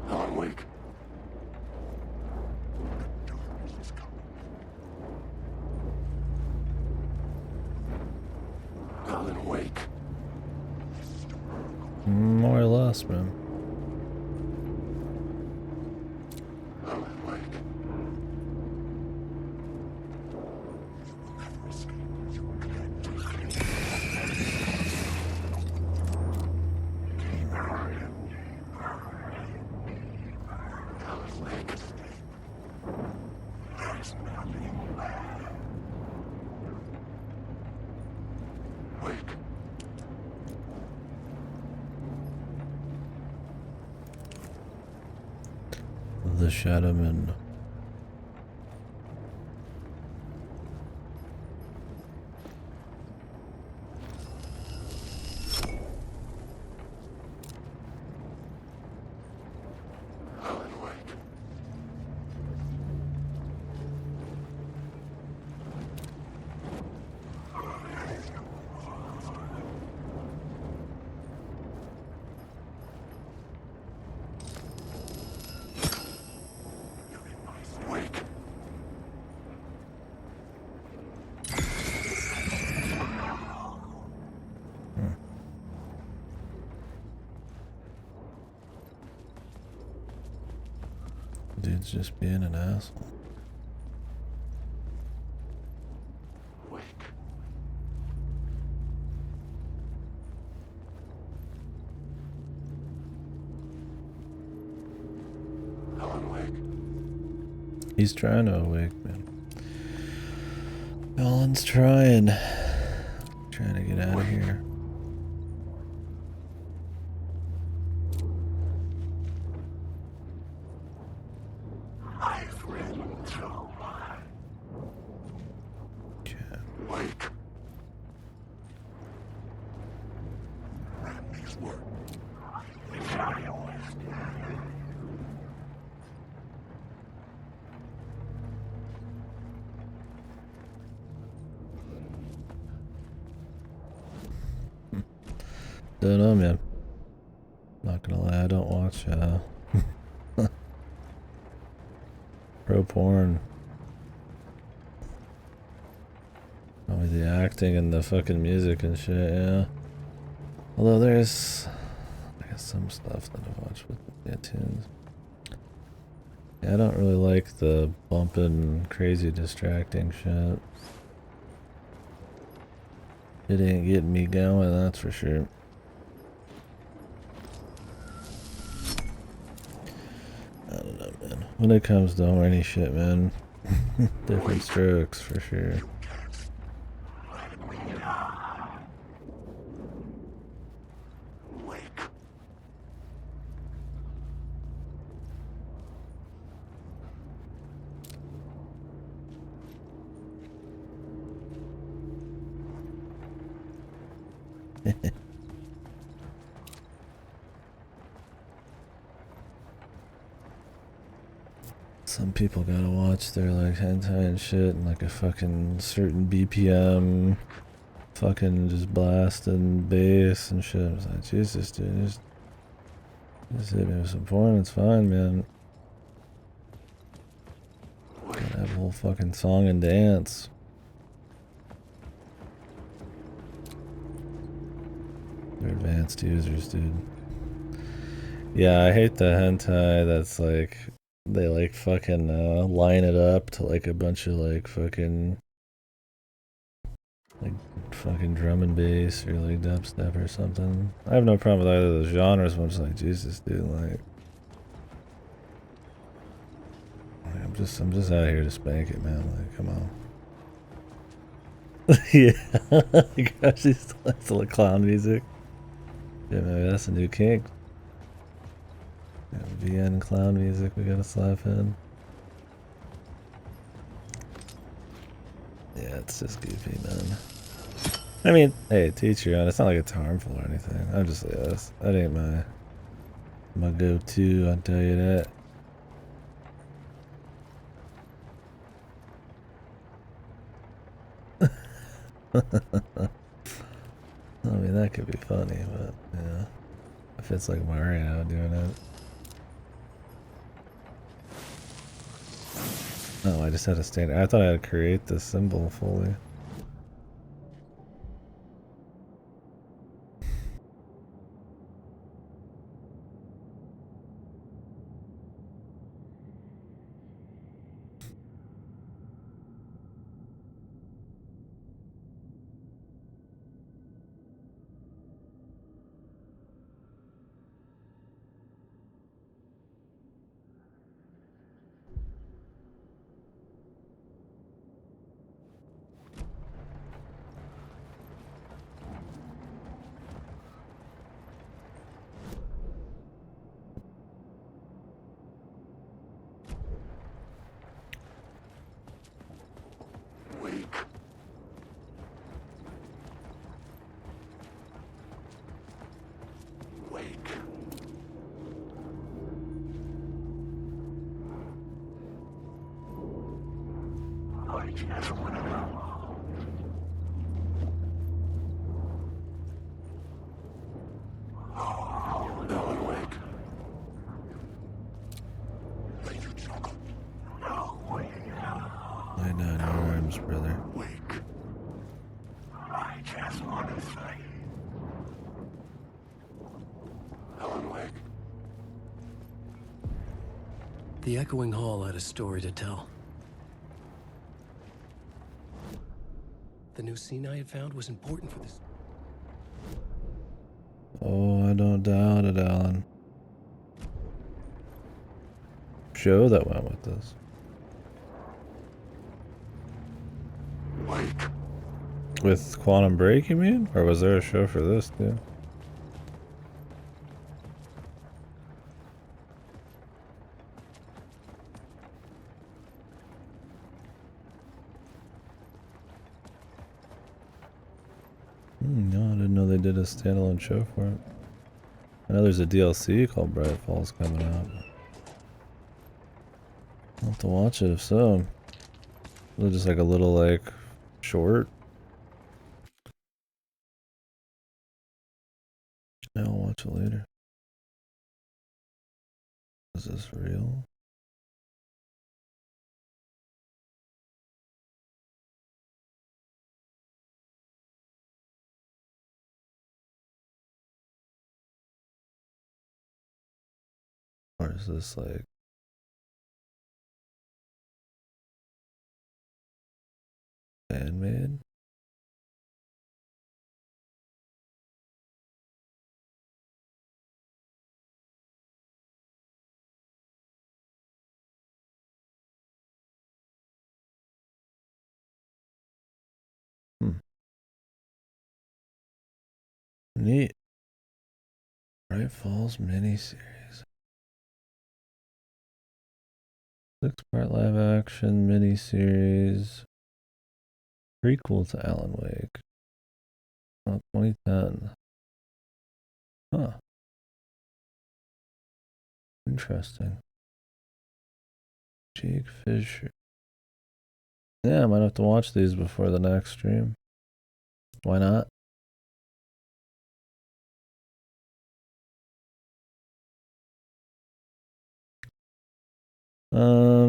Alan Wake. Alan Wake. lost, man. The Shadowman. Dude's just being an asshole. He's trying to awake, man. Alan's trying to get out of here. Don't know, man. Not gonna lie, I don't watch pro porn. Only the acting and the fucking music and shit, yeah. Although there's, I guess, some stuff that I watch with the tunes. Yeah, I don't really like the bumping, crazy, distracting shit. It ain't getting me going, that's for sure. I don't know, man. When it comes to horny shit, man, different strokes for sure. Some people gotta watch their like hentai and shit and like a fucking certain BPM, fucking just blasting bass and shit. I was like, Jesus, dude, just hit me with some porn, it's fine, man. Gotta have a whole fucking song and dance. They're advanced users, dude. Yeah, I hate the hentai that's like, they like fucking line it up to like a bunch of like fucking drum and bass or like dubstep or something. I have no problem with either of those genres, but I'm just like, Jesus, dude, like I'm just out here to spank it, man. Like, come on. Yeah, gosh, he still has to like clown music. Yeah, maybe that's a new kink. Yeah, VN clown music we gotta slap in. Yeah, it's just goofy, man. I mean, hey, teach your own. It's not like it's harmful or anything. I'm just, yeah, that ain't my go-to, I'll tell you that. I mean, that could be funny, but yeah. If it's like Mario doing it. Oh, I just had to stand. I thought I had to create the symbol fully. Alan Wake. Lay down your arms, brother. I just want to say. Alan Wake. The echoing hall had a story to tell. The new scene I had found was important for this. Oh, I don't doubt it, Alan. Show that went with this. Wake. With Quantum Break, you mean? Or was there a show for this, too? No, I didn't know they did a standalone show for it. I know there's a DLC called Bright Falls coming out. I'll have to watch it if so. Is it just like a little, like, short? Yeah, I'll watch it later. Is this real? Or is this like fan-made? Neat. Bright Falls miniseries. 6-part live action miniseries. Prequel to Alan Wake. Oh, 2010. Huh. Interesting. Jake Fisher. Yeah, I might have to watch these before the next stream. Why not?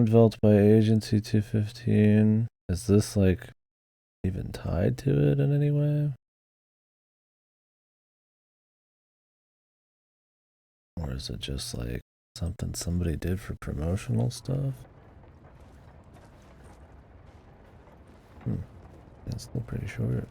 Developed by Agency 215. Is this like even tied to it in any way? Or is it just like something somebody did for promotional stuff? It's still pretty short.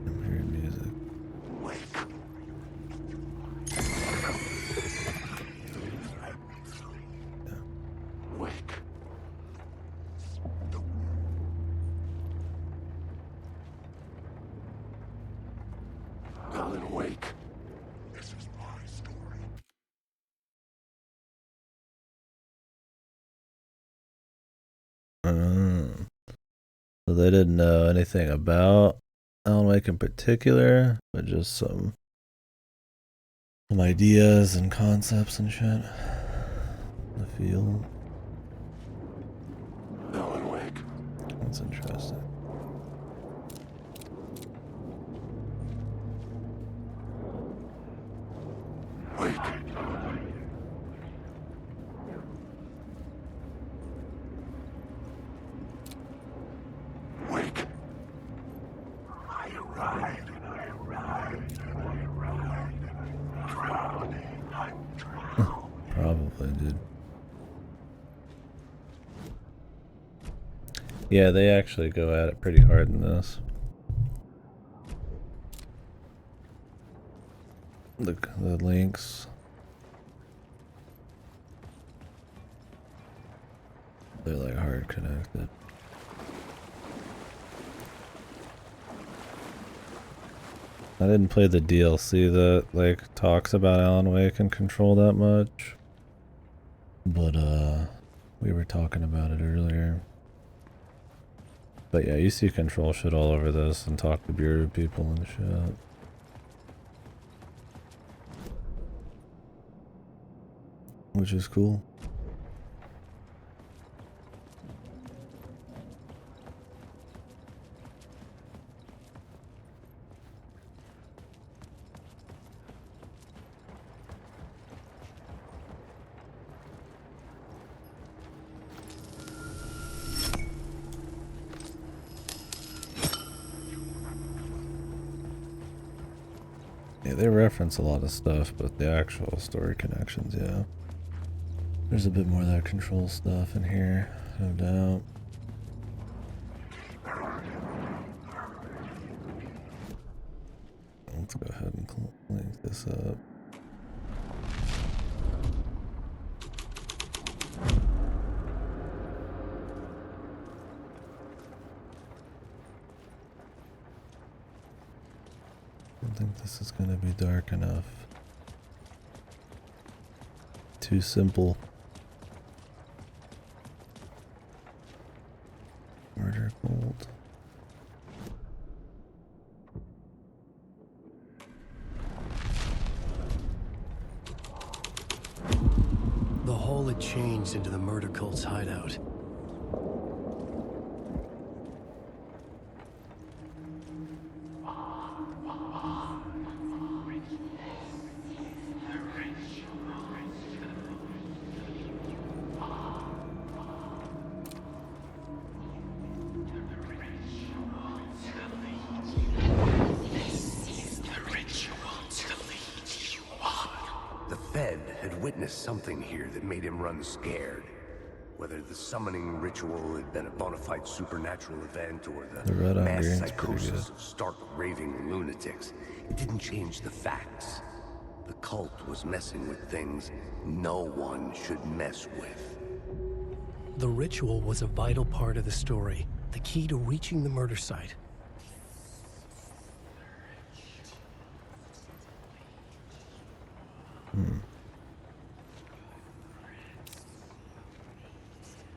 I'm hearing music. Wake. Alan Wake. This is my story. So they didn't know anything about Alan Wake in particular, but just some ideas and concepts and shit. The feel. Alan Wake. That's interesting. Wake. Wake. I arrived and I arrived and I arrived and I'm drowning. I'm drowning. Probably, dude. Yeah, they actually go at it pretty hard in this. The links. They're like hard connected. I didn't play the DLC that like talks about Alan Wake and Control that much. But we were talking about it earlier. But yeah, you see control shit all over this and talk to Bureau people and shit. Which is cool. Yeah, they reference a lot of stuff, but the actual story connections, yeah. There's a bit more of that control stuff in here, no doubt. Let's go ahead and link this up. I don't think this is going to be dark enough. Too simple. Murder gold. The hole had changed into the murder cult's hideout. Something here that made him run scared. Whether the summoning ritual had been a bona fide supernatural event or the red on mass green's pretty psychosis good. of stark raving lunatics, it didn't change the facts. The cult was messing with things no one should mess with. The ritual was a vital part of the story, the key to reaching the murder site.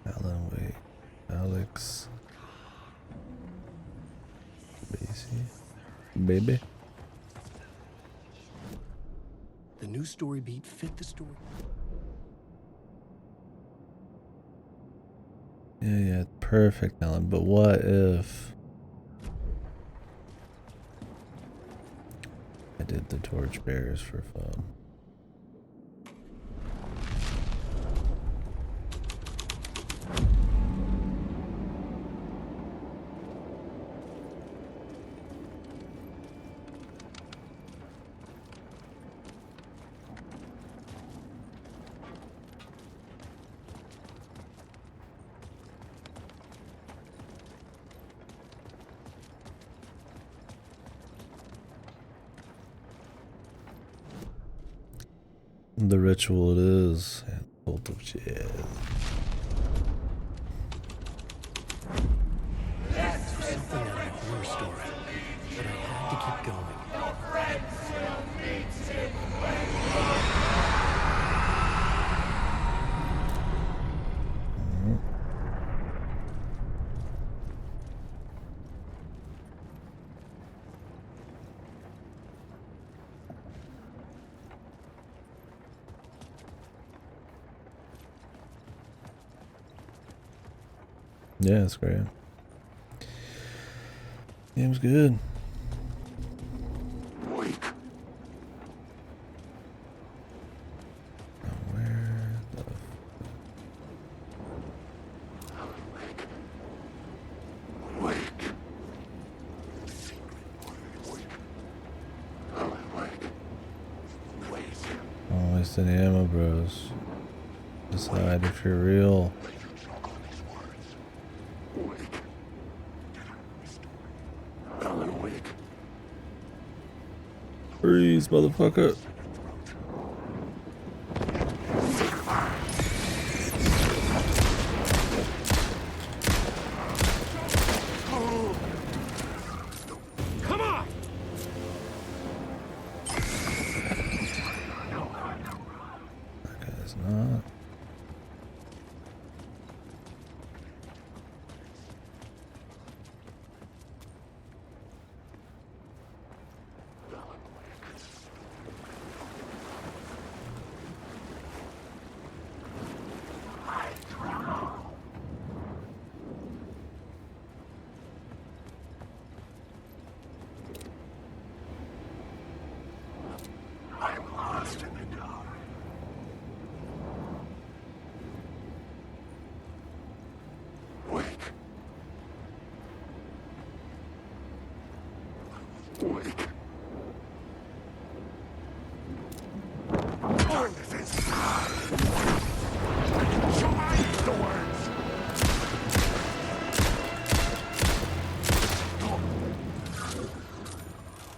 Alan Wake, Alex, baby. The new story beat fit the story. Yeah, perfect, Alan. But what if I did the torchbearers for fun? The ritual it is, and cult of jazz. Something out of a horror story, but I had to keep going. Yeah, it's great. Game's good. Where the Don't waste any ammo, bros. Decide if you're real. Freeze, motherfucker. Come on! That guy's not. Darkness is shall I use the words?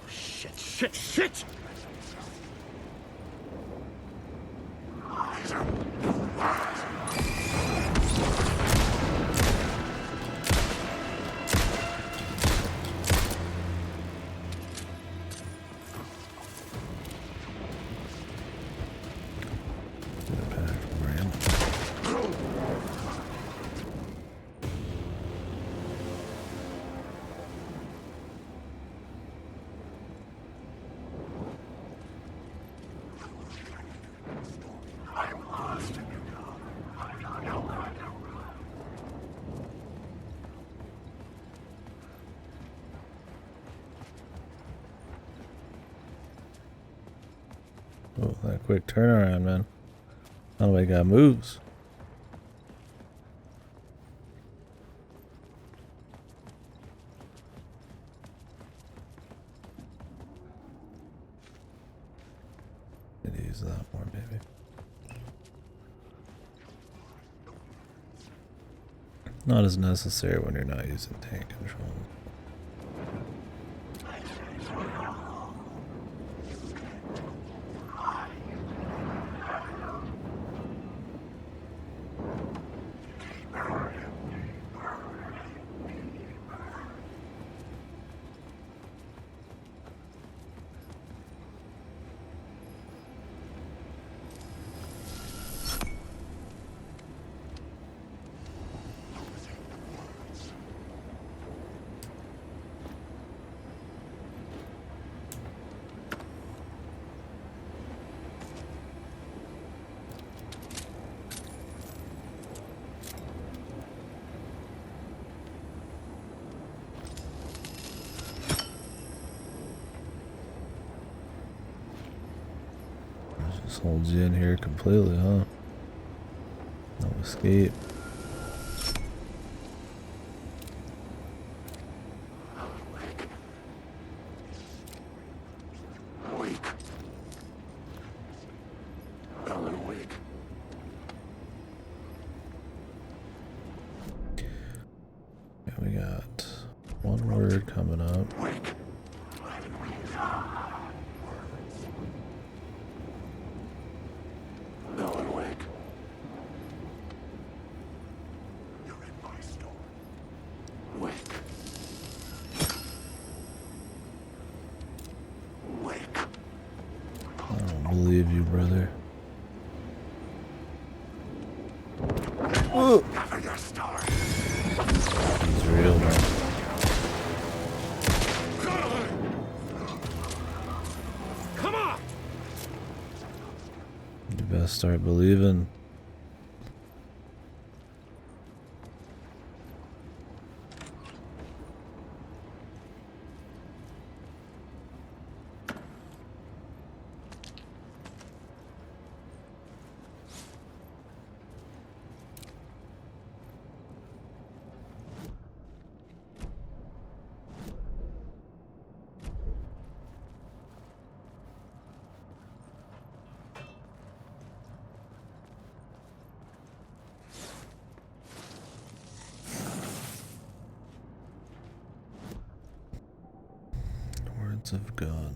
Shit! Oh, that quick turnaround, man. Oh, we got moves. Could use that more, maybe. Not as necessary when you're not using tank control. Just holds you in here completely, huh? No escape. Wake. Alan, wake. Yeah, we got one word coming up. Wake. Alan, wake. You're in my store. Wake. Wake. I don't believe you, brother. Whoa. Cover your star. He's real, man. Come on! You best start believing. Words of God.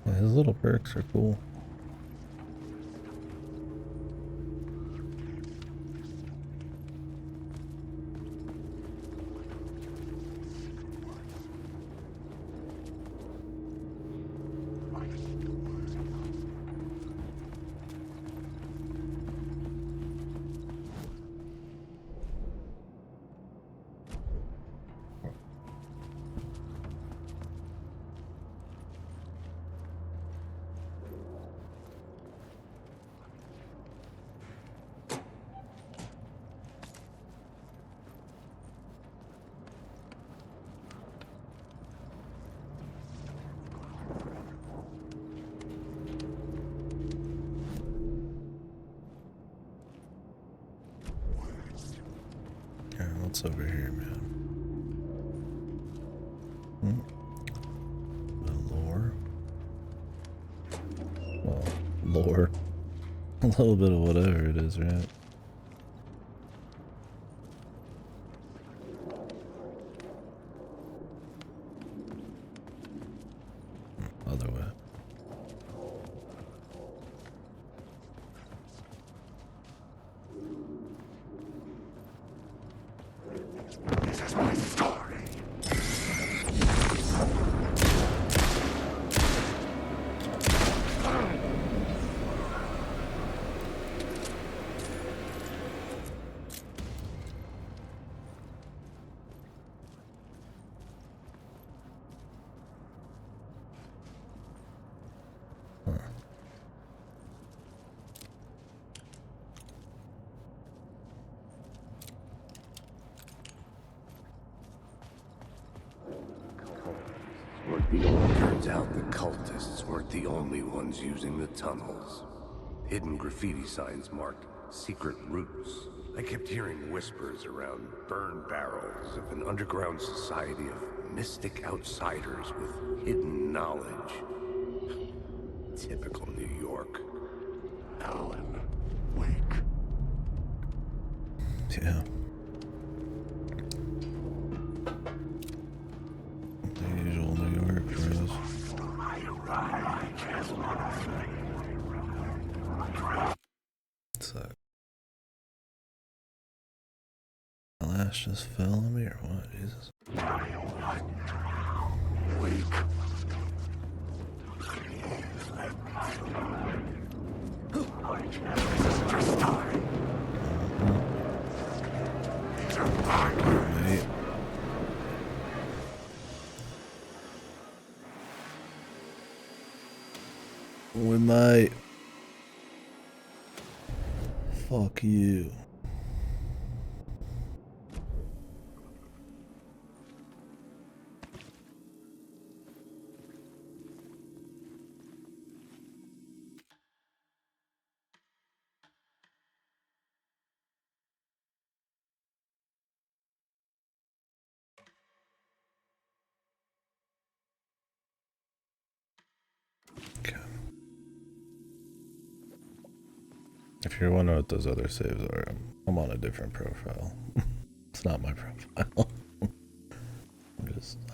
Yeah, his little perks are cool. What's over here, man? Lore. Well, lore. A little bit of whatever it is, right? Other way. This is my story. Turns out the cultists weren't the only ones using the tunnels. Hidden graffiti signs marked secret routes. I kept hearing whispers around burn barrels of an underground society of mystic outsiders with hidden knowledge. Typical New York. Alan Wake. Yeah. The usual New York bros. Suck. My lash just fell on me or what? Jesus. Wait. We might. Fuck you. If you're wondering what those other saves are, I'm on a different profile. It's not my profile.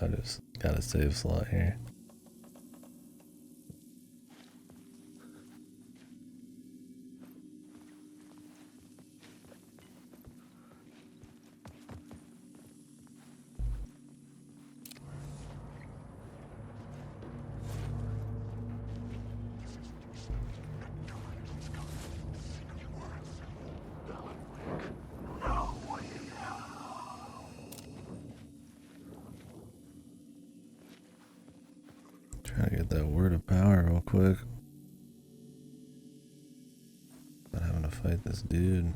I just got a save slot here. Trying to get that word of power real quick. Not having to fight this dude.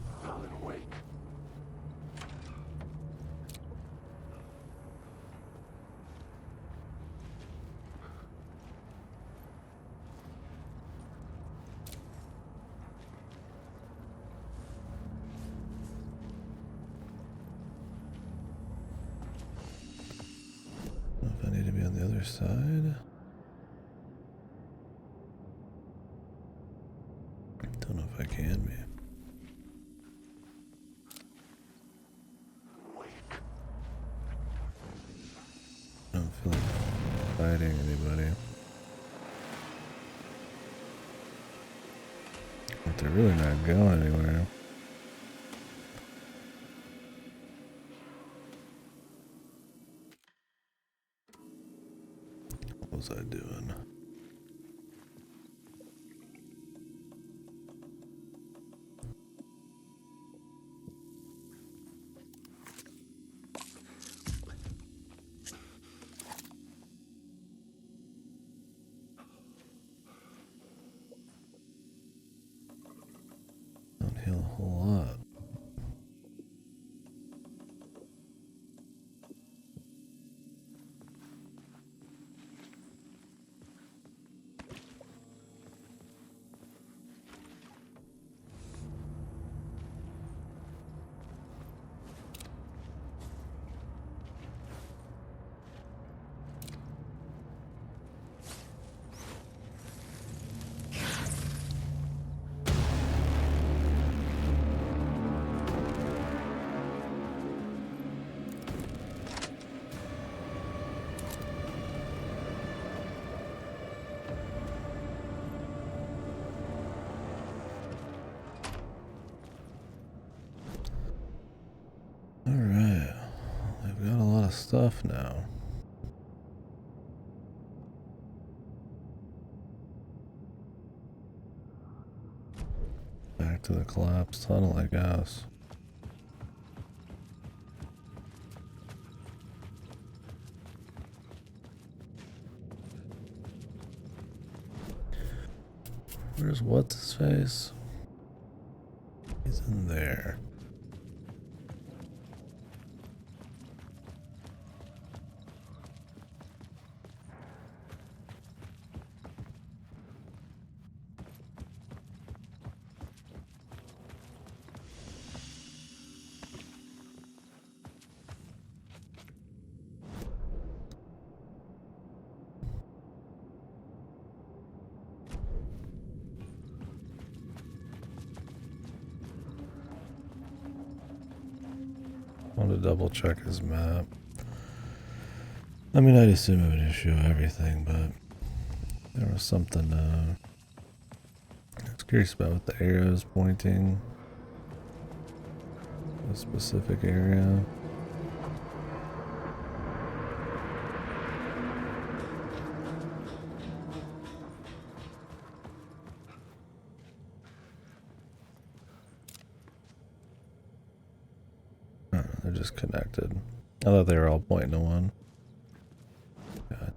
If I need to be on the other side. Don't know if I can be. I don't feel like fighting anybody. But they're really not going anywhere. What was I doing? Don't heal a whole lot. stuff now. Back to the collapsed tunnel, I guess. Where's what's his face? He's in there. I want to double check his map. I mean, I'd assume it would show everything, but there was something I was curious about with the arrows pointing to a specific area. They're just connected. I thought they were all pointing to one. God.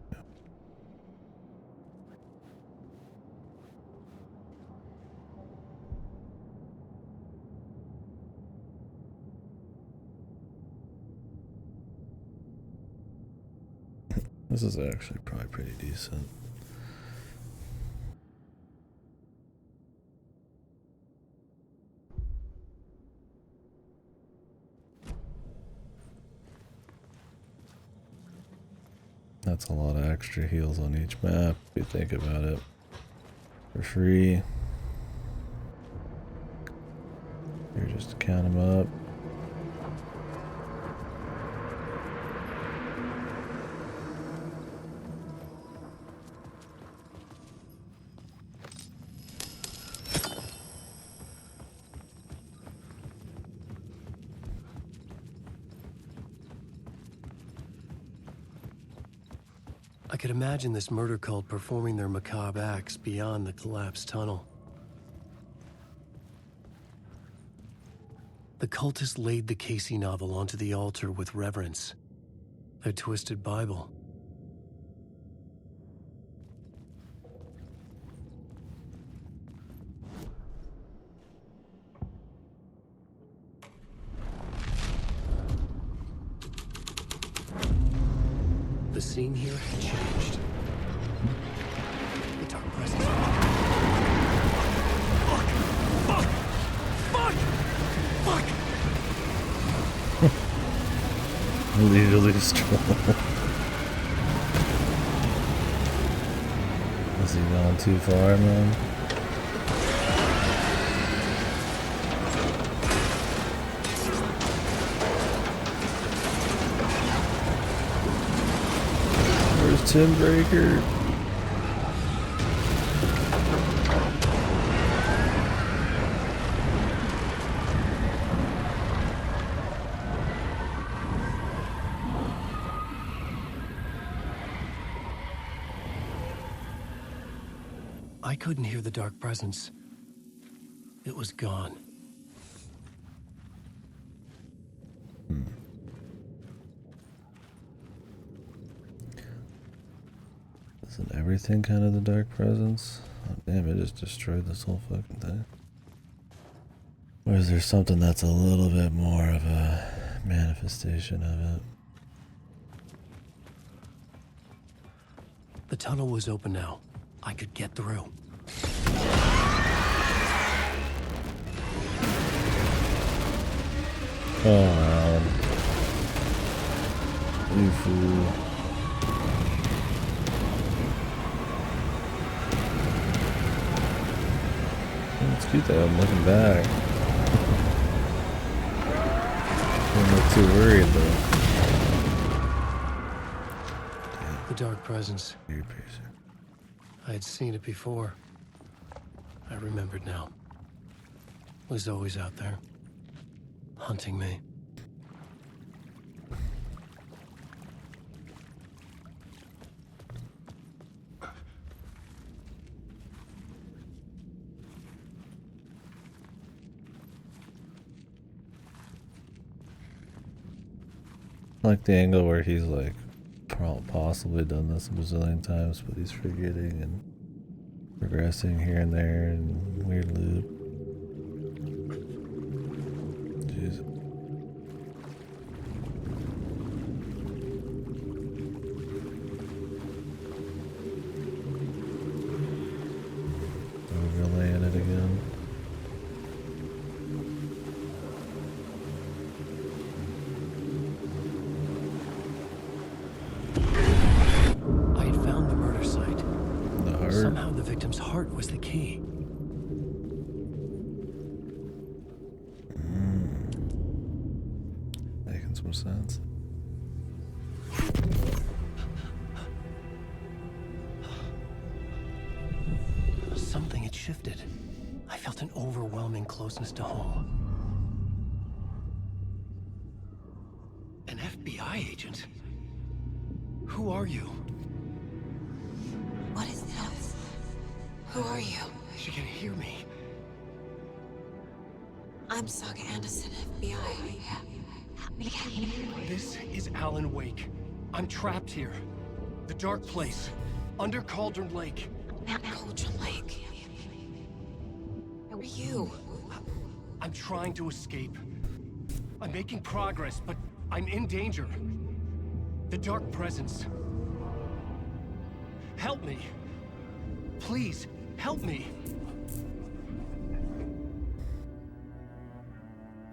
This is actually probably pretty decent. That's a lot of extra heals on each map, if you think about it. For free. Here, just to count them up. I could imagine this murder cult performing their macabre acts beyond the collapsed tunnel. The cultists laid the Casey novel onto the altar with reverence. Their twisted Bible. The scene here had changed. The dark presence. Fuck! Legally strong. Has he gone too far, man? Where's Tim Breaker? I couldn't hear the dark presence. It was gone. Isn't everything kind of the dark presence? Oh, damn, it just destroyed this whole fucking thing. Or is there something that's a little bit more of a manifestation of it? The tunnel was open now. I could get through. Oh, Alan. You fool. It's cute that I'm looking back. I'm not too worried though. The dark presence. You're patient. I had seen it before. I remembered now. It was always out there, hunting me. like the angle where he's like possibly done this a bazillion times, but he's forgetting and progressing here and there and weird loop. Jeez. Overlaying it again. I had found the murder site. The heart. Somehow the victim's heart was the key. Making some sense. Something had shifted. I felt an overwhelming closeness to home. An FBI agent? Who are you? What is this? Who are you? She can hear me. I'm Saga Anderson, FBI. This is Alan Wake. I'm trapped here. The dark place. Under Cauldron Lake. Cauldron Lake. Where are you? I'm trying to escape. I'm making progress, but I'm in danger. The dark presence. Help me. Please, help me.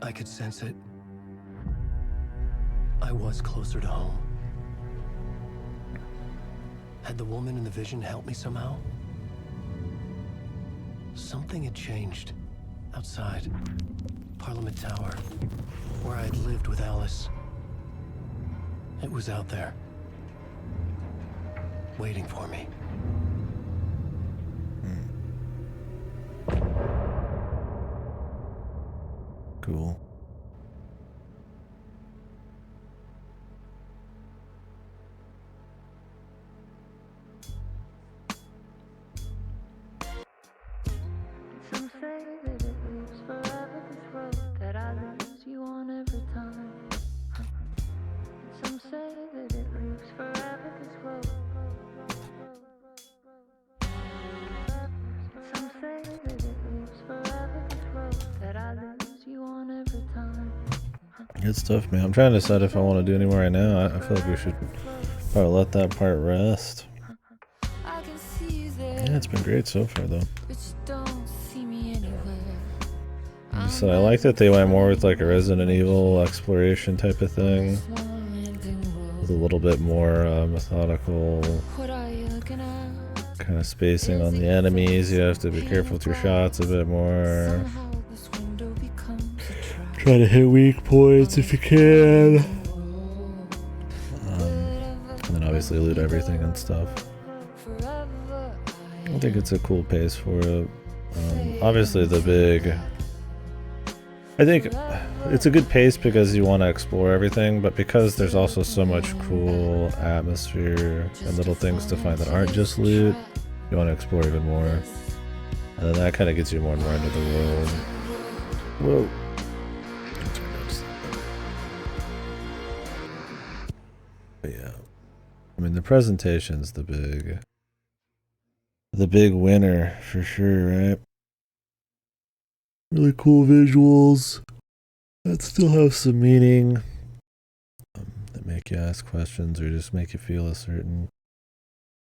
I could sense it. I was closer to home. Had the woman in the vision helped me somehow? Something had changed. Outside. Parliament Tower. Where I had lived with Alice. It was out there. Waiting for me. Cool. Some say that it lives forever, this road that I lose you on every time. Some say that it lives forever, this road. Some say that it lives forever, this road that I lose you on every time. Good stuff, man. I'm trying to decide if I want to do any more right now. I feel like we should probably let that part rest. I can see you there, Yeah, it's been great so far, though. but you don't see me anywhere. So I like that they went more with like a Resident Evil exploration type of thing. With a little bit more methodical What are you looking at? kind of spacing on the enemies. You have to be careful with your shots a bit more. This window becomes a Try to hit weak points if you can. And then obviously loot everything and stuff. I think it's a cool pace for it. Obviously I think it's a good pace because you want to explore everything, but because there's also so much cool atmosphere and little things to find that aren't just loot, you want to explore even more. And then that kind of gets you more and more into the world. Whoa. But yeah. I mean, the presentation's the big winner for sure, right? Really cool visuals that still have some meaning, that make you ask questions or just make you feel a certain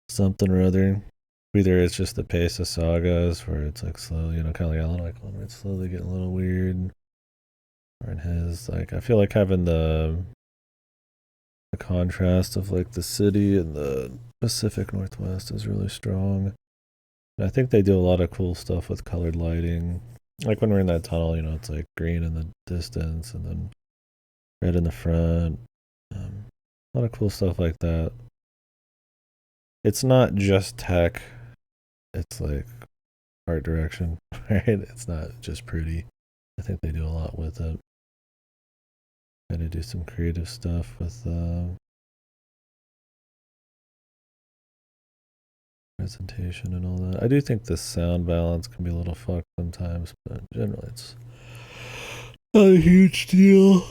something or other. Either it's just the pace of Sagas where it's like slowly, kind of like Alan Wake, where it's slowly getting a little weird. Or in his, like, I feel like having the contrast of like the city and the Pacific Northwest is really strong. And I think they do a lot of cool stuff with colored lighting. Like when we're in that tunnel, it's like green in the distance and then red in the front. A lot of cool stuff like that. It's not just tech. It's like art direction, right? It's not just pretty. I think they do a lot with it. Try to do some creative stuff with presentation and all that. I do think the sound balance can be a little fucked sometimes, but generally it's not a huge deal.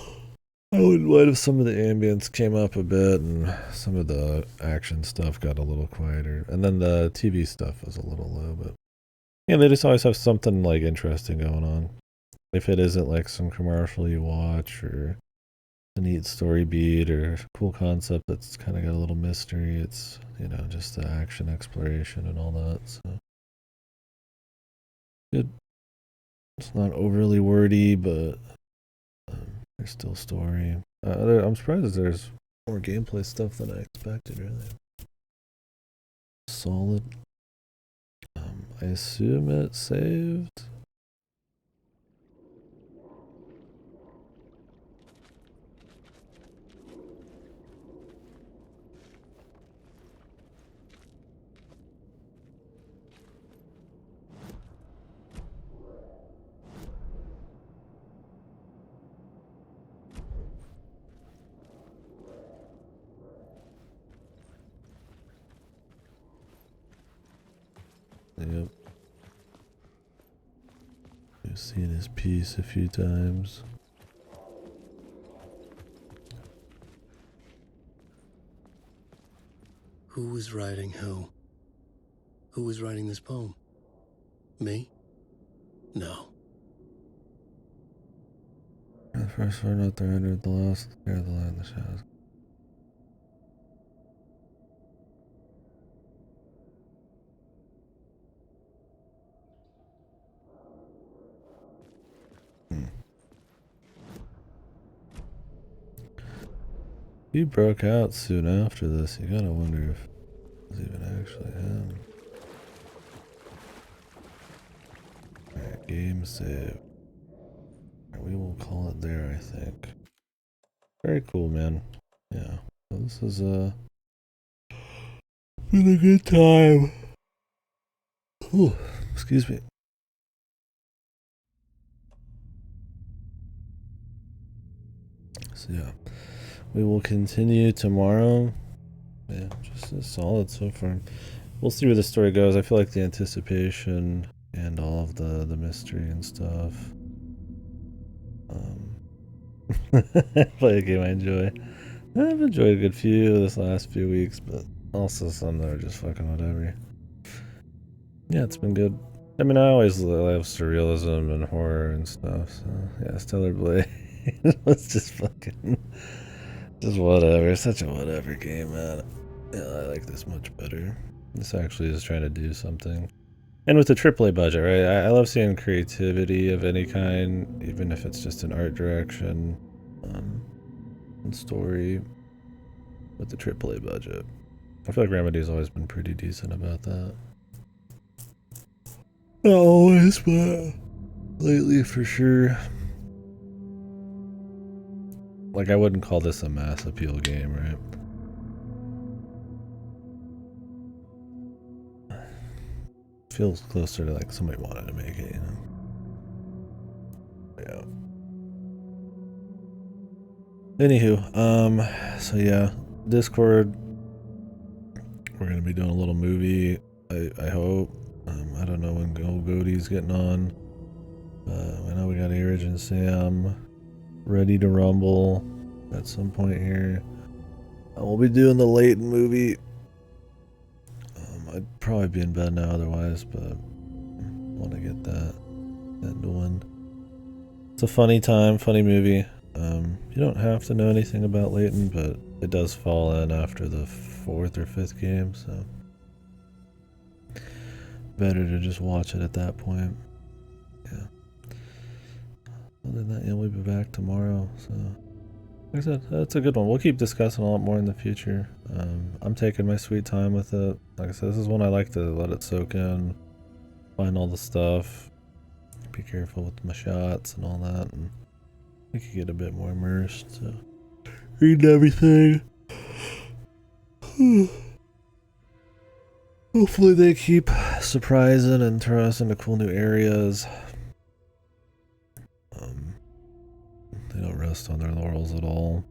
I wouldn't mind if some of the ambience came up a bit and some of the action stuff got a little quieter. And then the TV stuff was a little low, but yeah, they just always have something like interesting going on. If it isn't like some commercial you watch or a neat story beat or cool concept that's kind of got a little mystery, it's, you know, just the action exploration and all that. So good. It's not overly wordy, but there's still story. I'm surprised there's more gameplay stuff than I expected, really. Solid. I assume it saved. Yep. I've seen his piece a few times. Who was writing who? Who was writing this poem? Me? No. The first word out there entered the last, there the land, the shadows. He broke out soon after this. You gotta wonder if it was even actually him. Alright, game save. We will call it there, I think. Very cool, man. Yeah. So this is been a good time. Ooh, excuse me. So yeah. We will continue tomorrow. Yeah, just solid so far. We'll see where the story goes. I feel like the anticipation and all of the mystery and stuff. Play a game I enjoy. I've enjoyed a good few this last few weeks, but also some that are just fucking whatever. Yeah, it's been good. I mean, I always love surrealism and horror and stuff, so yeah, Stellar Blade. Let's just fucking... Just whatever. It's such a whatever game, man. Yeah, I like this much better. This actually is trying to do something. And with the AAA budget, right? I love seeing creativity of any kind, even if it's just an art direction and story with the AAA budget. I feel like Remedy's always been pretty decent about that. Not always, but lately for sure. Like, I wouldn't call this a mass appeal game, right? Feels closer to like somebody wanted to make it, you know? Yeah. Anywho, so yeah, Discord. We're gonna be doing a little movie, I hope. I don't know when old Goaty's getting on. I know we got Arage and Sam ready to rumble at some point here. We'll be doing the Layton movie. I'd probably be in bed now otherwise, but I want to get that doing. It's a funny time, funny movie. You don't have to know anything about Layton, but it does fall in after the 4th or 5th game, so better to just watch it at that point. Yeah. Other than that, yeah, we'll be back tomorrow. So, like I said, that's a good one. We'll keep discussing a lot more in the future. I'm taking my sweet time with it. Like I said, this is one I like to let it soak in, find all the stuff, be careful with my shots and all that, and we could get a bit more immersed. So, reading everything. Hopefully they keep surprising and turn us into cool new areas. They don't rest on their laurels at all.